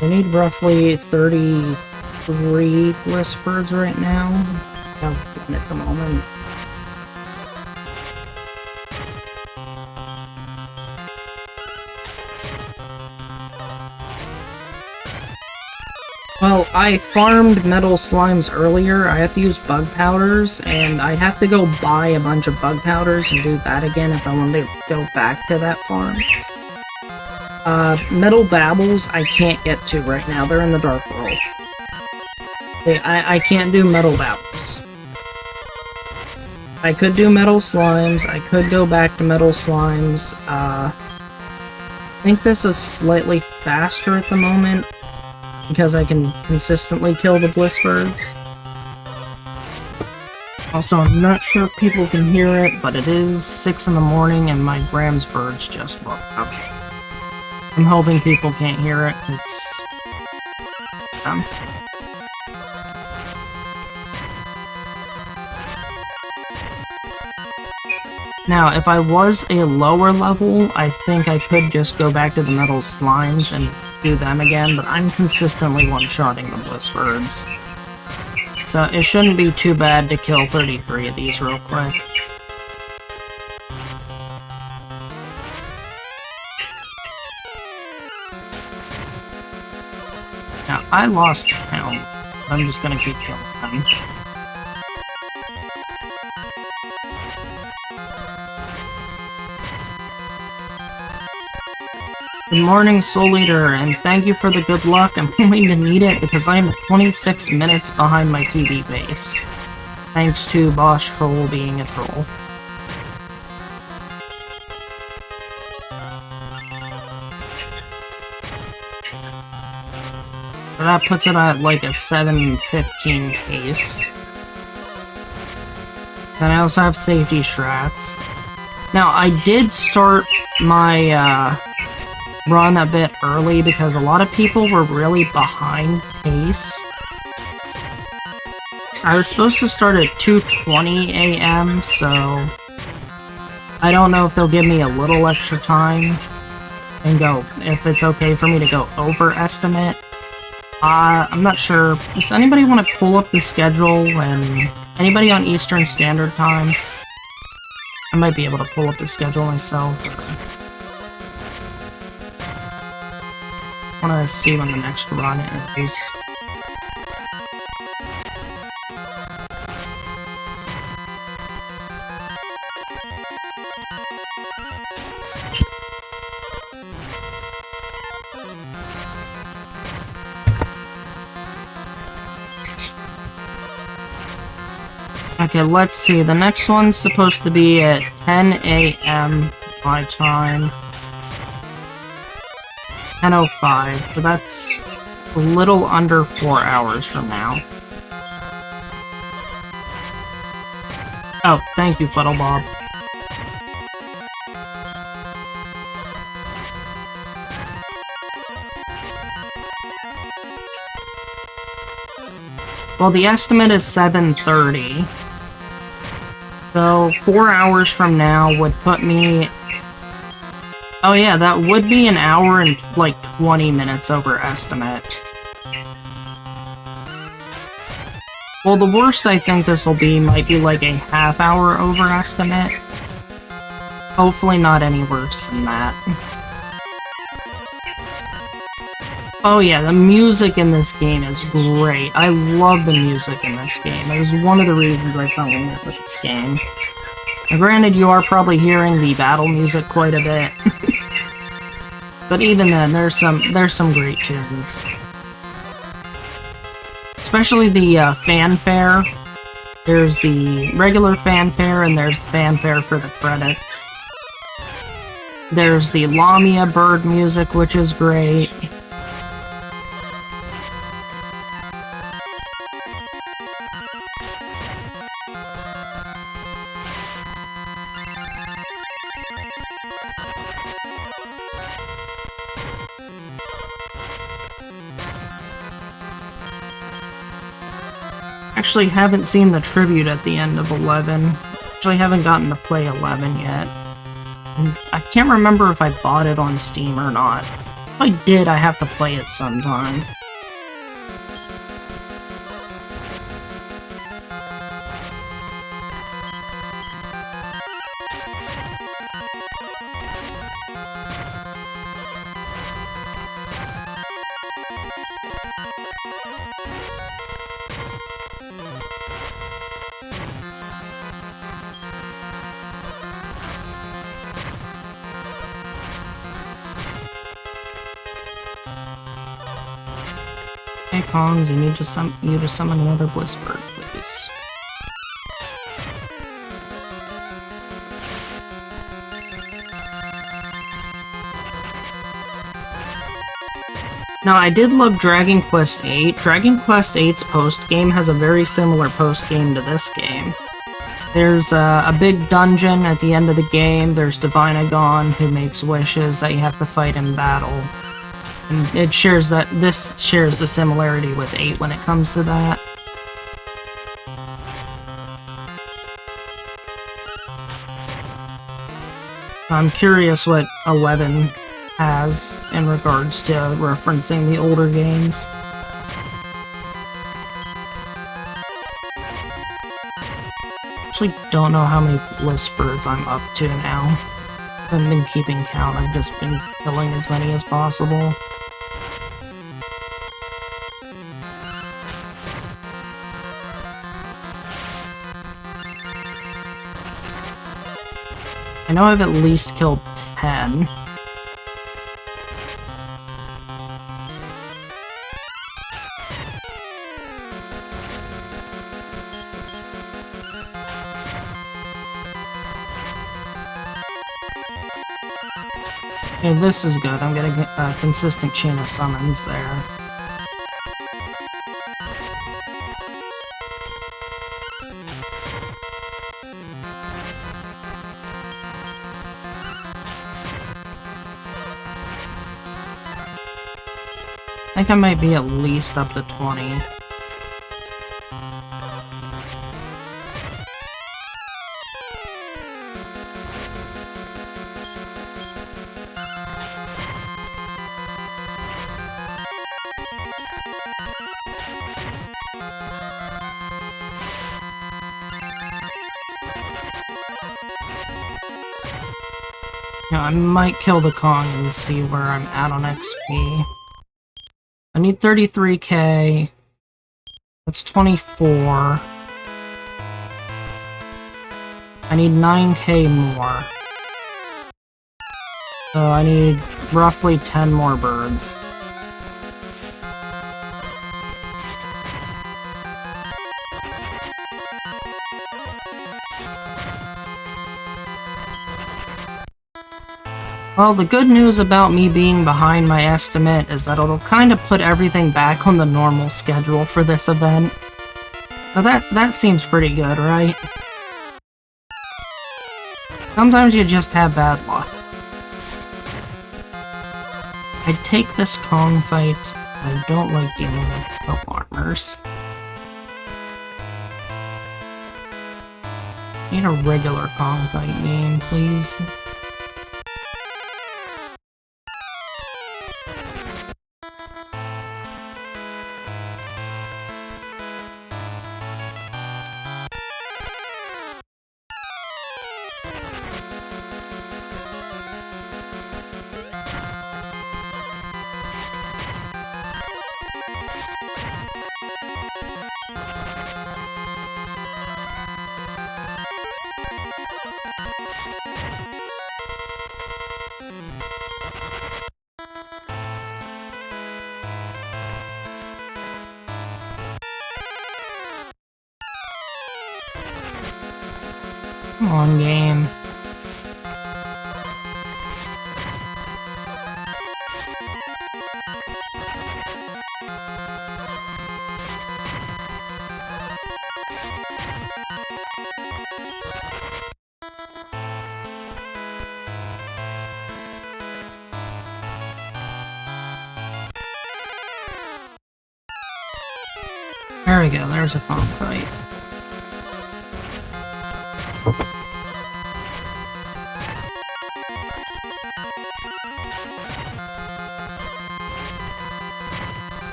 S1: I need roughly 33 Bliss Birds right now. I have one at the moment. Well, I farmed metal slimes earlier. I have to use bug powders, and I have to go buy a bunch of bug powders and do that again if I want to go back to that farm. Metal babbles I can't get to right now. They're in the Dark World. I can't do metal babbles. I could do metal slimes. I could go back to metal slimes. I think this is slightly faster at the moment, because I can consistently kill the Bliss Birds. Also, I'm not sure if people can hear it, but it is 6 in the morning and my Graham's birds just woke up. I'm hoping people can't hear it, because... Now, if I was a lower level, I think I could just go back to the metal slimes and do them again, but I'm consistently one-shotting the Bliss Birds. So it shouldn't be too bad to kill 33 of these real quick. Now, I lost count, but I'm just gonna keep killing them. Good morning, Soul Eater, and thank you for the good luck. I'm going to need it because I'm 26 minutes behind my PB base. Thanks to Boss Troll being a troll. So that puts it at like a 7:15 pace. Then I also have safety strats. Now, I did start my, run a bit early because a lot of people were really behind pace. I was supposed to start at 2:20 a.m., so I don't know if they'll give me a little extra time and go, if it's okay for me to go overestimate. I'm not sure. Does anybody want to pull up the schedule? And anybody on Eastern Standard Time? I might be able to pull up the schedule myself. I want to see when the next run is. Okay, let's see. The next one's supposed to be at 10 a.m. my time. 10:05, so that's a little under 4 hours from now. Oh, thank you, Puddle Bob. Well, the estimate is 7:30. So, 4 hours from now would put me... Oh yeah, that would be an hour and, like, 20 minutes over estimate. Well, the worst I think this will be might be like a half-hour over estimate. Hopefully not any worse than that. Oh yeah, the music in this game is great. I love the music in this game. It was one of the reasons I fell in love with this game. Now, granted, you are probably hearing the battle music quite a bit. But even then, there's some great tunes. Especially the fanfare. There's the regular fanfare, and there's the fanfare for the credits. There's the Lamia bird music, which is great. Actually haven't seen the tribute at the end of 11. Actually haven't gotten to play 11 yet. And I can't remember if I bought it on Steam or not. If I did, I have to play it sometime. Hey Kongs, you need to summon another Blissbird, please. Now, I did love Dragon Quest VIII. Dragon Quest VIII's post-game has a very similar post-game to this game. There's a big dungeon at the end of the game. There's Divinagon, who makes wishes that you have to fight in battle. And this shares a similarity with 8 when it comes to that. I'm curious what 11 has in regards to referencing the older games. Actually don't know how many Blissbirds I'm up to now. I haven't been keeping count, I've just been killing as many as possible. I know I've at least killed 10. Okay, this is good. I'm getting a consistent chain of summons there. I think I might be at least up to 20. Yeah, I might kill the Kong and see where I'm at on XP. I need 33k. That's 24. I need 9k more. So I need roughly 10 more birds. Well, the good news about me being behind my estimate is that it'll kind of put everything back on the normal schedule for this event. So that seems pretty good, right? Sometimes you just have bad luck. I'd take this Kong fight. I don't like dealing with the farmers. Need a regular Kong fight game, please. Come on, game. There we go, there's a Kong fight.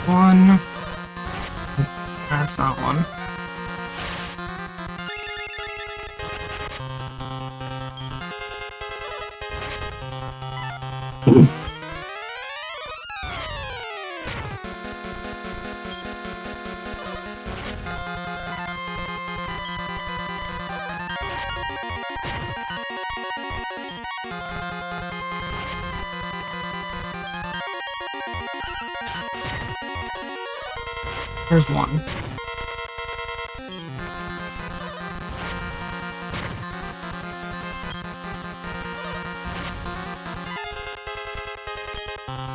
S1: One. That's not one. There's one.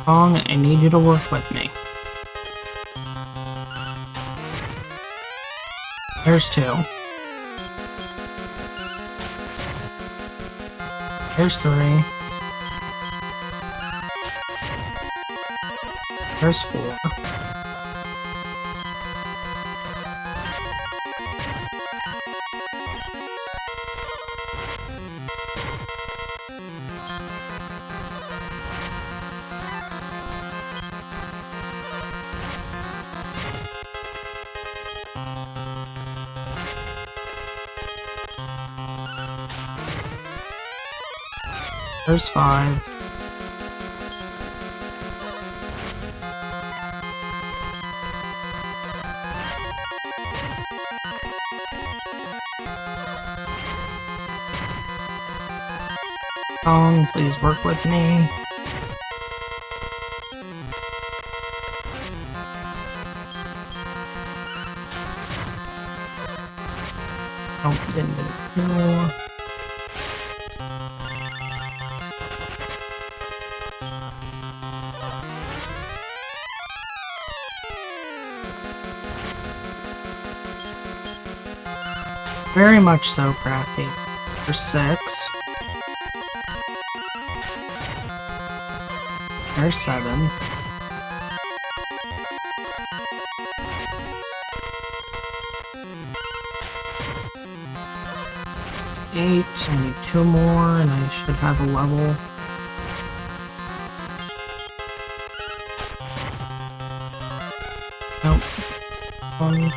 S1: Kong, I need you to work with me. There's two. There's three. There's four. There's five. Kong, please work with me. Oh, didn't get a kill. Very much so, Crafty. There's six. There's seven. It's eight. I need two more, and I should have a level. Nope. One.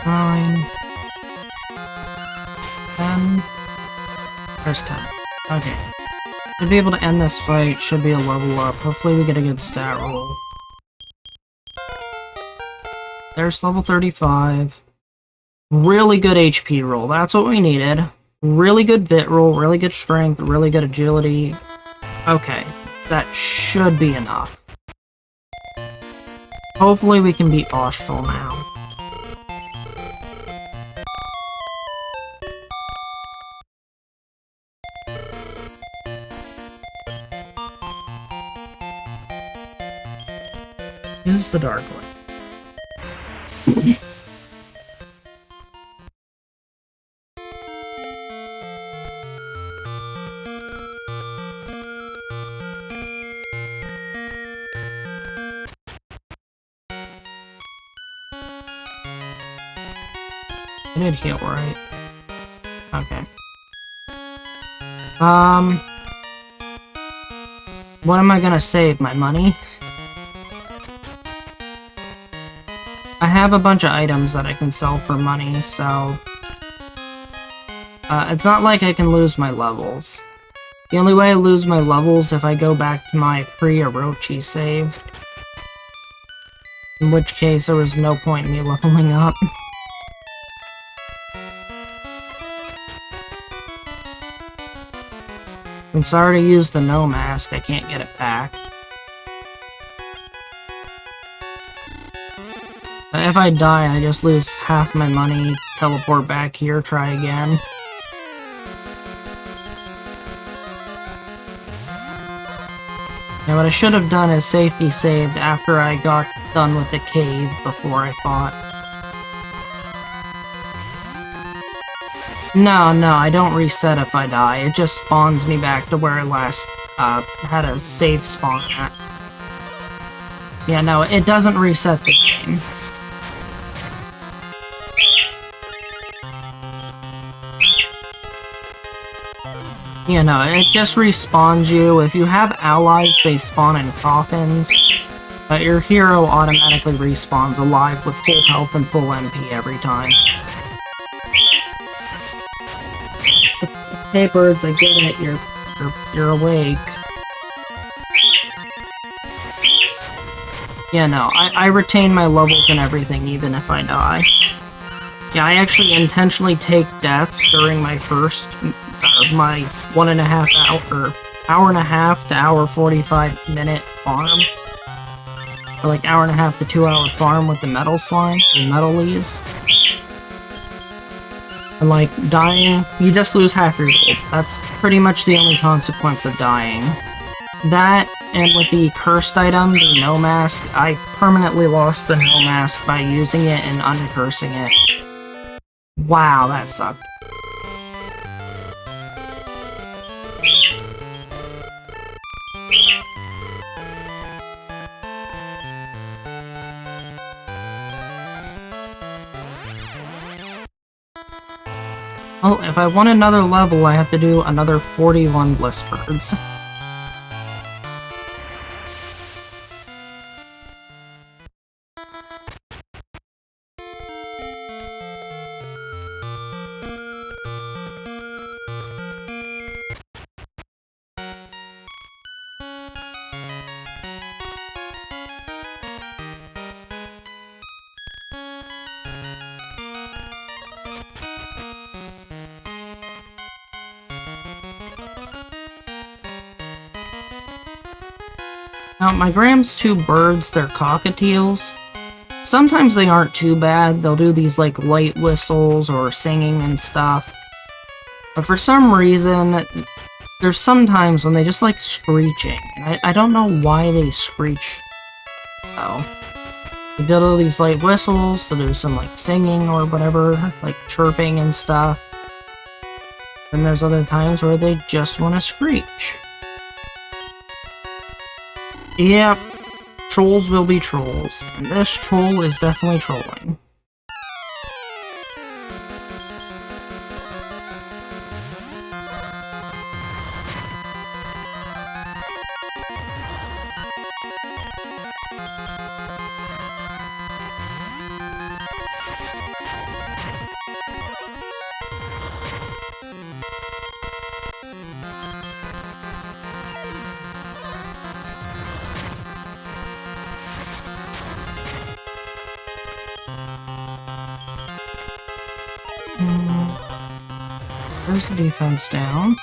S1: 9, 10, there's 10. Okay. To be able to end this fight, should be a level up. Hopefully we get a good stat roll. There's level 35. Really good HP roll. That's what we needed. Really good vit roll, really good strength, really good agility. Okay, that should be enough. Hopefully we can beat Austral now. Use the Dark One. I did heal, right? Okay. What am I gonna save? My money? I have a bunch of items that I can sell for money, so... it's not like I can lose my levels. The only way I lose my levels if I go back to my pre-Orochi save. In which case, there was no point in me leveling up. Since I already used the no mask, I can't get it back. If I die, I just lose half my money, teleport back here, try again. Now what I should have done is safety saved after I got done with the cave before I fought. No, I don't reset if I die. It just spawns me back to where I last had a save spawn at. Yeah, no, it doesn't reset the game. Yeah, no, it just respawns you. If you have allies, they spawn in coffins. But your hero automatically respawns alive with full health and full MP every time. Hey birds, I get it, you're awake. Yeah, no, I retain my levels and everything even if I die. Yeah, I actually intentionally take deaths during my first, my 1.5 hour, hour and a half to hour 45 minute farm. Or like hour and a half to 2 hour farm with the metal slime, or metalies. And like, dying, you just lose half your gold. That's pretty much the only consequence of dying. That, and with the cursed item, the no mask, I permanently lost the no mask by using it and uncursing it. Wow, that sucked. Oh, if I want another level, I have to do another 41 bliss birds. Now, my Gram's 2 birds, they're cockatiels. Sometimes they aren't too bad, they'll do these like light whistles or singing and stuff. But for some reason, there's some times when they just like screeching. And I don't know why they screech. Oh. They do these light whistles, they'll do some like singing or whatever, like chirping and stuff. Then there's other times where they just want to screech. Yep, trolls will be trolls, and this troll is definitely trolling. There's the defense down.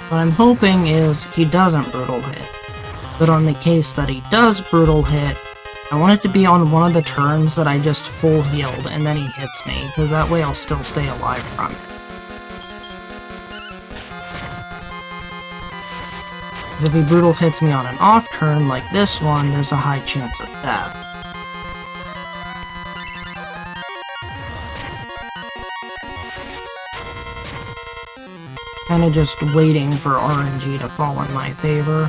S1: What I'm hoping is he doesn't brutal hit. But on the case that he does brutal hit, I want it to be on one of the turns that I just full healed and then he hits me, because that way I'll still stay alive from it. Because if he brutal hits me on an off turn like this one, there's a high chance of death. Kinda just waiting for RNG to fall in my favor.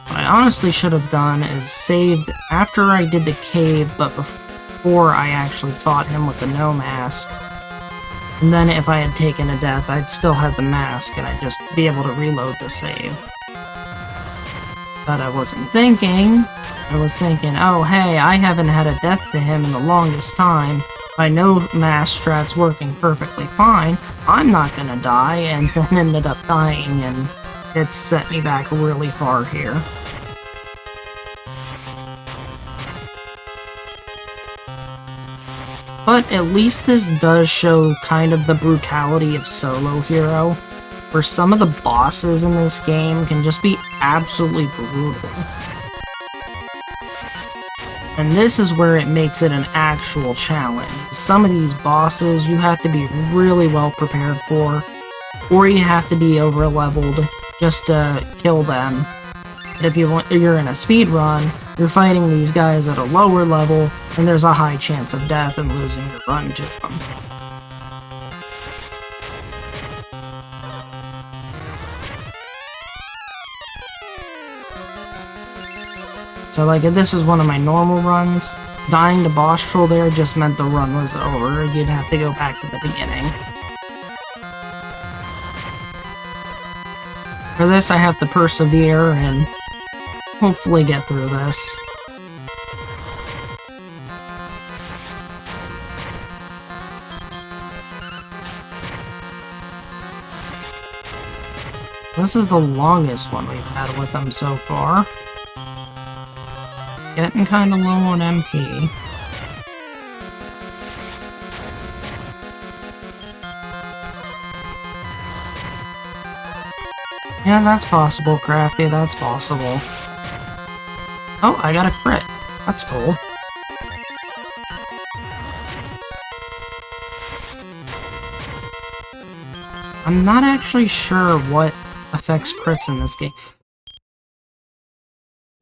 S1: What I honestly should have done is saved after I did the cave, but before I actually fought him with the no mask. And then if I had taken a death, I'd still have the mask and I'd just be able to reload the save. But I wasn't thinking. I was thinking, oh hey, I haven't had a death to him in the longest time. I know mass strat's working perfectly fine. I'm not gonna die, and then ended up dying, and it set me back really far here. But at least this does show kind of the brutality of solo hero, where some of the bosses in this game can just be absolutely brutal. And this is where it makes it an actual challenge. Some of these bosses you have to be really well prepared for, or you have to be over leveled just to kill them. But if you're in a speed run, you're fighting these guys at a lower level, and there's a high chance of death and losing your run to them. So like if this is one of my normal runs, dying to boss troll there just meant the run was over. You'd have to go back to the beginning. For this I have to persevere and hopefully get through this. This is the longest one we've had with them so far. Getting kinda low on MP. Yeah, that's possible, Crafty, that's possible. Oh, I got a crit. That's cool. I'm not actually sure what affects crits in this game.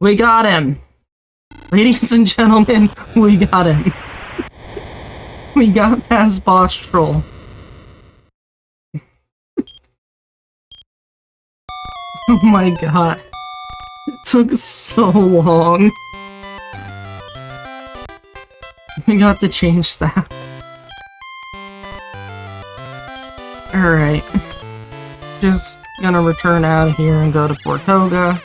S1: We got him! Ladies and gentlemen, we got him. We got past boss troll. Oh my god. It took so long. We got to change that. Alright. Just gonna return out of here and go to Portoga.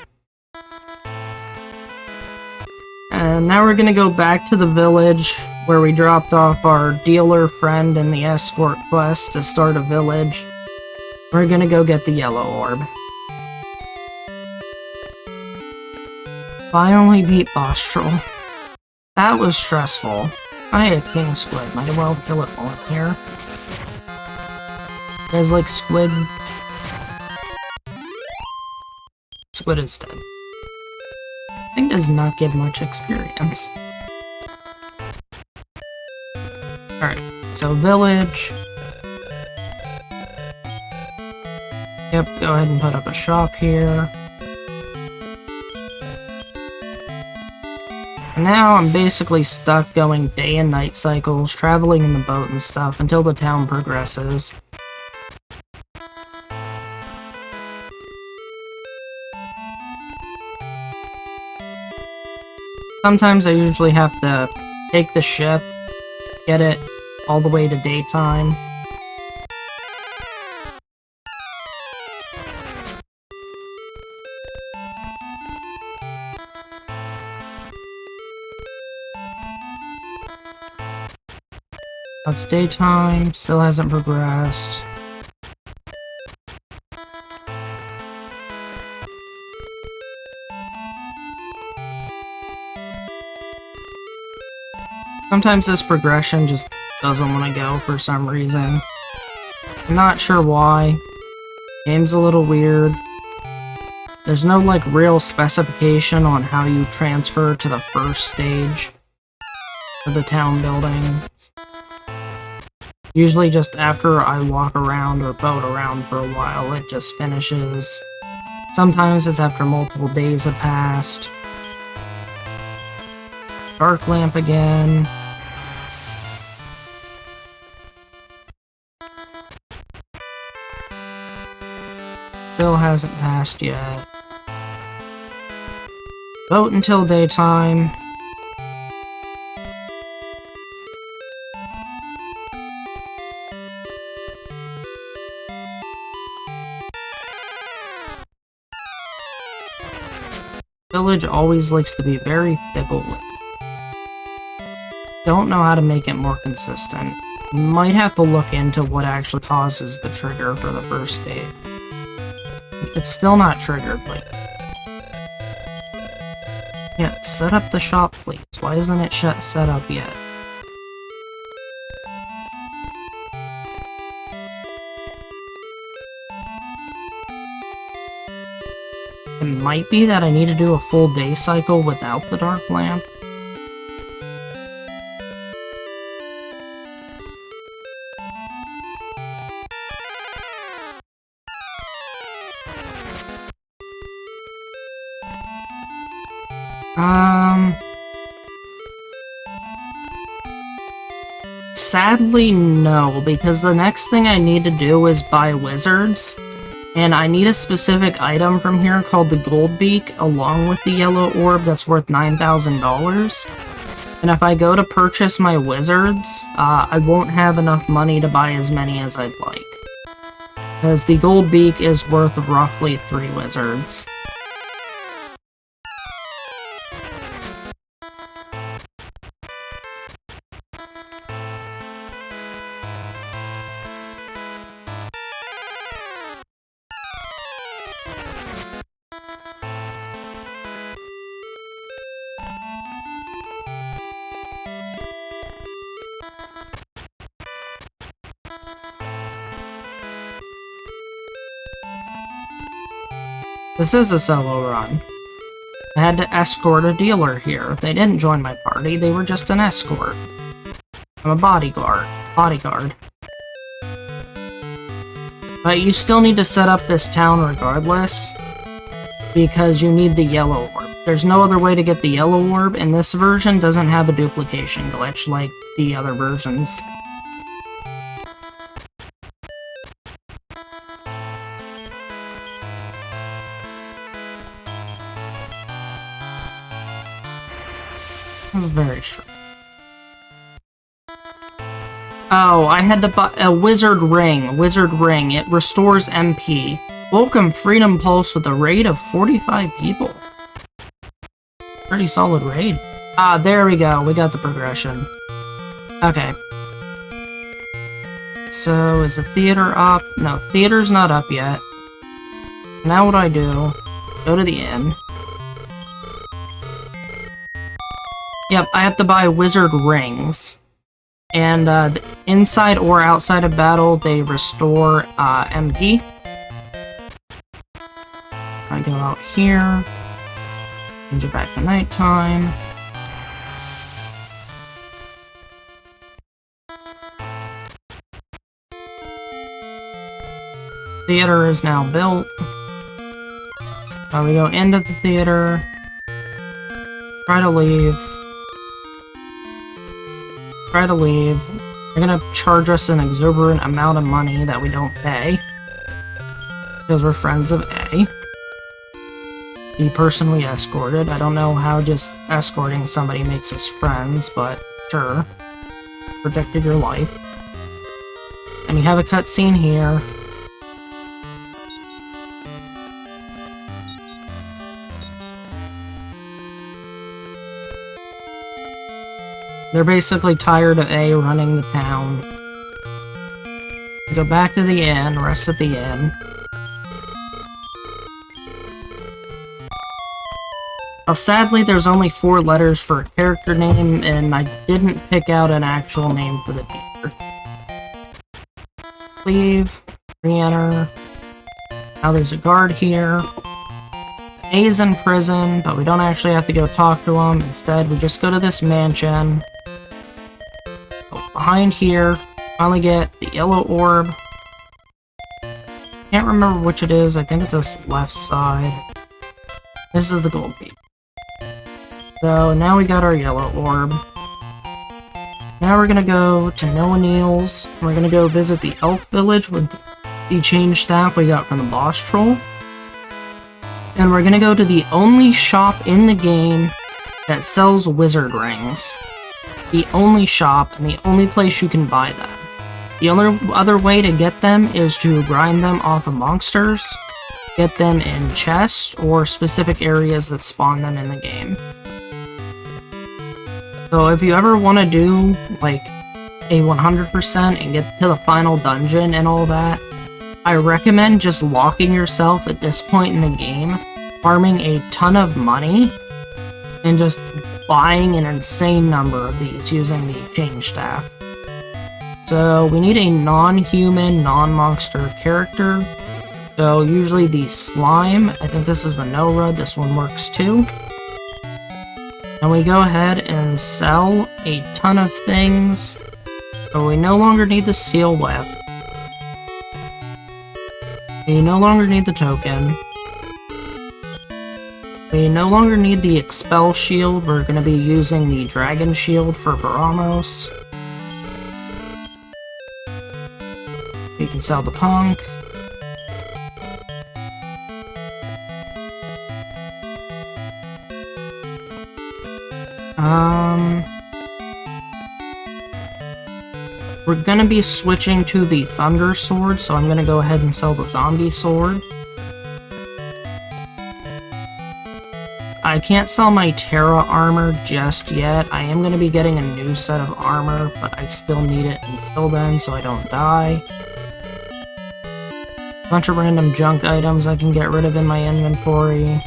S1: And now we're gonna go back to the village where we dropped off our dealer friend in the escort quest to start a village. We're gonna go get the yellow orb. Finally beat boss troll. That was stressful. I had king squid. Might as well kill it while I'm here. You guys like squid? Squid is dead. thing does not give much experience. Alright, so village. Yep, go ahead and put up a shop here. And now I'm basically stuck going day and night cycles, traveling in the boat and stuff until the town progresses. Sometimes I usually have to take the ship, get it all the way to daytime. It's daytime, still hasn't progressed. Sometimes this progression just doesn't want to go for some reason. I'm not sure why. Game's a little weird. There's no like real specification on how you transfer to the first stage of the town building. Usually just after I walk around or boat around for a while, it just finishes. Sometimes it's after multiple days have passed. Dark lamp again. Still hasn't passed yet. Boat until daytime. Village always likes to be very fickle. Don't know how to make it more consistent. Might have to look into what actually causes the trigger for the first stage. It's still not triggered, like... Yeah, set up the shop, please. Why isn't it set up yet? It might be that I need to do a full day cycle without the dark lamp. Sadly, no, because the next thing I need to do is buy wizards, and I need a specific item from here called the gold beak, along with the yellow orb that's worth $9,000. And if I go to purchase my wizards, I won't have enough money to buy as many as I'd like. Because the gold beak is worth roughly 3 wizards. This is a solo run. I had to escort a dealer here. They didn't join my party, they were just an escort. I'm a bodyguard. But you still need to set up this town regardless, because you need the yellow orb. There's no other way to get the yellow orb, and this version doesn't have a duplication glitch like the other versions. That was very short. Oh, I had to buy a wizard ring. It restores MP. Welcome Freedom Pulse with a raid of 45 people. Pretty solid raid. Ah, there we go. We got the progression. Okay. So, is the theater up? No, theater's not up yet. Now what do I do? Go to the inn. Yep, I have to buy wizard rings. And inside or outside of battle, they restore MP. I go out here. Change it back to nighttime. Theater is now built. We go into the theater. Try to leave. Try to leave. They're gonna charge us an exorbitant amount of money that we don't pay. Because we're friends of A. The person we escorted. I don't know how just escorting somebody makes us friends, but sure. Protected your life. And we have a cutscene here. They're basically tired of A running the town. Go back to the inn, rest at the inn. Now, sadly, there's only 4 letters for a character name, and I didn't pick out an actual name for the teacher. Leave, re-enter. Now there's a guard here. A is in prison, but we don't actually have to go talk to him. Instead, we just go to this mansion. Behind here, finally get the yellow orb. Can't remember which it is. I think it's this left side. This is the gold beak. So now we got our yellow orb. Now we're gonna go to Noah Neal's. We're gonna go visit the elf village with the change staff we got from the boss troll. And we're gonna go to the only shop in the game that sells wizard rings. The only shop and the only place you can buy them. The only other way to get them is to grind them off of monsters, get them in chests, or specific areas that spawn them in the game. So if you ever want to do, like, a 100% and get to the final dungeon and all that, I recommend just locking yourself at this point in the game, farming a ton of money, and just buying an insane number of these using the change staff. So we need a non-human, non-monster character. So usually the slime, I think this is the Nora, this one works too. And we go ahead and sell a ton of things. So we no longer need the steel web. We no longer need the token. We no longer need the expel shield. We're going to be using the dragon shield for Baramos. We can sell the punk. We're gonna be switching to the Thunder Sword, so I'm gonna go ahead and sell the Zombie Sword. I can't sell my Terra armor just yet. I am gonna be getting a new set of armor, but I still need it until then so I don't die. Bunch of random junk items I can get rid of in my inventory.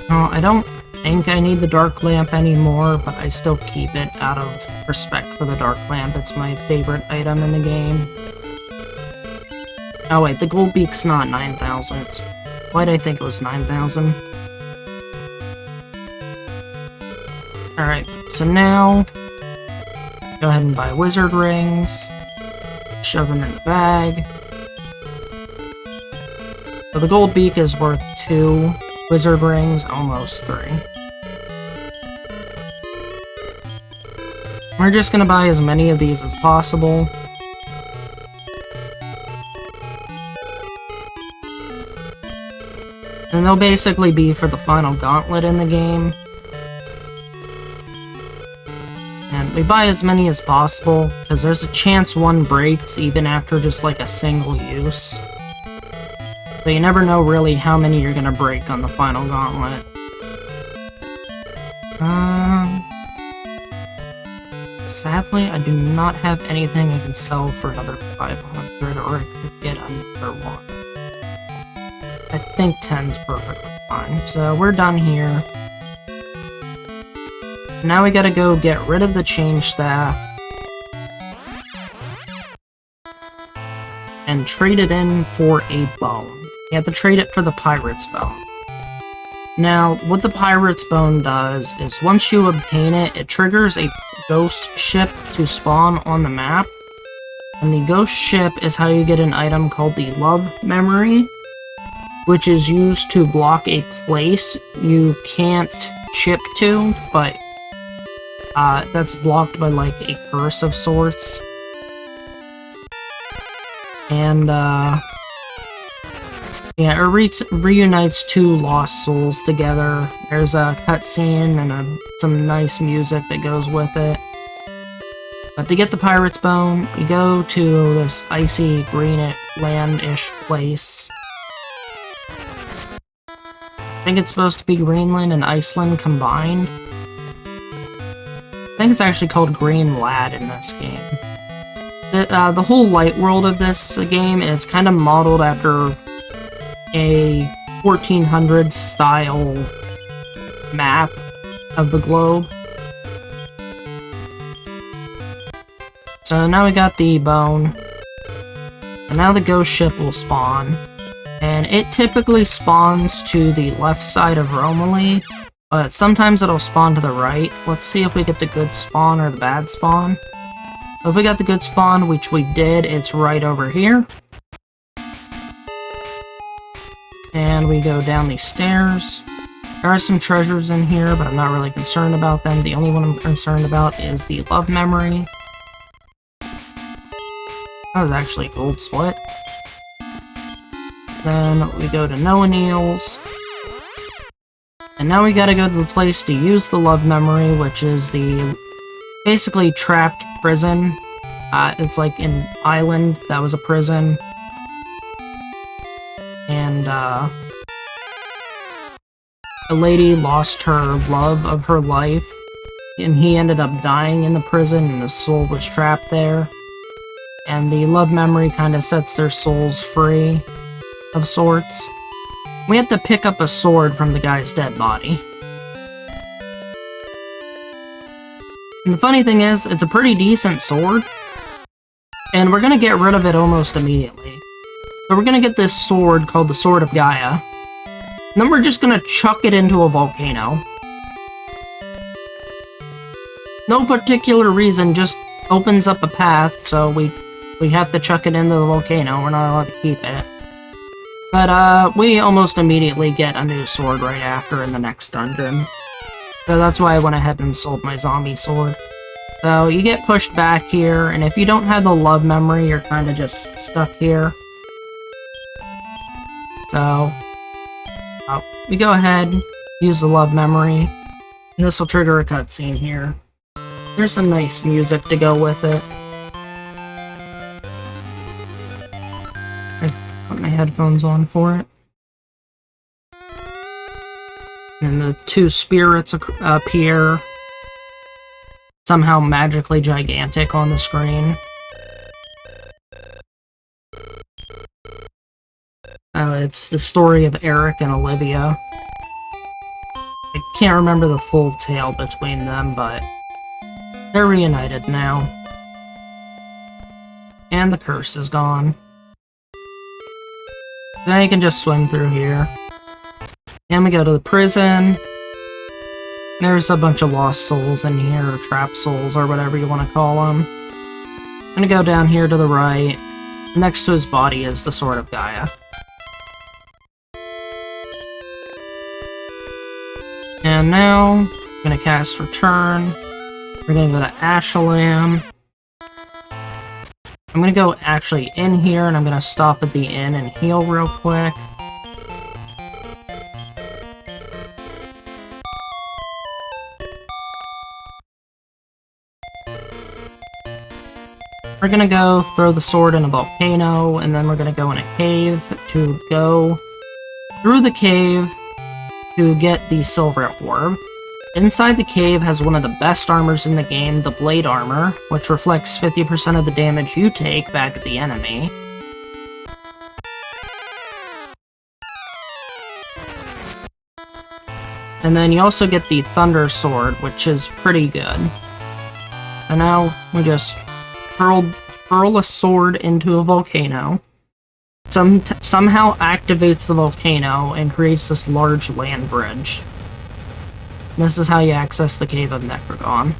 S1: I don't think I need the dark lamp anymore, but I still keep it out of respect for the dark lamp. It's my favorite item in the game. Oh wait, the gold beak's not 9,000. It's... why'd I think it was 9,000? Alright, so now... go ahead and buy wizard rings. Shove them in the bag. So the gold beak is worth 2. Wizard rings, almost 3. We're just gonna buy as many of these as possible. And they'll basically be for the final gauntlet in the game. And we buy as many as possible, because there's a chance one breaks even after just like a single use. So you never know really how many you're gonna break on the final gauntlet. Sadly, I do not have anything I can sell for another 500, or I could get another one. I think 10's perfectly fine. So we're done here. Now we gotta go get rid of the change staff and trade it in for a bone. You have to trade it for the pirate's bone. Now, what the pirate's bone does is once you obtain it, it triggers a ghost ship to spawn on the map. And the ghost ship is how you get an item called the love memory, which is used to block a place you can't ship to, but that's blocked by like a curse of sorts. And yeah, it reunites two lost souls together. There's a cutscene and some nice music that goes with it. But to get the pirate's bone, you go to this icy green land-ish place. I think it's supposed to be Greenland and Iceland combined. I think it's actually called Greenland in this game. The whole light world of this game is kind of modeled after a 1400s style map of the globe. So now we got the bone, and now the ghost ship will spawn, and it typically spawns to the left side of Romilly, but sometimes it'll spawn to the right. Let's see if we get the good spawn or the bad spawn. So if we got the good spawn, which we did, it's right over here. And we go down these stairs. There are some treasures in here, but I'm not really concerned about them. The only one I'm concerned about is the love memory. That was actually a gold split. Then we go to Noah Neal's. And now we gotta go to the place to use the love memory, which is the basically trapped prison. It's like an island that was a prison. And a lady lost her love of her life, and he ended up dying in the prison, and his soul was trapped there. And the love memory kind of sets their souls free, of sorts. We have to pick up a sword from the guy's dead body. And the funny thing is, it's a pretty decent sword, and we're gonna get rid of it almost immediately. So we're gonna get this sword called the Sword of Gaia, and then we're just gonna chuck it into a volcano. No particular reason, just opens up a path, so we have to chuck it into the volcano. We're not allowed to keep it. But we almost immediately get a new sword right after in the next dungeon. So that's why I went ahead and sold my zombie sword. So you get pushed back here, and if you don't have the love memory, you're kind of just stuck here. So we go ahead, use the love memory, and this will trigger a cutscene here. There's some nice music to go with it. I put my headphones on for it. And the two spirits appear, somehow magically gigantic on the screen. It's the story of Eric and Olivia. I can't remember the full tale between them, but they're reunited now. And the curse is gone. Then you can just swim through here. And we go to the prison. There's a bunch of lost souls in here, or trapped souls, or whatever you want to call them. I'm gonna go down here to the right. Next to his body is the Sword of Gaia. And now, I'm gonna cast Return. We're gonna go to Ashalam. I'm gonna go actually in here, and I'm gonna stop at the inn and heal real quick. We're gonna go throw the sword in a volcano, and then we're gonna go in a cave to go through the cave to get the silver orb. Inside the cave has one of the best armors in the game, the blade armor, which reflects 50% of the damage you take back at the enemy. And then you also get the Thunder Sword, which is pretty good. And now we just hurl a sword into a volcano. Somehow activates the volcano and creates this large land bridge. This is how you access the Cave of Necrogon.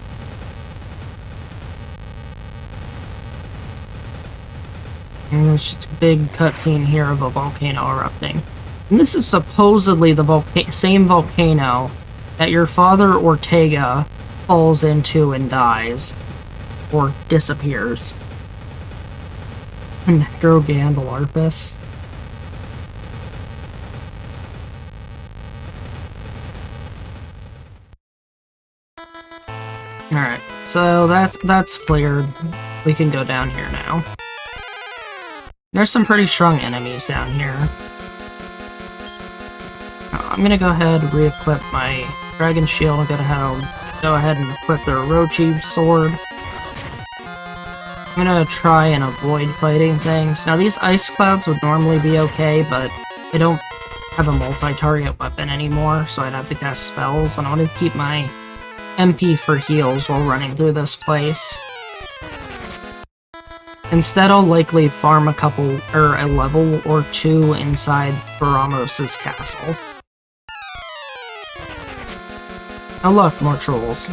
S1: And there's just a big cutscene here of a volcano erupting. And this is supposedly the same volcano that your father Ortega falls into and dies. Or disappears. Necrogandlarpus. Alright, so that's cleared. We can go down here now. There's some pretty strong enemies down here. I'm gonna go ahead and re-equip my Dragon Shield and go ahead and equip the Orochi Sword. I'm gonna try and avoid fighting things. Now these ice clouds would normally be okay, but I don't have a multi-target weapon anymore, so I'd have to cast spells, and I want to keep my MP for heals while running through this place. Instead, I'll likely farm a level or two inside Baramos' castle. Oh look, more trolls.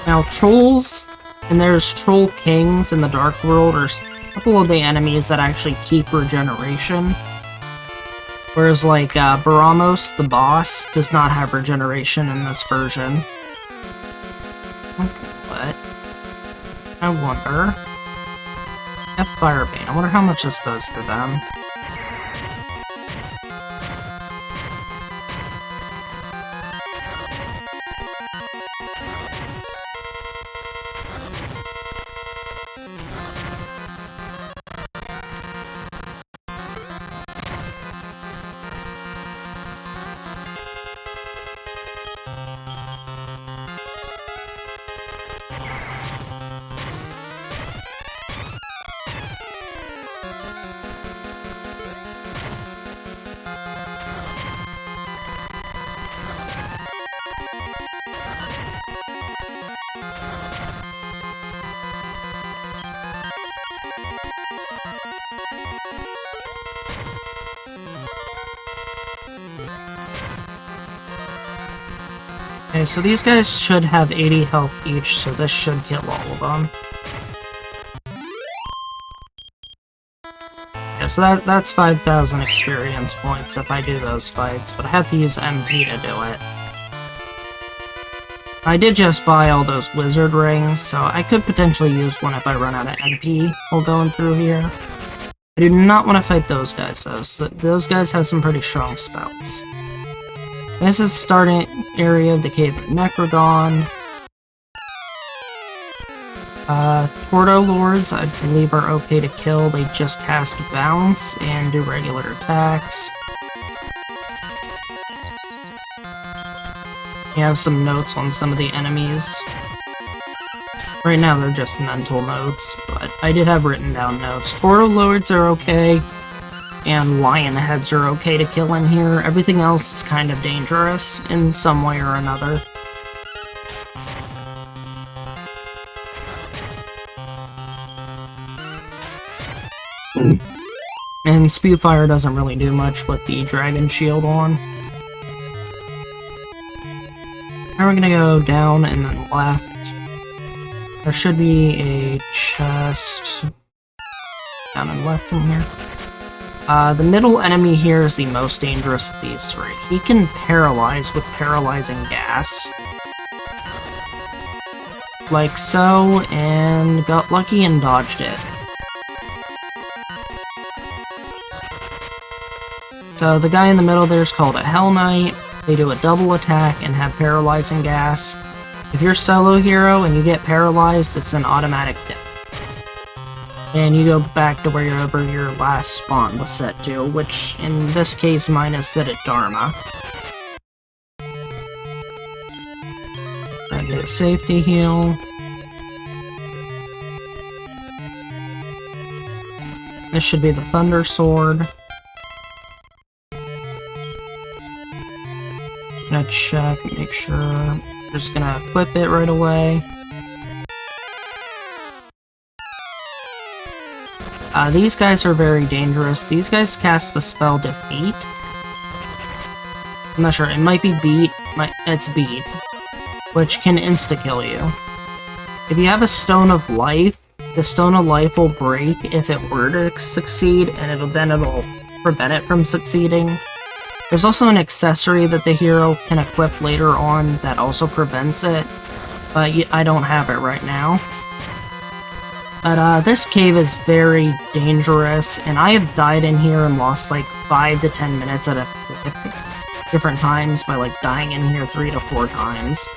S1: Now, trolls, and there's troll kings in the Dark World, are a couple of the enemies that actually keep regeneration. Whereas, like, Baramos, the boss, does not have regeneration in this version. What? I wonder... F Firebane, I wonder how much this does to them. Okay, so these guys should have 80 health each, so this should kill all of them. Yeah, so that's 5,000 experience points if I do those fights, but I have to use MP to do it. I did just buy all those wizard rings, so I could potentially use one if I run out of MP while going through here. I do not want to fight those guys, though, so those guys have some pretty strong spells. This is the starting area of the Cave of Necrogon. Tordo Lords, I believe, are okay to kill. They just cast Bounce and do regular attacks. You have some notes on some of the enemies. Right now they're just mental notes, but I did have written down notes. Tordo Lords are okay. And lion heads are okay to kill in here. Everything else is kind of dangerous in some way or another. And Spewfire doesn't really do much with the Dragon Shield on. Now we're gonna go down and then left. There should be a chest down and left from here. The middle enemy here is the most dangerous of these three. He can paralyze with paralyzing gas. Like so, and got lucky and dodged it. So the guy in the middle there is called a Hell Knight. They do a double attack and have paralyzing gas. If you're solo hero and you get paralyzed, it's an automatic death. And you go back to wherever your last spawn was set to, which in this case mine is set at Dharma. I do a safety heal. This should be the Thunder Sword. Gonna check, make sure. Just gonna equip it right away. These guys are very dangerous. These guys cast the spell Defeat. I'm not sure, it might be Beat. It's Beat. Which can insta-kill you. If you have a Stone of Life, the Stone of Life will break if it were to succeed, and it'll prevent it from succeeding. There's also an accessory that the hero can equip later on that also prevents it, but I don't have it right now. But this cave is very dangerous, and I have died in here and lost like 5 to 10 minutes at a clip different times by like dying in here 3 to 4 times.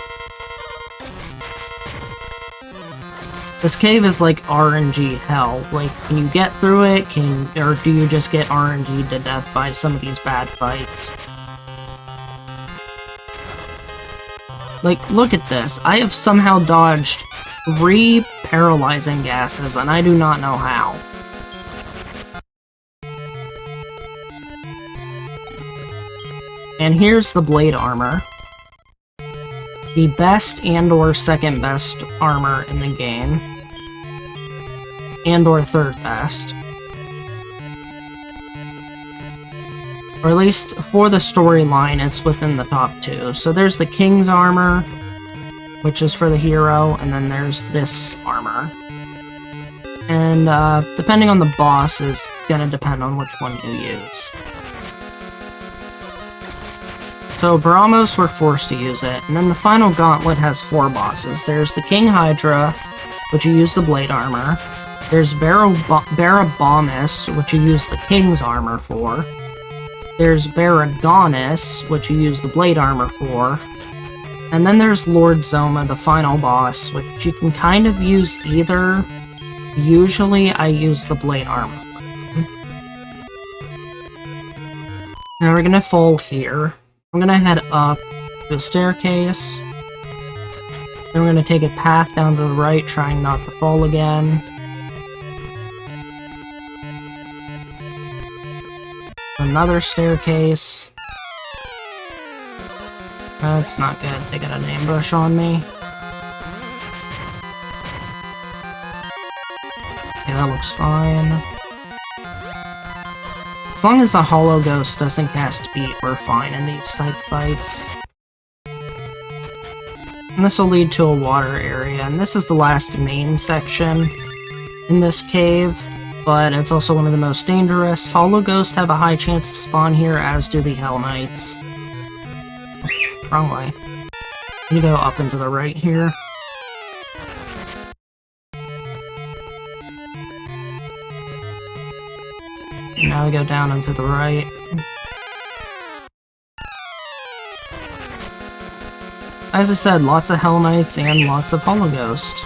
S1: This cave is like RNG hell. Like, can you get through it? Or do you just get RNG'd to death by some of these bad fights? Like, look at this. I have somehow dodged 3 paralyzing gases, and I do not know how. And here's the blade armor. The best and/or second best armor in the game. And/or third best. Or at least for the storyline, it's within the top 2. So there's the King's armor, which is for the hero, and then there's this armor. And depending on the boss is gonna depend on which one you use. So Brahmos were forced to use it, and then the final gauntlet has 4 bosses. There's the King Hydra, which you use the blade armor. There's Barabomus, which you use the King's armor for. There's Baragonus, which you use the blade armor for. And then there's Lord Zoma, the final boss, which you can kind of use either. Usually I use the blade armor. Now we're gonna fall here. I'm gonna head up to a staircase. Then we're gonna take a path down to the right, trying not to fall again. Another staircase. That's not good. They got an ambush on me. Okay, that looks fine. As long as a Hollow Ghost doesn't cast Beat, we're fine in these type fights. And this will lead to a water area, and this is the last main section in this cave, but it's also one of the most dangerous. Hollow Ghosts have a high chance to spawn here, as do the Hell Knights. Wrong way. You go up and to the right here. Now we go down and to the right. As I said, lots of Hell Knights and lots of Hollow Ghost.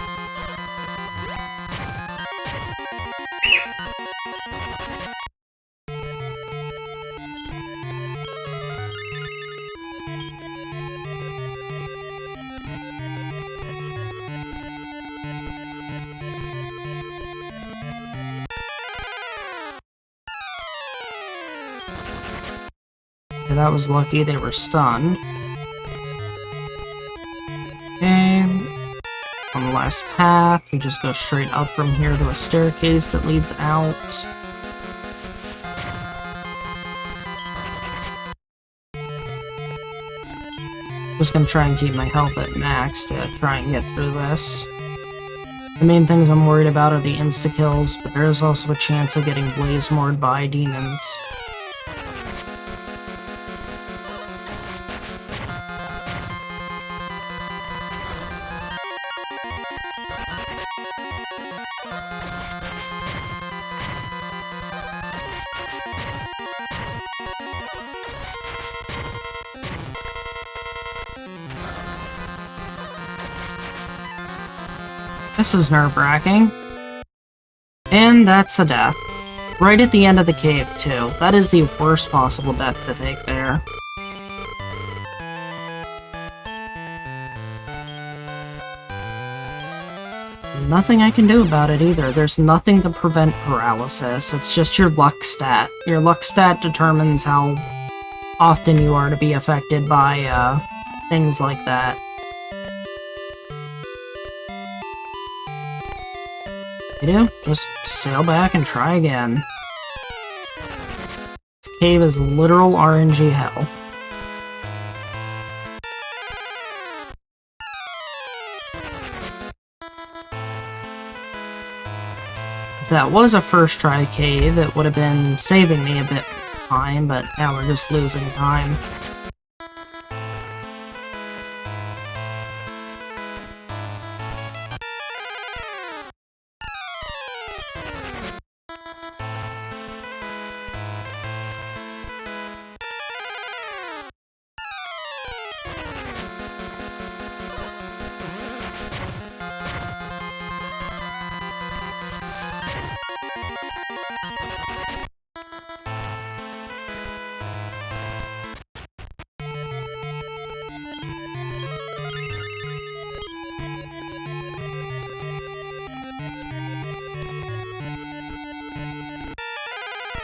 S1: Okay, that was lucky, they were stunned. Okay, on the last path, we just go straight up from here to a staircase that leads out. Just gonna try and keep my health at max to try and get through this. The main things I'm worried about are the insta-kills, but there is also a chance of getting blaze-moored by demons. This is nerve-wracking. And that's a death. Right at the end of the cave, too. That is the worst possible death to take there. nothing I can do about it either. There's nothing to prevent paralysis. It's just your luck stat. Your luck stat determines how often you are to be affected by, things like that. You do? Just sail back and try again. This cave is literal RNG hell. If that was a first try cave, it would have been saving me a bit of time, but now we're just losing time.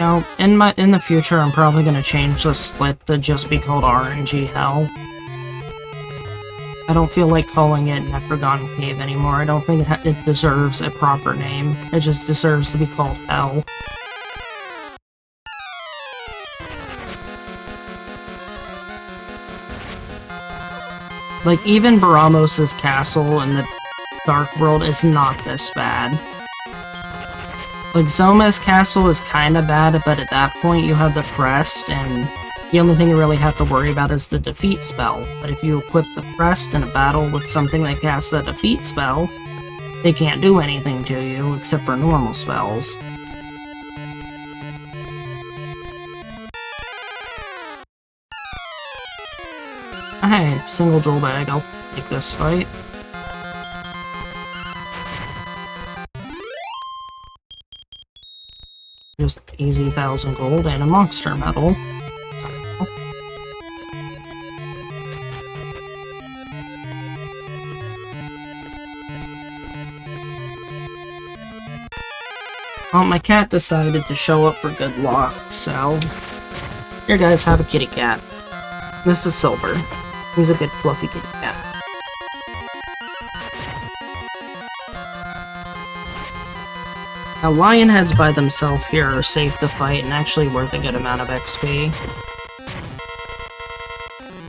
S1: Now, in the future, I'm probably gonna change the split to just be called RNG Hell. I don't feel like calling it Necrogon Cave anymore. I don't think it deserves a proper name. It just deserves to be called Hell. Like, even Baramos' castle in the Dark World is not this bad. Like, Zoma's castle is kinda bad, but at that point you have the Crest, and the only thing you really have to worry about is the defeat spell. But if you equip the Crest in a battle with something that casts the defeat spell, they can't do anything to you, except for normal spells. Hey, single jewel bag, I'll take this fight. Just easy 1,000 gold and a monster medal. Well, my cat decided to show up for good luck, so... Here guys, have a kitty cat. This is Silver. He's a good fluffy kitty cat. Now, lion heads by themselves here are safe to fight and actually worth a good amount of XP.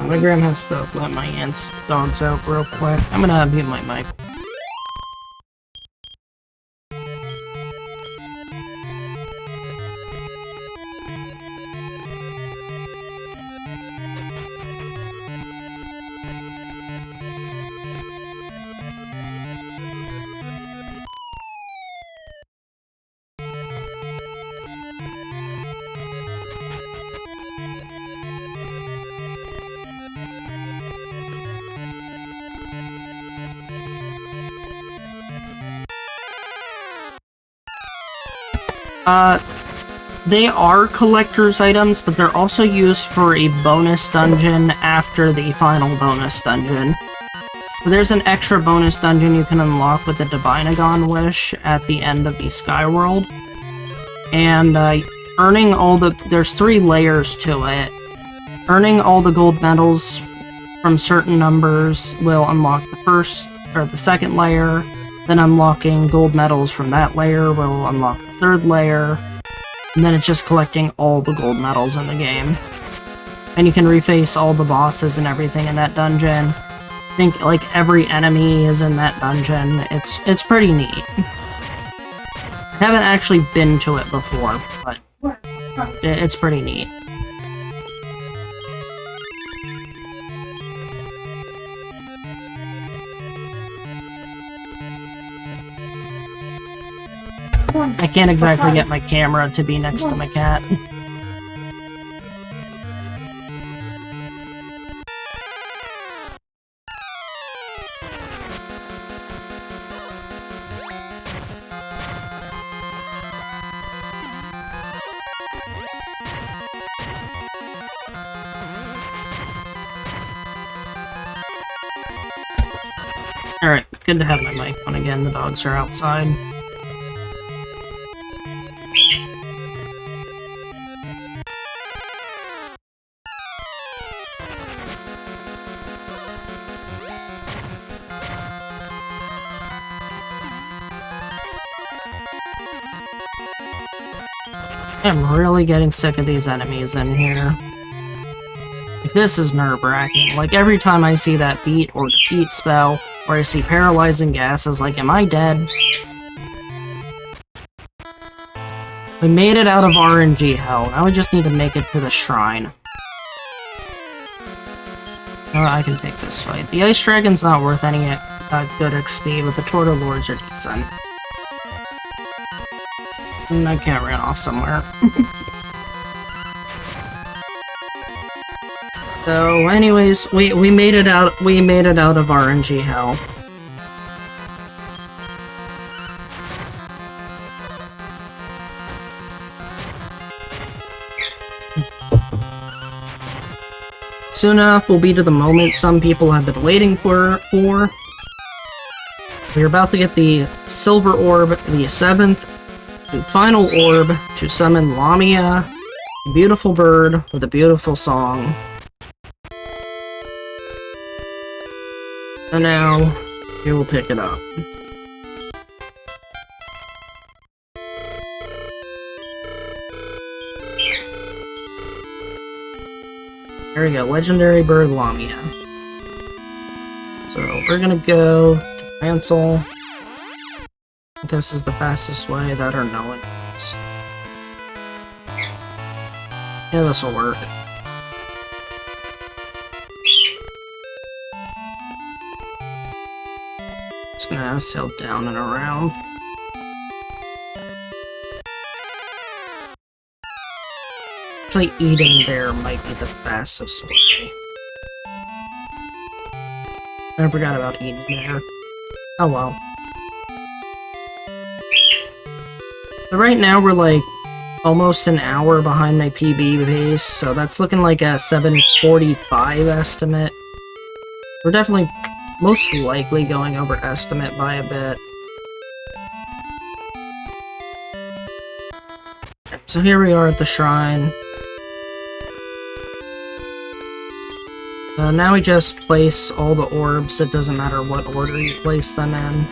S1: My gram has to let my aunt's dogs out real quick. I'm gonna mute my mic. They are collector's items, but they're also used for a bonus dungeon after the final bonus dungeon. So there's an extra bonus dungeon you can unlock with the Divinagon Wish at the end of the Skyworld. And, earning all the... there's 3 layers to it. Earning all the gold medals from certain numbers will unlock the first, or the second layer. Then unlocking gold medals from that layer will unlock the 3rd layer. And then it's just collecting all the gold medals in the game. And you can reface all the bosses and everything in that dungeon. I think, like, every enemy is in that dungeon. It's pretty neat. I haven't actually been to it before, but it's pretty neat. I can't exactly get my camera to be next to my cat. Alright, good to have my mic on again. The dogs are outside. I'm really getting sick of these enemies in here. Like, this is nerve-wracking. Like, every time I see that beat or defeat spell, or I see paralyzing gases, like, am I dead? We made it out of RNG hell. Now we just need to make it to the shrine. Oh, I can take this fight. The Ice Dragon's not worth any good XP, but the Torto Lords are decent. And I can't run off somewhere. So, anyways, we made it out. We made it out of RNG hell. Soon enough, we'll be to the moment some people have been waiting for. We're about to get the Silver Orb, the 7th and final orb to summon Lamia, a beautiful bird with a beautiful song. And now, we will pick it up. There we go, legendary bird Lamia. So, we're gonna go to Ransel. This is the fastest way, that or no one knows. Yeah, this will work. Just gonna sail down and around. Actually, eating there might be the fastest way. I forgot about eating there. Oh well. But right now we're like almost an hour behind my PB base, so that's looking like a 7:45 estimate. We're definitely most likely going over estimate by a bit. So here we are at the shrine. So now we just place all the orbs, it doesn't matter what order you place them in.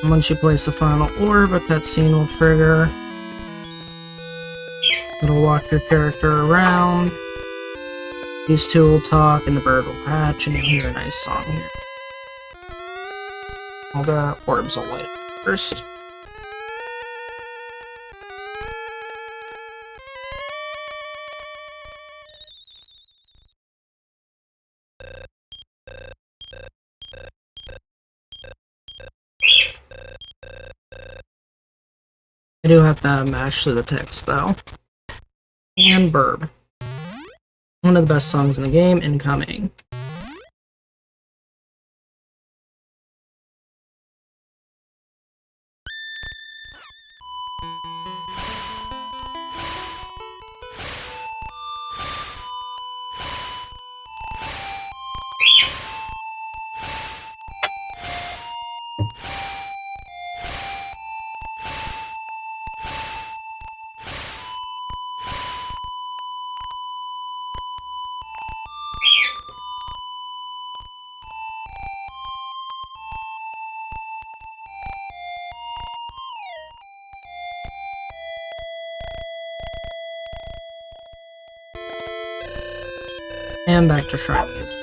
S1: Once you place the final orb, a cutscene will trigger. It'll walk your character around. These two will talk, and the bird will hatch, and you'll hear a nice song here. All the orbs will light first. I do have to mash through the text, though. And Burb. One of the best songs in the game, incoming. And back to shrine music.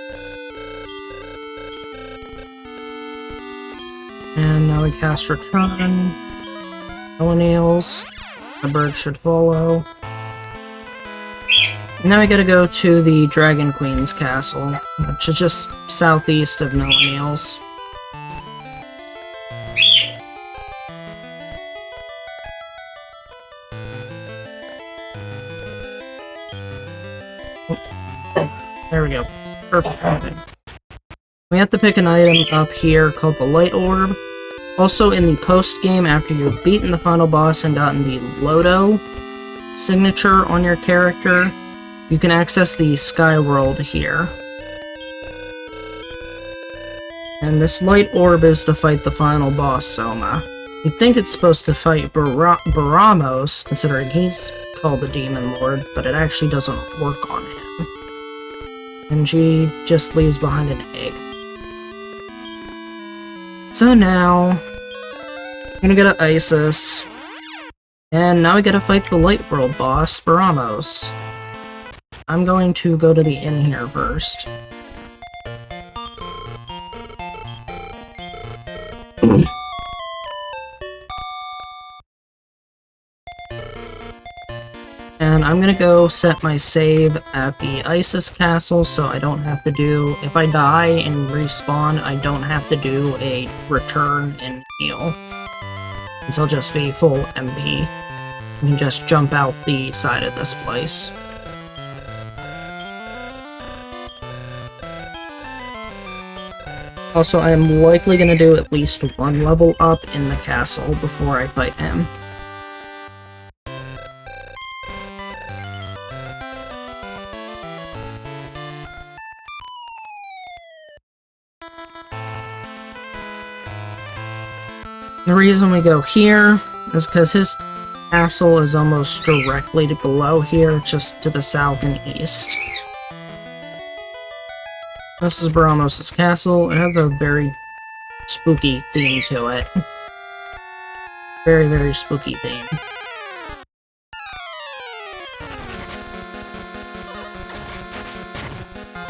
S1: And now we cast Return. No one kneels. The bird should follow. Now I gotta go to the Dragon Queen's castle, which is just southeast of Millennials. There we go. Perfect. We have to pick an item up here called the Light Orb. Also, in the post-game, after you've beaten the final boss and gotten the Loto signature on your character, you can access the Sky World here. And this Light Orb is to fight the final boss, Soma. You'd think it's supposed to fight Baramos, considering he's called the Demon Lord, but it actually doesn't work on him. And she just leaves behind an egg. So now, I'm gonna go to Isis, and now we gotta fight the Light World boss, Baramos. I'm going to go to the inn here first. And I'm gonna go set my save at the Isis castle so I don't have to do, if I die and respawn, I don't have to do a return and heal. This will just be full MP. You can just jump out the side of this place. Also, I am likely gonna do at least one level up in the castle before I fight him. The reason we go here is because his castle is almost directly below here, just to the south and east. This is Baramos' castle. It has a very spooky theme to it. Very, very spooky theme.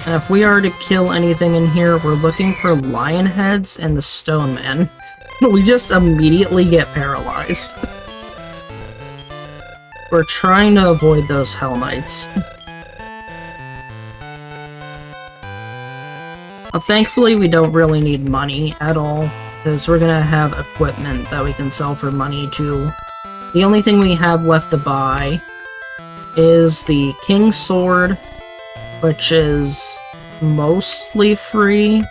S1: And if we are to kill anything in here, we're looking for lion heads and the stone man. We just immediately get paralyzed. We're trying to avoid those Hell Knights. Thankfully, we don't really need money at all, because we're gonna have equipment that we can sell for money too. The only thing we have left to buy is the King's Sword, which is mostly free.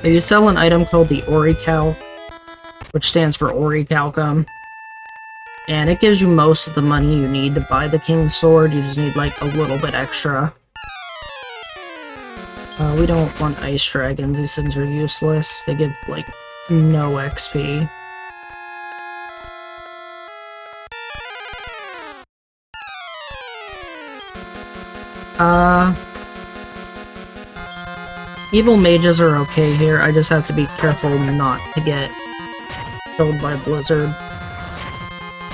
S1: You sell an item called the Orichalc, which stands for Orichalcum, and it gives you most of the money you need to buy the King's Sword. You just need like a little bit extra. We don't want Ice Dragons, these things are useless. They give like no XP. Evil mages are okay here, I just have to be careful not to get killed by Blizzard.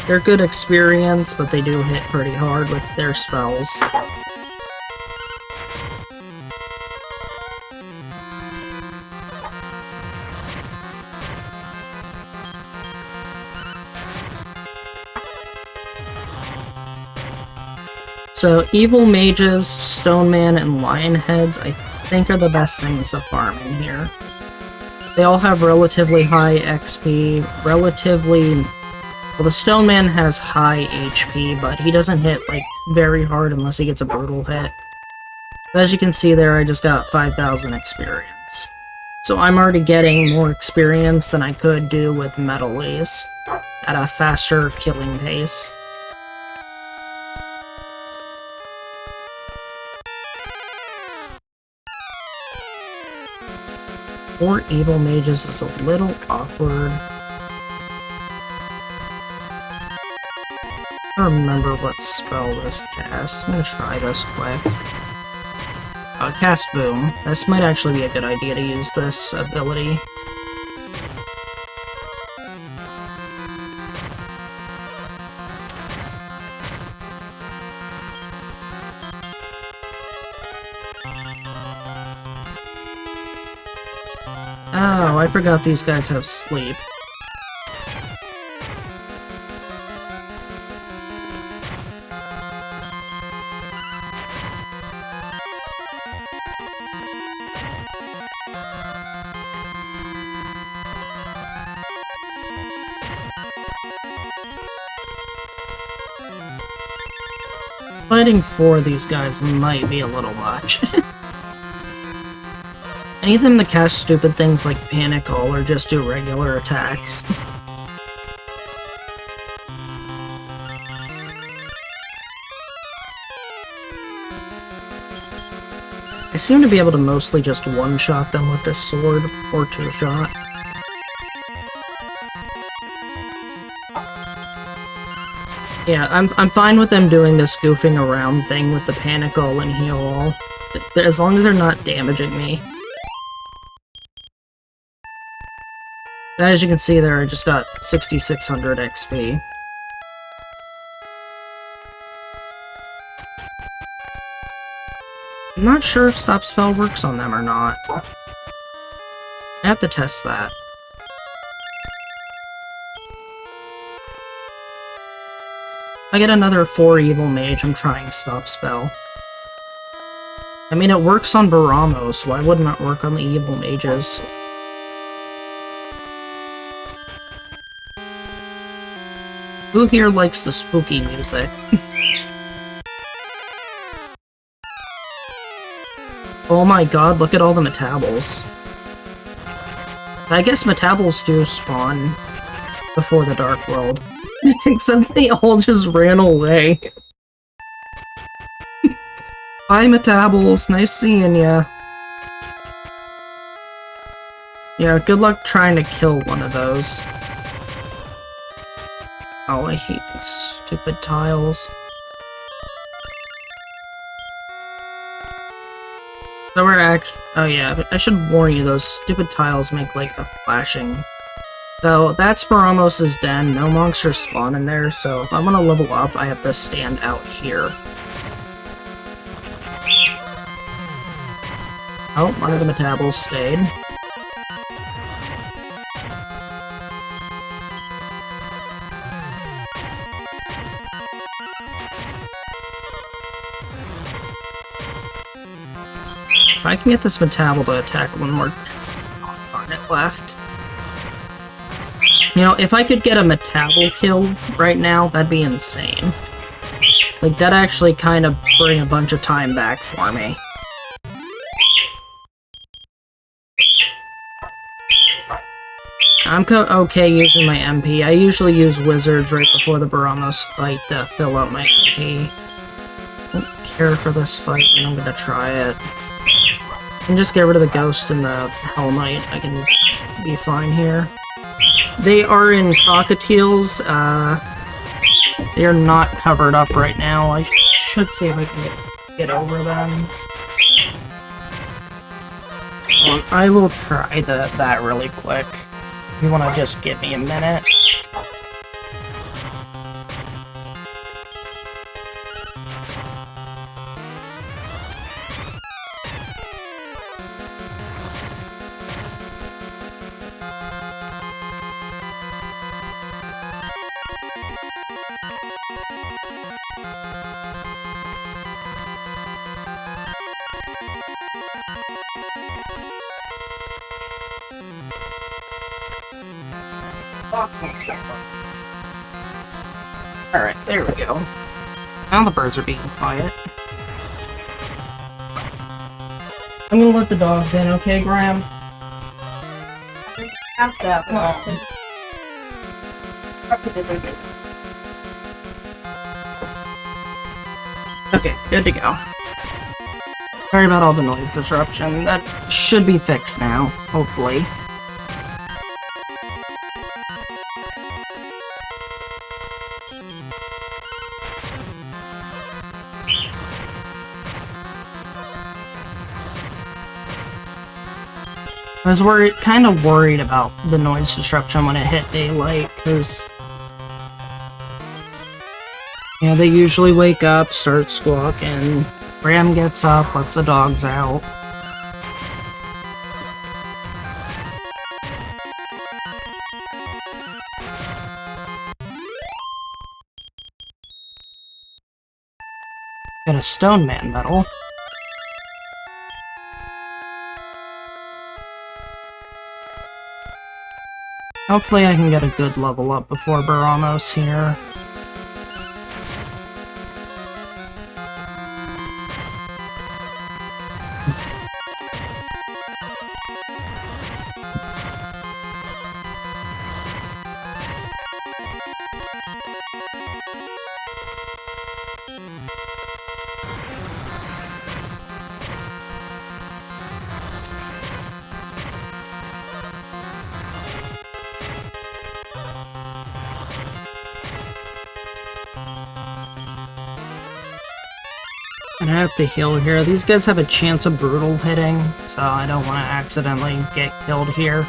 S1: They're good experience, but they do hit pretty hard with their spells. So, evil mages, stone man, and lion heads, I think are the best things to farm in here. They all have relatively high XP, well, the stone man has high HP, but he doesn't hit, like, very hard unless he gets a brutal hit. As you can see there, I just got 5,000 experience. So I'm already getting more experience than I could do with Metalies at a faster killing pace. Four evil mages is a little awkward. I don't remember what spell this casts. I'm gonna try this quick. Cast Boom. This might actually be a good idea to use this ability. Oh, I forgot these guys have sleep. Fighting 4 of these guys might be a little much. I need them to cast stupid things like Panicle or just do regular attacks. I seem to be able to mostly just one-shot them with this sword, or two-shot. Yeah, I'm fine with them doing this goofing around thing with the Panicle and heal all, as long as they're not damaging me. As you can see there, I just got 6,600 XP. I'm not sure if Stop Spell works on them or not. I have to test that. If I get another 4 Evil Mage, I'm trying Stop Spell. I mean, it works on Baramos, why wouldn't it work on the Evil Mages? Who here likes the spooky music? Oh my god, look at all the Metabols. I guess Metabols do spawn before the Dark World. Except they all just ran away. Bye, Metabols. Nice seeing ya. Yeah, good luck trying to kill one of those. Oh, I hate these stupid tiles. So we're actually... Oh yeah, I should warn you, those stupid tiles make like a flashing... So that's Baramos' den, no monsters spawn in there, so if I'm gonna level up, I have to stand out here. Oh, one of the Metabols stayed. If I can get this Metabol to attack one more target left. You know, if I could get a Metabol kill right now, that'd be insane. Like, that'd actually kind of bring a bunch of time back for me. I'm okay using my MP. I usually use Wizards right before the Baramos fight to fill up my MP. I don't care for this fight, but I'm gonna try it. I can just get rid of the Ghost and the Hell Knight. I can be fine here. They are in Cockatiels. They are not covered up right now. I should see if I can get over them. I will try that really quick. You want to just give me a minute? Alright, there we go. Now the birds are being quiet. I'm gonna let the dogs in, okay, Graham? Okay, good to go. Sorry about all the noise disruption. That should be fixed now, hopefully. I was kind of worried about the noise disruption when it hit daylight, because yeah, they usually wake up, start squawking. Graham gets up, lets the dogs out. Got a Stone Man medal. Hopefully I can get a good level up before Baramos here. have to heal here. These guys have a chance of brutal hitting, so I don't want to accidentally get killed here.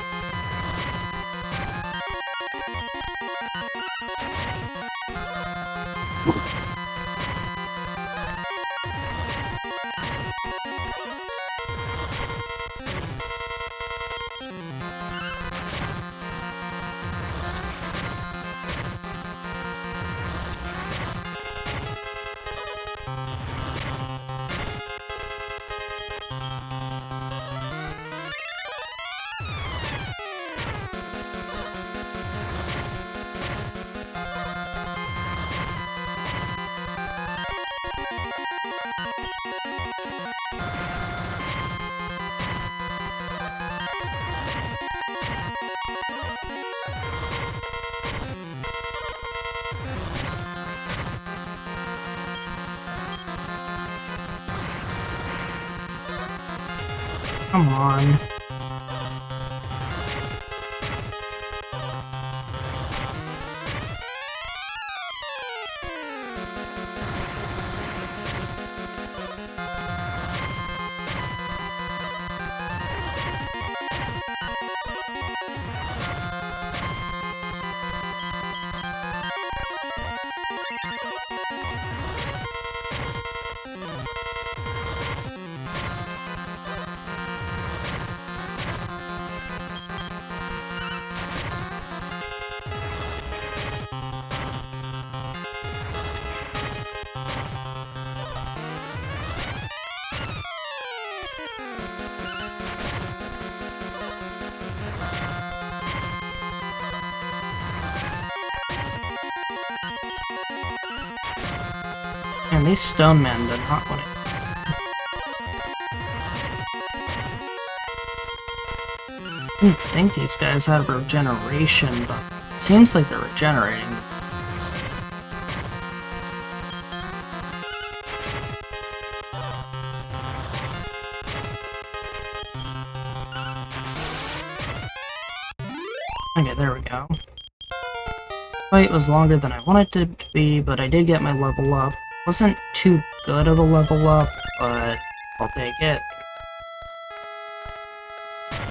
S1: Come on. And these stone men did not want it. I didn't think these guys had regeneration, but it seems like they're regenerating. Okay, there we go. Fight was longer than I wanted it to be, but I did get my level up. Wasn't too good of a level up, but I'll take it.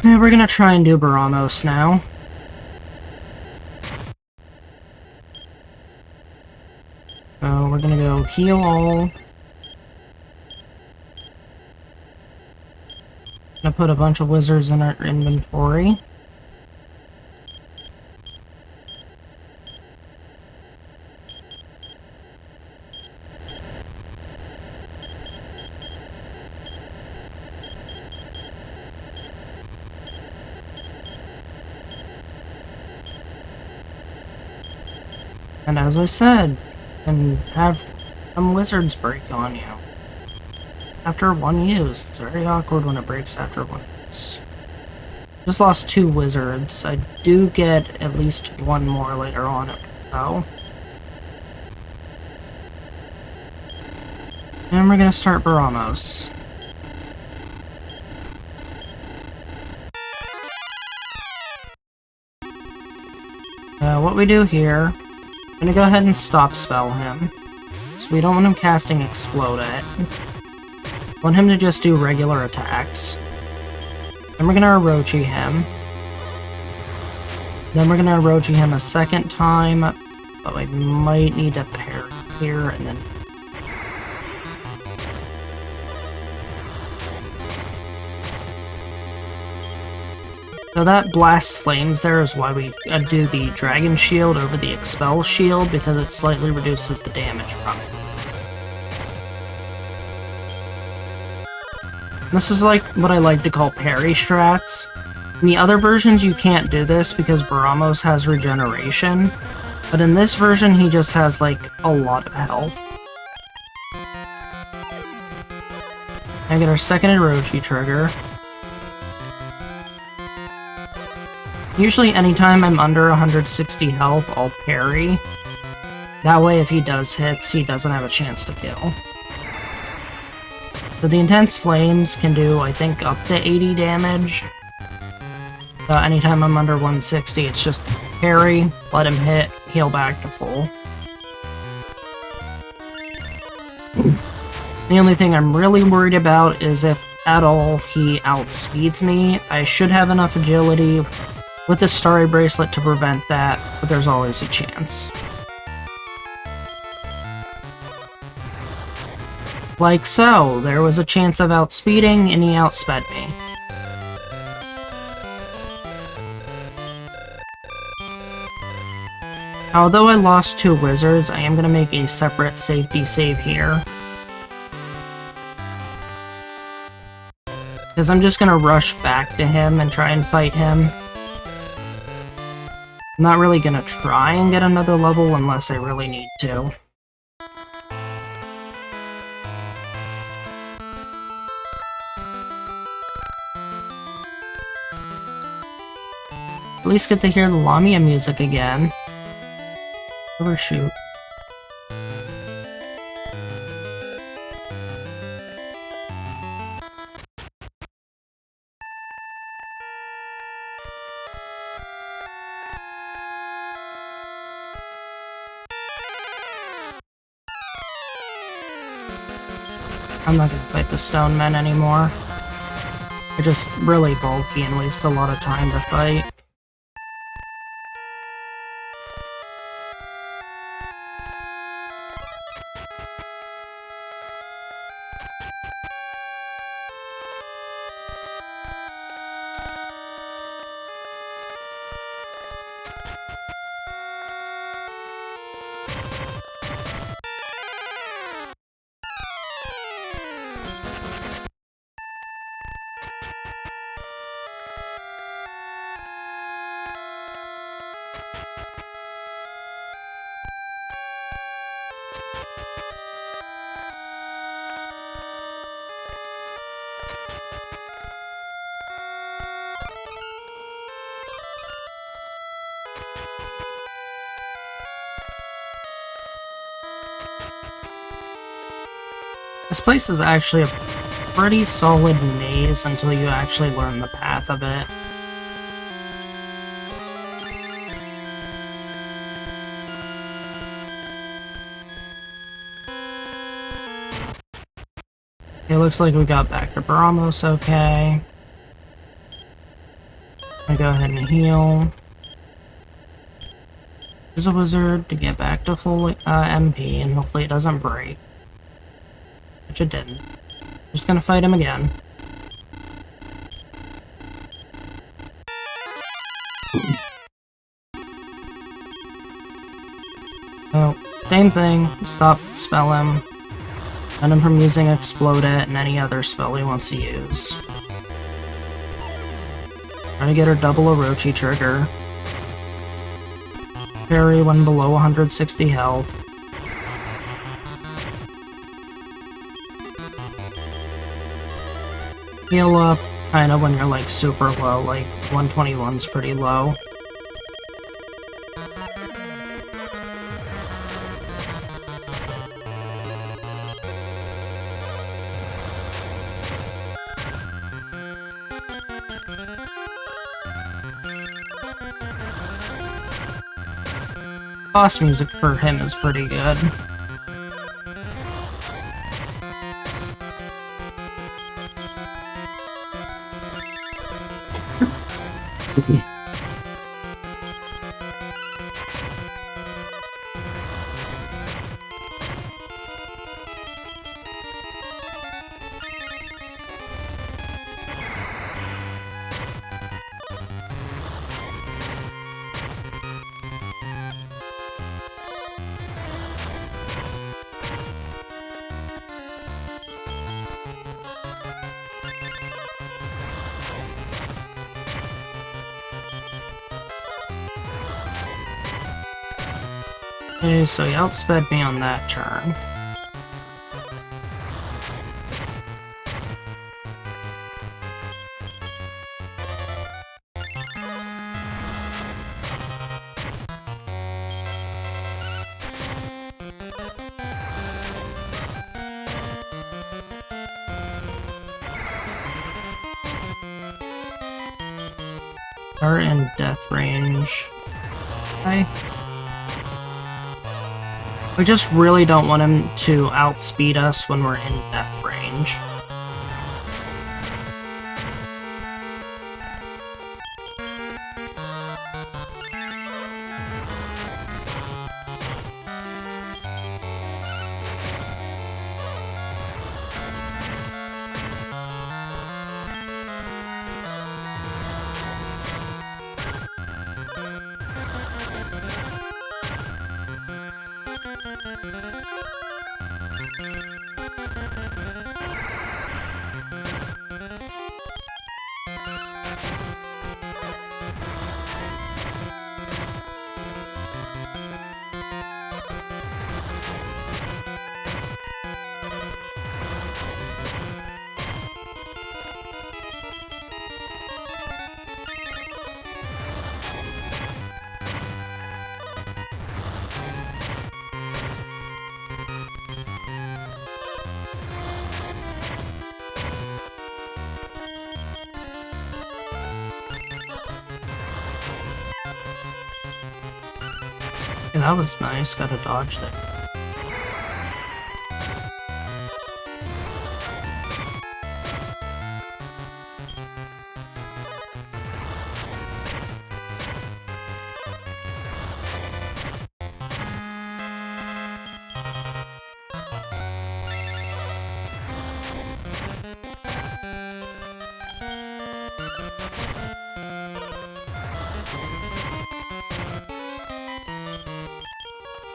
S1: Yeah, we're gonna try and do Baramos now. So we're gonna go heal all. Gonna put a bunch of wizards in our inventory. And as I said, and have some wizards break on you. After one use. It's very awkward when it breaks after one use. Just lost 2 wizards. I do get at least 1 more later on, though. And we're gonna start Baramos. What we do here, I'm gonna go ahead and stop spell him. So we don't want him casting Explode It. Want him to just do regular attacks. Then we're gonna Orochi him. Then we're gonna Orochi him a second time, but we might need to parry here and then. So that blast flames there is why we do the Dragon Shield over the Expel Shield, because it slightly reduces the damage from it. This is like what I like to call parry strats. In the other versions you can't do this because Baramos has regeneration, but in this version he just has like a lot of health. I get our second Orochi trigger. Usually anytime I'm under 160 health, I'll parry. That way if he does hits, he doesn't have a chance to kill. So the Intense Flames can do, I think, up to 80 damage. Anytime I'm under 160, it's just parry, let him hit, heal back to full. The only thing I'm really worried about is if at all he outspeeds me. I should have enough agility with the Starry Bracelet to prevent that, but there's always a chance. Like so, there was a chance of outspeeding, and he outsped me. Although I lost 2 wizards, I am going to make a separate safety save here. Because I'm just going to rush back to him and try and fight him. I'm not really going to try and get another level unless I really need to. At least get to hear the Lamia music again. Overshoot. I'm not gonna fight the stone men anymore. They're just really bulky and waste a lot of time to fight. This place is actually a pretty solid maze until you actually learn the path of it. It looks like we got back to Baramos okay. I go ahead and heal. There's a wizard to get back to full MP, and hopefully it doesn't break. Which it didn't. Just gonna fight him again. Oh, same thing. Stop spell him. Prevent him from using Explode It and any other spell he wants to use. Try to get her double Orochi trigger. Parry when below 160 health. Heal up kind of when you're like super low, like 121's pretty low. Boss music for him is pretty good. Okay, so he outsped me on that turn. Are in death range. Hi. We just really don't want him to outspeed us when we're in death range. Yeah, that was nice. Got a dodge there.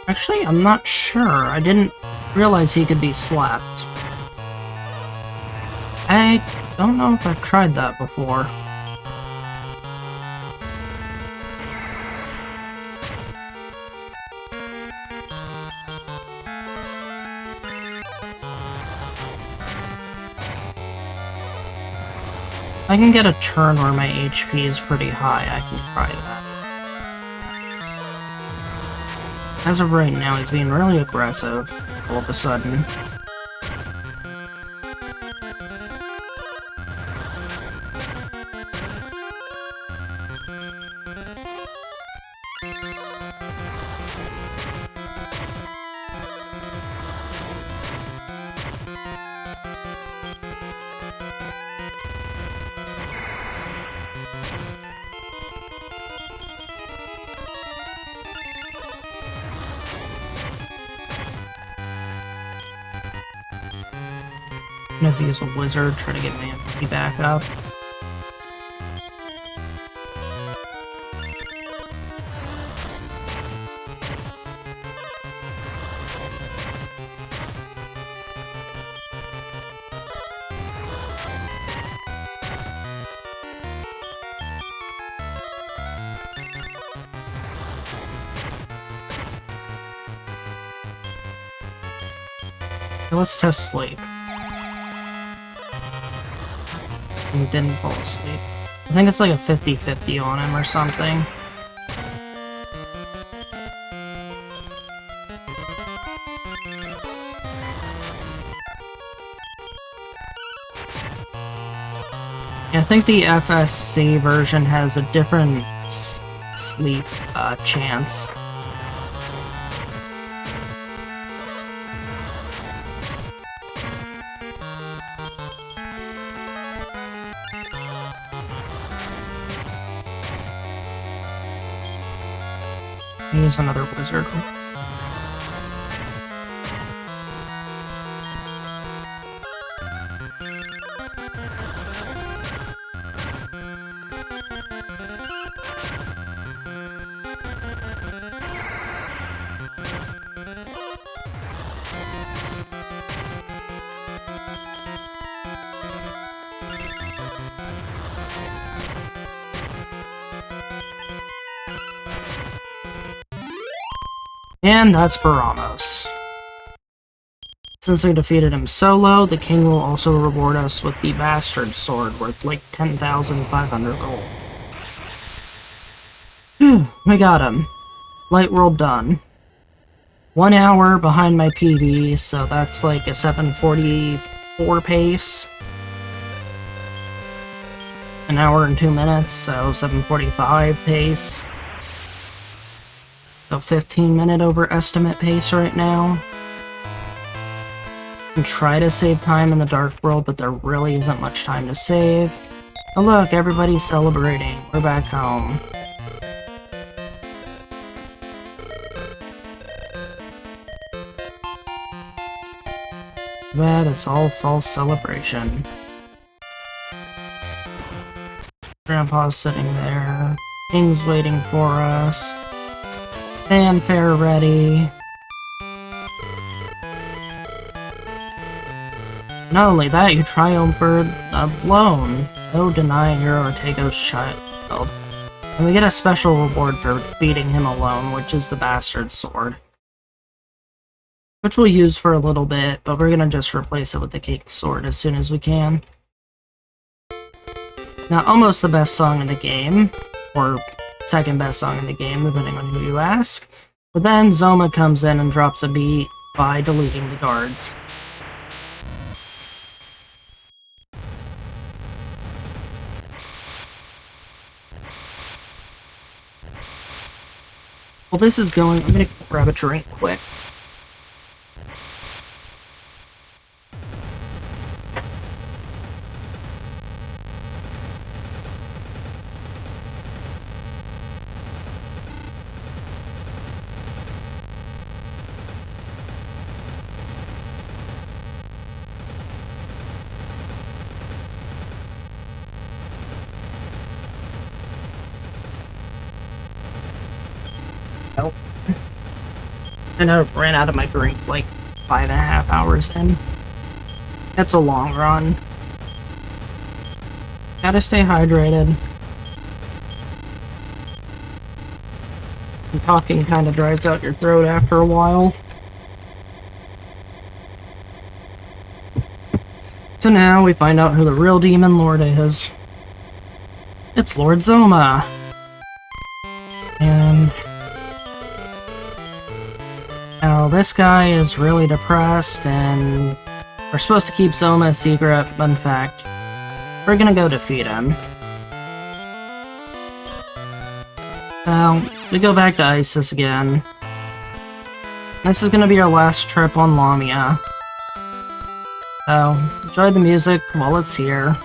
S1: Actually, I'm not sure. I didn't realize he could be slapped. I don't know if I've tried that before. If I can get a turn where my HP is pretty high, I can try that. As of right now, he's being really aggressive all of a sudden. I'm gonna have to use a wizard, try to get my MP back up. Okay, let's test sleep. He didn't fall asleep. I think it's like a 50-50 on him or something. I think the FSC version has a different sleep chance. Use another wizard. And that's for Ramos. Since we defeated him solo, the king will also reward us with the Bastard Sword, worth like 10,500 gold. Phew, we got him. Light world done. 1 hour behind my PB, so that's like a 7:44 pace. An hour and 2 minutes, so 7:45 pace. So 15-minute over estimate pace right now. And try to save time in the Dark World, but there really isn't much time to save. Oh look, everybody's celebrating. We're back home. But it's all false celebration. Grandpa's sitting there. King's waiting for us. Fanfare ready. Not only that, you triumph alone. No denying your Ortega's child. And we get a special reward for beating him alone, which is the Bastard Sword. Which we'll use for a little bit, but we're gonna just replace it with the Cake Sword as soon as we can. Now, almost the best song in the game, or second best song in the game, depending on who you ask. But then Zoma comes in and drops a beat by deleting the guards. While this is going, I'm gonna grab a drink quick. Nope. And I ran out of my drink like 5.5 hours in. That's a long run. Gotta stay hydrated. And talking kinda dries out your throat after a while. So now we find out who the real Demon Lord is. It's Lord Zoma. And now this guy is really depressed, and we're supposed to keep Zoma a secret, but in fact, we're gonna go defeat him. Now, we go back to Isis again. This is gonna be our last trip on Lamia. So, enjoy the music while it's here.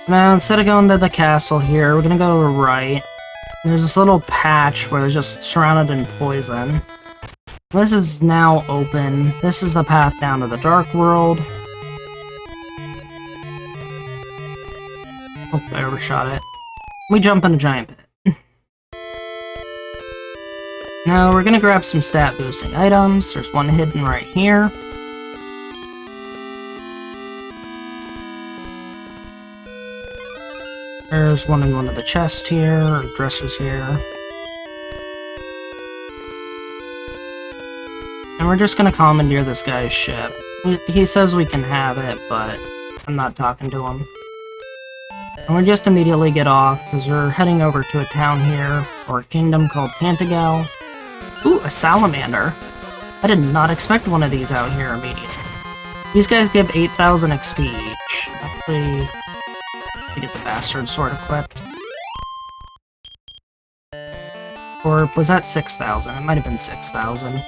S1: Now, instead of going to the castle here, we're gonna go to the right. There's this little patch where they're just surrounded in poison. This is now open. This is the path down to the Dark World. Oh, I overshot it. We jump in a giant pit. Now, we're gonna grab some stat boosting items. There's one hidden right here. There's one in one of the chests here, or dressers here. And we're just gonna commandeer this guy's ship. He says we can have it, but I'm not talking to him. And we just immediately get off, because we're heading over to a town here, or a kingdom called Tantagal. Ooh, a salamander! I did not expect one of these out here immediately. These guys give 8,000 XP each. Actually, to get the Bastard Sword equipped. Or was that 6,000? It might have been 6,000.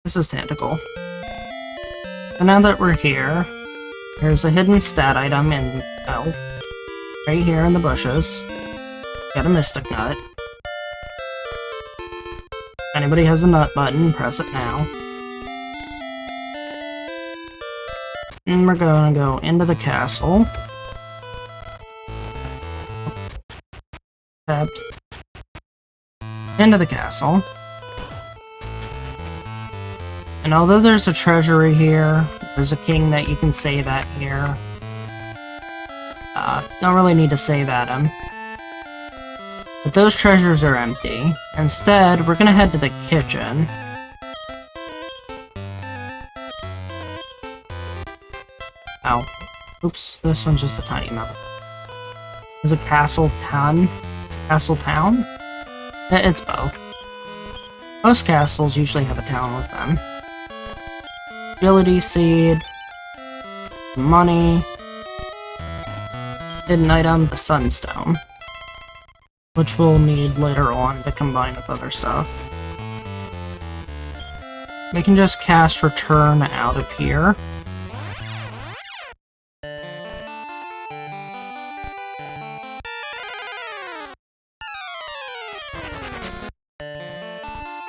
S1: This is Tentacle. So now that we're here, there's a hidden stat item in, well, right here in the bushes. Got a Mystic Nut. If anybody has a nut button, press it now. And we're gonna go into the castle. Tapped. Into the castle. And although there's a treasury here, there's a king that you can save at here. Don't really need to save at him. But those treasures are empty. Instead, we're gonna head to the kitchen. Oh. Oops, this one's just a tiny map. Is it Castle Town? Castle Town? It's both. Most castles usually have a town with them. Agility seed, money, hidden item, the sunstone, which we'll need later on to combine with other stuff. We can just cast return out of here.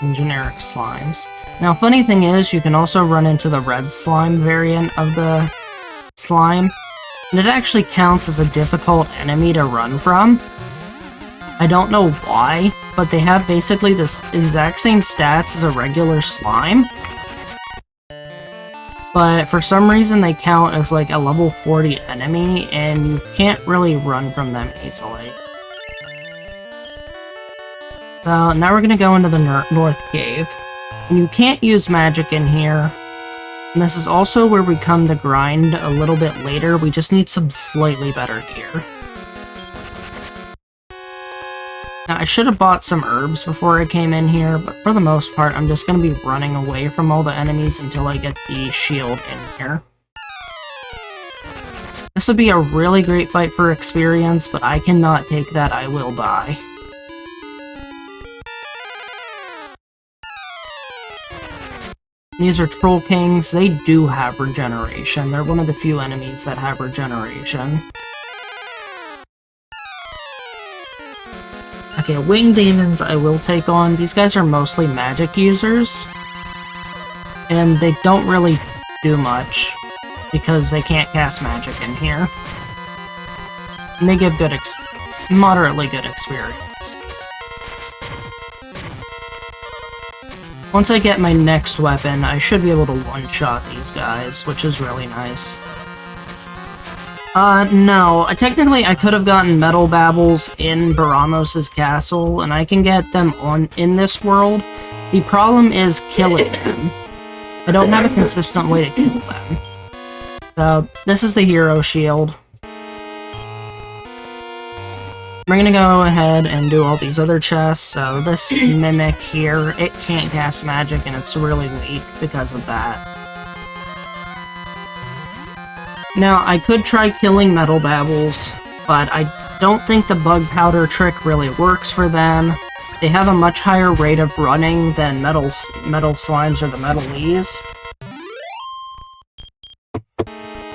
S1: And generic slimes. Now, funny thing is, you can also run into the red slime variant of the slime, and it actually counts as a difficult enemy to run from. I don't know why, but they have basically this exact same stats as a regular slime, but for some reason they count as like a level 40 enemy, and you can't really run from them easily. So now we're gonna go into the North Cave, and you can't use magic in here, and this is also where we come to grind a little bit later. We just need some slightly better gear. Now, I should have bought some herbs before I came in here, but for the most part, I'm just going to be running away from all the enemies until I get the shield in here. This would be a really great fight for experience, but I cannot take that. I will die. These are Troll Kings. They do have regeneration. They're one of the few enemies that have regeneration. Okay, Winged Demons I will take on. These guys are mostly magic users, and they don't really do much because they can't cast magic in here. And they give good moderately good experience. Once I get my next weapon, I should be able to one-shot these guys, which is really nice. No. Technically, I could have gotten Metal Babbles in Baramos' castle, and I can get them in this world. The problem is killing them. I don't have a consistent way to kill them. So, this is the hero shield. We're gonna go ahead and do all these other chests. So this Mimic here, it can't cast magic, and it's really weak because of that. Now, I could try killing Metal Babbles, but I don't think the Bug Powder trick really works for them. They have a much higher rate of running than Metal Slimes or the Metal Lees.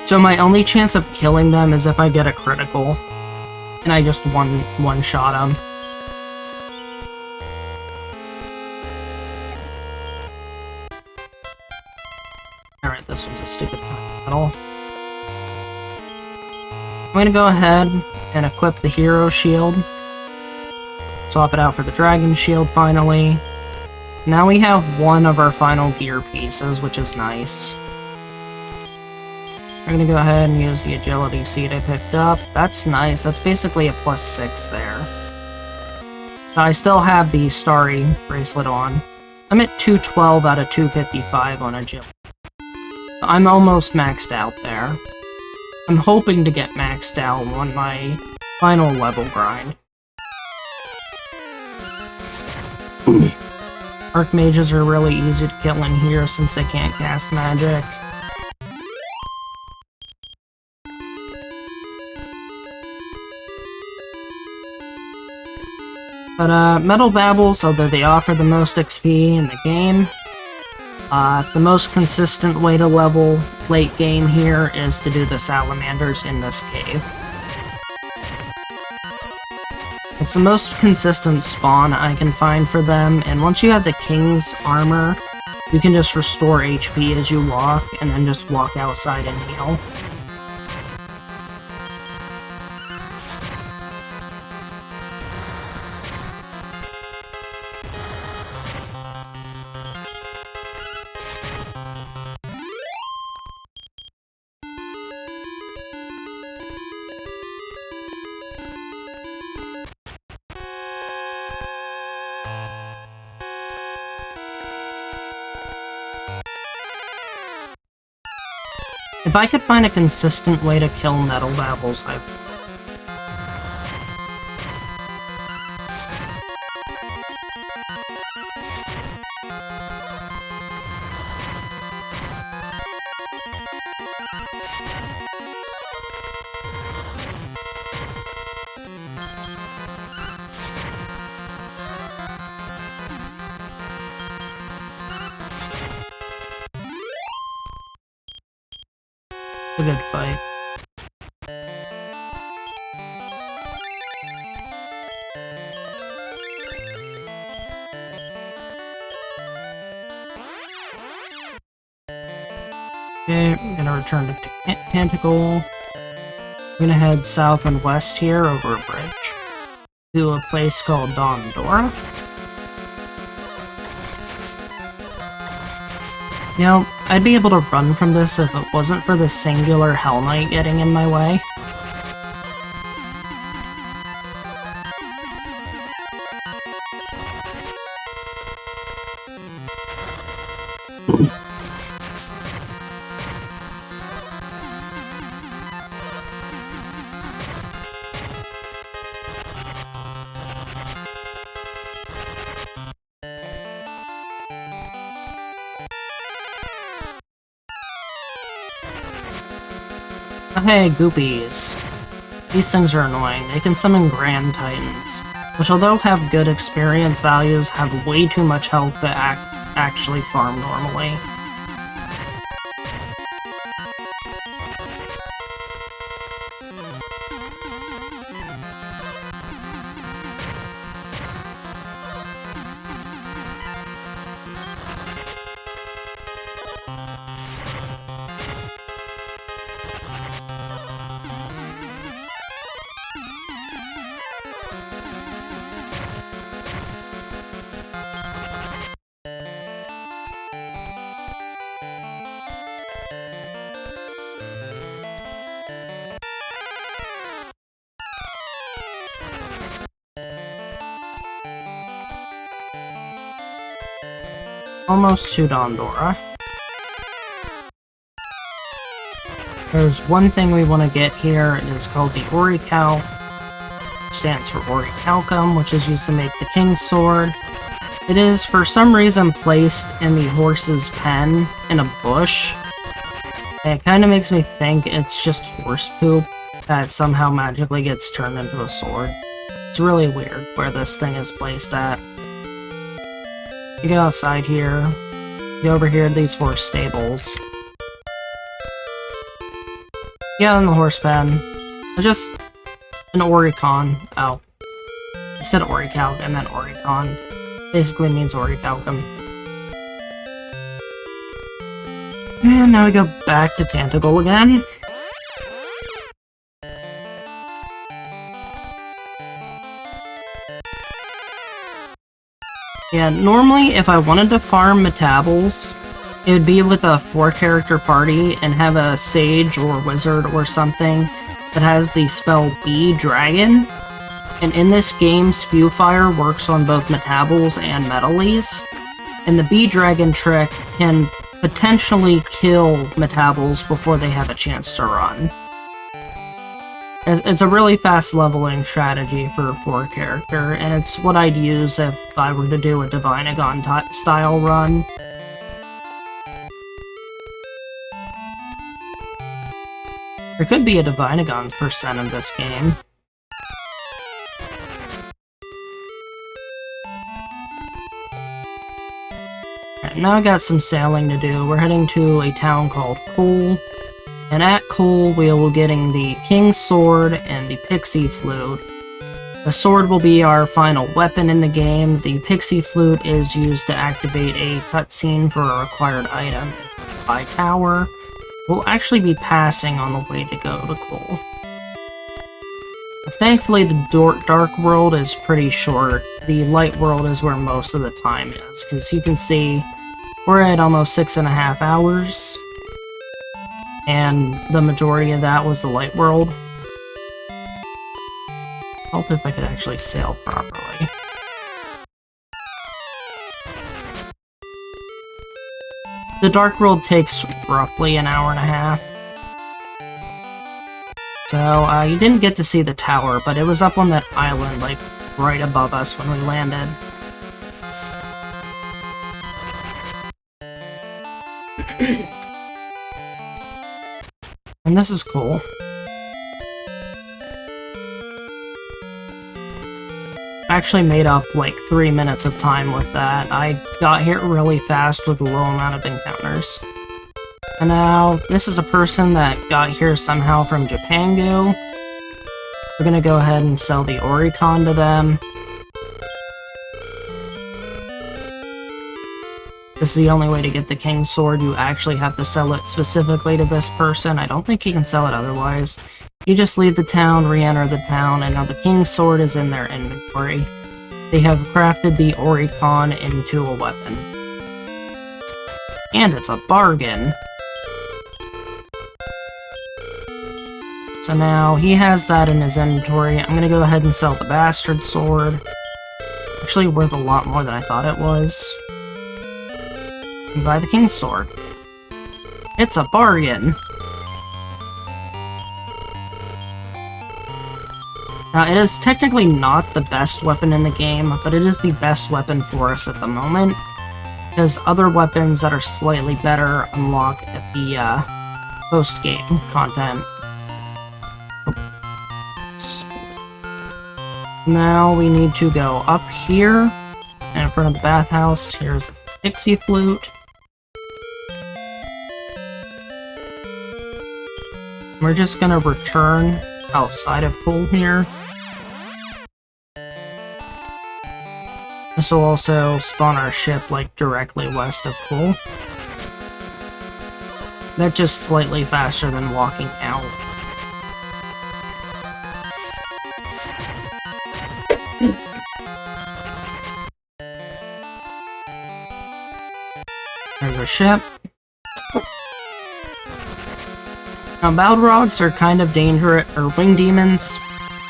S1: So my only chance of killing them is if I get a critical, and I just one-shot them. Alright, this one's a stupid metal. I'm gonna go ahead and equip the hero shield. Swap it out for the dragon shield finally. Now we have one of our final gear pieces, which is nice. We're gonna go ahead and use the agility seed I picked up. That's nice. That's basically a +6 there. I still have the starry bracelet on. I'm at 212 out of 255 on agility. I'm almost maxed out there. I'm hoping to get maxed out on my final level grind. Archmages are really easy to kill in here since they can't cast magic. But, Metal Babbles, although they offer the most XP in the game, the most consistent way to level late game here is to do the salamanders in this cave. It's the most consistent spawn I can find for them, and once you have the King's armor, you can just restore HP as you walk, and then just walk outside and heal. If I could find a consistent way to kill Metal Babbles, I would. good fight. Okay, I'm gonna return to Tantacle. I'm gonna head south and west here over a bridge to a place called Dondora. Now, I'd be able to run from this if it wasn't for the singular Hell Knight getting in my way. Hey, Goopies. These things are annoying. They can summon Grand Titans, which although have good experience values, have way too much health to actually farm normally. Almost to Dondora. There's one thing we want to get here. It is called the Orical. Stands for Orichalcum, which is used to make the King's Sword. It is, for some reason, placed in the horse's pen in a bush. And it kind of makes me think it's just horse poop that somehow magically gets turned into a sword. It's really weird where this thing is placed at. You go outside here, go over here to these horse stables. Yeah, in the horse pen. Just an Oricon. Oh. I said Orical, I meant Oricon. Basically means Orichalcum. And now we go back to Tantacle again. Yeah, normally if I wanted to farm Metables, it would be with a 4-character party and have a Sage or Wizard or something that has the spell Bee Dragon. And in this game, Spewfire works on both Metables and Metalies. And the Bee Dragon trick can potentially kill Metables before they have a chance to run. It's a really fast leveling strategy for a 4-character, and it's what I'd use if I were to do a Divinagon style run. There could be a Divinagon % in this game. Alright, now I got some sailing to do. We're heading to a town called Cole. And at Cole, we will be getting the King's Sword and the Pixie Flute. The sword will be our final weapon in the game. The Pixie Flute is used to activate a cutscene for a required item. By Tower, we'll actually be passing on the way to go to Cole. Thankfully, the Dark World is pretty short. The Light World is where most of the time is, because you can see we're at almost 6.5 hours. And the majority of that was the Light World. Hope if I could actually sail properly. The Dark World takes roughly an hour and a half. So, you didn't get to see the tower, but it was up on that island, like, right above us when we landed. And this is cool. I actually made up like 3 minutes of time with that. I got here really fast with a low amount of encounters. And now, this is a person that got here somehow from Japangu. We're gonna go ahead and sell the Oricon to them. This is the only way to get the King's Sword. You actually have to sell it specifically to this person. I don't think you can sell it otherwise. You just leave the town, re-enter the town, and now the King's Sword is in their inventory. They have crafted the Oricon into a weapon. And it's a bargain. So now he has that in his inventory. I'm gonna go ahead and sell the Bastard Sword. Actually worth a lot more than I thought it was. And buy the King's Sword. It's a bargain! Now, it is technically not the best weapon in the game, but it is the best weapon for us at the moment, because other weapons that are slightly better unlock at the post-game content. Now we need to go up here, and in front of the bathhouse, here's the Pixie Flute. We're just gonna return outside of Pool here. This will also spawn our ship, like, directly west of Pool. That's just slightly faster than walking out. There's our ship. Now, Balrogs are kind of dangerous, or Wing Demons.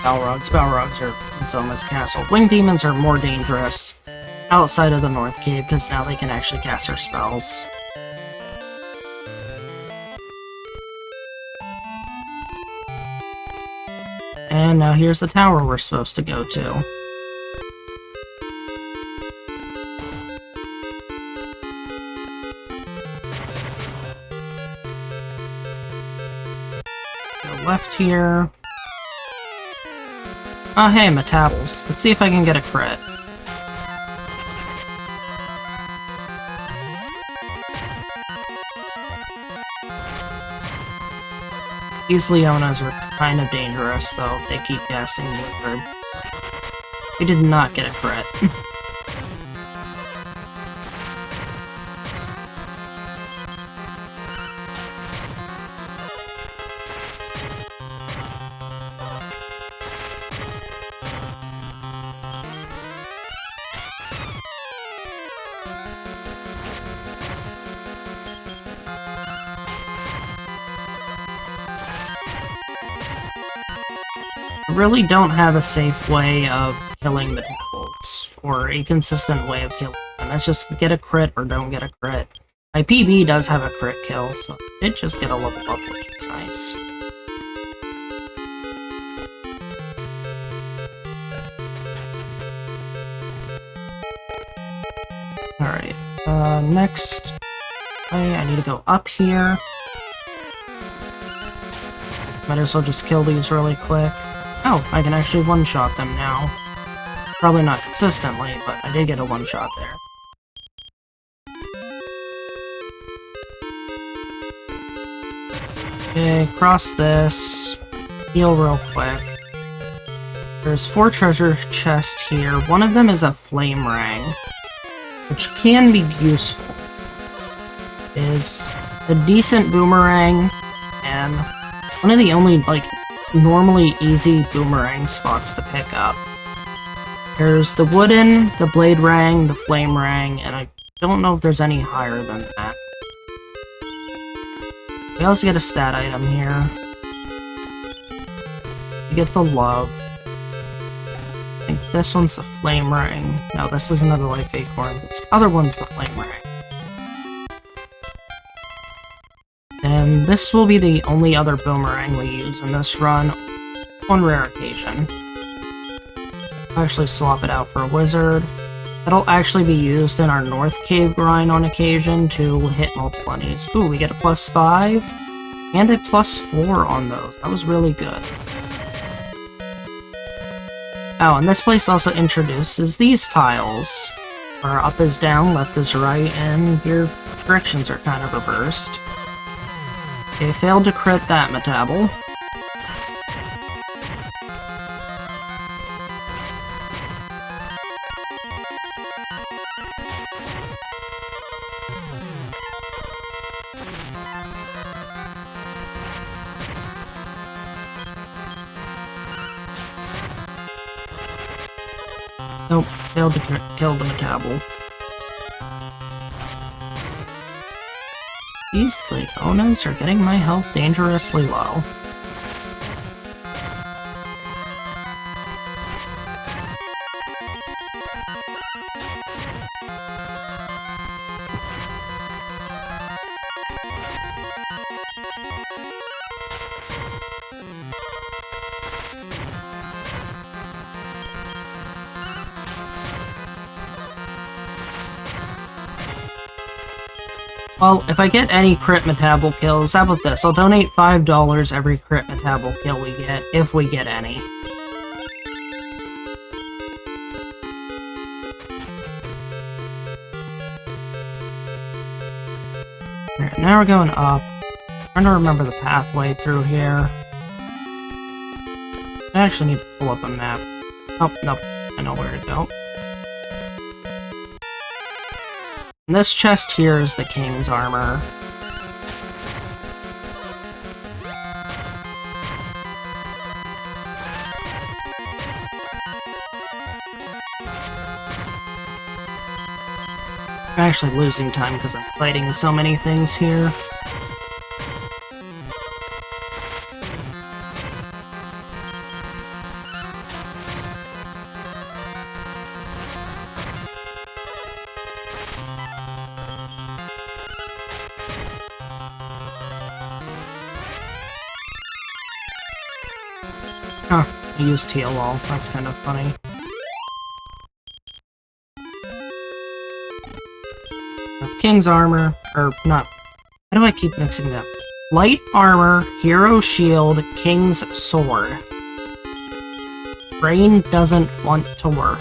S1: Balrogs are in Zoma's castle. Wing Demons are more dangerous outside of the North Cave, because now they can actually cast their spells. And now here's the tower we're supposed to go to. Go left here. Oh hey, Metables. Let's see if I can get a crit. These Leonas are kind of dangerous, though, if they keep casting Wizard. We did not get a crit. Really don't have a safe way of killing the Metables, or a consistent way of killing them. Let's just get a crit or don't get a crit. My PB does have a crit kill, so it did just get a level up, which is nice. Alright, next, I need to go up here. Might as well just kill these really quick. Oh, I can actually one-shot them now. Probably not consistently, but I did get a one-shot there. Okay, cross this. Heal real quick. There's 4 treasure chests here. One of them is a flame ring, which can be useful. It is a decent boomerang, and one of the only, like, normally easy boomerang spots to pick up. There's the wooden, the blade rang, the flame rang, and I don't know if there's any higher than that. We also get a stat item here. You get the love. I think this one's the flame ring. No, this is another life acorn. This other one's the flame ring. And this will be the only other boomerang we use in this run, on rare occasion. I'll actually swap it out for a wizard. That'll actually be used in our North Cave grind on occasion to hit multiple enemies. Ooh, we get a +5 and a +4 on those. That was really good. Oh, and this place also introduces these tiles, where up is down, left is right, and your directions are kind of reversed. Okay, failed to crit that metabol. Nope, failed to kill the metabol. These Leonas are getting my health dangerously low. Well, if I get any crit metabol kills, how about this? I'll donate $5 every crit metabol kill we get, if we get any. Alright, now we're going up. I'm trying to remember the pathway through here. I actually need to pull up a map. Oh, nope. I know where to go. And this chest here is the king's armor. I'm actually losing time because I'm fighting so many things here. Huh, I used TLL, that's kind of funny. King's armor, or not, how do I keep mixing them? Light armor, hero shield, king's sword. Brain doesn't want to work.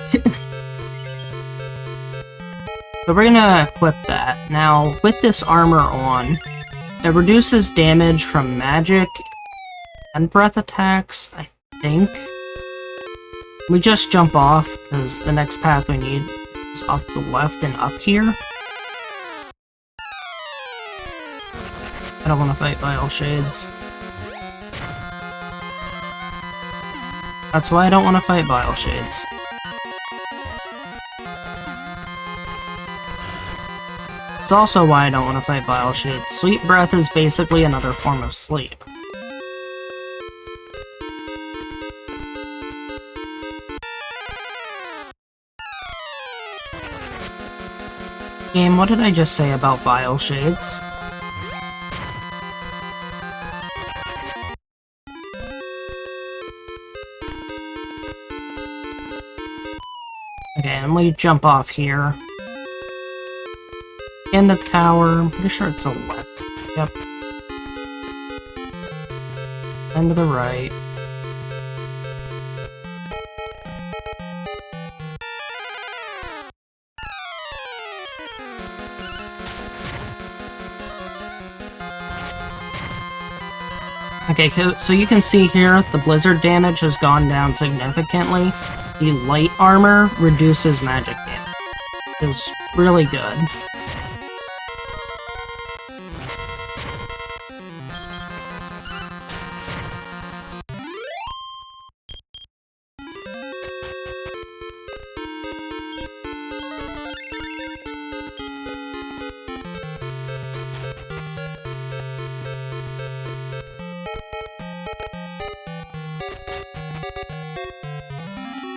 S1: So we're gonna equip that. Now, with this armor on, it reduces damage from magic and breath attacks, I think. We just jump off, because the next path we need is off the left and up here. I don't want to fight Vile Shades. That's why I don't want to fight Vile Shades. It's also why I don't want to fight Vile Shades. Sweet Breath is basically another form of sleep. Game, what did I just say about Vile Shades? Okay, and we jump off here. In the tower, I'm pretty sure it's a left. Yep. And to the right. Okay, so you can see here, the blizzard damage has gone down significantly. The light armor reduces magic damage. It's really good.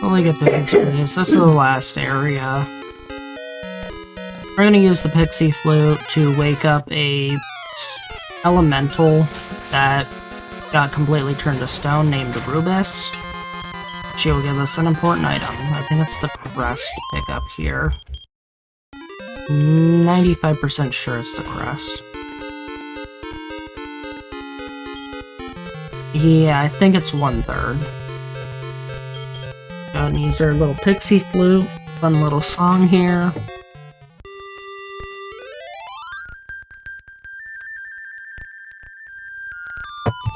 S1: Really get the experience. This is the last area. We're gonna use the Pixie Flute to wake up a elemental that got completely turned to stone named Rubus. She will give us an important item. I think it's the crest to pick up here. 95% sure it's the crest. Yeah, I think it's 1/3. And use our little Pixie Flute. Fun little song here.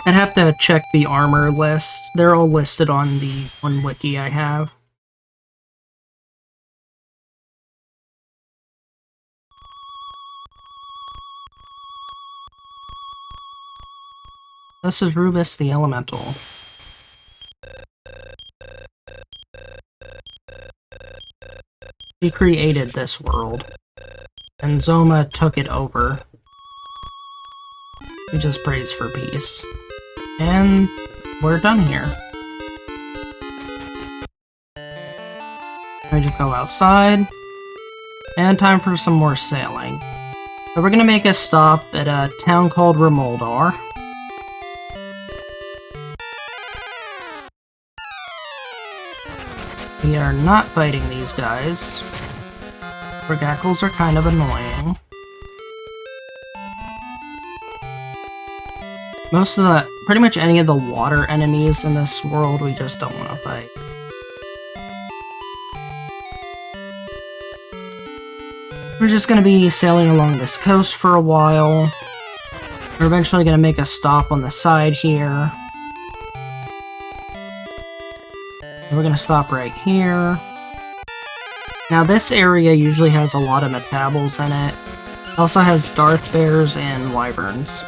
S1: I'd have to check the armor list. They're all listed on the one wiki I have. This is Rubus the Elemental. He created this world, and Zoma took it over. He just prays for peace. And we're done here. We just go outside, and time for some more sailing. So we're gonna make a stop at a town called Remoldar. We are not fighting these guys. Vergackles are kind of annoying. Pretty much any of the water enemies in this world we just don't want to fight. We're just going to be sailing along this coast for a while. We're eventually going to make a stop on the side here. And we're going to stop right here. Now this area usually has a lot of metabals in it. It also has Darth Bears and Wyverns.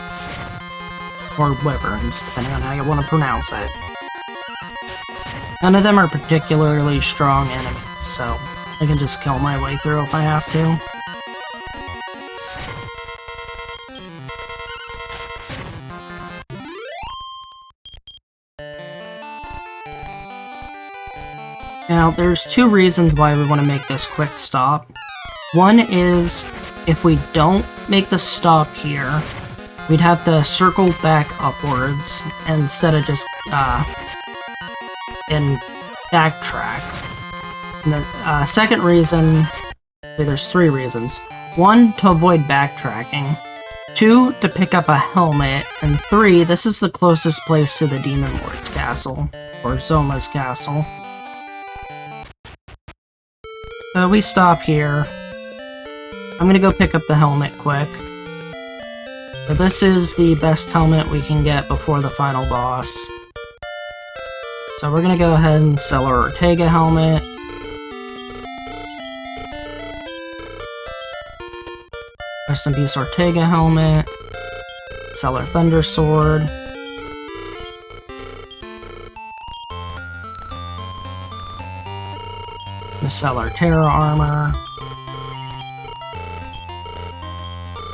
S1: Or Wyverns, depending on how you want to pronounce it. None of them are particularly strong enemies, so I can just kill my way through if I have to. Now, there's two reasons why we want to make this quick stop. One is, if we don't make the stop here, we'd have to circle back upwards instead of just, and backtrack. And the second reason, there's three reasons. One, to avoid backtracking. Two, to pick up a helmet. And three, this is the closest place to the Demon Lord's castle, or Zoma's castle. So we stop here. I'm gonna go pick up the helmet quick. So this is the best helmet we can get before the final boss. So we're gonna go ahead and sell our Ortega helmet. Rest in peace Ortega helmet. Sell our Thunder Sword. Sell our Terra armor.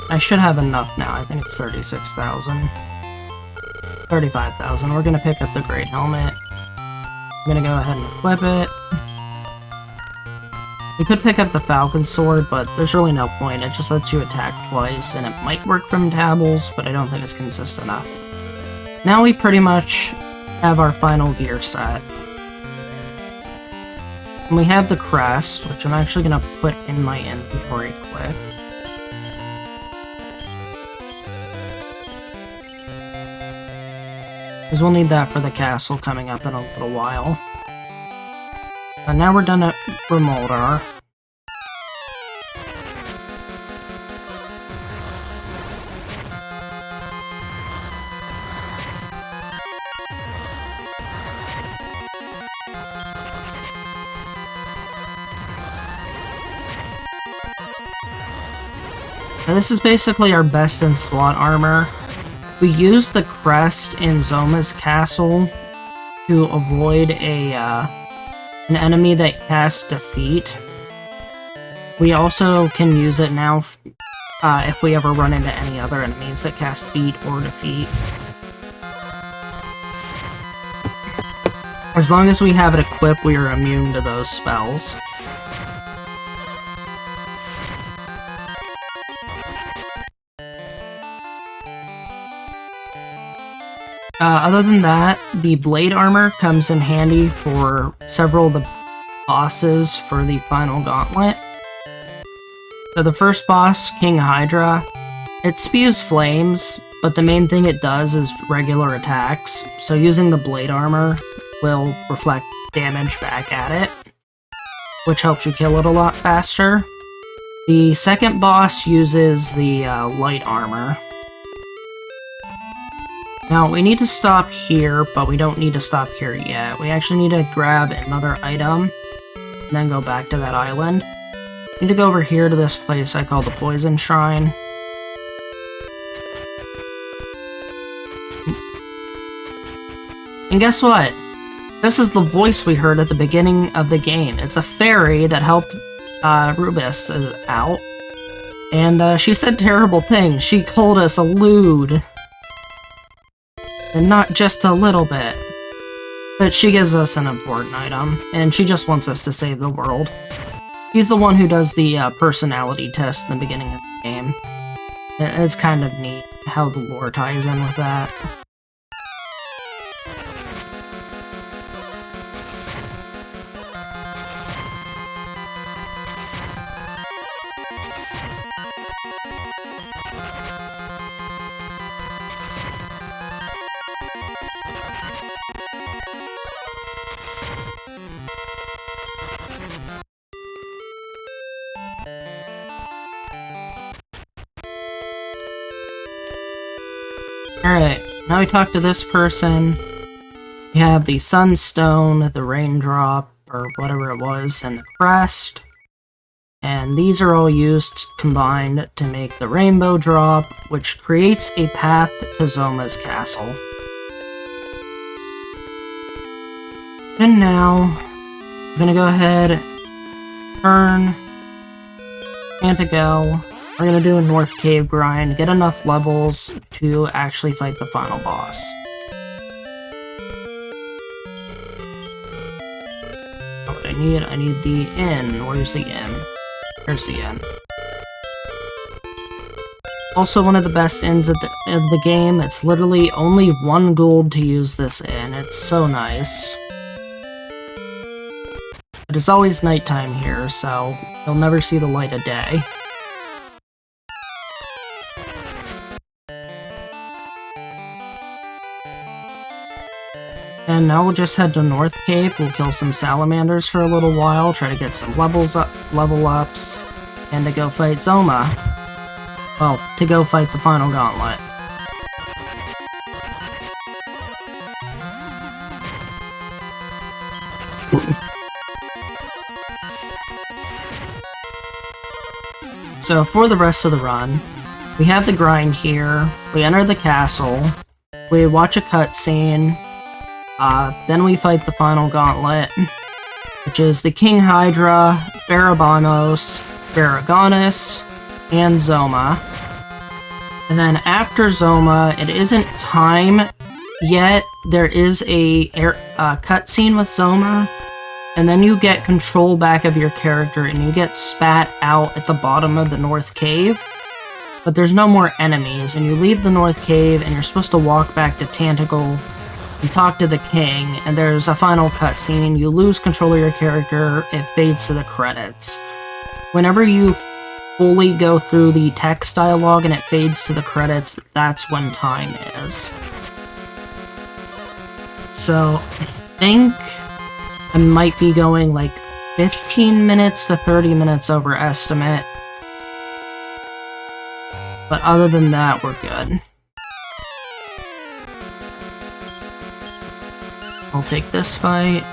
S1: I should have enough now. I think it's 36,000. 35,000. We're gonna pick up the Great Helmet. I'm gonna go ahead and equip it. We could pick up the Falcon Sword, but there's really no point. It just lets you attack twice, and it might work from Tabbles, but I don't think it's consistent enough. Now we pretty much have our final gear set. And we have the crest, which I'm actually going to put in my inventory quick. Because we'll need that for the castle coming up in a little while. And now we're done at Remoldar. And this is basically our best in slot armor. We use the crest in Zoma's castle to avoid an enemy that casts defeat. We also can use it now if we ever run into any other enemies that cast beat or defeat. As long as we have it equipped, we are immune to those spells. Other than that, the blade armor comes in handy for several of the bosses for the final gauntlet. So the first boss, King Hydra, it spews flames, but the main thing it does is regular attacks, so using the blade armor will reflect damage back at it, which helps you kill it a lot faster. The second boss uses the light armor. Now, we need to stop here, but we don't need to stop here yet. We actually need to grab another item, and then go back to that island. We need to go over here to this place I call the Poison Shrine. And guess what? This is the voice we heard at the beginning of the game. It's a fairy that helped Rubus out. And she said terrible things. She called us a lewd. And not just a little bit. But she gives us an important item, and she just wants us to save the world. She's the one who does the personality test in the beginning of the game. It's kind of neat how the lore ties in with that. Alright, now we talk to this person. We have the sunstone, the raindrop, or whatever it was, and the crest. And these are all used combined to make the rainbow drop, which creates a path to Zoma's castle. And now, I'm gonna go ahead, turn, and to go. We're gonna do a North Cave grind, get enough levels to actually fight the final boss. What I need the inn. Where's the inn? There's the inn. Also one of the best inns of the game. It's literally only 1 gold to use this inn. It's so nice. But it's always nighttime here, so you'll never see the light of day. And now we'll just head to North Cave, we'll kill some salamanders for a little while, try to get some level ups, and to go fight Zoma. Well, to go fight the final gauntlet. So for the rest of the run, we have the grind here, we enter the castle, we watch a cutscene, then we fight the final gauntlet, which is the King Hydra, Barabanos, Baragonus, and Zoma. And then after Zoma, it isn't time yet, there is a cutscene with Zoma, and then you get control back of your character and you get spat out at the bottom of the North Cave. But there's no more enemies, and you leave the North Cave and you're supposed to walk back to Tantacle and talk to the king, and there's a final cutscene. You lose control of your character, it fades to the credits. Whenever you fully go through the text dialogue and it fades to the credits, that's when time is. So, I think I might be going like 15 minutes to 30 minutes over estimate. But other than that, we're good. I'll take this fight.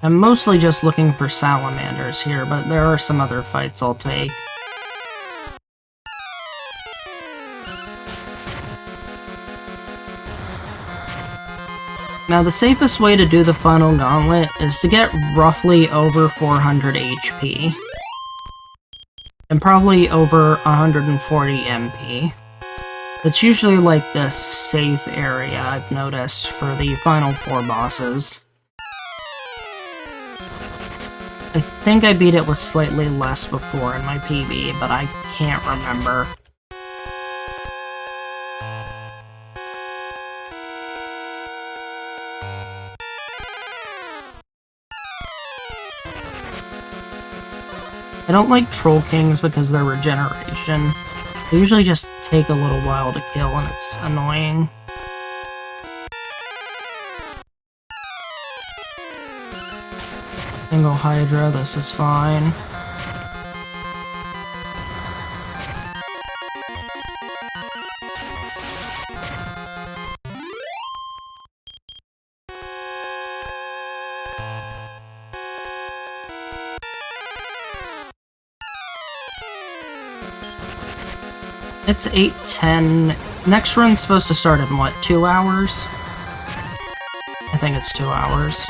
S1: I'm mostly just looking for salamanders here, but there are some other fights I'll take. Now, the safest way to do the final gauntlet is to get roughly over 400 HP. And probably over 140 MP. It's usually like this safe area, I've noticed, for the final 4 bosses. I think I beat it with slightly less before in my PB, but I can't remember. I don't like Troll Kings because their regeneration. They usually just take a little while to kill and it's annoying. Single Hydra, this is fine. It's 8:10. Next run's supposed to start in what, 2 hours? I think it's 2 hours.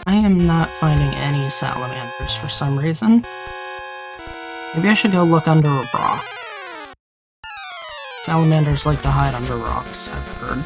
S1: I am not finding any salamanders for some reason. Maybe I should go look under a rock. Salamanders like to hide under rocks, I've heard.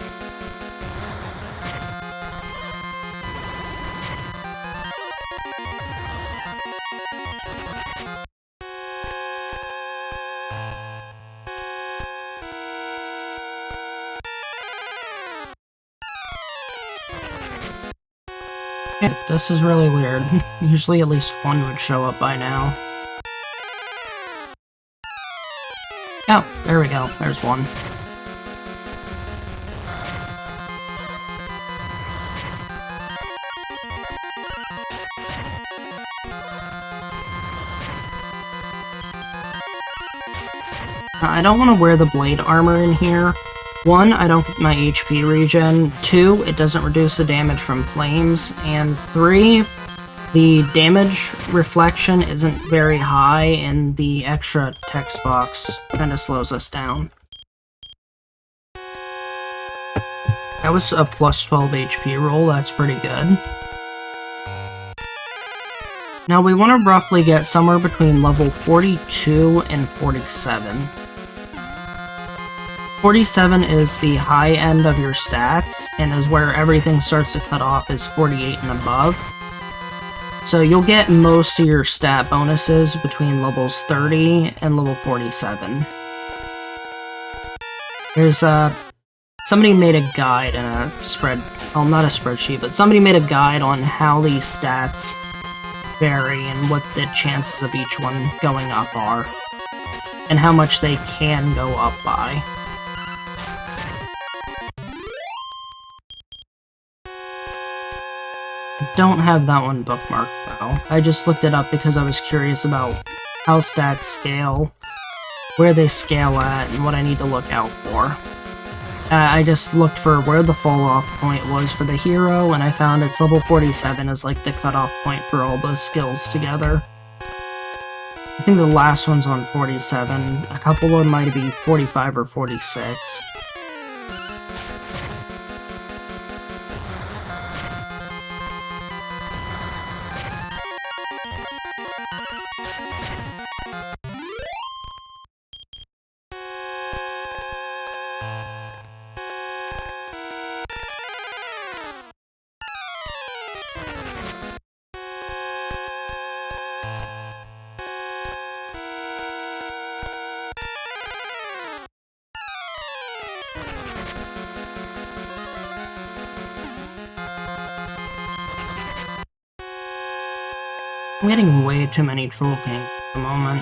S1: Yeah, this is really weird. Usually at least one would show up by now. Oh, there we go. There's one. I don't want to wear the blade armor in here. 1, I don't get my HP regen. 2, it doesn't reduce the damage from flames. And 3, the damage reflection isn't very high, and the extra text box kind of slows us down. That was a plus 12 HP roll, that's pretty good. Now we want to roughly get somewhere between level 42 and 47. 47 is the high end of your stats, and is where everything starts to cut off is 48 and above. So you'll get most of your stat bonuses between levels 30 and level 47. There's somebody made a guide in a well, not a spreadsheet, but somebody made a guide on how these stats vary and what the chances of each one going up are, and how much they can go up by. Don't have that one bookmarked though. I just looked it up because I was curious about how stats scale, where they scale at, and what I need to look out for. I just looked for where the fall off point was for the hero, and I found it's level 47 is like the cutoff point for all those skills together. I think the last one's on 47, a couple of them might be 45 or 46. I'm getting way too many Troll Kings at the moment.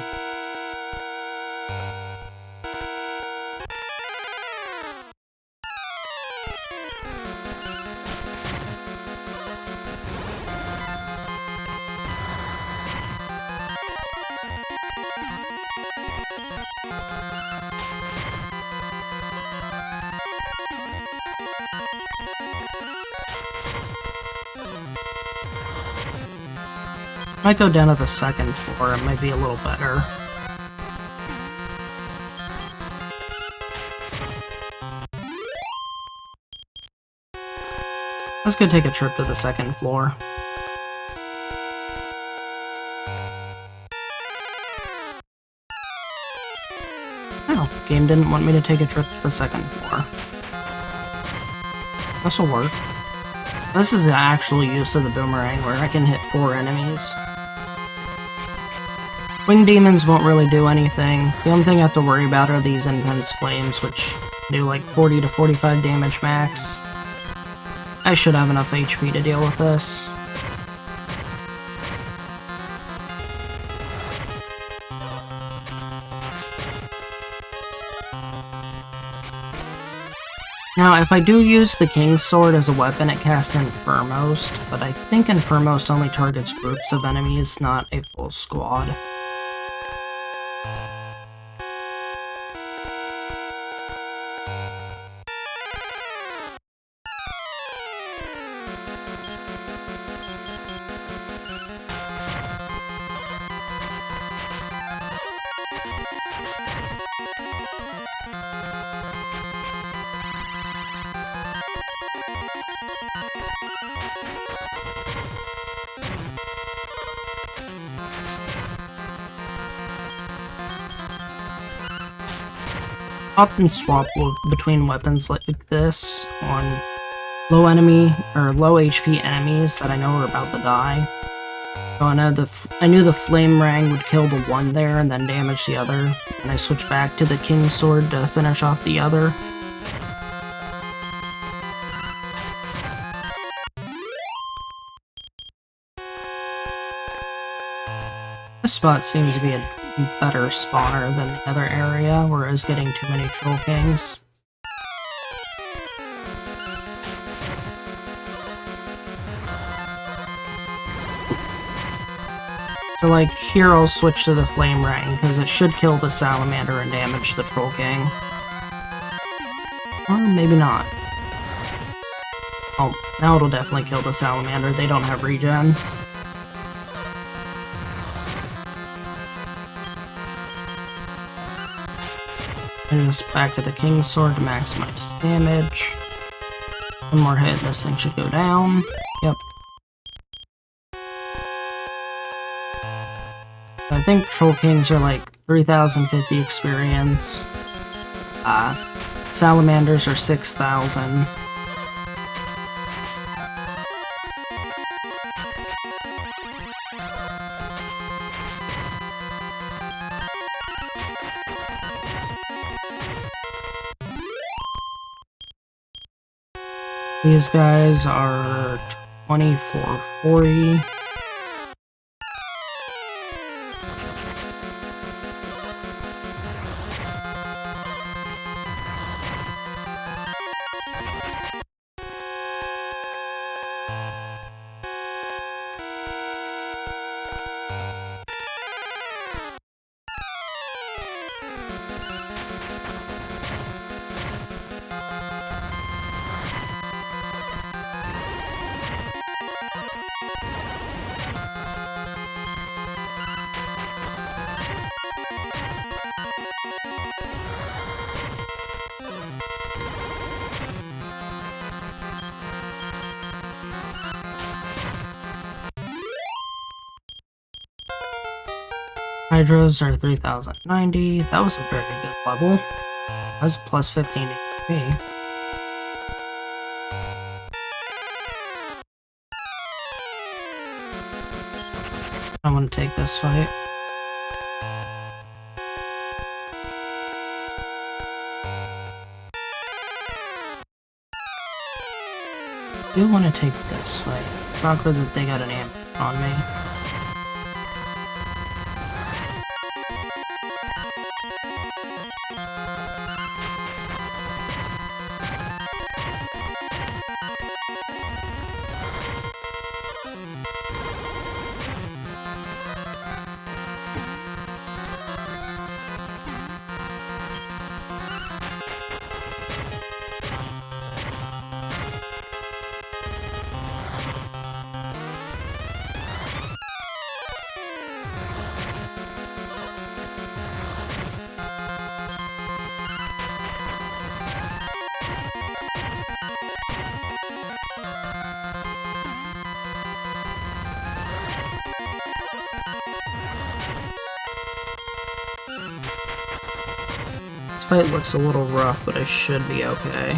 S1: Might go down to the second floor, it might be a little better. Let's go take a trip to the second floor. Oh, game didn't want me to take a trip to the second floor. This'll work. This is the actual use of the boomerang, where I can hit 4 enemies. Wing demons won't really do anything. The only thing I have to worry about are these intense flames, which do like 40 to 45 damage max. I should have enough HP to deal with this. Now, if I do use the King's Sword as a weapon, it casts Infirmost, but I think Infirmost only targets groups of enemies, not a full squad. Often swap between weapons like this on low HP enemies that I know are about to die. So I knew the Flame Rang would kill the one there and then damage the other, and I switched back to the King's Sword to finish off the other. This spot seems to be a better spawner than the other area, where I was getting too many Troll Kings. So like, here I'll switch to the Flame Rang, because it should kill the Salamander and damage the Troll King. Or maybe not. Oh, now it'll definitely kill the Salamander, they don't have regen. And just back to the King's Sword to maximize damage. One more hit, this thing should go down. Yep. I think Troll Kings are like 3,050 experience. Salamanders are 6,000. These guys are 2440. Hydras are 3090. That was a very good level. That was plus 15 HP. I'm gonna take this fight. I do want to take this fight. It's awkward that they got an amp on me. This fight looks a little rough, but I should be okay.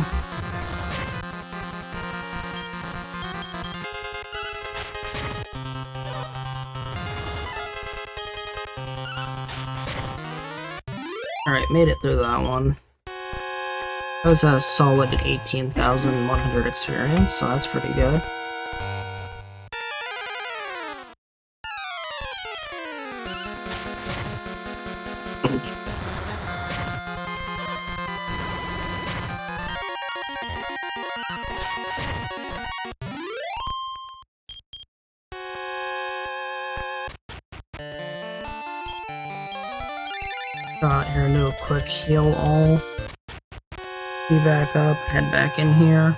S1: Alright, made it through that one. That was a solid 18,100 experience, so that's pretty good. Got here to do a quick heal all. Be back up, head back in here.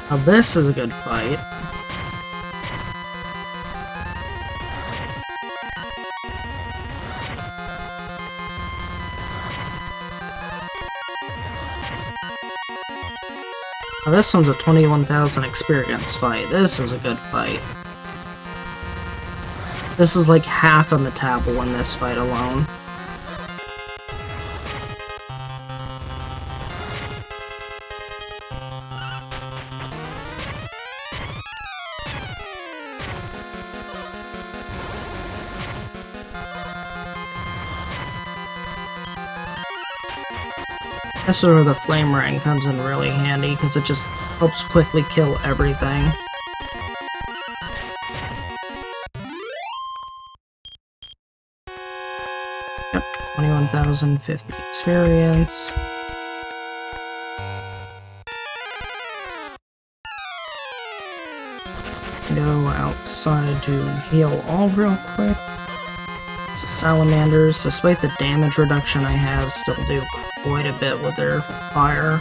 S1: Now this is a good fight. Now this one's a 21,000 experience fight. This is a good fight. This is like half of the tableau in this fight alone. This is where the flame ring comes in really handy, because it just helps quickly kill everything. Yep, 21,050 experience. Go outside to heal all real quick. So salamanders, despite the damage reduction I have, still do quite a bit with their fire.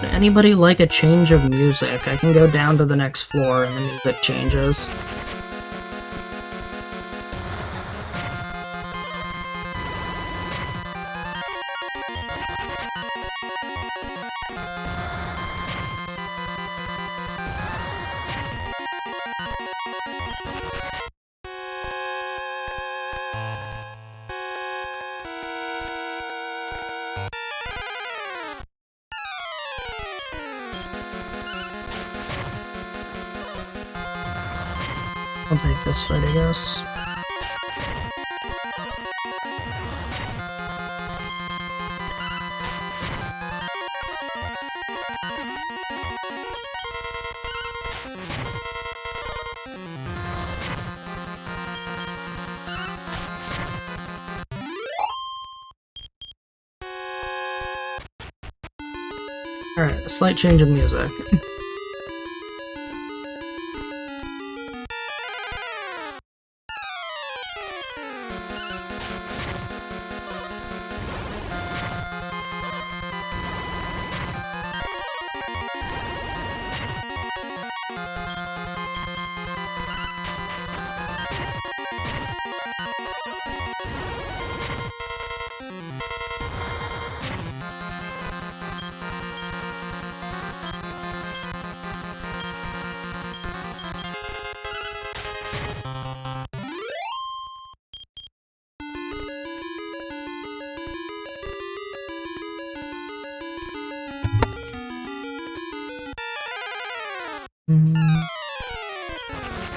S1: Would anybody like a change of music? I can go down to the next floor and the music changes. I'll take this fight, I guess. Alright, a slight change of music.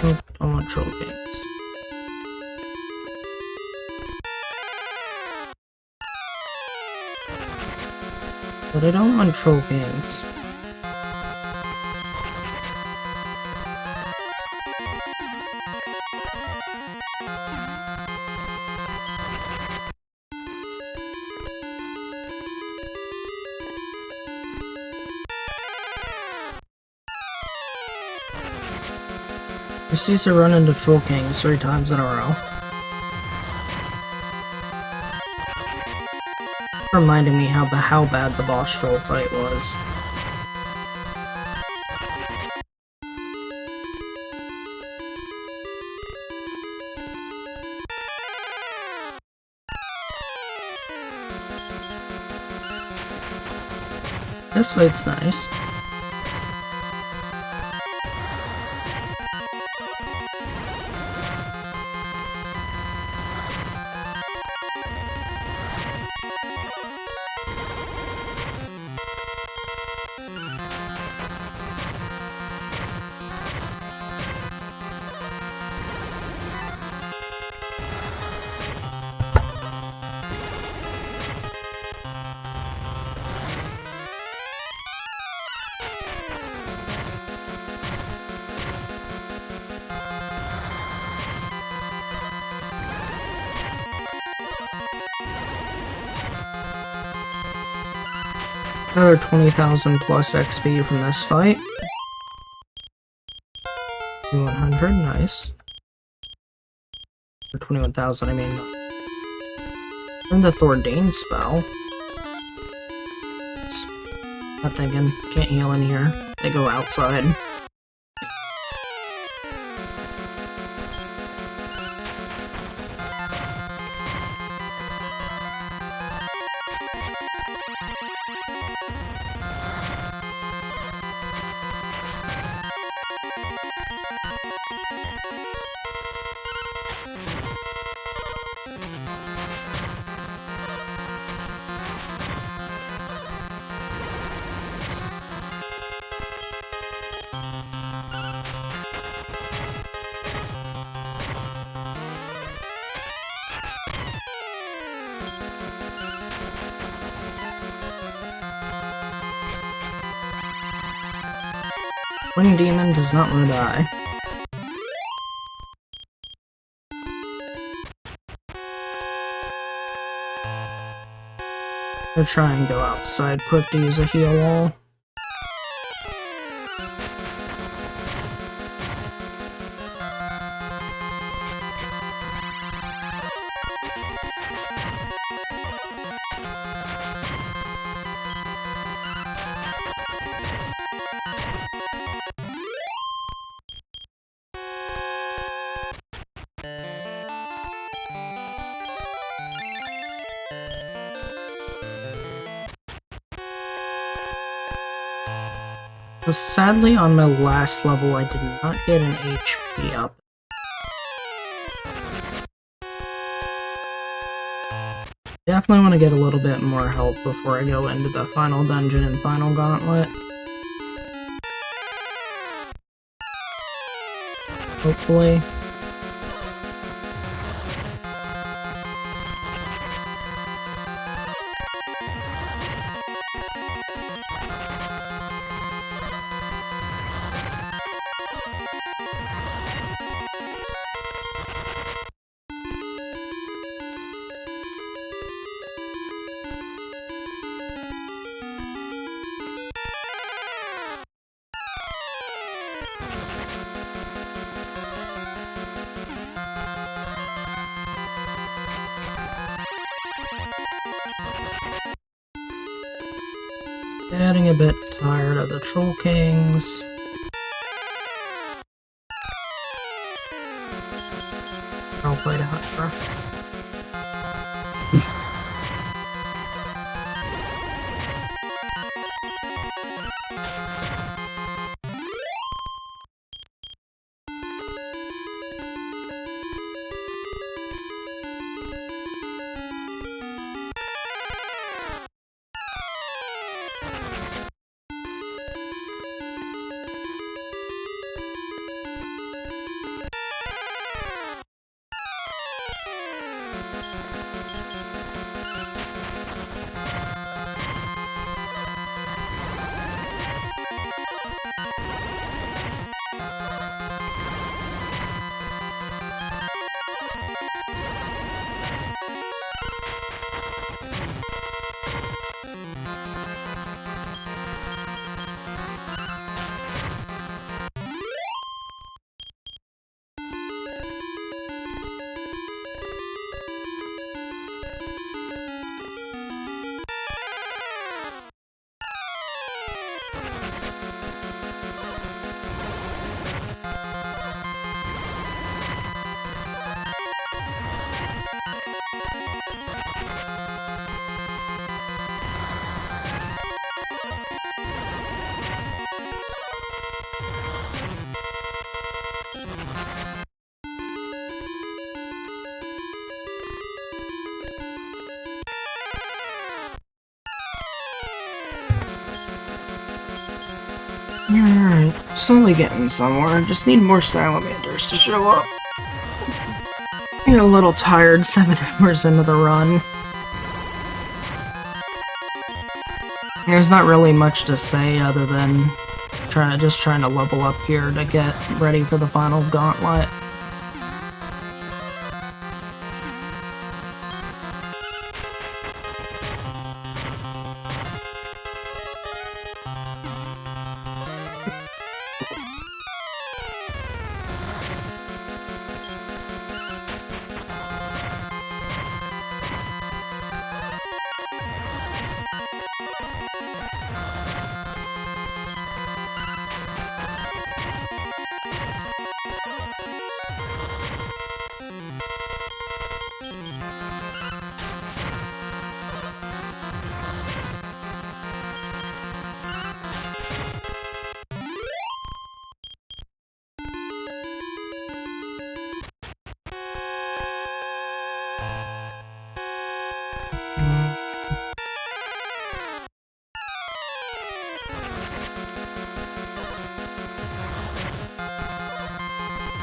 S1: Nope, I want troll games. But I don't want troll games. Just used to run into Troll Kings 3 times in a row. Reminding me how bad the boss troll fight was. This fight's nice. Another 20,000 plus XP from this fight. 2100, nice. Or 21,000, I mean. And the Thordane spell. Not thinking, can't heal in here. They go outside. Winged Demon does not want to die. I'll try and go outside quick to use a heal wall. So sadly, on my last level, I did not get an HP up. Definitely want to get a little bit more help before I go into the final dungeon and final gauntlet. Hopefully. Getting a bit tired of the Troll Kings. I'll play the Hunter. Alright, slowly getting somewhere. Just need more salamanders to show up. You're a little tired 7 hours into the run. There's not really much to say other than just trying to level up here to get ready for the final gauntlet.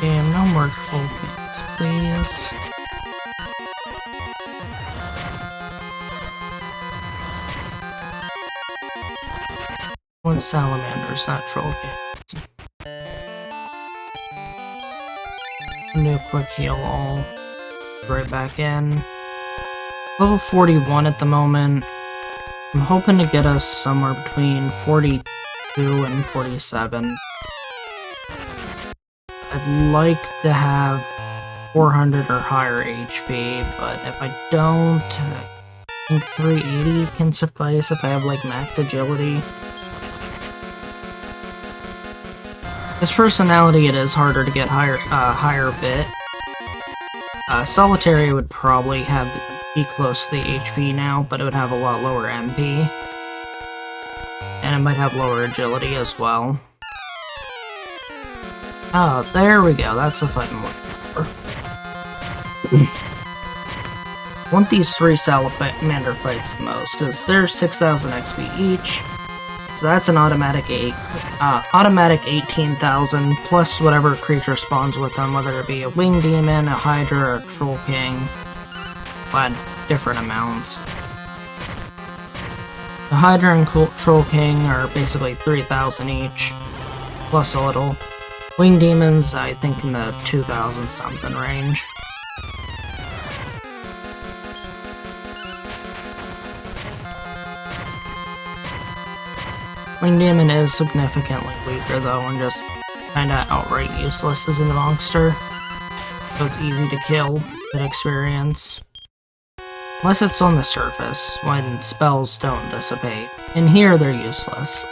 S1: Damn, no more trophies, please. One salamanders, not trophies. Do a quick heal all. Right back in. Level 41 at the moment. I'm hoping to get us somewhere between 42 and 47. I'd like to have 400 or higher HP, but if I don't, I think 380 can suffice if I have like max agility. This personality, it is harder to get higher bit. Solitary would probably be close to the HP now, but it would have a lot lower MP. And it might have lower agility as well. Oh, there we go. That's the fight I'm looking for. Want these 3 salamander fights the most, because they're 6,000 XP each. So that's an automatic 18,000 plus whatever creature spawns with them, whether it be a winged demon, a hydra, or a troll king. But different amounts. The hydra and troll king are basically 3,000 each, plus a little. Winged demons, I think in the 2,000 something range. Winged demon is significantly weaker though, and just kinda outright useless as a monster. So it's easy to kill, good experience. Unless it's on the surface, when spells don't dissipate. In here, they're useless.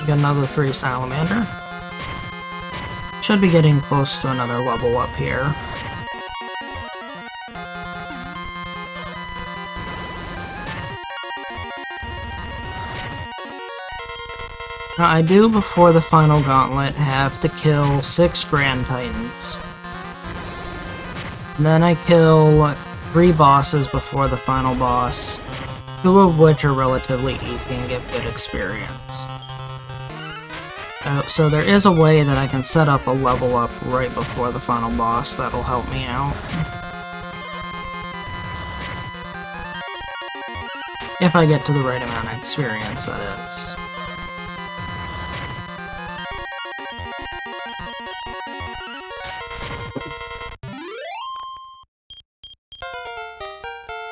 S1: Get another 3 salamander. Should be getting close to another level up here. Now, I do, before the final gauntlet, have to kill 6 Grand Titans. And then I kill 3 bosses before the final boss, 2 of which are relatively easy and give good experience. So there is a way that I can set up a level up right before the final boss that'll help me out. If I get to the right amount of experience, that is.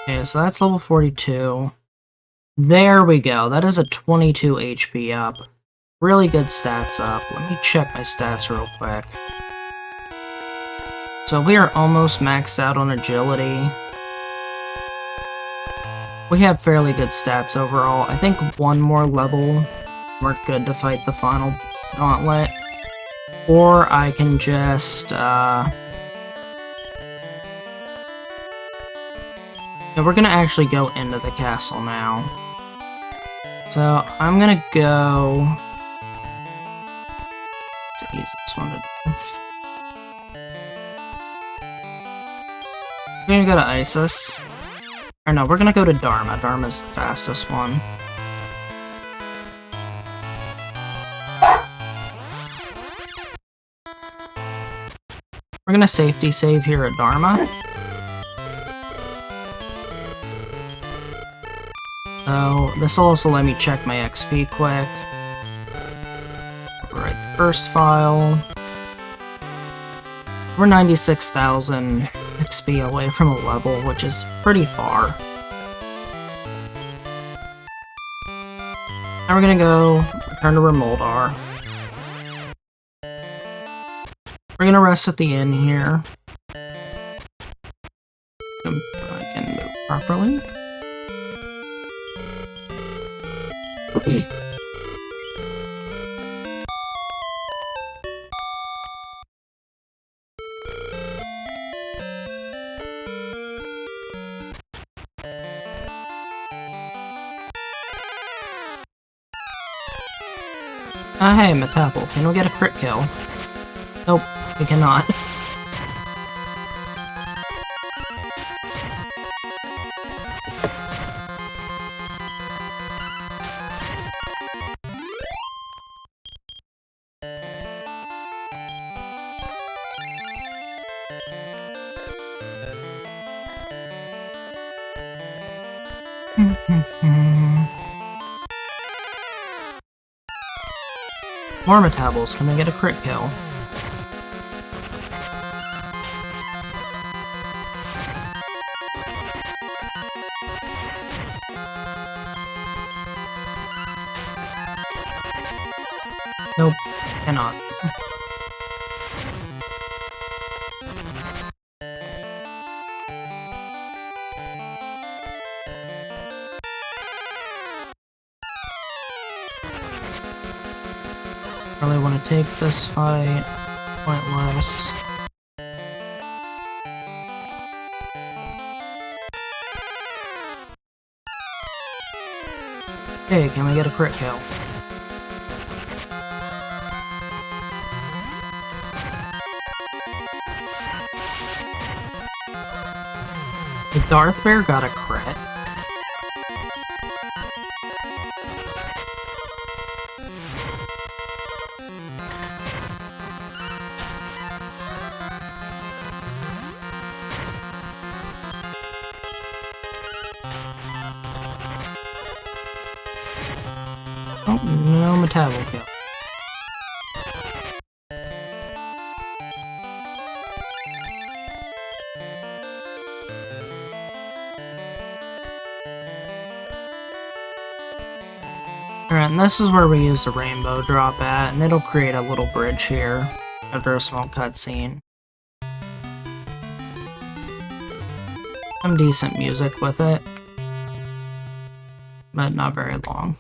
S1: Okay, so that's level 42. There we go. That is a 22 HP up. Really good stats up. Let me check my stats real quick. So we are almost maxed out on agility. We have fairly good stats overall. I think one more level, we're good to fight the final gauntlet. Or I can just, yeah, we're gonna actually go into the castle now. So, I'm gonna go... It's the easiest one to do. We're gonna go to Isis. Or no, we're gonna go to Dharma. Dharma's the fastest one. We're gonna safety save here at Dharma. So, this will also let me check my XP quick. Overwrite the first file. We're 96,000 XP away from a level, which is pretty far. Now we're gonna go return to Remoldar. We're gonna rest at the inn here. I can move properly. Hey, Metapple, can we get a crit kill? Nope, we cannot. More Metables, can we get a crit kill? Nope, cannot. Really want to take this fight. Pointless. Okay, can we get a crit kill? The Darth Bear got a crit. Oh, no Metabo kill. Alright, and this is where we use the rainbow drop at, and it'll create a little bridge here after a small cutscene. Some decent music with it, but not very long.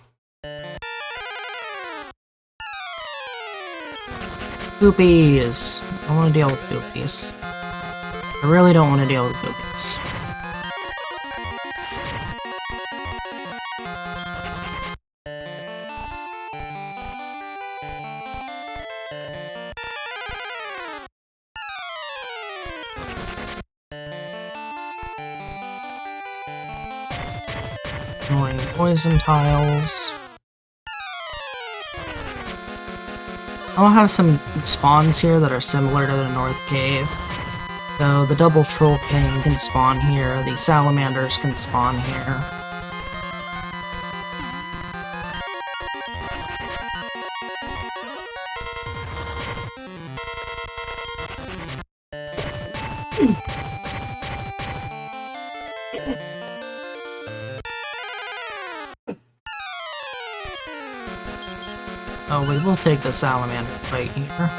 S1: Goopies! I don't want to deal with goopies. I really don't want to deal with goopies. Annoying poison tiles. I'll have some spawns here that are similar to the North Cave. So the Double Troll King can spawn here, the Salamanders can spawn here. Oh, we will take the Salamander fight here.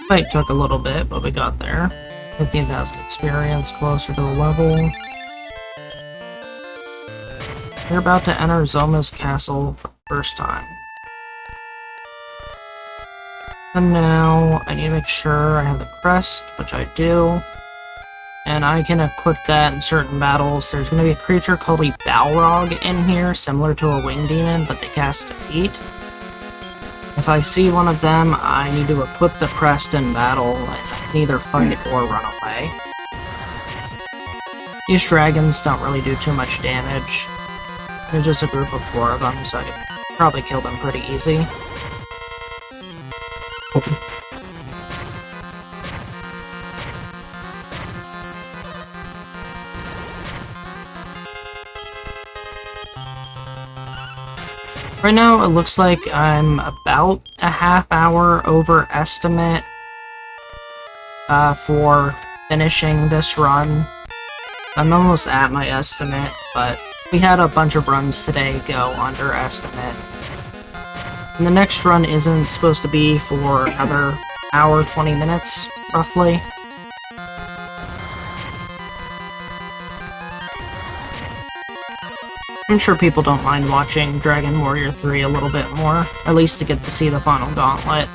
S1: Fight took a little bit, but we got there. 15,000 experience, closer to the level. We're about to enter Zoma's castle for the first time. And now, I need to make sure I have the crest, which I do. And I can equip that in certain battles. There's going to be a creature called a Balrog in here, similar to a Winged Demon, but they cast Defeat. If I see one of them, I need to equip the crest in battle, and I can either fight or run away. These dragons don't really do too much damage. There's just a group of 4 of them, so I can probably kill them pretty easy. Right now, it looks like I'm about a half hour over estimate for finishing this run. I'm almost at my estimate, but we had a bunch of runs today go under estimate. And the next run isn't supposed to be for another hour, 20 minutes, roughly. I'm sure people don't mind watching Dragon Warrior 3 a little bit more, at least to get to see the final gauntlet.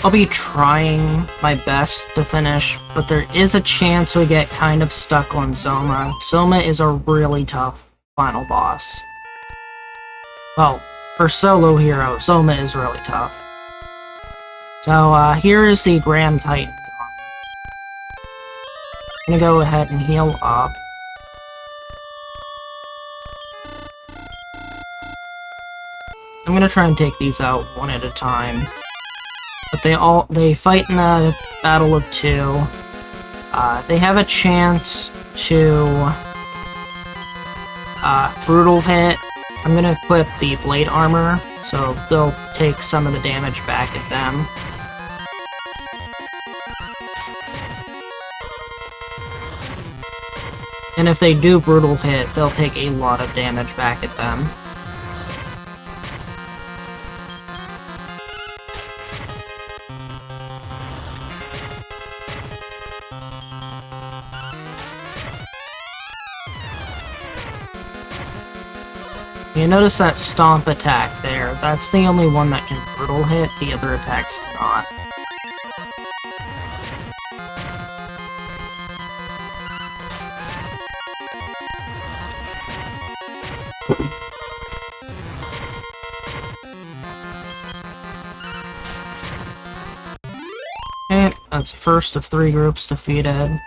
S1: I'll be trying my best to finish, but there is a chance we get kind of stuck on Zoma. Zoma is a really tough final boss. Well, for solo hero, Zoma is really tough. So, here is the Grand Titan. I'm gonna go ahead and heal up. I'm gonna try and take these out one at a time. But they fight in a battle of 2. They have a chance to brutal hit. I'm gonna equip the blade armor, so they'll take some of the damage back at them. And if they do brutal hit, they'll take a lot of damage back at them. You notice that stomp attack there. That's the only one that can brutal hit, the other attacks cannot. Okay, that's the first of 3 groups defeated.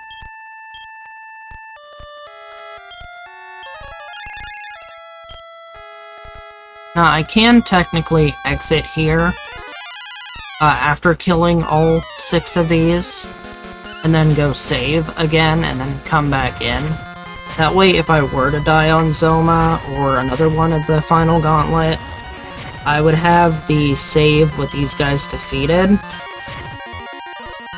S1: Now, I can technically exit here after killing all 6 of these, and then go save again, and then come back in. That way, if I were to die on Zoma, or another one of the final gauntlet, I would have the save with these guys defeated.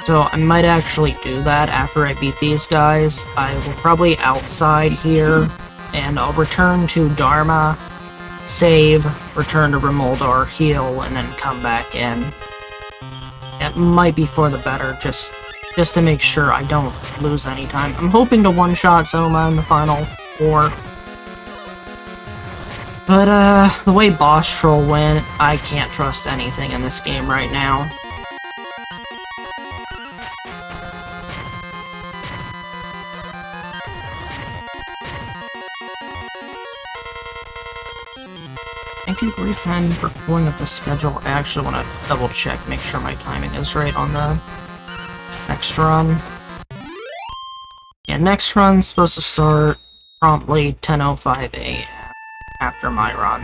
S1: So I might actually do that after I beat these guys. I will probably outside here, and I'll return to Dharma, save, return to Remoldar, heal, and then come back in. It might be for the better, just to make sure I don't lose any time. I'm hoping to one-shot Zoma in the final 4. But, the way Boss Troll went, I can't trust anything in this game right now. Thank you, Griefman, for pulling up the schedule. I actually want to double-check, make sure my timing is right on the next run. Yeah, next run's supposed to start promptly 10:05 a.m. after my run.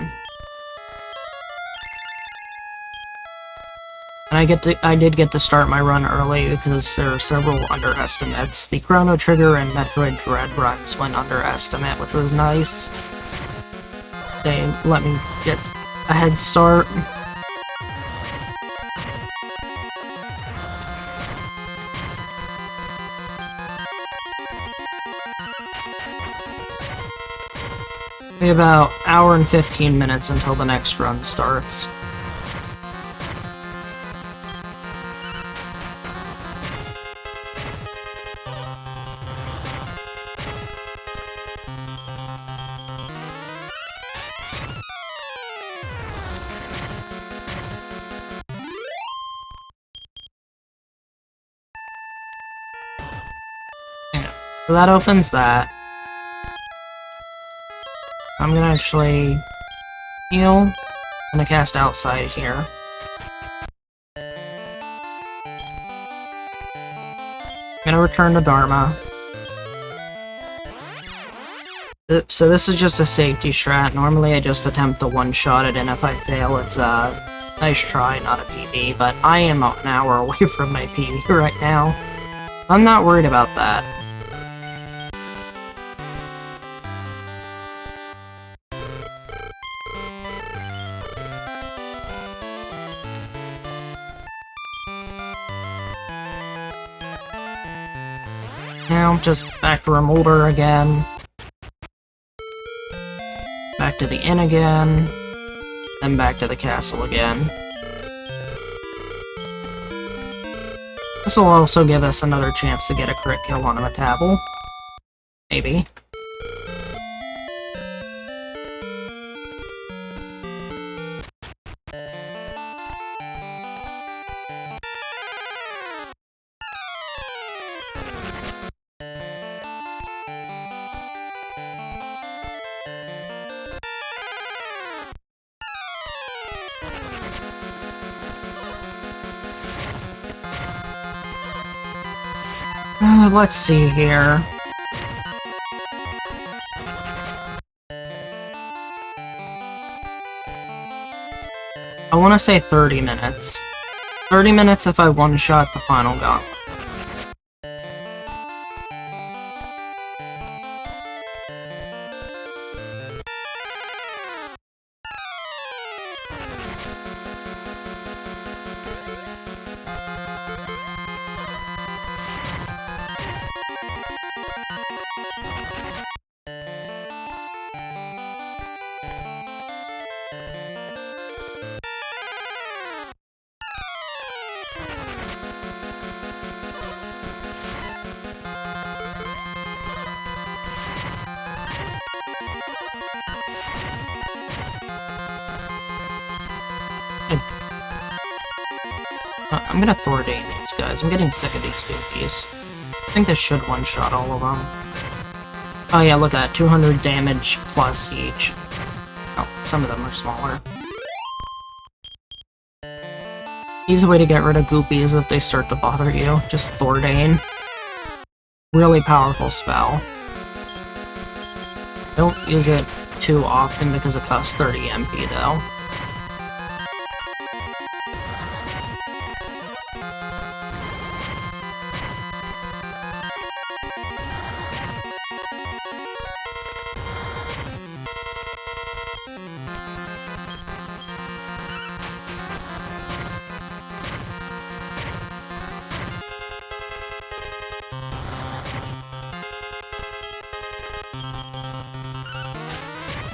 S1: And I did get to start my run early because there are several underestimates. The Chrono Trigger and Metroid Dread runs went underestimate, which was nice. They let me get a head start. We have about an hour and 15 minutes until the next run starts. So that opens that. I'm gonna actually heal. I'm gonna cast Outside here. I'm gonna return to Dharma. So this is just a safety strat. Normally I just attempt to one-shot it, and if I fail, it's a nice try, not a PB, but I am an hour away from my PB right now. I'm not worried about that. Now, just back to Remoldar again. Back to the inn again. Then back to the castle again. This will also give us another chance to get a crit kill on a Metable. Maybe. Let's see here. I want to say 30 minutes. 30 minutes if I one-shot the final gauntlet. I'm gonna Thordain these guys. I'm getting sick of these doofies. I think this should one-shot all of them. Oh yeah, look at that. 200 damage plus each. Oh, some of them are smaller. Easy way to get rid of goopies if they start to bother you. Just Thordain. Really powerful spell. Don't use it too often because it costs 30 MP though.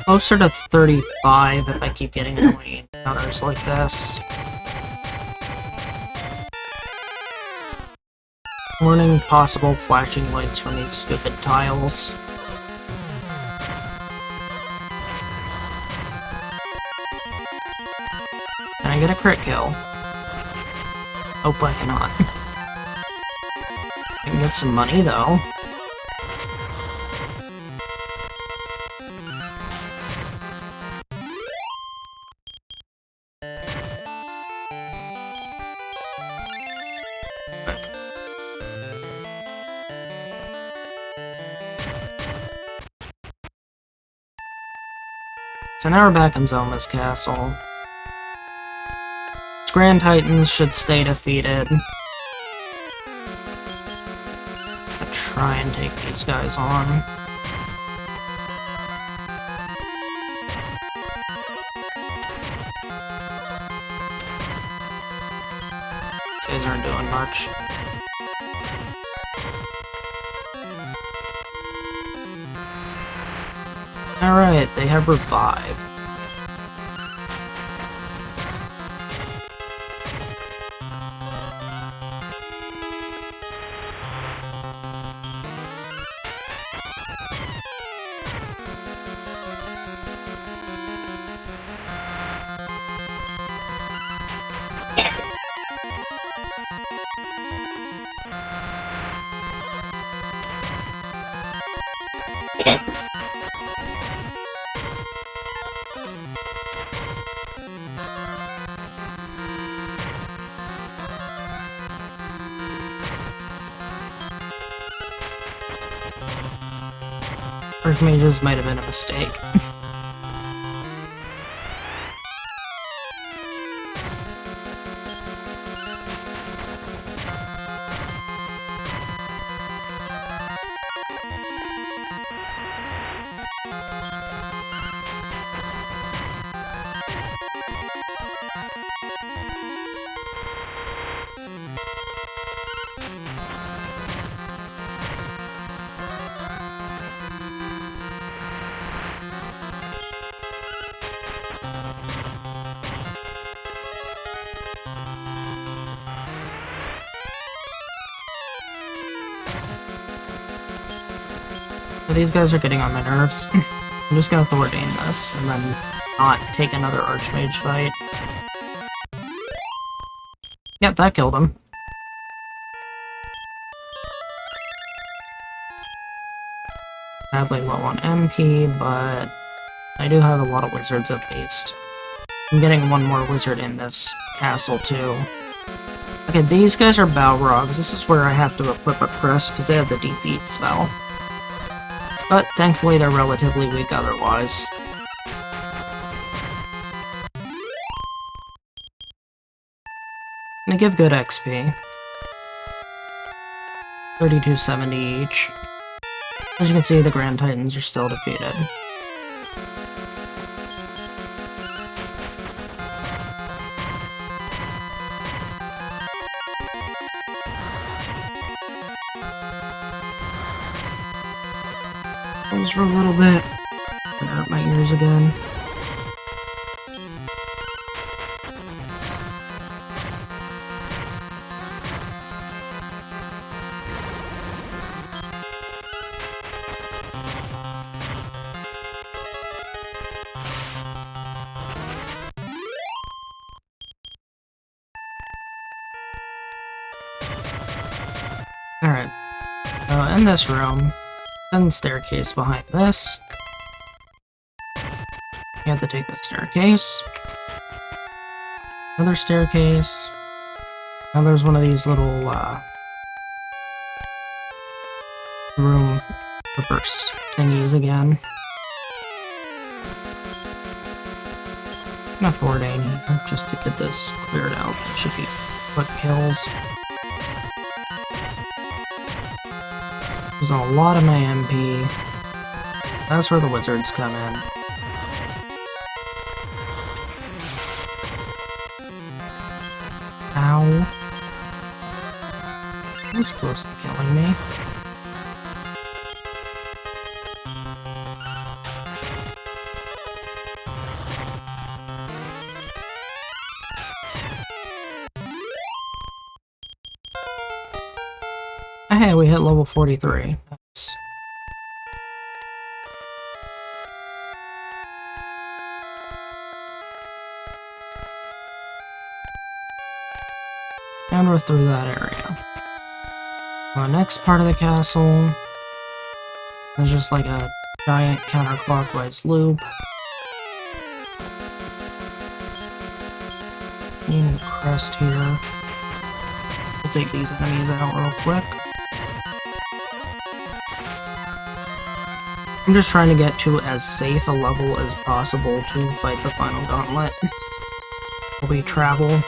S1: Closer to 35 if I keep getting annoying encounters like this. Warning possible flashing lights from these stupid tiles. Can I get a crit kill? Hope I cannot. I can get some money though. So now we're back in Zoma's castle. Its Grand Titans should stay defeated. I'll try and take these guys on. These guys aren't doing much. Alright, they have revived. Archmages might have been a mistake. These guys are getting on my nerves. I'm just gonna Thordain this, and then not take another Archmage fight. Yep, that killed him. Badly low on MP, but I do have a lot of wizards at least. I'm getting one more wizard in this castle too. Okay, these guys are Balrogs. This is where I have to equip a Chris, because they have the defeat spell. But thankfully they're relatively weak otherwise. They give good XP. 3270 each. As you can see, the Grand Titans are still defeated. For a little bit. It hurt my ears again. Alright. In this room, then staircase behind this. You have to take the staircase. Another staircase. Now there's one of these little, room reverse thingies again. I'm gonna Thordain here just to get this cleared out. It should be quick kills. There's a lot of my MP. That's where the wizards come in. Ow. That was close to killing me. hey, we hit level 43. Nice. And we're through that area. The next part of the castle is just like a giant counterclockwise loop. Need crest here. We'll take these enemies out real quick. I'm just trying to get to as safe a level as possible to fight the final gauntlet. We travel.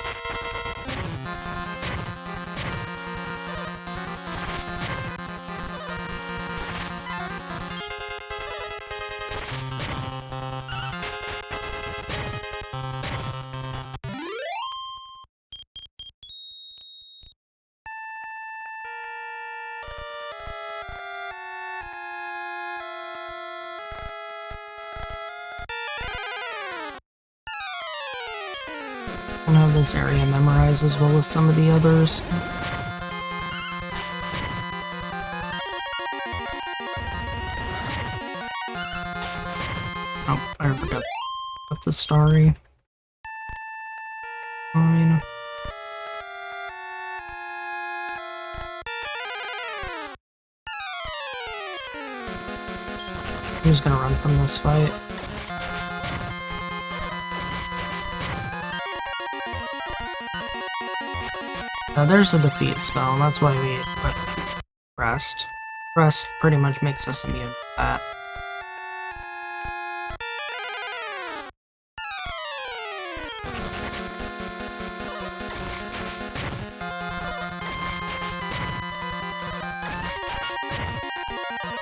S1: I don't have this area memorized as well as some of the others. Oh, I forgot up the starry. Fine. I'm just gonna run from this fight. There's a defeat spell, and that's why we equip Rest. Rest pretty much makes us immune to that.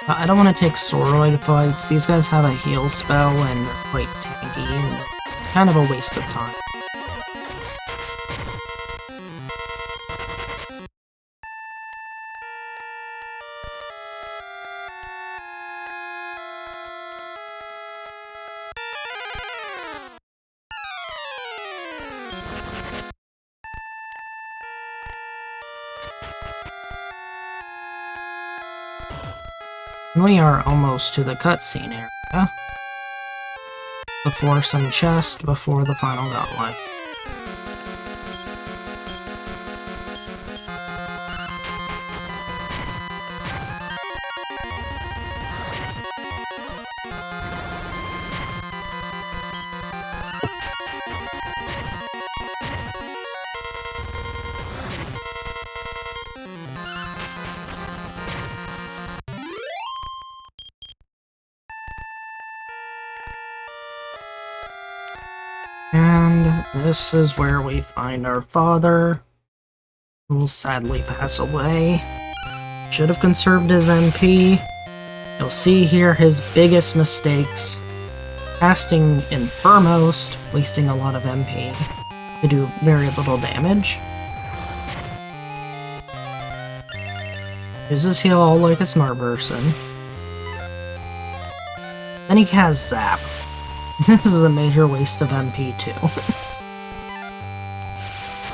S1: I don't want to take Soroid fights. These guys have a heal spell, and they're quite tanky, and it's kind of a waste of time. We are almost to the cutscene area. Before some chest, before the final gauntlet. And this is where we find our father, who will sadly pass away. Should have conserved his MP. You'll see here his biggest mistakes. Casting Infirmost, wasting a lot of MP to do very little damage. Uses heal like a smart person. Then he casts Zap. This is a major waste of MP too.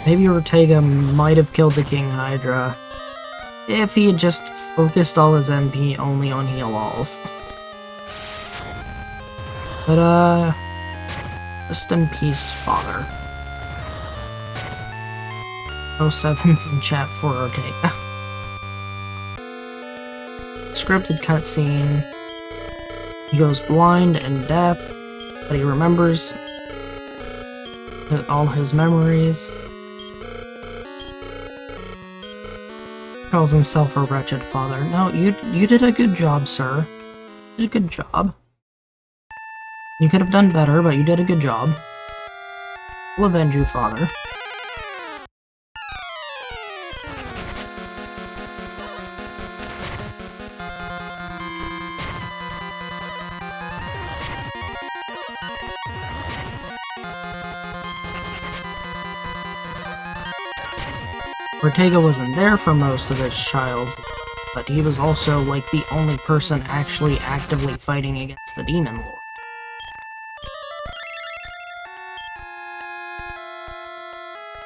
S1: Maybe Ortega might have killed the King Hydra if he had just focused all his MP only on heal-alls. But, rest in peace, father. No sevens in chat for Ortega. Scripted cutscene. He goes blind and deaf, but he remembers all his memories. Calls himself a wretched father. No, you did a good job, sir. You did a good job. You could have done better, but you did a good job. We'll avenge you, father. Ortega wasn't there for most of his childhood, but he was also like the only person actually actively fighting against the Demon Lord.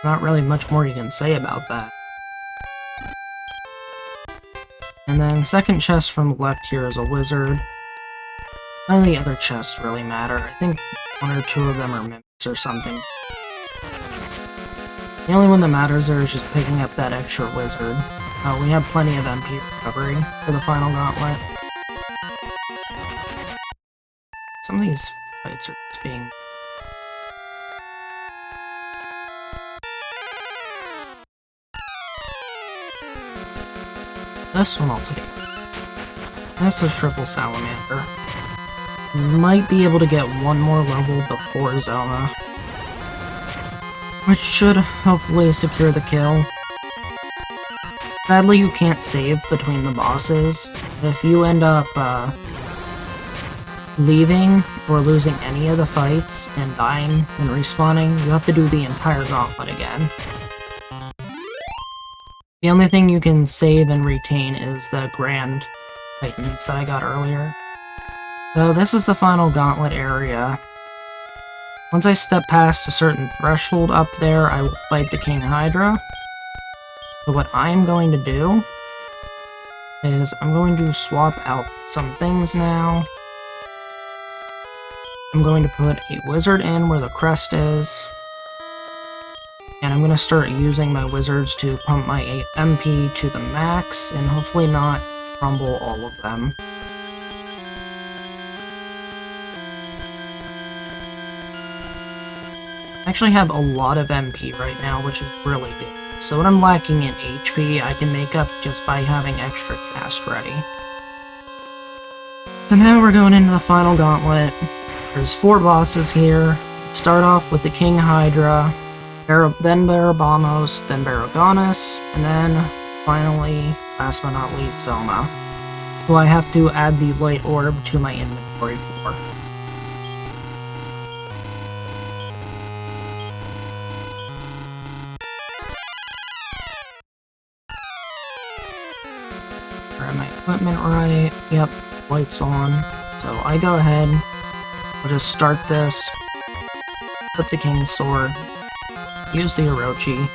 S1: Not really much more you can say about that. And then second chest from the left here is a wizard. None of the other chests really matter. I think one or two of them are mimics or something. The only one that matters there is just picking up that extra wizard. We have plenty of MP recovery for the final gauntlet. Some of these fights are just being... This one I'll take. This is Triple Salamander. Might be able to get one more level before Zoma, which should hopefully secure the kill. Sadly, you can't save between the bosses. If you end up leaving or losing any of the fights and dying and respawning, you have to do the entire gauntlet again. The only thing you can save and retain is the Grand Titans that I got earlier. So this is the final gauntlet area. Once I step past a certain threshold up there, I will fight the King Hydra. So what I'm going to do is I'm going to swap out some things now. I'm going to put a wizard in where the crest is. And I'm going to start using my wizards to pump my MP to the max and hopefully not crumble all of them. I actually have a lot of MP right now, which is really good. So what I'm lacking in HP, I can make up just by having extra cast ready. So now we're going into the final gauntlet. There's 4 bosses here. Start off with the King Hydra, then Barabamos, then Baragonus, and then finally, last but not least, Zoma, who I have to add the light orb to my inventory for. Grab my equipment right, yep, lights on. So I go ahead, I'll just start this, put the King's Sword, use the Orochi.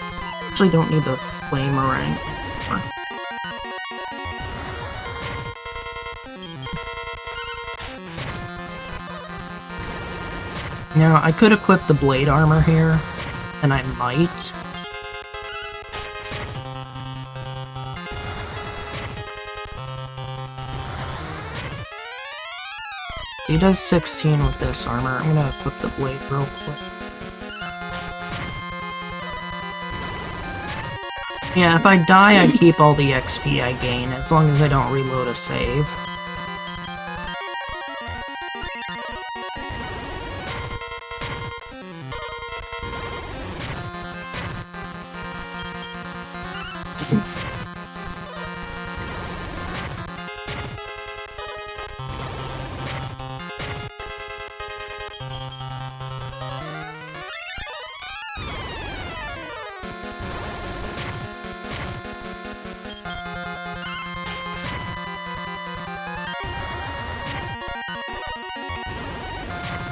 S1: Actually don't need the Flamer anymore. Now, I could equip the Blade Armor here, and I might. He does 16 with this armor. I'm gonna equip the blade real quick. Yeah, if I die, I keep all the XP I gain, as long as I don't reload a save.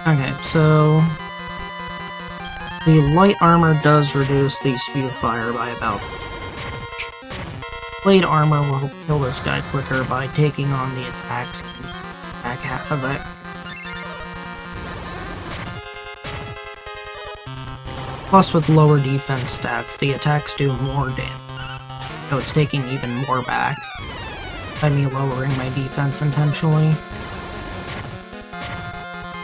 S1: Okay, so the light armor does reduce the speed of fire by about... Blade armor will kill this guy quicker by taking on the attacks and attack half of it. Plus with lower defense stats, the attacks do more damage, so it's taking even more back by me lowering my defense intentionally.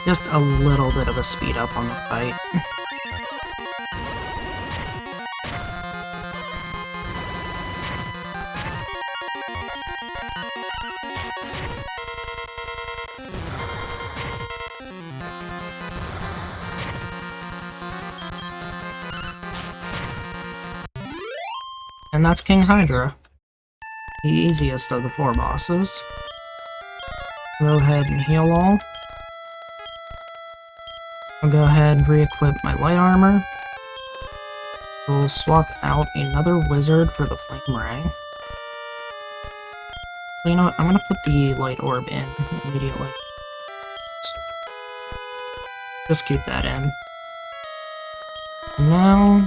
S1: Just a little bit of a speed up on the fight. And that's King Hydra. The easiest of the 4 bosses. Go ahead and heal all. I'll go ahead and re-equip my light armor. We'll swap out another wizard for the flame ray. So you know what, I'm gonna put the light orb in immediately. Just keep that in. Now,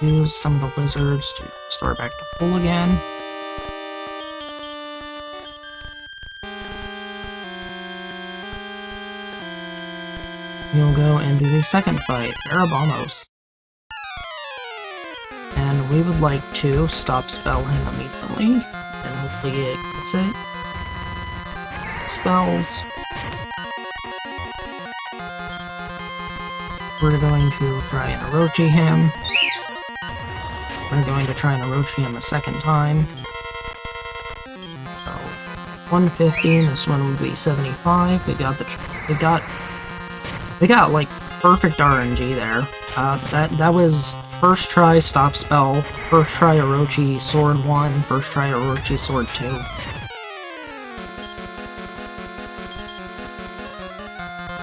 S1: use some of the wizards to restore back to full again. You'll go and do the second fight, Barabamos. And we would like to stop spell him immediately, and hopefully it gets it. Spells. We're going to try and Orochi him. We're going to try and Orochi him a second time. So, 150, this one would be 75. We got like perfect RNG there. That was first try stop spell, first try Orochi sword 1, first try Orochi sword 2.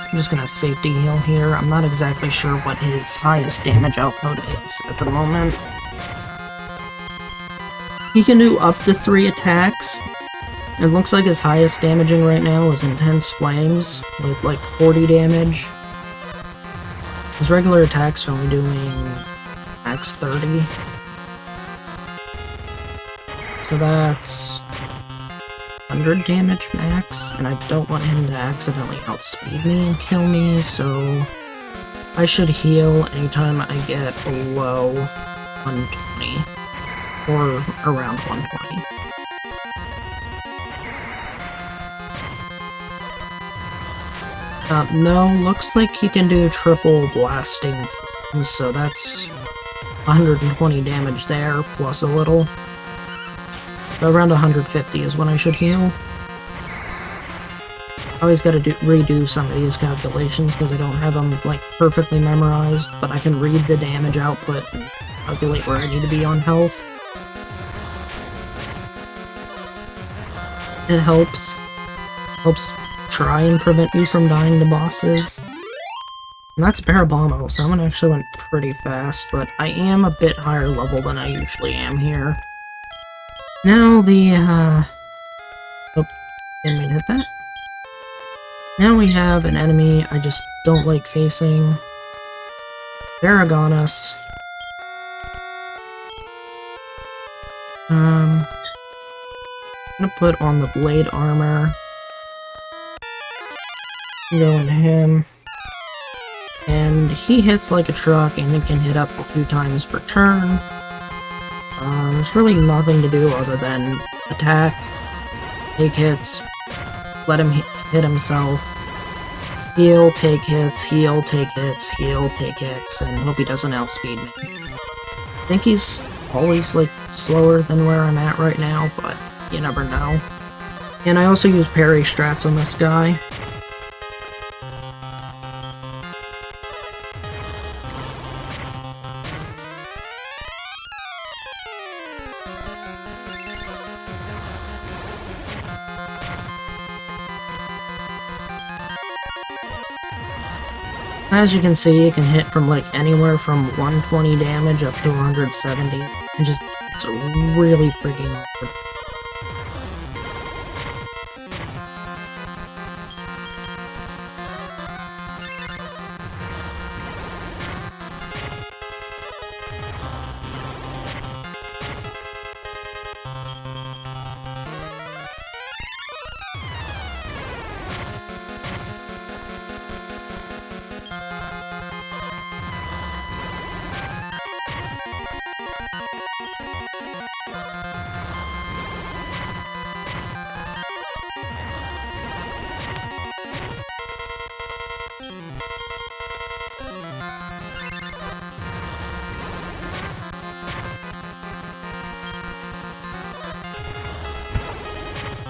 S1: I'm just gonna safety heal here. I'm not exactly sure what his highest damage output is at the moment. He can do up to 3 attacks. It looks like his highest damaging right now is Intense Flames, with like 40 damage. His regular attacks are only doing max 30. So that's 100 damage max, and I don't want him to accidentally outspeed me and kill me, so I should heal anytime I get below 120, or around 120. No, looks like he can do triple blasting, so that's 120 damage there, plus a little. So around 150 is when I should heal. I always gotta redo some of these calculations because I don't have them like perfectly memorized, but I can read the damage output and calculate where I need to be on health. It helps try and prevent you from dying to bosses. And that's Barabamo, so that one actually went pretty fast, but I am a bit higher level than I usually am here. Now the, oh, didn't mean to hit that. Now we have an enemy I just don't like facing. Varagonus. I'm gonna put on the blade armor. Go into him. And he hits like a truck, and it can hit up to 2 times per turn. There's really nothing to do other than attack, take hits, let him hit himself, heal, take hits, heal, take hits, heal, take hits, and hope he doesn't outspeed me. I think he's always, like, slower than where I'm at right now, but you never know. And I also use parry strats on this guy. As you can see, it can hit from like anywhere from 120 damage up to 170, and just, it's really freaking awkward.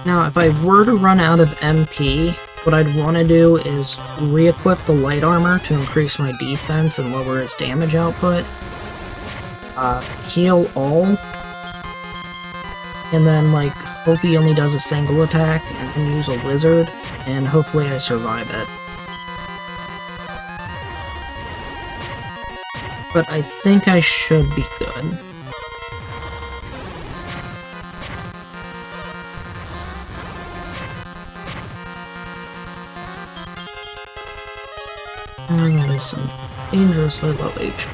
S1: Now, if I were to run out of MP, what I'd want to do is re-equip the light armor to increase my defense and lower his damage output. Heal all. And then, like, hope he only does a single attack, and then use a wizard, and hopefully I survive it. But I think I should be good. And that is some dangerously low HP.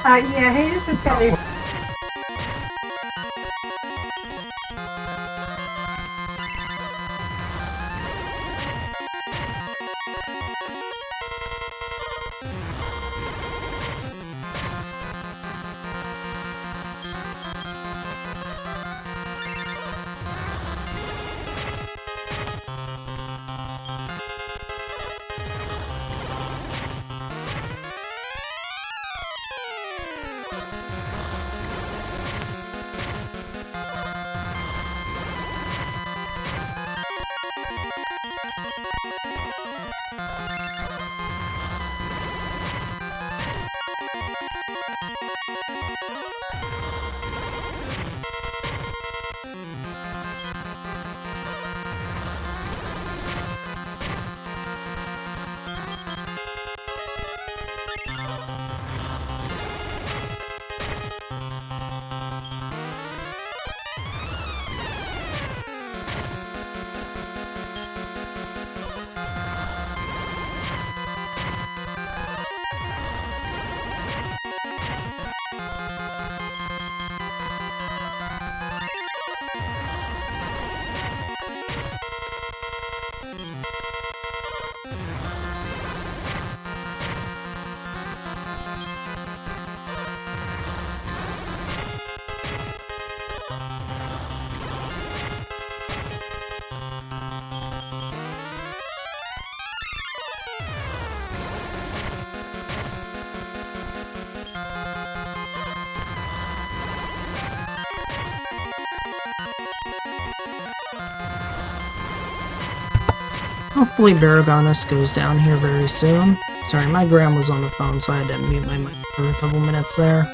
S2: Yeah, he is a very...
S1: Hopefully Baragonus goes down here very soon. Sorry, my grandma's on the phone, so I had to mute my mic for a couple minutes there.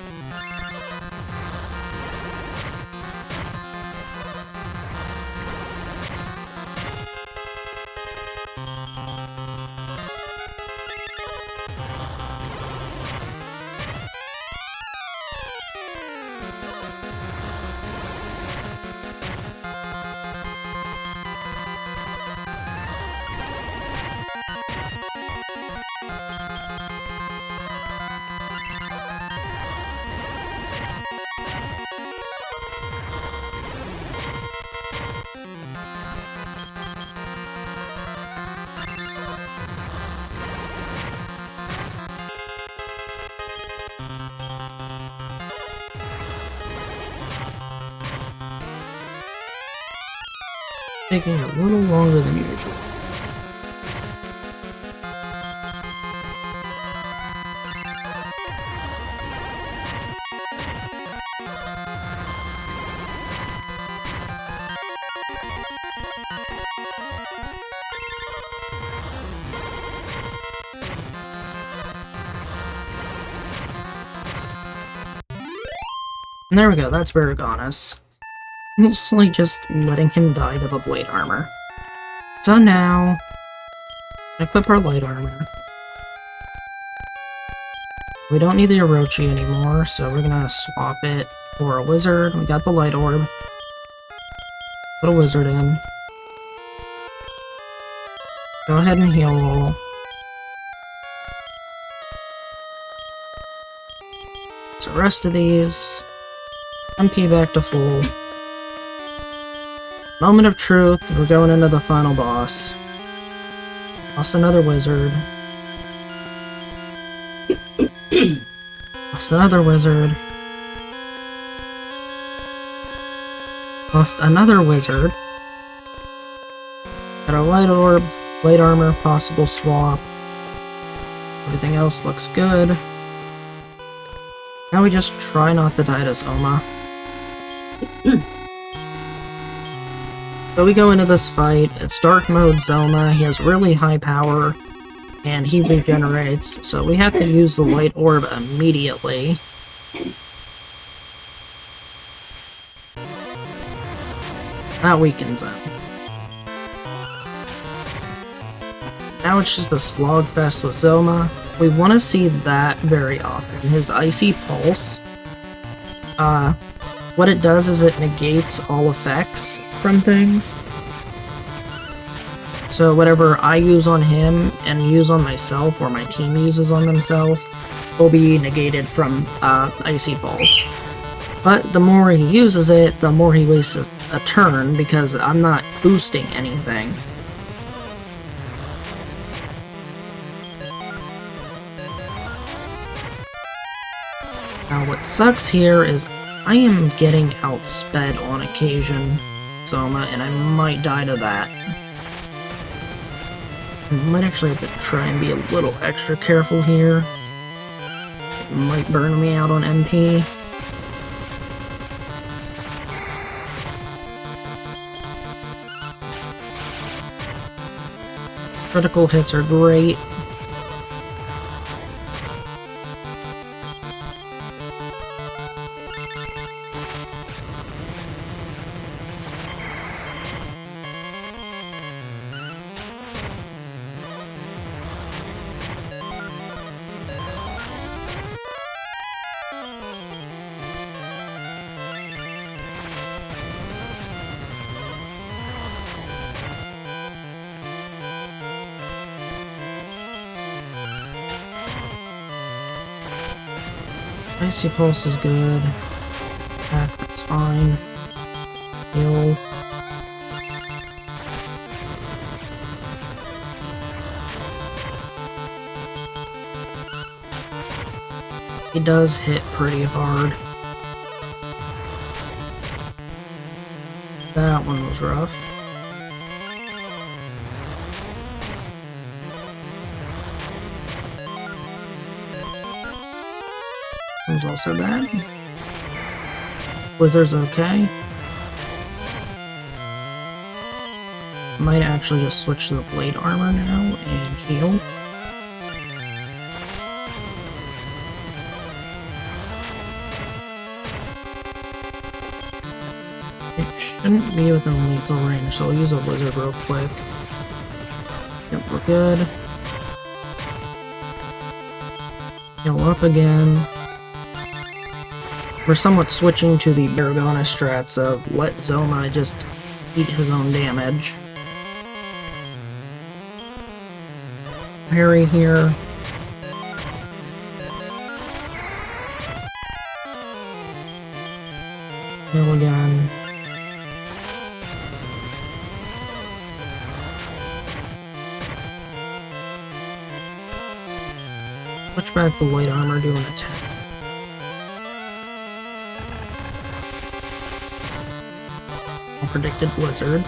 S1: Taking a little longer than usual. And there we go, that's Baragonus. Mostly just letting him die to the blade armor. So now, equip our light armor. We don't need the Orochi anymore, so we're gonna swap it for a wizard. We got the light orb. Put a wizard in. Go ahead and heal roll. So rest of these, MP back to full. Moment of truth, we're going into the final boss. Lost another wizard. Lost another wizard. Lost another wizard. Got our light orb, light armor, possible swap. Everything else looks good. Now we just try not to die to Zoma. So we go into this fight, it's dark mode Zoma, he has really high power, and he regenerates, so we have to use the light orb immediately. That weakens him. Now it's just a slogfest with Zoma. We want to see that very often. His Icy Pulse, what it does is it negates all effects from things. So whatever I use on him and use on myself, or my team uses on themselves, will be negated from Icy Pulse. But the more he uses it, the more he wastes a turn, because I'm not boosting anything. Now what sucks here is I am getting outsped on occasion, Zoma, and I might die to that. I might actually have to try and be a little extra careful here. It might burn me out on MP. Critical hits are great. Icy Pulse is good. Attack, that's fine. Heal. He does hit pretty hard. That one was rough. This one's also bad. Wizard's okay. Might actually just switch to the blade armor now and heal. It shouldn't be within lethal range, so I'll use a wizard real quick. Yep, we're good. Heal up again. We're somewhat switching to the Baragona strats of let Zoma just eat his own damage. Parry here. Heal again. Switch back to light armor, do an attack. Predicted blizzard.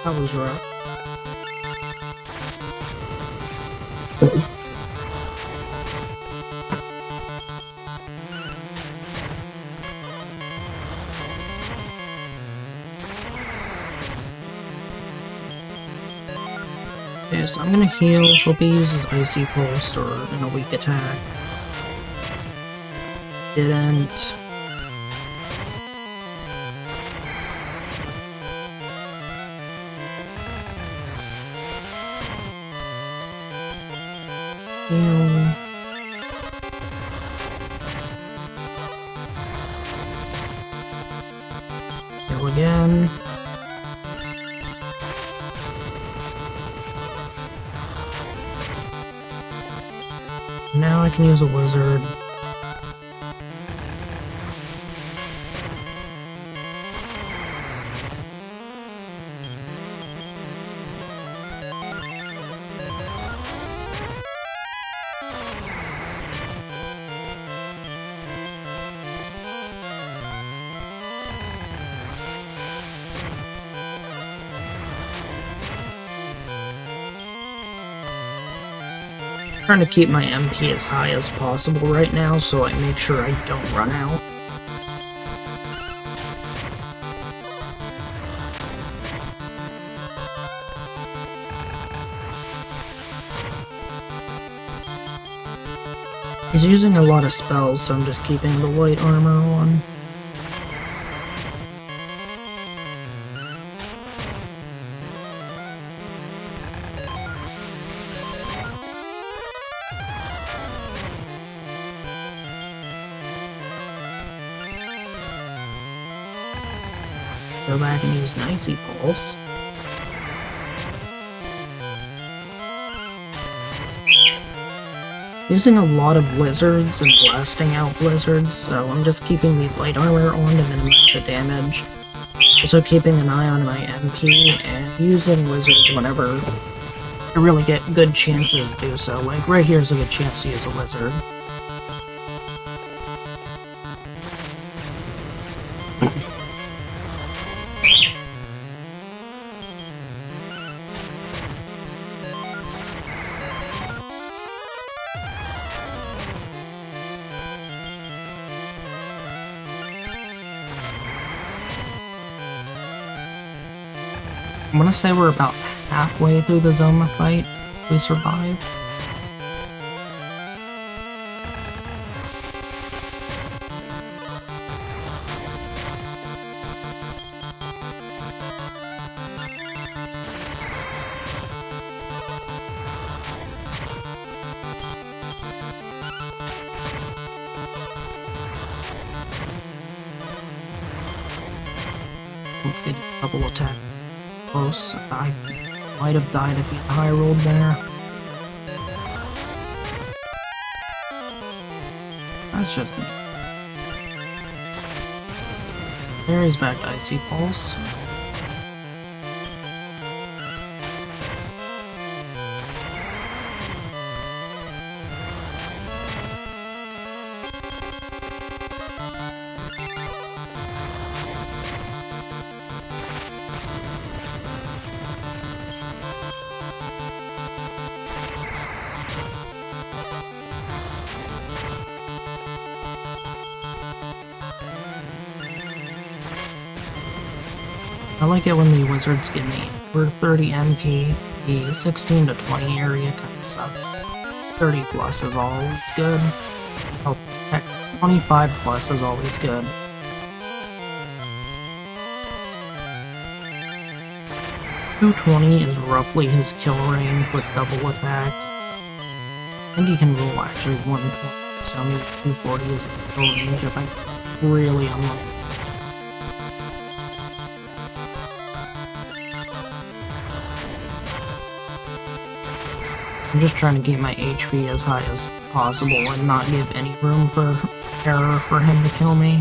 S1: That was rough. Okay, so I'm gonna heal. Hope he uses Icy Pulse or a weak attack. Didn't. Heal. Heal again. Now I can use a wizard. Trying to keep my MP as high as possible right now so I make sure I don't run out. He's using a lot of spells, so I'm just keeping the light armor on. Go back and use an Icy Pulse. Using a lot of blizzards and blasting out blizzards, so I'm just keeping the light armor on to minimize the damage. Also keeping an eye on my MP and using wizards whenever I really get good chances to do so. Like right here is a good chance to use a wizard. I'm gonna say we're about halfway through the Zoma fight. We survived. Hopefully double attack. Close. I might have died if he had high rolled there. That's just me. There he's back to Icy Pulse. I like it when the wizards give me over 30 MP. The 16 to 20 area kinda sucks. 30 plus is always good. Oh, heck, 25 plus is always good. .220 is roughly his kill range with double attack. I think he can roll actually 120, so 240 is his kill range if I'm really unlucky. I'm just trying to keep my HP as high as possible and not give any room for error for him to kill me.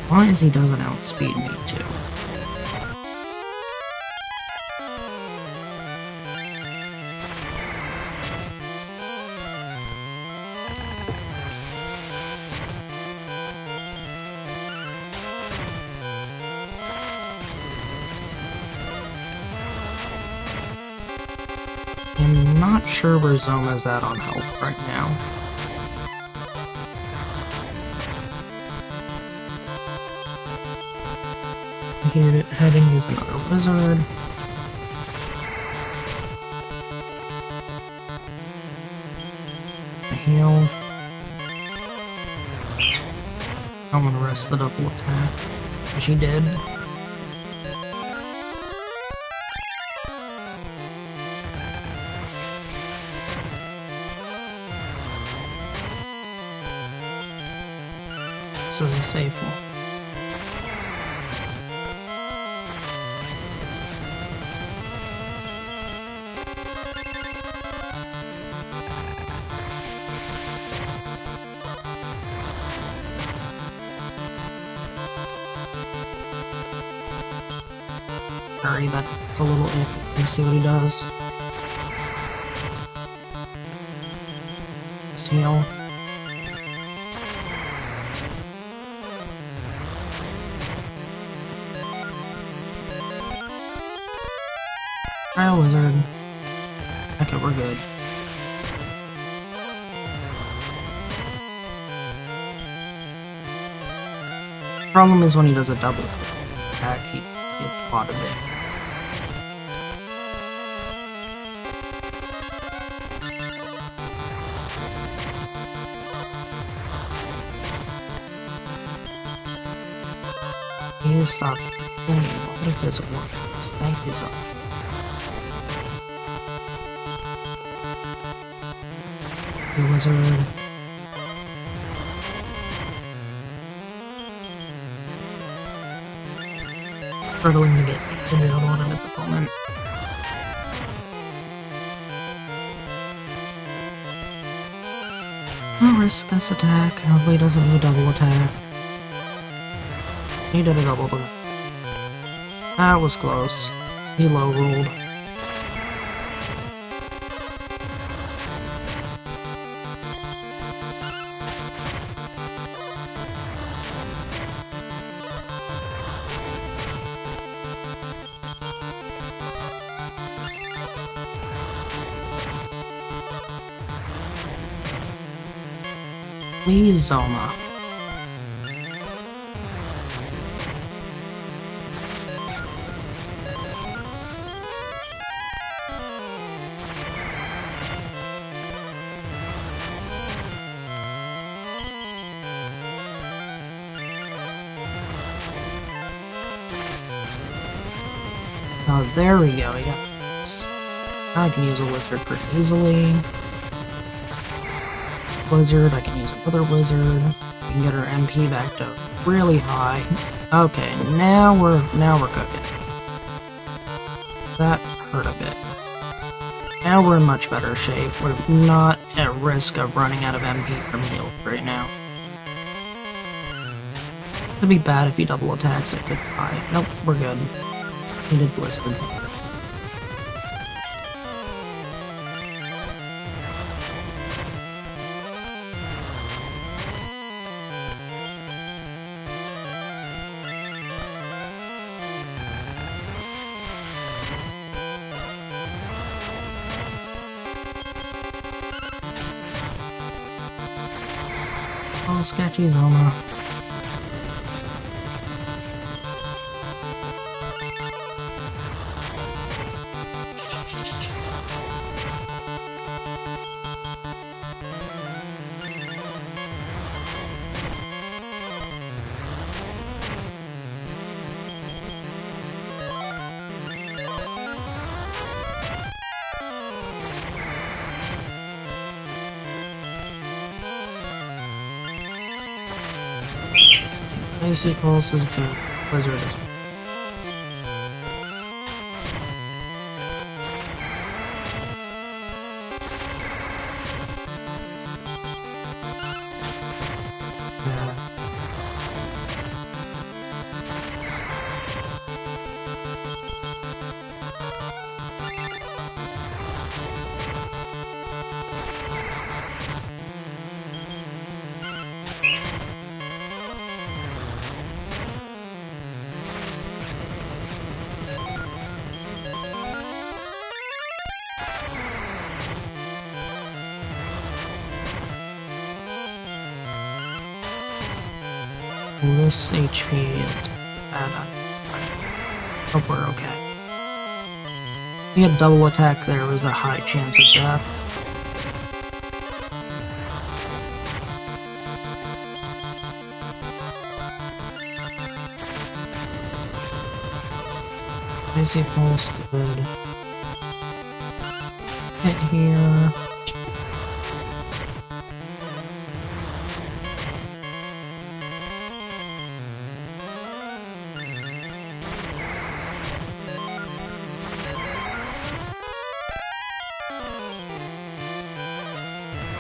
S1: Why is he doesn't outspeed me too? I'm not sure where Zoma's at on health right now. Heading is another wizard. A heal. I'm gonna rest the double attack. She did. This is a safe one. Sorry, that's a little iffy. Let's see what he does. Just heal. Trial wizard. Okay, we're good. Problem is when he does a double attack, he gets a lot of it. You stop doing what if it's worthless? Thank you, Zoe. The wizard. Struggling to get the nail on him at the moment. I'll risk this attack. Hopefully he doesn't do a double attack. He did a double attack. That was close. He low rolled. Please, Zoma. Oh, there we go, we got this. Now I can use a wizard pretty easily. Blizzard, I can use another Wizard. We can get our MP back to really high. Okay, now we're cooking. That hurt a bit. Now we're in much better shape. We're not at risk of running out of MP from heals right now. It'd be bad if he double attacks at goodbye. Nope, we're good. He did Blizzard. Oh, sketchy Zoma. Icy Pulse is good. Blizzard is good. This HP is bad. Hope we're okay. If we had double attack, there was a high chance of death. Icy Pulse, good. Hit here.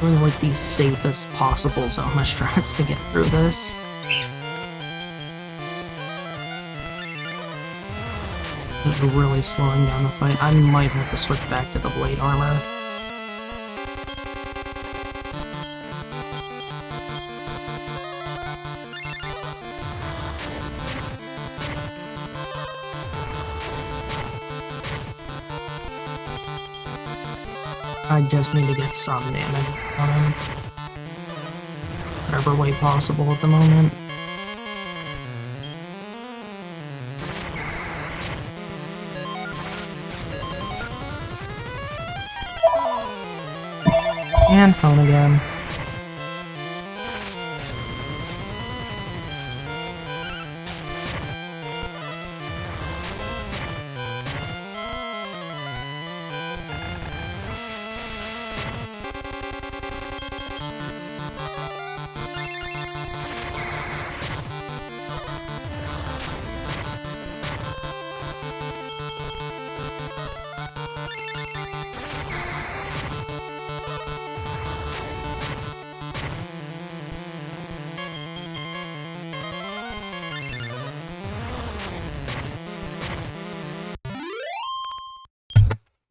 S1: Doing like the safest possible Zoma strats to get through this. It's really slowing down the fight. I might have to switch back to the blade armor. I just need to get some damage on him. Whatever way possible at the moment. And phone again.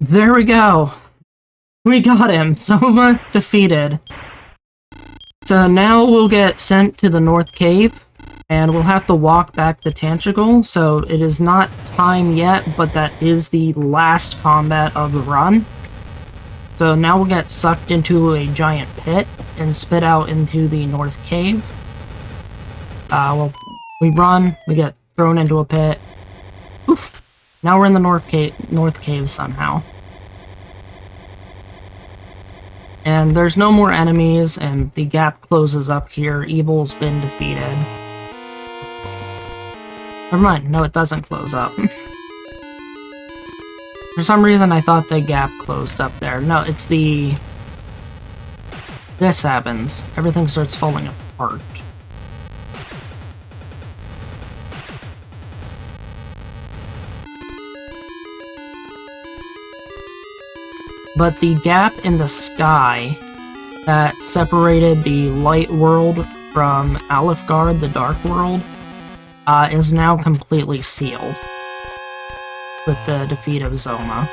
S1: There we go! We got him! Zoma defeated. So now we'll get sent to the North Cave, and we'll have to walk back the Tangigal, so it is not time yet, but that is the last combat of the run. So now we'll get sucked into a giant pit, and spit out into the North Cave. Well, we run, we get thrown into a pit. Oof! Now we're in the North Cave somehow. And there's no more enemies, and the gap closes up here. Evil's been defeated. Never mind, no, it doesn't close up. For some reason, I thought the gap closed up there. No, it's the this happens. Everything starts falling apart. But the gap in the sky that separated the light world from Alifgard, the dark world, is now completely sealed with the defeat of Zoma.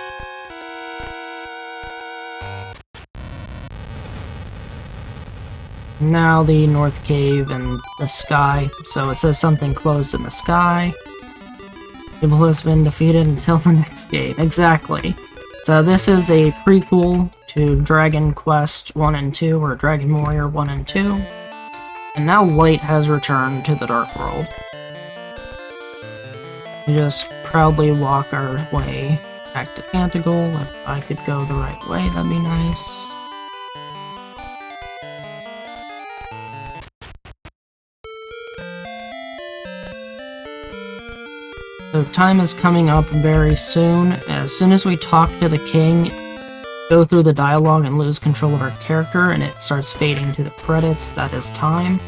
S1: Now the North Cave and the sky, so it says something closed in the sky. Evil has been defeated until the next game. Exactly. So this is a prequel to Dragon Quest 1 and 2, or Dragon Warrior 1 and 2. And now light has returned to the Dark World. We just proudly walk our way back to Cantigal. If I could go the right way, that'd be nice. So time is coming up very soon. As soon as we talk to the king, go through the dialogue and lose control of our character, and it starts fading to the credits. That is time.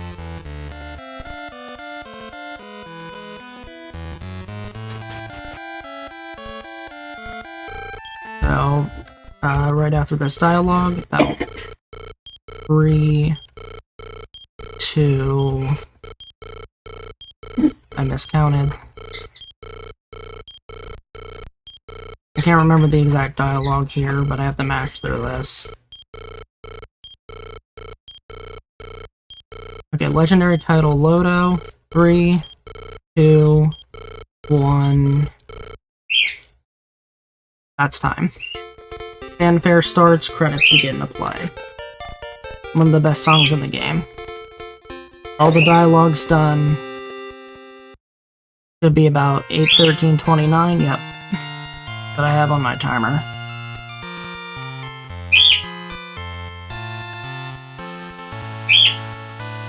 S1: So, right after this dialogue, about 3, 2... I miscounted. I can't remember the exact dialogue here, but I have to mash through this. Okay, legendary title Lodo. 3, 2, 1. That's time. Fanfare starts, credits begin to play. One of the best songs in the game. All the dialogue's done. Should be about 8:13:29, yep. That I have on my timer.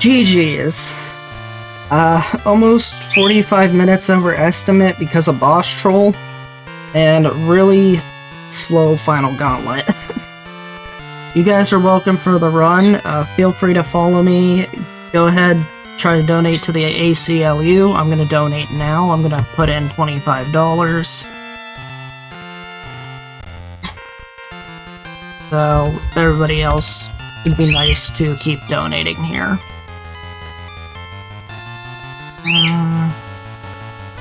S1: GG's. Almost 45 minutes over estimate because of boss troll, and really slow final gauntlet. You guys are welcome for the run. Feel free to follow me. Go ahead, try to donate to the ACLU. I'm gonna donate now. I'm gonna put in $25. So, everybody else, it'd be nice to keep donating here.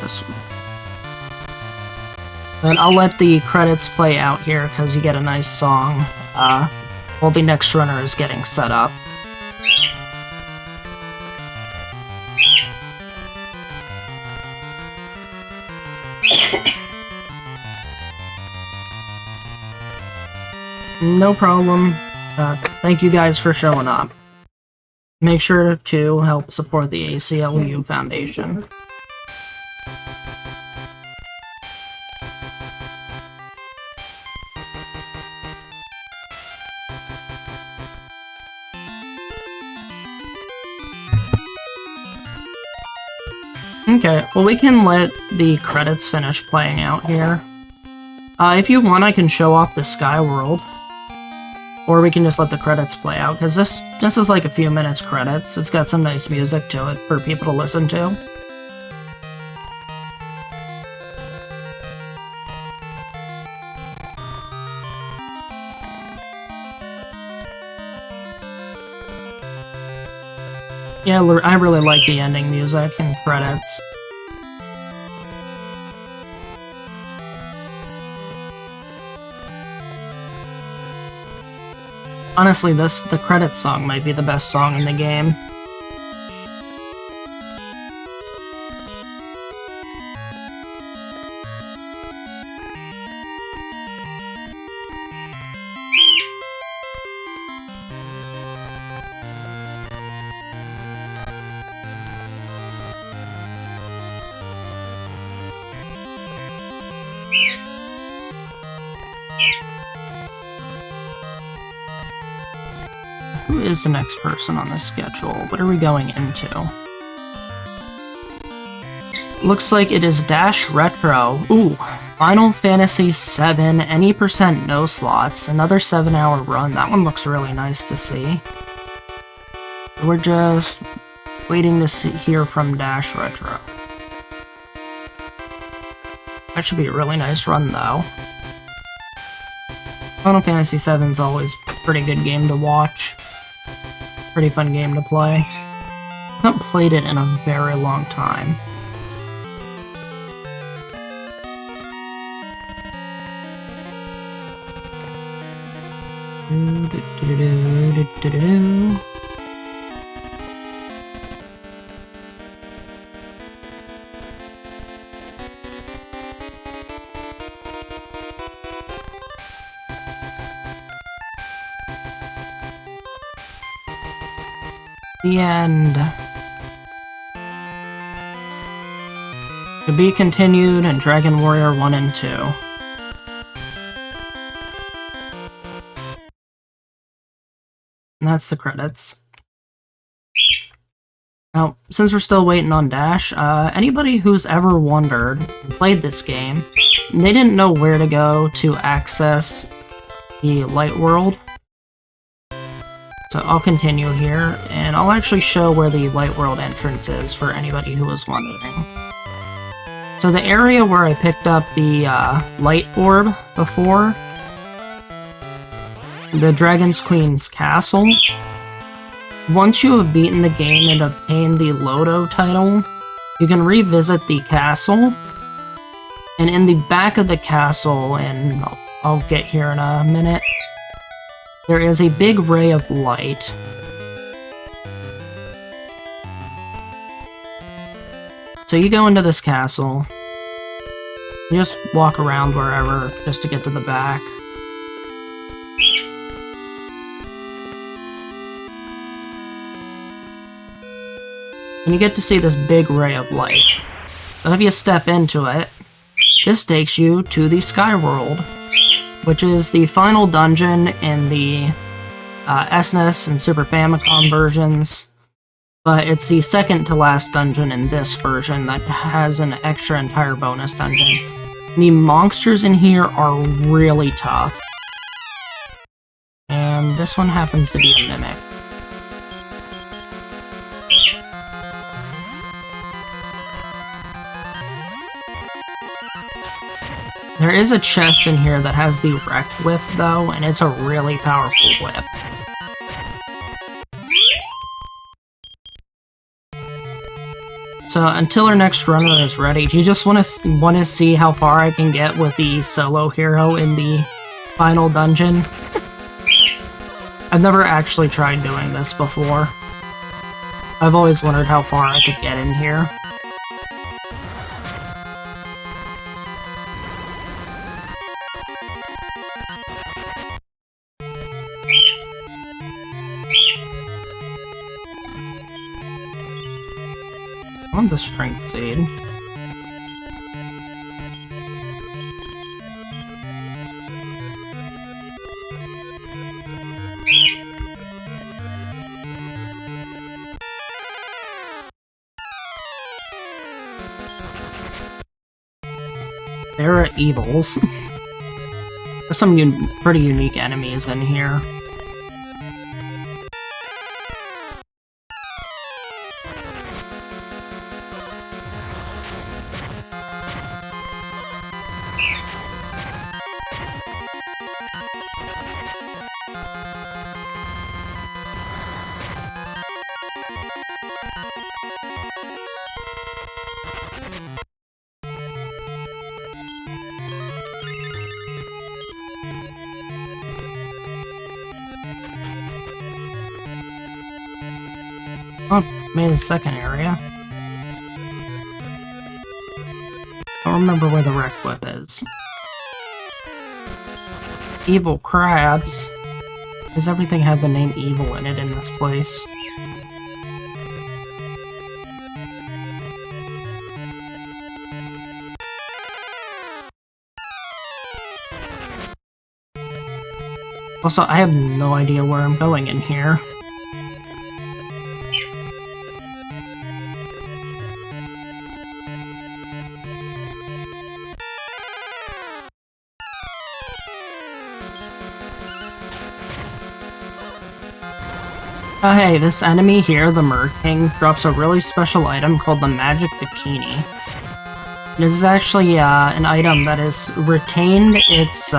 S1: This one. But I'll let the credits play out here, because you get a nice song, while the next runner is getting set up. No problem. Thank you guys for showing up. Make sure to help support the ACLU Foundation. Okay, well we can let the credits finish playing out here. If you want, I can show off the Sky World. Or we can just let the credits play out, because this is like a few minutes credits. It's got some nice music to it for people to listen to. Yeah, I really like the ending music and credits. Honestly, the credits song might be the best song in the game. Who is the next person on the schedule? What are we going into? Looks like it is Dash Retro. Ooh, Final Fantasy VII, any percent no slots, another 7-hour run. That one looks really nice to see. We're just waiting to hear from Dash Retro. That should be a really nice run, though. Final Fantasy VII is always a pretty good game to watch. Pretty fun game to play. I haven't played it in a very long time. The end. To be continued in Dragon Warrior 1 and 2. And that's the credits. Now, since we're still waiting on Dash, anybody who's ever wondered and played this game, and they didn't know where to go to access the Light World, so I'll continue here, and I'll actually show where the Light World entrance is for anybody who was wondering. So the area where I picked up the Light Orb before, the Dragon's Queen's Castle, once you have beaten the game and obtained the Loto title, you can revisit the castle, and in the back of the castle, and I'll get here in a minute, there is a big ray of light. So you go into this castle, you just walk around wherever just to get to the back. And you get to see this big ray of light. But if you step into it, this takes you to the Sky World, which is the final dungeon in the SNES and Super Famicom versions, but it's the second to last dungeon in this version that has an extra entire bonus dungeon. The monsters in here are really tough, and this one happens to be a mimic. There is a chest in here that has the Wrecked Whip, though, and it's a really powerful whip. So, until our next runner is ready, do you just want to see how far I can get with the solo hero in the final dungeon? I've never actually tried doing this before. I've always wondered how far I could get in here. One's a strength seed. There are evils. There's some pretty unique enemies in here. Oh, maybe the second area. I don't remember where the Wreck Whip is. Evil crabs. Does everything have the name evil in it in this place? Also, I have no idea where I'm going in here. Oh hey, this enemy here, the Mer King, drops a really special item called the Magic Bikini. This is actually an item that has retained its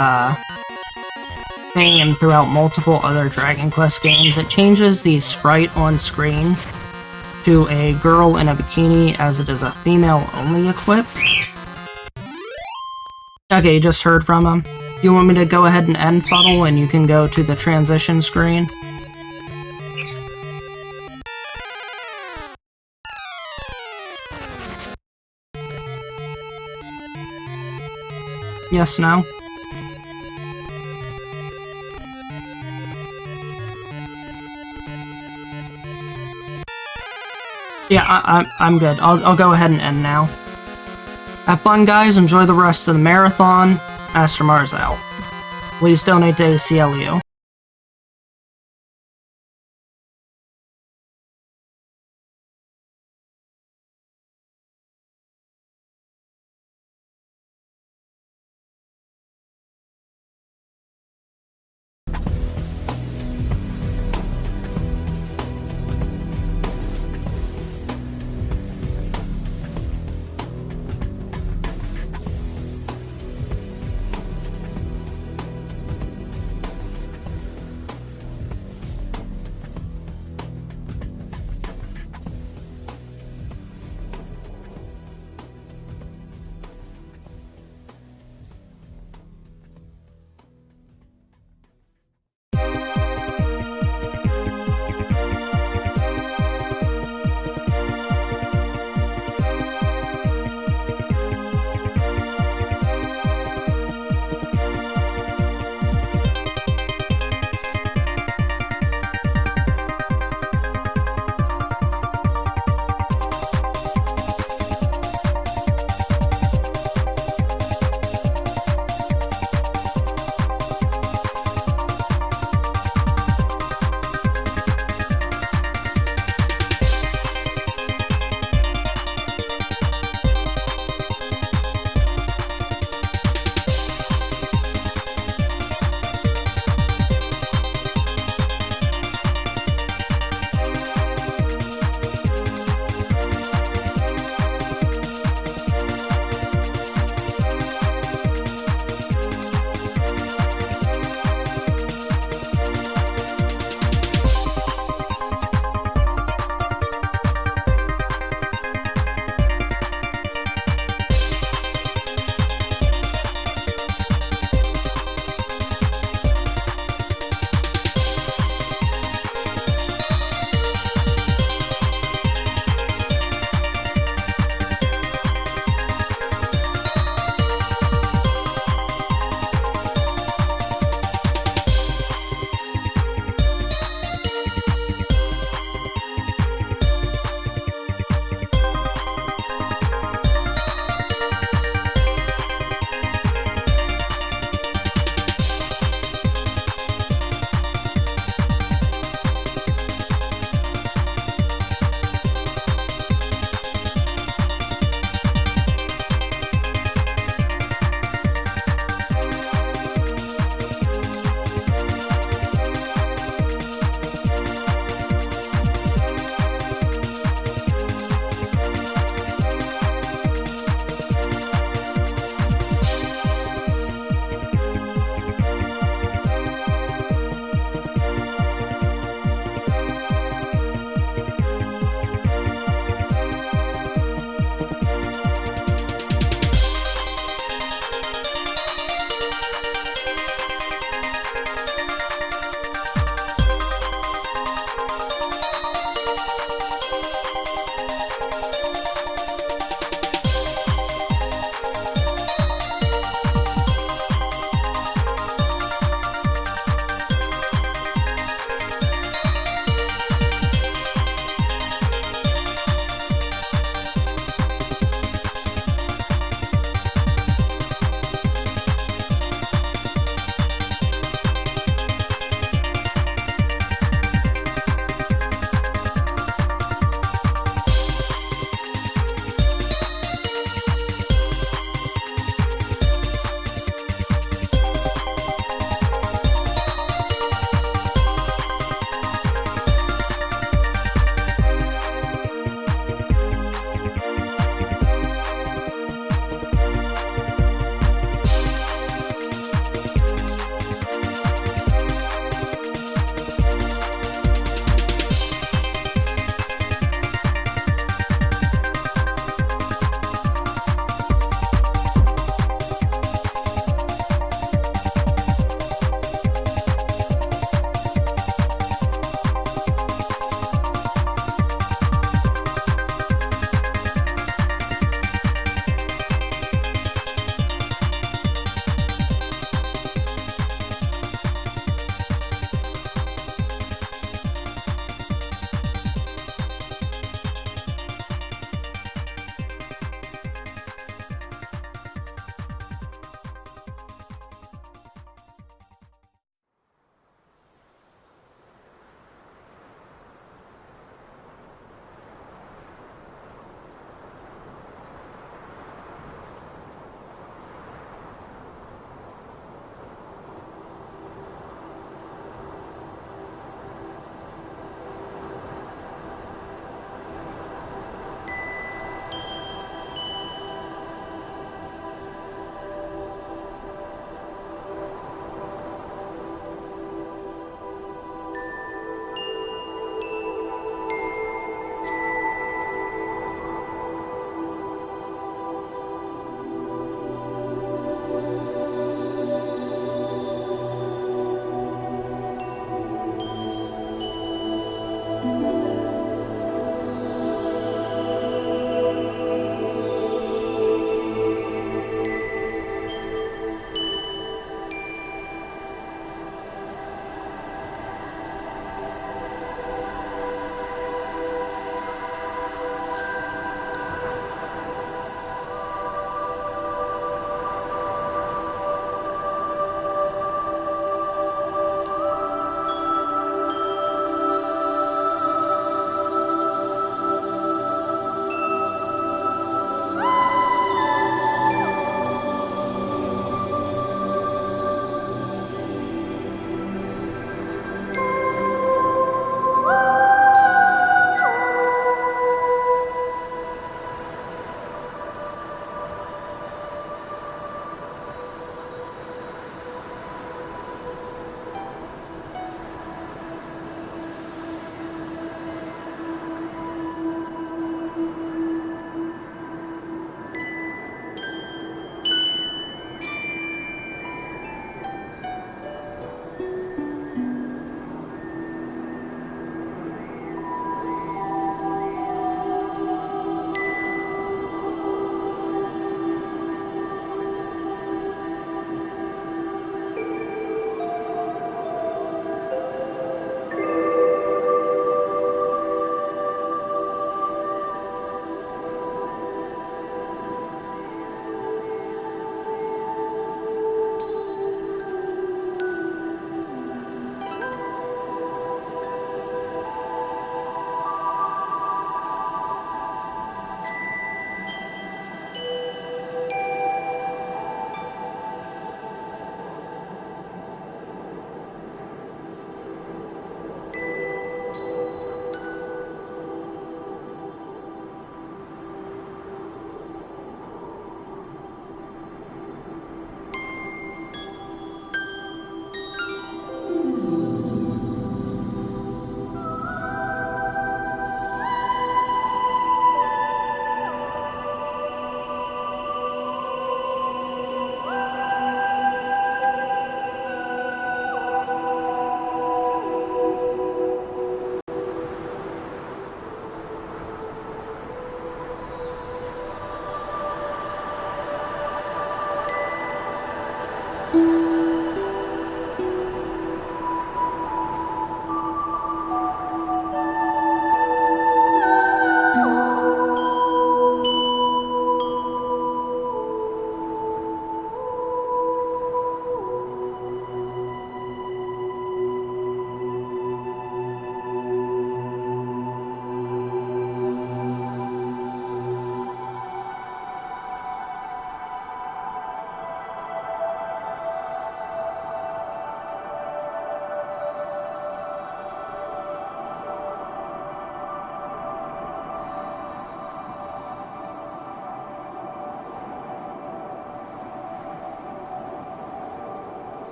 S1: fame throughout multiple other Dragon Quest games. It changes the sprite on screen to a girl in a bikini, as it is a female-only equip. Okay, you just heard from him. You want me to go ahead and end Fuddle and you can go to the transition screen? Yes, no? Yeah, I'm good. I'll go ahead and end now. Have fun, guys. Enjoy the rest of the marathon. mastermarz out. Please donate to ACLU.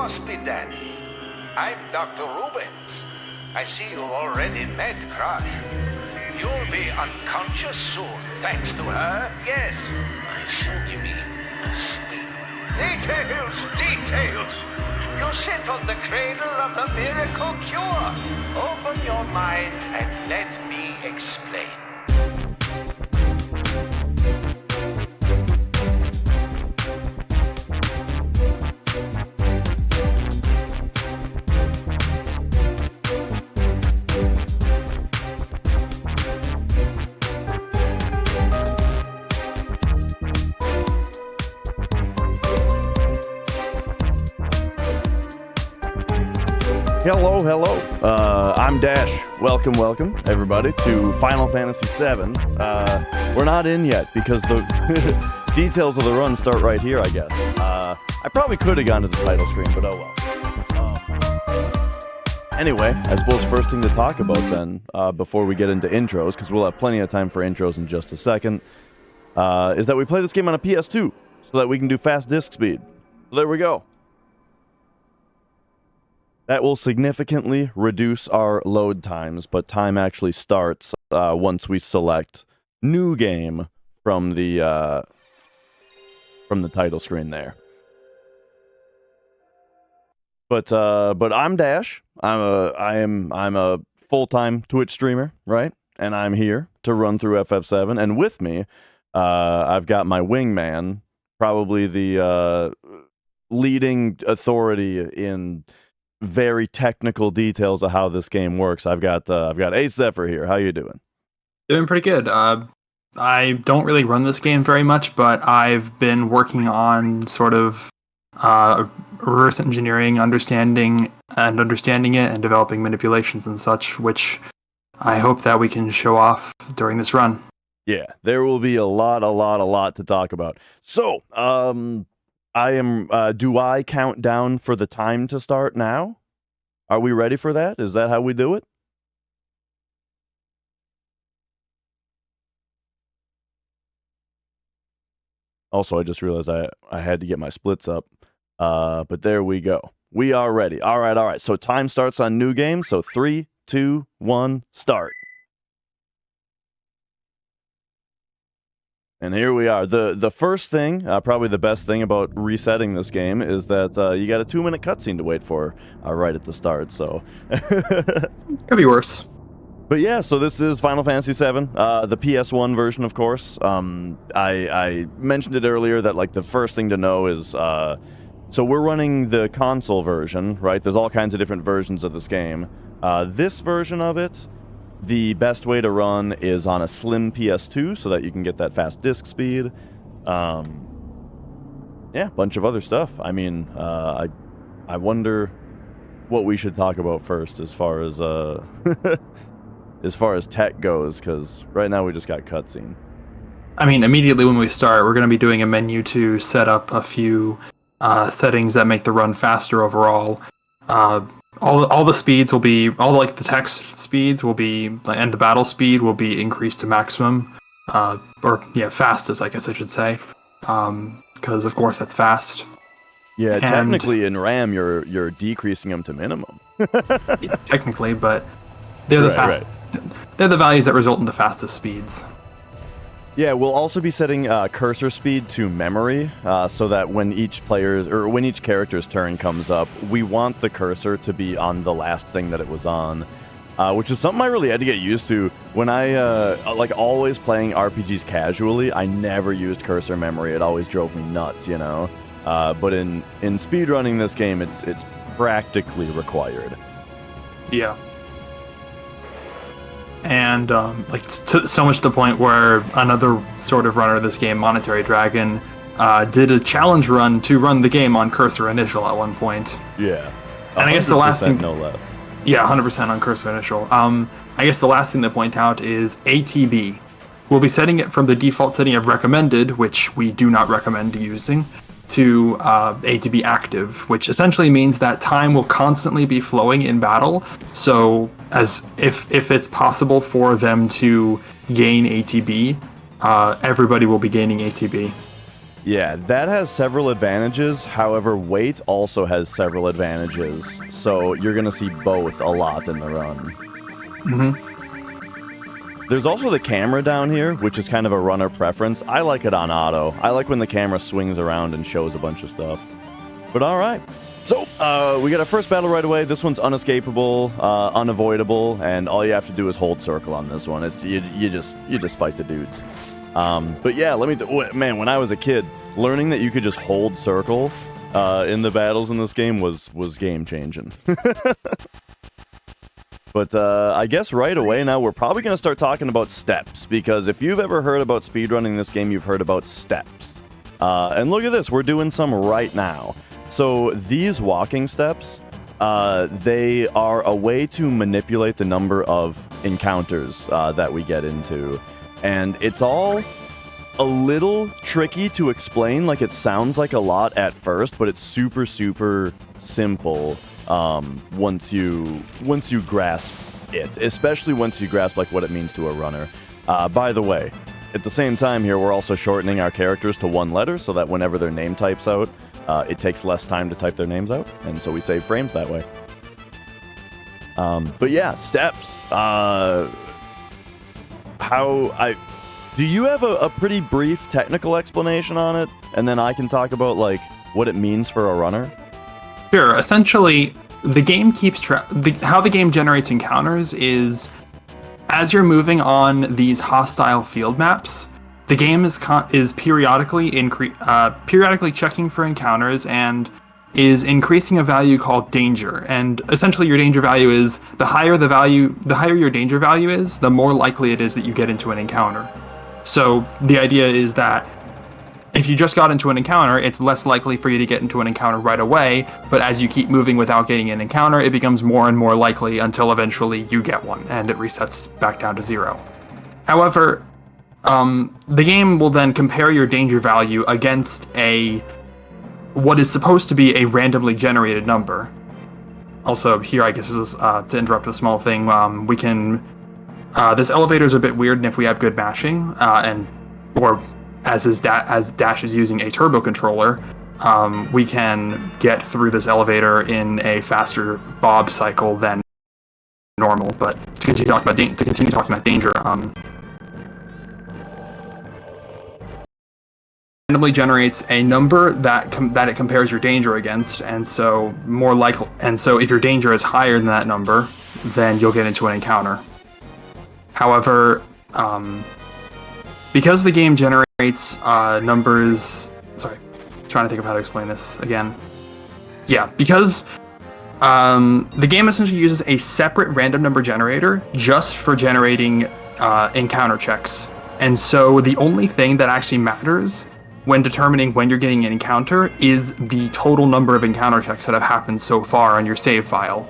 S2: must be Danny. I'm Dr. Rubens. I see you already met Crush. You'll be unconscious soon, thanks to her, yes. I assume you mean asleep. Details! You sit on the cradle of the miracle cure. Open your mind and let me explain.
S3: Hello. I'm Dash. Welcome, everybody, to Final Fantasy VII. We're not in yet because the details of the run start right here, I guess. I probably could have gone to the title screen, but oh well. Anyway, I suppose first thing to talk about then, before we get into intros, because we'll have plenty of time for intros in just a second, is that we play this game on a PS2, so that we can do fast disk speed. So there we go. That will significantly reduce our load times, but time actually starts once we select New Game from the title screen there. But I'm Dash. I'm a full-time Twitch streamer, right? And I'm here to run through FF7. And with me, I've got my wingman, probably the leading authority in very technical details of how this game works. I've got Ace Zephyr here. How you doing?
S4: Doing pretty good. I don't really run this game very much, but I've been working on sort of reverse engineering, understanding it, and developing manipulations and such, which I hope that we can show off during this run.
S3: Yeah, there will be a lot to talk about. So, do I count down for the time to start now? Are we ready for that? Is that how we do it? Also, I just realized I had to get my splits up. But there we go. We are ready. All right. So time starts on New Game. So 3, 2, 1, start. And here we are. The first thing, probably the best thing about resetting this game is that you got a 2-minute cutscene to wait for right at the start, so...
S4: Could be worse.
S3: But yeah, so this is Final Fantasy VII, the PS1 version, of course. I mentioned it earlier that, like, the first thing to know is... so we're running the console version, right? There's all kinds of different versions of this game. This version of it... The best way to run is on a slim PS2 so that you can get that fast disk speed. Yeah, a bunch of other stuff. I mean, I wonder what we should talk about first as far as as far as tech goes, because right now we just got cutscene.
S4: I mean, immediately when we start, we're going to be doing a menu to set up a few settings that make the run faster overall. All the speeds will be, the text speeds will be, and the battle speed will be increased to maximum, fastest, I guess I should say, because of course that's fast.
S3: Yeah, and technically in RAM you're decreasing them to minimum.
S4: Yeah, technically, but they're the fast. Right. They're the values that result in the fastest speeds.
S3: Yeah, we'll also be setting cursor speed to memory, so that when each character's turn comes up, we want the cursor to be on the last thing that it was on, which is something I really had to get used to. When I, always playing RPGs casually, I never used cursor memory. It always drove me nuts, you know? But in speedrunning this game, it's practically required.
S4: Yeah. And so much to the point where another sort of runner of this game, Monetary Dragon, did a challenge run to run the game on cursor initial at one point.
S3: Yeah,
S4: and I guess the last thing,
S3: no less.
S4: Yeah, 100% on cursor initial. I guess the last thing to point out is ATB. We'll be setting it from the default setting of recommended, which we do not recommend using, to ATB active, which essentially means that time will constantly be flowing in battle. So, as if it's possible for them to gain ATB, everybody will be gaining ATB.
S3: Yeah, that has several advantages. However, weight also has several advantages. So you're going to see both a lot in the run.
S4: Mm-hmm.
S3: There's also the camera down here, which is kind of a runner preference. I like it on auto. I like when the camera swings around and shows a bunch of stuff. But all right. So, we got our first battle right away. This one's unescapable, unavoidable, and all you have to do is hold circle on this one. It's, you just fight the dudes. But yeah, man, when I was a kid, learning that you could just hold circle in the battles in this game was game-changing. But I guess right away now we're probably going to start talking about steps, because if you've ever heard about speedrunning this game, you've heard about steps. And look at this, we're doing some right now. So these walking steps, they are a way to manipulate the number of encounters that we get into. And it's all a little tricky to explain. Like, it sounds like a lot at first, but it's super, super simple once you grasp it. Especially once you grasp, like, what it means to a runner. By the way, at the same time here, we're also shortening our characters to one letter so that whenever their name types out, it takes less time to type their names out, and so we save frames that way. But yeah, steps. Do you have a pretty brief technical explanation on it, and then I can talk about like what it means for a runner?
S4: Sure. Essentially, the game keeps track. How the game generates encounters is as you're moving on these hostile field maps. The game is periodically checking for encounters and is increasing a value called danger. And essentially, your danger value is the higher your danger value is, the more likely it is that you get into an encounter. So the idea is that if you just got into an encounter, it's less likely for you to get into an encounter right away. But as you keep moving without getting an encounter, it becomes more and more likely until eventually you get one and it resets back down to 0. However, the game will then compare your danger value against what is supposed to be a randomly generated number. Also, here, I guess, is to interrupt a small thing. We can. This elevator is a bit weird, and if we have good mashing, or as Dash is using a turbo controller, we can get through this elevator in a faster bob cycle than normal. But to continue talking about danger, randomly generates a number that it compares your danger against, and so if your danger is higher than that number, then you'll get into an encounter. However, because the game generates numbers, trying to think of how to explain this again. Yeah, because the game essentially uses a separate random number generator just for generating encounter checks, and so the only thing that actually matters when determining when you're getting an encounter is the total number of encounter checks that have happened so far on your save file.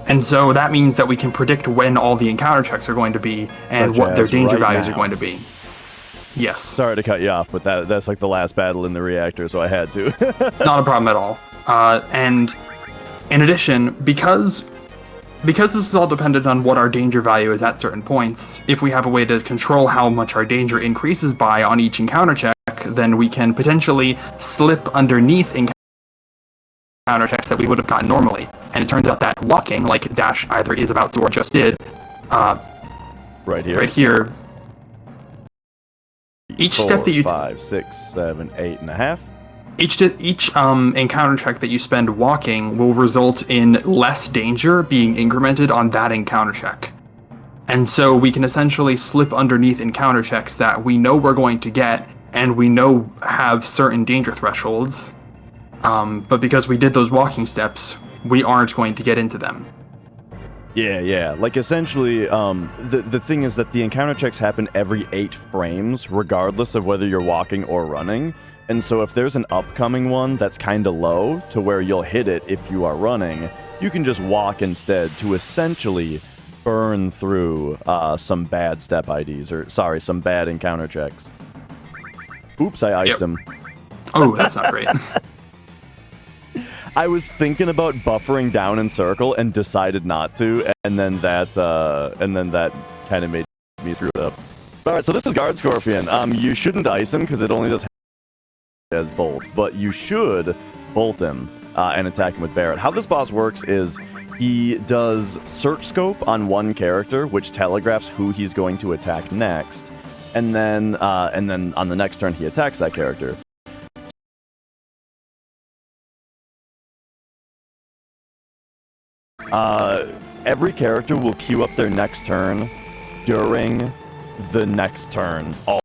S4: And so that means that we can predict when all the encounter checks are going to be and what their danger values are going to be. Yes. Sorry
S3: to cut you off, but that's like the last battle in the reactor, so I had to.
S4: Not a problem at all. And in addition, because this is all dependent on what our danger value is at certain points, if we have a way to control how much our danger increases by on each encounter check, then we can potentially slip underneath encounter checks that we would have gotten normally. And it turns out that walking, like Dash either is about to or just did,
S3: right here,
S4: each
S3: 4,
S4: step that you
S3: 5, 6, 7, 8.5.
S4: Each encounter check that you spend walking will result in less danger being incremented on that encounter check. And so we can essentially slip underneath encounter checks that we know we're going to get and we know have certain danger thresholds. But because we did those walking steps, we aren't going to get into them.
S3: Yeah. Like, essentially, the thing is that the encounter checks happen every 8 frames, regardless of whether you're walking or running. And so if there's an upcoming one that's kind of low, to where you'll hit it if you are running, you can just walk instead to essentially burn through some bad step IDs, some bad encounter checks. Oops, I iced him.
S4: Oh, that's not great.
S3: I was thinking about buffering down in circle and decided not to, and then that kind of made me screw it up. All right, so this is Guard Scorpion. You shouldn't ice him because it only does as bolt, but you should bolt him and attack him with Barret. How this boss works is he does search scope on one character, which telegraphs who he's going to attack next, and then on the next turn he attacks that character. Every character will queue up their next turn during the next turn. All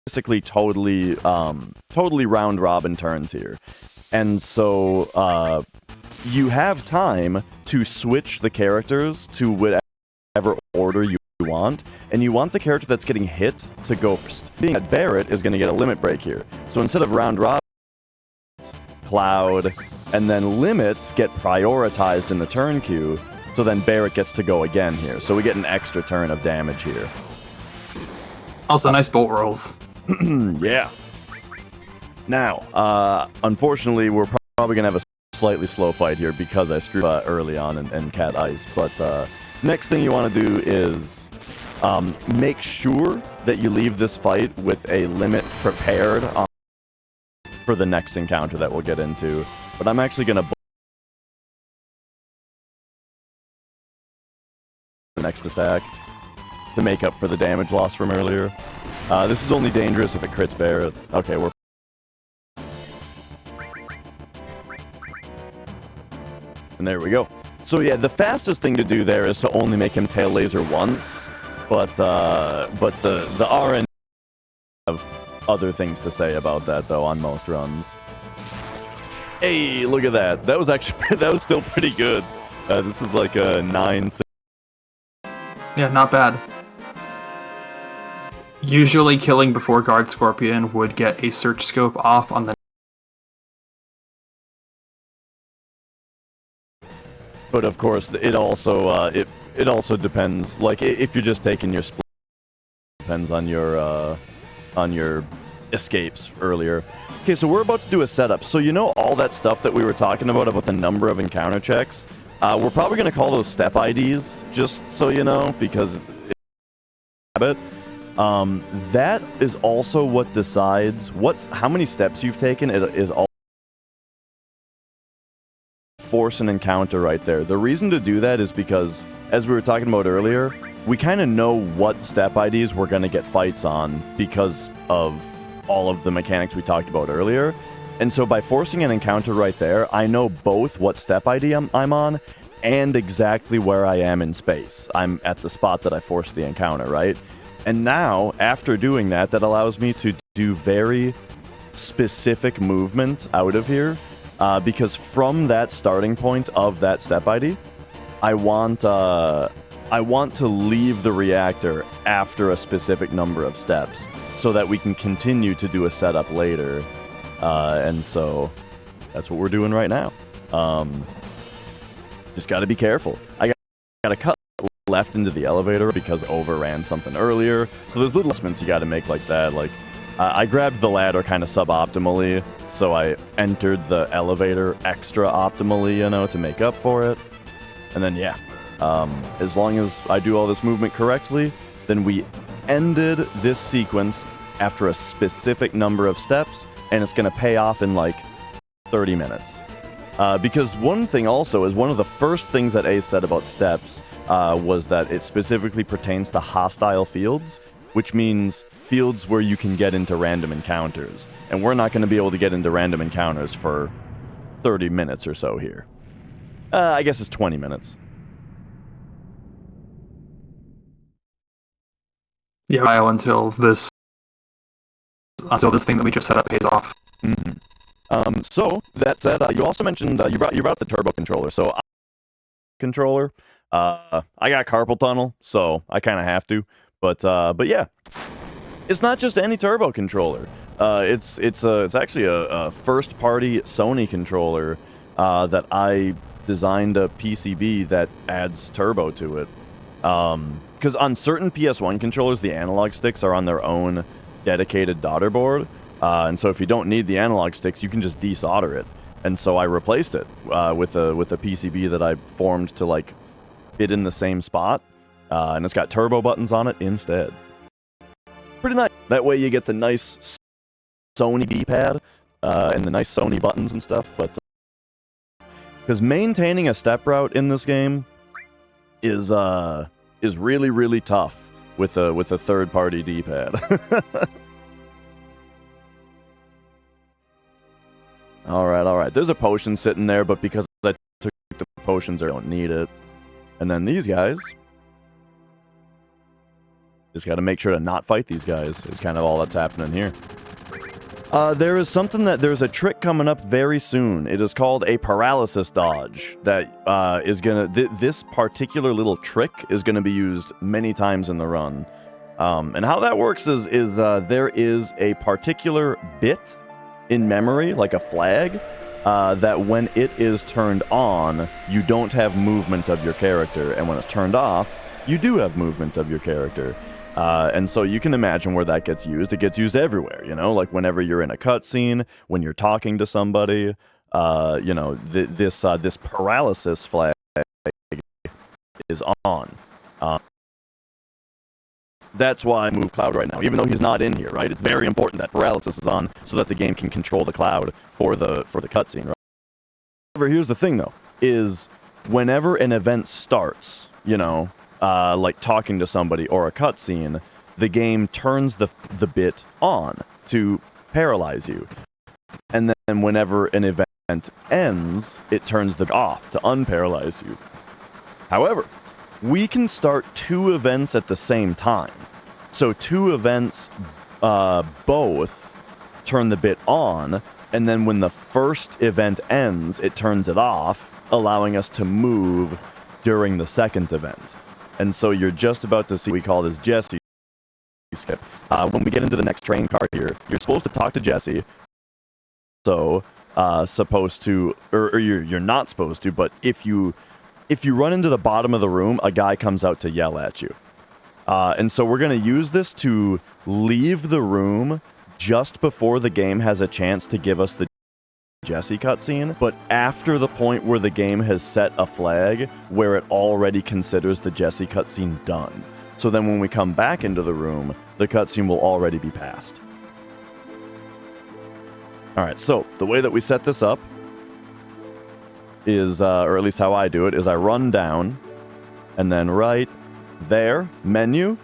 S3: basically totally round robin turns here. And so you have time to switch the characters to whatever order you want, and you want the character that's getting hit to go first. Being that Barret is going to get a limit break here. So instead of round robin, Cloud, and then limits get prioritized in the turn queue, so then Barret gets to go again here. So we get an extra turn of damage here.
S4: Also, nice bolt rolls.
S3: Yeah. Now, unfortunately, we're probably going to have a slightly slow fight here because I screwed up early on and cat ice. But next thing you want to do is make sure that you leave this fight with a limit prepared for the next encounter that we'll get into. But I'm actually going to the next attack to make up for the damage loss from earlier. This is only dangerous if it crits Barret. Okay, we're... And there we go. So yeah, the fastest thing to do there is to only make him tail laser once, but the RN have other things to say about that though on most runs. Hey, look at that. That was actually that was still pretty good. This is like a 9-6.
S4: Yeah, not bad. Usually killing before Guard Scorpion would get a search scope off on the...
S3: But of course, it also it also depends. Like if you're just taking your split, depends on your escapes earlier. Okay, so we're about to do a setup. So you know all that stuff that we were talking about the number of encounter checks. We're probably going to call those step IDs, just so you know, because it's a habit. That is also what decides how many steps you've taken. It is all force an encounter right there. The reason to do that is because, as we were talking about earlier, we kind of know what step IDs we're going to get fights on because of all of the mechanics we talked about earlier. And so by forcing an encounter right there, I know both what step ID I'm on and exactly where I am in space. I'm at the spot that I forced the encounter, right? And now, after doing that, that allows me to do very specific movement out of here, because from that starting point of that step ID, I want to leave the reactor after a specific number of steps so that we can continue to do a setup later. And so that's what we're doing right now. Just got to be careful. I got to cut left into the elevator because overran something earlier. So there's little adjustments you got to make like that. Like I grabbed the ladder kind of suboptimally, so I entered the elevator extra optimally, you know, to make up for it. And then yeah, as long as I do all this movement correctly, then we ended this sequence after a specific number of steps, and it's going to pay off in like 30 minutes. Because one thing also is one of the first things that Ace said about steps was that it specifically pertains to hostile fields, which means fields where you can get into random encounters. And we're not going to be able to get into random encounters for 30 minutes or so here. I guess it's 20 minutes.
S4: Yeah, until this thing that we just set up pays off.
S3: Mm-hmm. So that said, you also mentioned you brought up the turbo controller. So controller, I got carpal tunnel, so I kind of have to. But yeah, it's not just any turbo controller. It's actually a first party Sony controller that I designed a PCB that adds turbo to it. Because on certain PS1 controllers, the analog sticks are on their own dedicated daughter board. And so if you don't need the analog sticks, you can just desolder it. And so I replaced it with a PCB that I formed to like fit in the same spot. And it's got turbo buttons on it instead. Pretty nice. That way you get the nice Sony D-pad and the nice Sony buttons and stuff, but because maintaining a step route in this game is really, really tough with a third-party D-pad. All right. There's a potion sitting there, but because I took the potions, I don't need it. And then these guys, just got to make sure to not fight these guys. Is kind of all that's happening here. There's a trick coming up very soon. It is called a paralysis dodge that is gonna. This particular little trick is gonna be used many times in the run. And how that works is there is a particular bit in memory, like a flag, that when it is turned on, you don't have movement of your character, and when it's turned off, you do have movement of your character. And so you can imagine where that gets used. It gets used everywhere, like whenever you're in a cutscene, when you're talking to somebody, this paralysis flag is on. That's why I move Cloud right now, even though he's not in here, right? It's very important that paralysis is on so that the game can control the Cloud for the cutscene, right? However, here's the thing, though, is whenever an event starts, like talking to somebody or a cutscene, the game turns the bit on to paralyze you. And then whenever an event ends, it turns the off to unparalyze you. However, we can start 2 events at the same time. So 2 events both turn the bit on, and then when the first event ends, it turns it off, allowing us to move during the second event. And so you're just about to see, we call this Jesse skip. When we get into the next train car here, you're supposed to talk to Jesse. So, supposed to, or you're not supposed to, but if you run into the bottom of the room, a guy comes out to yell at you. And so we're going to use this to leave the room just before the game has a chance to give us the Jesse cutscene, but after the point where the game has set a flag where it already considers the Jesse cutscene done. So then when we come back into the room, the cutscene will already be passed. Alright, so the way that we set this up is, or at least how I do it, is I run down, and then right there, menu,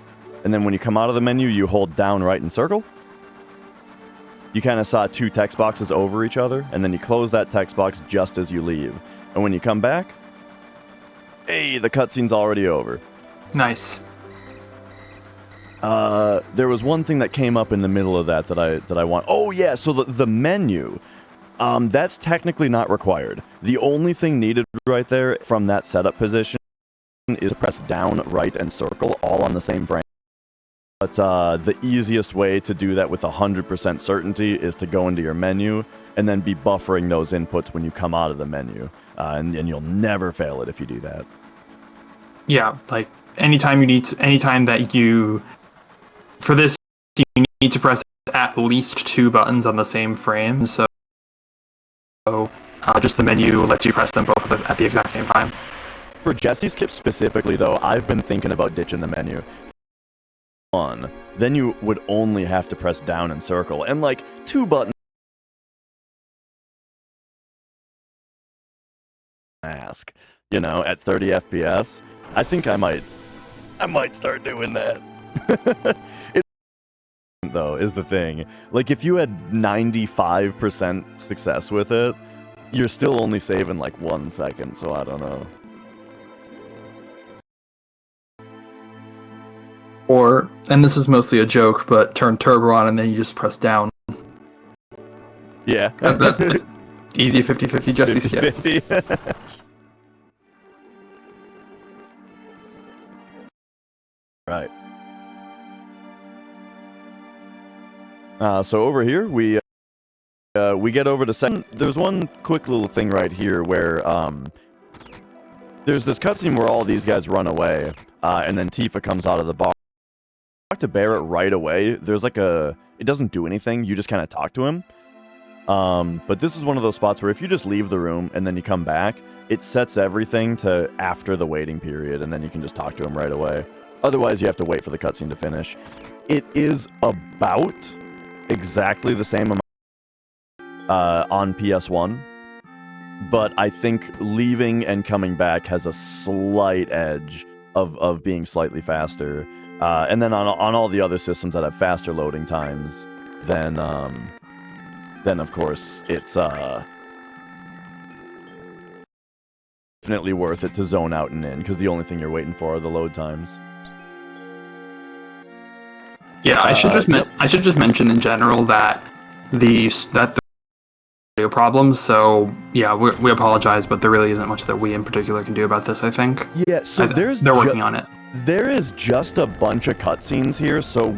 S3: and then when you come out of the menu, you hold down, right, and circle. You kind of saw 2 text boxes over each other, and then you close that text box just as you leave. And when you come back, hey, the cutscene's already over.
S4: Nice.
S3: There was one thing that came up in the middle of that I want. Oh yeah, so the menu. That's technically not required. The only thing needed right there from that setup position is to press down, right, and circle all on the same frame. But the easiest way to do that with 100% certainty is to go into your menu and then be buffering those inputs when you come out of the menu. And you'll never fail it if you do that.
S4: Yeah, like anytime that you, for this, you need to press at least 2 buttons on the same frame. So just the menu lets you press them both at the exact same time.
S3: For Jesse skip specifically, though, I've been thinking about ditching the menu. Then you would only have to press down and circle, and like 2 buttons. Ask, at 30 FPS. I think I might start doing that. Though is the thing. Like if you had 95% success with it, you're still only saving like 1 second. So I don't know.
S4: Or, and this is mostly a joke, but turn turbo on and then you just press down.
S3: Yeah.
S4: Easy 50-50 Jesse skip.
S3: 50. Right. So over here, we get over to second. There's one quick little thing right here where there's this cutscene where all these guys run away, and then Tifa comes out of the bar. Talk to Barrett right away. There's like it doesn't do anything. You just kind of talk to him. But this is one of those spots where if you just leave the room and then you come back, it sets everything to after the waiting period, and then you can just talk to him right away. Otherwise, you have to wait for the cutscene to finish. It is about exactly the same amount on PS1, but I think leaving and coming back has a slight edge of being slightly faster. And then on all the other systems that have faster loading times, then of course it's definitely worth it to zone out and in, because the only thing you're waiting for are the load times.
S4: Yeah, I should just mention in general that the audio problems. So yeah, we apologize, but there really isn't much that we in particular can do about this. I think.
S3: Yeah, so
S4: they're working on it.
S3: There is just a bunch of cutscenes here, so